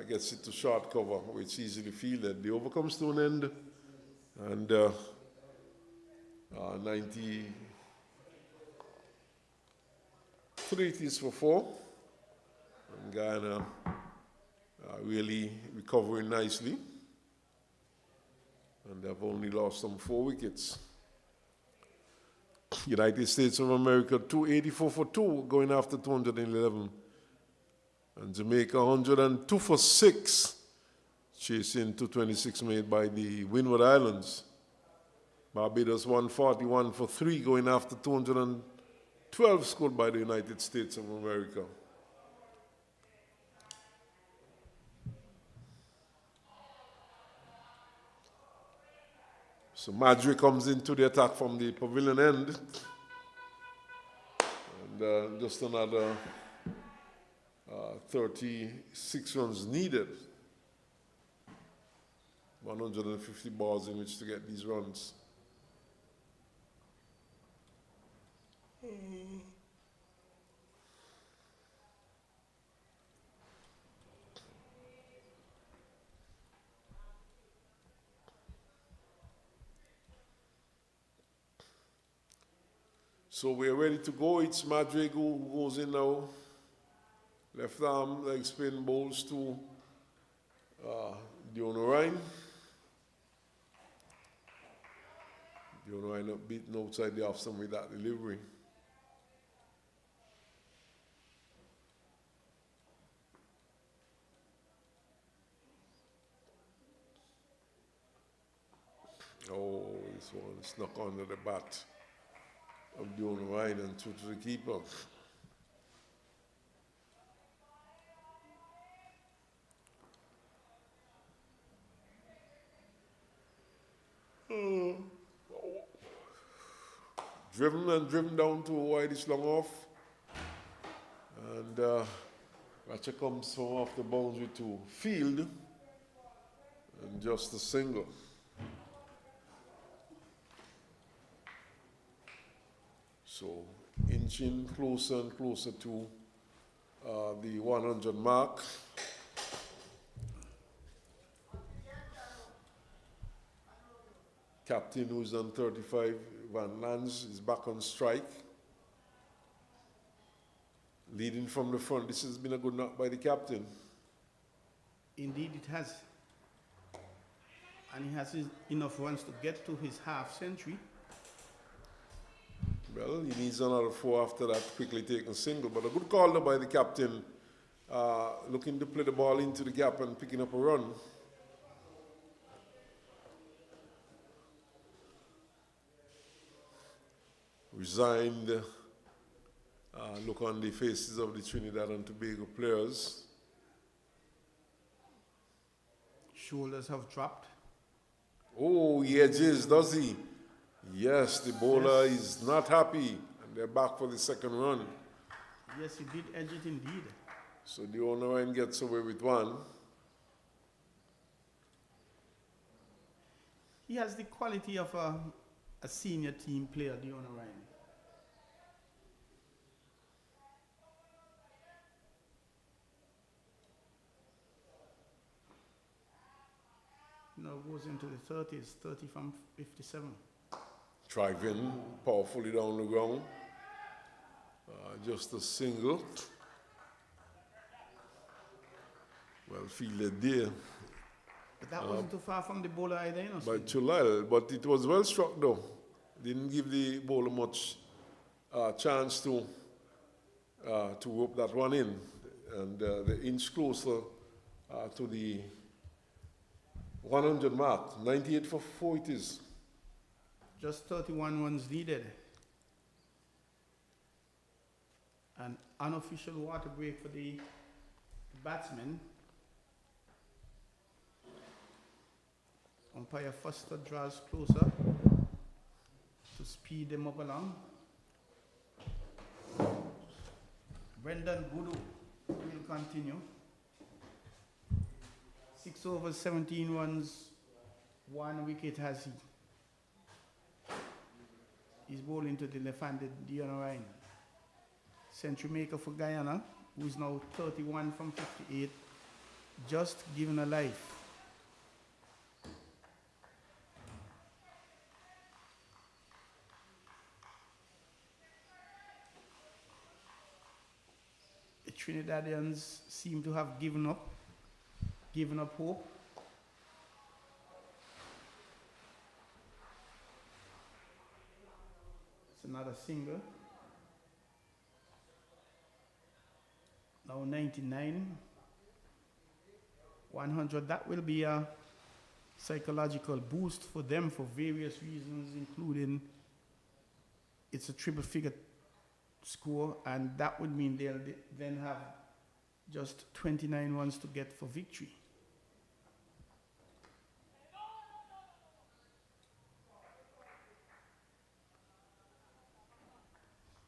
Gets it to short cover, which easily fielded. The over comes to an end, and 93 is for 4. And Guyana really recovering nicely. And they've only lost some 4 wickets. United States of America 284 for 2, going after 211. And Jamaica 102 for 6, chasing 226 made by the Windward Islands. Barbados 141 for 3, going after 212 scored by the United States of America. So Madrid comes into the attack from the pavilion end. And just another 36 runs needed. 150 balls in which to get these runs. So we're ready to go. It's Madrid who goes in now. Left arm, leg spin, bowls to Dion Ryan. Dion Ryan beaten outside the off stump with that delivery. Oh, this one snuck under the bat of Dion Ryan and through to the keeper. Driven down to wide is long off. And Ratcher comes from off the boundary to field. And just a single. So inching closer and closer to the 100 mark. Captain, who's on 35, Van Lans, is back on strike. Leading from the front. This has been a good knock by the captain. Indeed it has. And he has enough runs to get to his half century. Well, he needs another 4 after that, quickly taking single. But a good call by the captain, looking to play the ball into the gap and picking up a run. Resigned look on the faces of the Trinidad and Tobago players. Shoulders have dropped. Oh, he edges, does he? Yes, the bowler is not happy, and they're back for the second run. Yes, he did edge it indeed. So the owner gets away with 1. He has the quality of a senior team player, Dion Ryan. Now goes into the 30s, 30 from 57. Driving powerfully down the ground. Just a single. Well fielded there. But that wasn't too far from the bowler either, you know. By Chulal, but it was well struck though. Didn't give the bowler much chance to rope that one in. And the inch closer to the 100 mark. 98 for 4 it is. Just 31 runs needed. An unofficial water break for the batsmen. Umpire Foster draws closer to speed them up along. Brendan Gudu will continue. 6 overs, 17 runs, 1 wicket has he. He's bowling to the left-handed Dion Ryan. Century maker for Guyana, who is now 31 from 58, just given a life. The Trinidadians seem to have given up hope. It's another single. Now 99, 100. That will be a psychological boost for them for various reasons, including it's a triple figure score, and that would mean they'll then have just 29 runs to get for victory.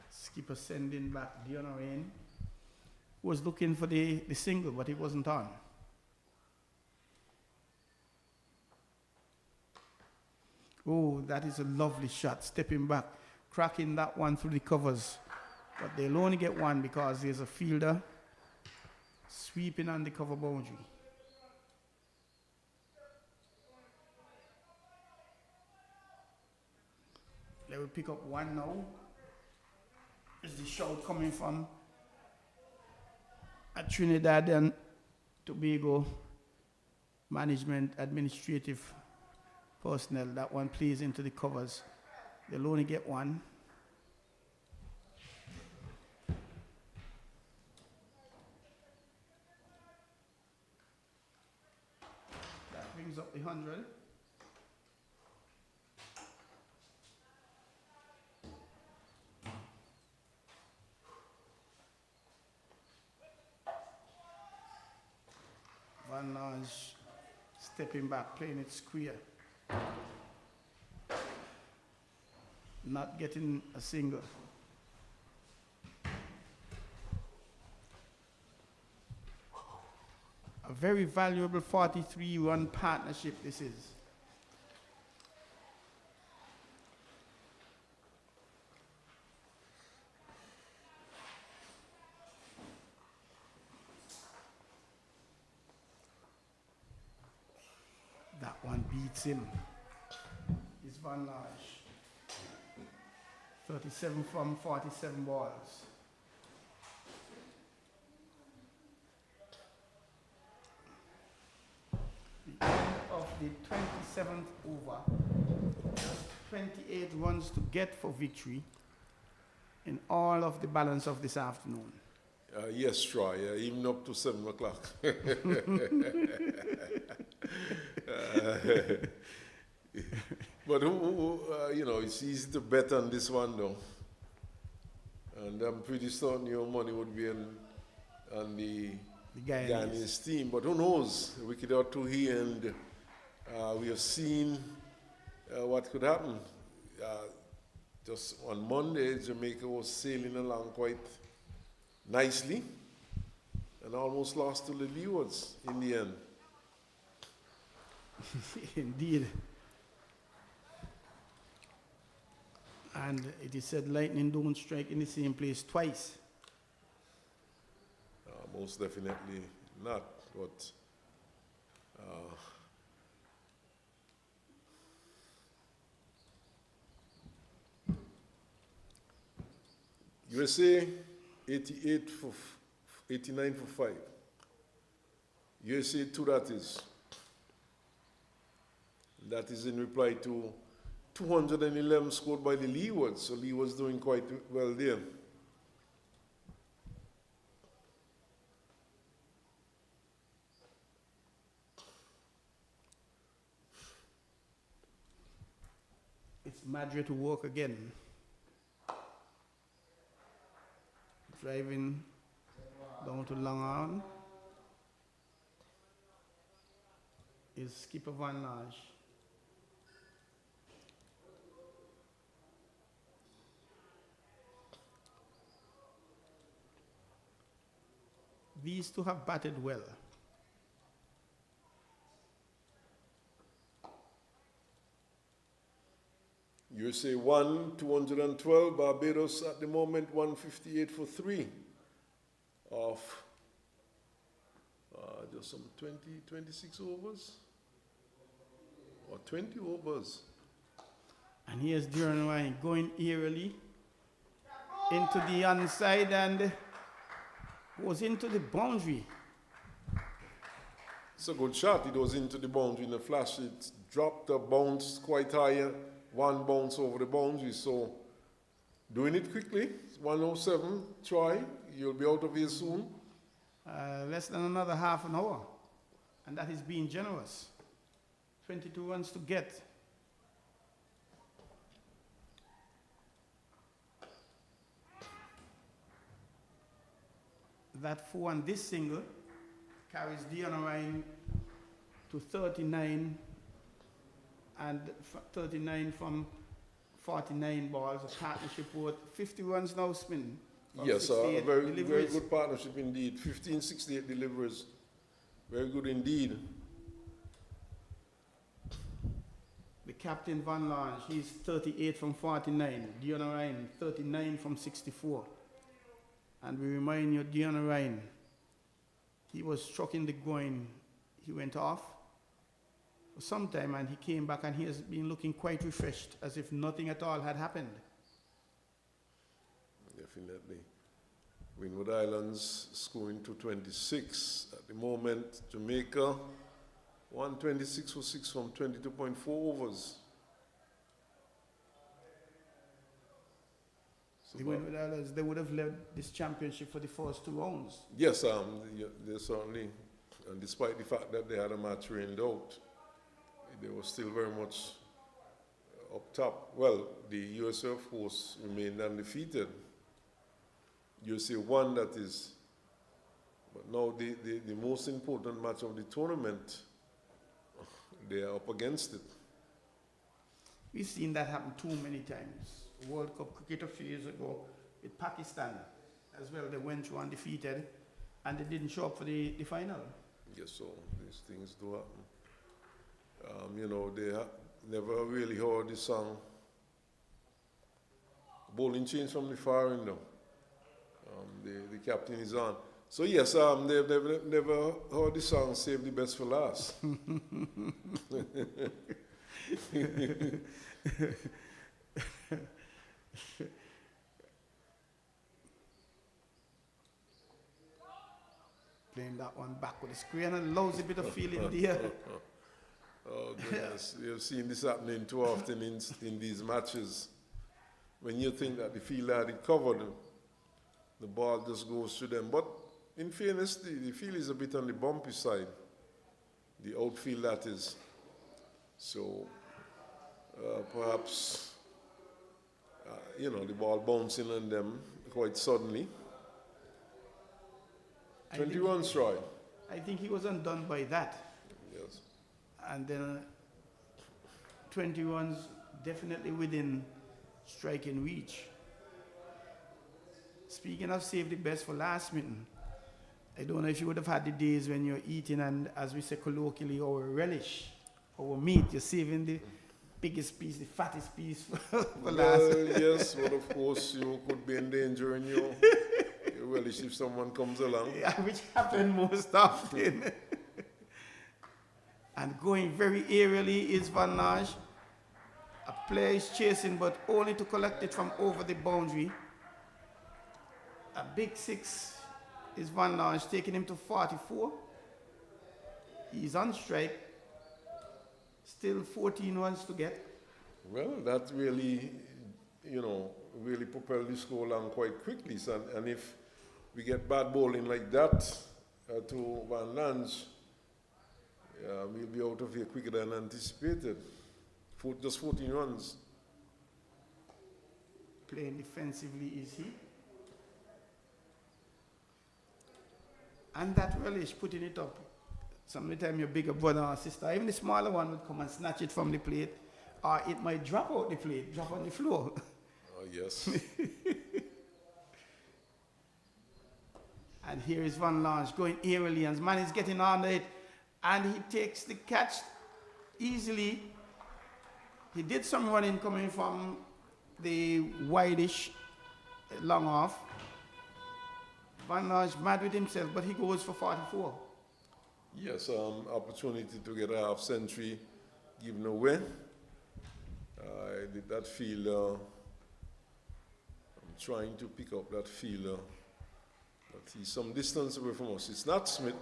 Skipper sending back Dion Rain, who was looking for the single, but it wasn't on. Oh, that is a lovely shot, stepping back, cracking that one through the covers. But they'll only get one because there's a fielder sweeping on the cover boundary. They will pick up one now. Is the shout coming from a Trinidad and Tobago management administrative personnel. That one plays into the covers. They'll only get one. That brings up the 100. Van Lange stepping back, playing it square. Not getting a single. A very valuable 43-run partnership this is. That one beats him. It's Van Lange. 37 from 47 balls. The end of the 27th over. Just 28 runs to get for victory in all of the balance of this afternoon. Yes, Troy, even up to 7 o'clock. But it's easy to bet on this one, though. And I'm pretty certain your money would be on the Guyanese team. But who knows? A wicket or two here, and we have seen what could happen. Just on Monday, Jamaica was sailing along quite nicely and almost lost to the Leewards in the end. Indeed. And it is said lightning don't strike in the same place twice. Most definitely not. But USA 89 for 5. USA 2, that is. That is in reply to 211 scored by the Leewards. So Lee was doing quite well there. It's Madrid to work again. Driving down to Long Island is Skipper Van Lange. These two have batted well. USA 1, 212. Barbados at the moment 158 for 3 of just some 26 overs or 20 overs. And here's Duran Ryan going eerily into the onside and goes into the boundary. It's a good shot. It was into the boundary in a flash. It dropped a bounce quite high, one bounce over the boundary. So doing it quickly, 107, try. You'll be out of here soon. Less than another half an hour. And that is being generous. 22 runs to get. That 4 on this single carries Dion Ryan to 39 and 39 from 49 balls. A partnership worth 50 runs now spin. Yes, a very deliveries. good partnership indeed. 1568 deliveries. Very good indeed. The captain Van Lange, he's 38 from 49. Dion Ryan, 39 from 64. And we remind you, Dion Ryan, he was struck in the groin. He went off for some time and he came back and he has been looking quite refreshed, as if nothing at all had happened. Definitely. Windward Islands scoring 226 at the moment. Jamaica 126 for 6 from 22.4 overs. So The Windward Islands, they would have led this championship for the first 2 rounds. yes, they certainly, and despite the fact that they had a match rained out, they were still very much up top. Well, the USA, of course, remained undefeated. USA won, that is. But now the most important match of the tournament, they are up against it. We've seen that happen too many times. World Cup cricket a few years ago with Pakistan as well. They went through undefeated and they didn't show up for the final. Yes, so these things do happen. You know, they never really heard the song. Bowling change from the far end now. The captain is on. So yes, they've never heard the song "Save the Best for Last." Playing that one back with the screen and a lousy bit of feel in the air. Oh goodness, you've seen this happening too often in these matches. When you think that the fielder had it covered, the ball just goes to them. But in fairness, the field is a bit on the bumpy side, the outfield that is. So perhaps, you know, the ball bouncing on them quite suddenly. 20 runs, Roy. I think he was undone by that. Yes. And then 20 runs definitely within striking reach. Speaking of save the best for last, Mitten, I don't know if you would have had the days when you're eating and, as we say colloquially, our relish, our meat, you're saving the biggest piece, the fattest piece for last. Yes, but of course you could be endangering your relish if someone comes along. Yeah, which happened most often. And going very aerially is Van Lange. A player is chasing, but only to collect it from over the boundary. A big 6 is Van Lange, taking him to 44. He's on strike. Still 14 runs to get. Well, that really, you know, really propelled the score along quite quickly. So, and if we get bad bowling like that to Van Lange, we'll be out of here quicker than anticipated. Just 14 runs. Playing defensively is he. And that relish, putting it up. Sometimes your bigger brother or sister, even the smaller one, would come and snatch it from the plate, or it might drop out the plate, drop on the floor. Oh, yes. And here is Van Lange going aerially, and man is getting under it, and he takes the catch easily. He did some running coming from the wideish long off. Van Lodge mad with himself, but he goes for 44. Yes, opportunity to get a half century given away. I did that fielder. I'm trying to pick up that fielder, but he's some distance away from us. It's not Smith,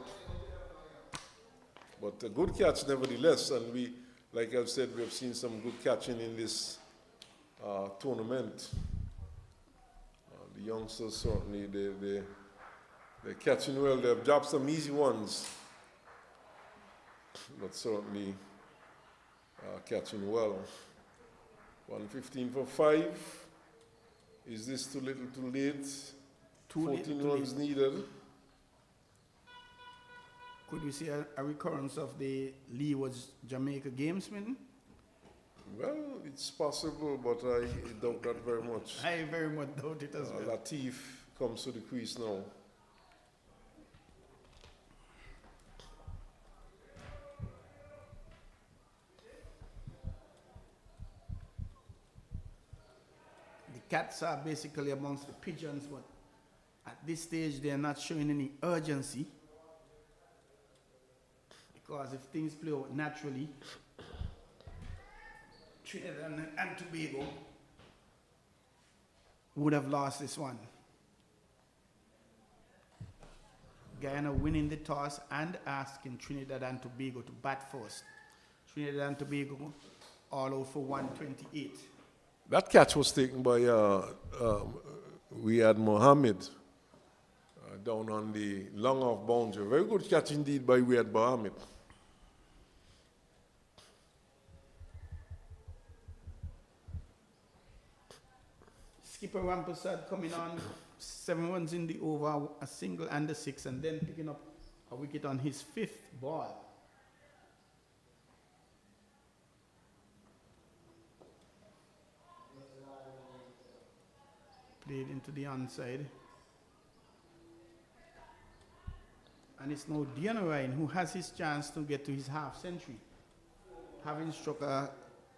but a good catch nevertheless. And we, like I've said, we have seen some good catching in this tournament. The youngsters certainly, they're catching well. They've dropped some easy ones, but certainly catching well. 115 for 5. Is this too little, too late? 14 runs needed. Could we see a recurrence of the Leewards-Jamaica game, Smitten? Well, it's possible, but I doubt that very much. I very much doubt it as well. Latif comes to the crease now. The cats are basically amongst the pigeons, but at this stage they are not showing any urgency. Because if things play out naturally, Trinidad and Tobago would have lost this one. Guyana winning the toss and asking Trinidad and Tobago to bat first. Trinidad and Tobago all out for 128. That catch was taken by Riyad Mohammed down on the long off boundary. Very good catch indeed by Riyad Mohammed. Skipper Rampersad coming on, 7 runs in the over, a single and a 6, and then picking up a wicket on his 5th ball. Played into the onside. And it's now Dion Ryan who has his chance to get to his half century. Having struck a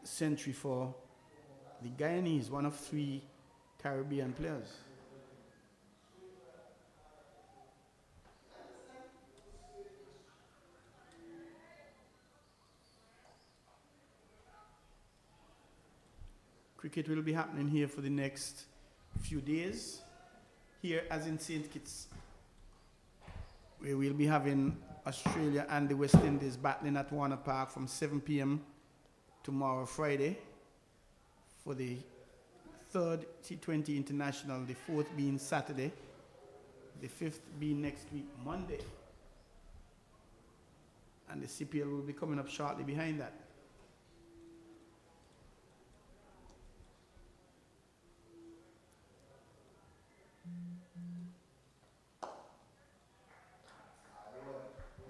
century for the Guyanese, one of 3 Caribbean players. Cricket will be happening here for the next few days. Here as in St. Kitts, where we'll be having Australia and the West Indies battling at Warner Park from 7 p.m. tomorrow, Friday, for the 3rd T20 International, the 4th being Saturday, the 5th being next week, Monday. And the CPL will be coming up shortly behind that.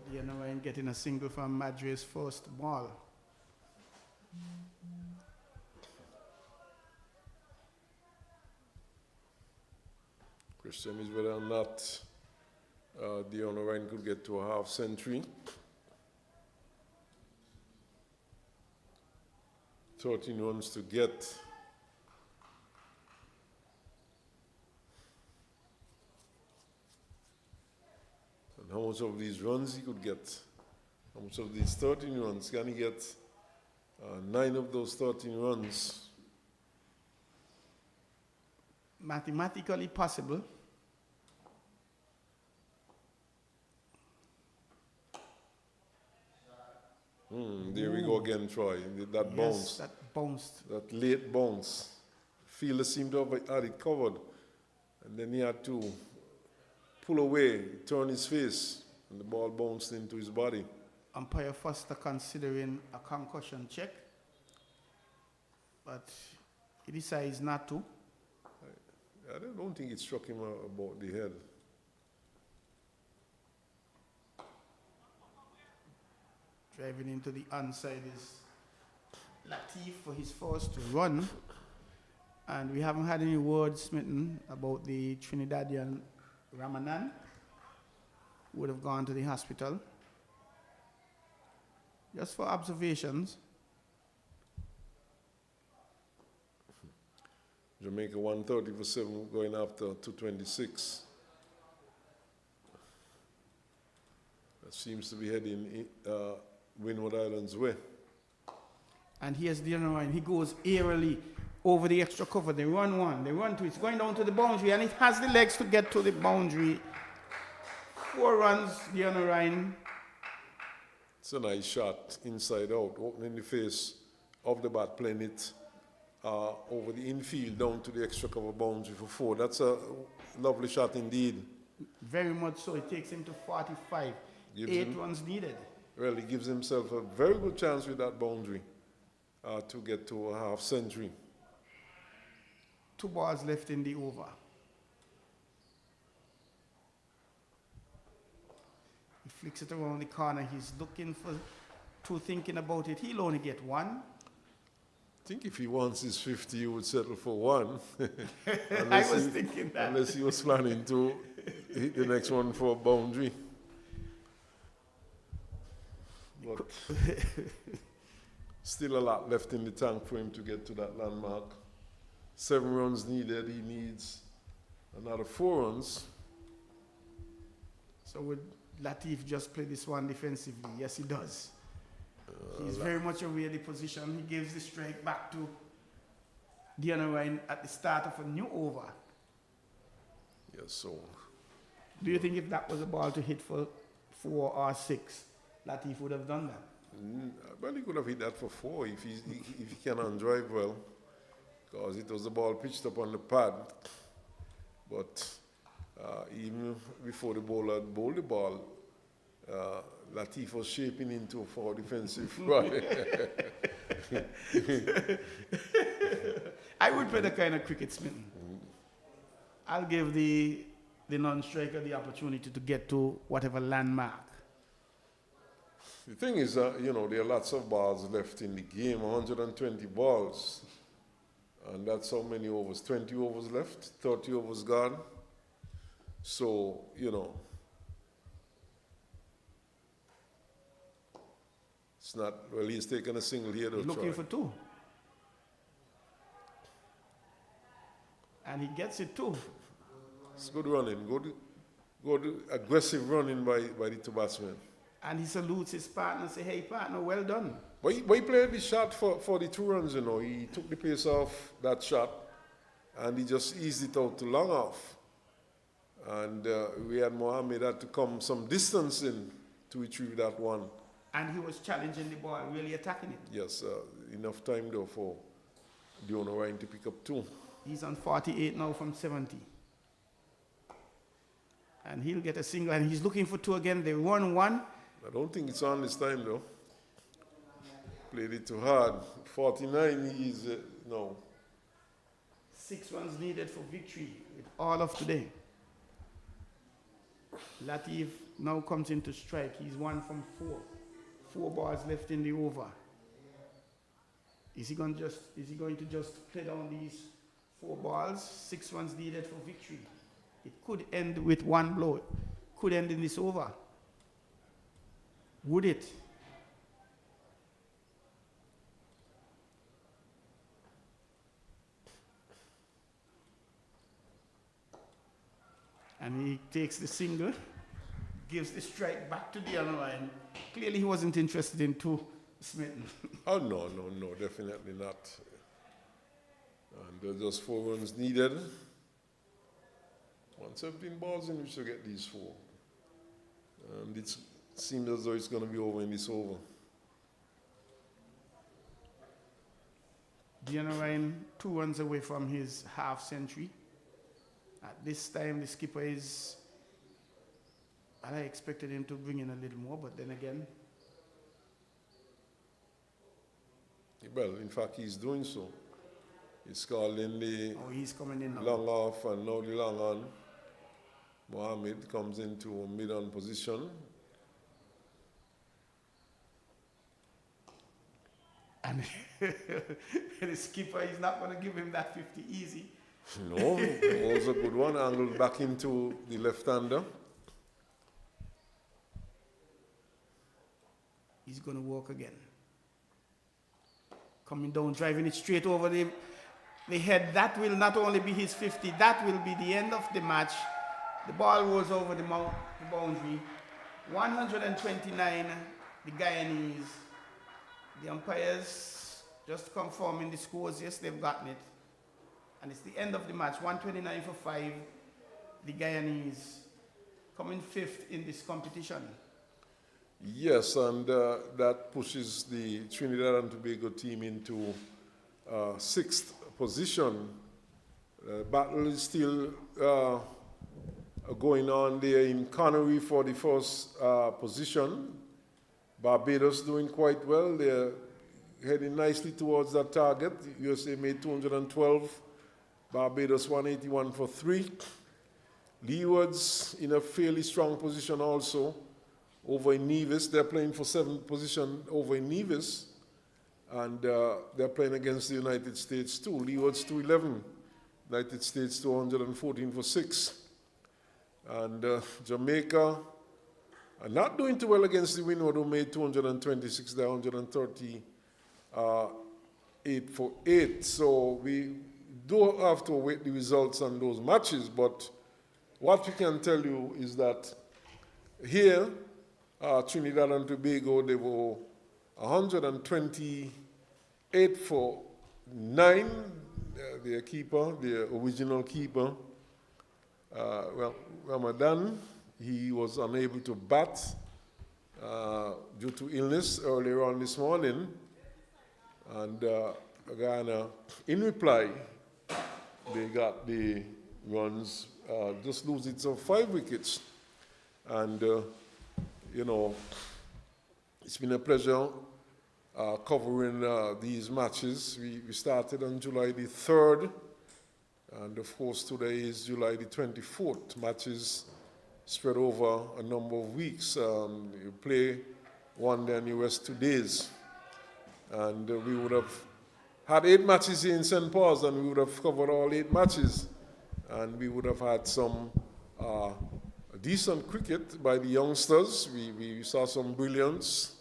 Diana Ryan getting a single from Madre's first ball. Question is whether or not Dion Ryan could get to a half century. 13 runs to get. And how much of these runs he could get? How much of these 13 runs can he get? 9 of those 13 runs. Mathematically possible. There we go again, Troy. That bounce. Yes, that bounced. That late bounce. Fielder seemed to have had it covered. And then he had to pull away, turn his face, and the ball bounced into his body. Umpire Foster considering a concussion check, but he decides not to. I don't think it struck him about the head. Driving into the onside is Latif for his first run. And we haven't had any words, Smitten, about the Trinidadian Ramanan, who would have gone to the hospital. Just for observations. Jamaica 130 for 7 going after 226. That seems to be heading Windward Islands way. And here's the other one. He goes aerially over the extra cover. They run one. They run two. It's going down to the boundary, and it has the legs to get to the boundary. 4 runs, the other line. It's a nice shot, inside out, opening the face of the bat, playing it over the infield down to the extra cover boundary for 4. That's a lovely shot indeed. Very much so. It takes him to 45. 8 runs needed. Well, he gives himself a very good chance with that boundary to get to a half century. 2 balls left in the over. He flicks it around the corner. He's looking for 2, thinking about it. He'll only get 1. I think if he wants his 50, he would settle for 1. I was thinking that. Unless he was planning to hit the next one for a boundary. But still a lot left in the tank for him to get to that landmark. 7 runs needed. He needs another 4 runs. So would Latif just play this one defensively? Yes, he does. He's very much aware of the position. He gives the strike back to Guyana at the start of a new over. Yes, so. Do you think if that was a ball to hit for 4 or 6, Latif would have done that? Well, he could have hit that for 4 if he cannot drive well, because it was the ball pitched up on the pad. But even before the bowler had bowled the ball, Latif was shaping into a 4 defensive right. I would play the kind of cricket, Smitten. I'll give the non-striker the opportunity to get to whatever landmark. The thing is, there are lots of balls left in the game, 120 balls. And that's how many overs? 20 overs left, 30 overs gone. So, it's not, well, he's taken a single here. Looking for 2. And he gets it too. It's good running, good aggressive running by the two batsmen. And he salutes his partner and says, hey, partner, well done. But he played the shot for the 2 runs, He took the pace off that shot, and he just eased it out to long off. And we had Mohammed had to come some distance in to retrieve that one. And he was challenging the ball, really attacking it. Yes, enough time, though, for Dion Ryan to pick up 2. He's on 48 now from 70. And he'll get a single, and he's looking for 2 again. They run 1. I don't think it's on this time, though. Played it too hard. 49 is no. 6 runs needed for victory with all of today. Latif now comes into strike. He's 1 from 4. 4 balls left in the over. Is he going to just play down these 4 balls? 6 runs needed for victory. It could end with 1 blow. It could end in this over. Would it? And he takes the single, gives the strike back to the other line. Clearly he wasn't interested in 2 Smitten. Oh, no, definitely not. And there's just 4 runs needed. 117 balls in which to get these 4. And it seems as though it's going to be over in this over. Guyana Ryan 2 runs away from his half century. At this time, the skipper is, I expected him to bring in a little more, but then again. Well, in fact, he's doing so. He's called in the he's coming in now. long off and now the long on. Mohammed comes into a mid-on position. And the skipper is not going to give him that 50 easy. No, it was a good one, angled back into the left-hander. He's going to walk again. Coming down, driving it straight over the the head. That will not only be his 50, that will be the end of the match. The ball rolls over the boundary. 129, the Guyanese. The umpires just confirming the scores. Yes, they've gotten it. And it's the end of the match. 129 for 5. The Guyanese coming 5th in this competition. Yes, and that pushes the Trinidad and Tobago team into 6th position. Battle is still going on there in Connery for the first position. Barbados doing quite well. They're heading nicely towards that target. USA made 212. Barbados 181 for 3. Leewards in a fairly strong position also over in Nevis. They're playing for 7th position over in Nevis. And they're playing against the United States too. Leewards 211. United States 214 for 6. And Jamaica are not doing too well against the Windward, who made 226. They're 138 for 8. So we do have to await the results on those matches. But what we can tell you is that here, Trinidad and Tobago, they were 128 for 9. Their keeper, their original keeper, Ramadan, he was unable to bat due to illness earlier on this morning. And Guyana, in reply, they got the runs, just lose it of 5 wickets. And, you know, it's been a pleasure covering these matches. We started on July the 3rd, and of course today is July the 24th. Matches spread over a number of weeks. You play one day and you rest 2 days. And we would have had 8 matches here in St. Paul's, and we would have covered all 8 matches. And we would have had some decent cricket by the youngsters. We saw some brilliance,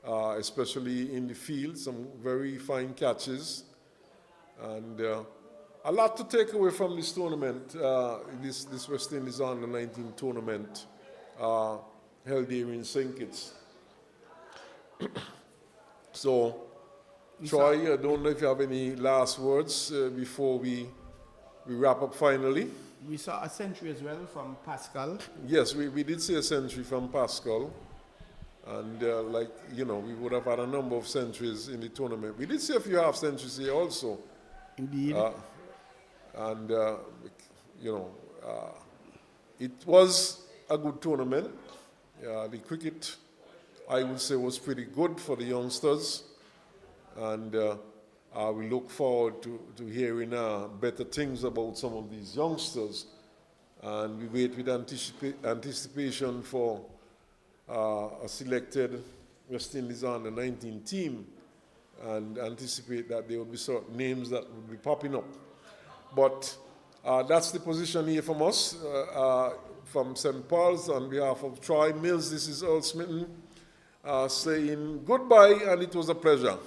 especially in the field, some very fine catches. And a lot to take away from this tournament, this West Indies Under-19 tournament held here in St. Kitts. So, Troy, I don't know if you have any last words before we wrap up finally. We saw a century as well from Pascal. Yes, we did see a century from Pascal. And like, you know, we would have had a number of centuries in the tournament. We did see a few half centuries here also. Indeed. And, you know, it was a good tournament. The cricket, I would say, was pretty good for the youngsters. And we look forward to hearing better things about some of these youngsters. And we wait with anticipation for a selected West Indies Under-19 team, and anticipate that there will be certain names that will be popping up. But that's the position here from us, from St. Paul's. On behalf of Troy Mills, this is Earl Smitten saying goodbye, and it was a pleasure.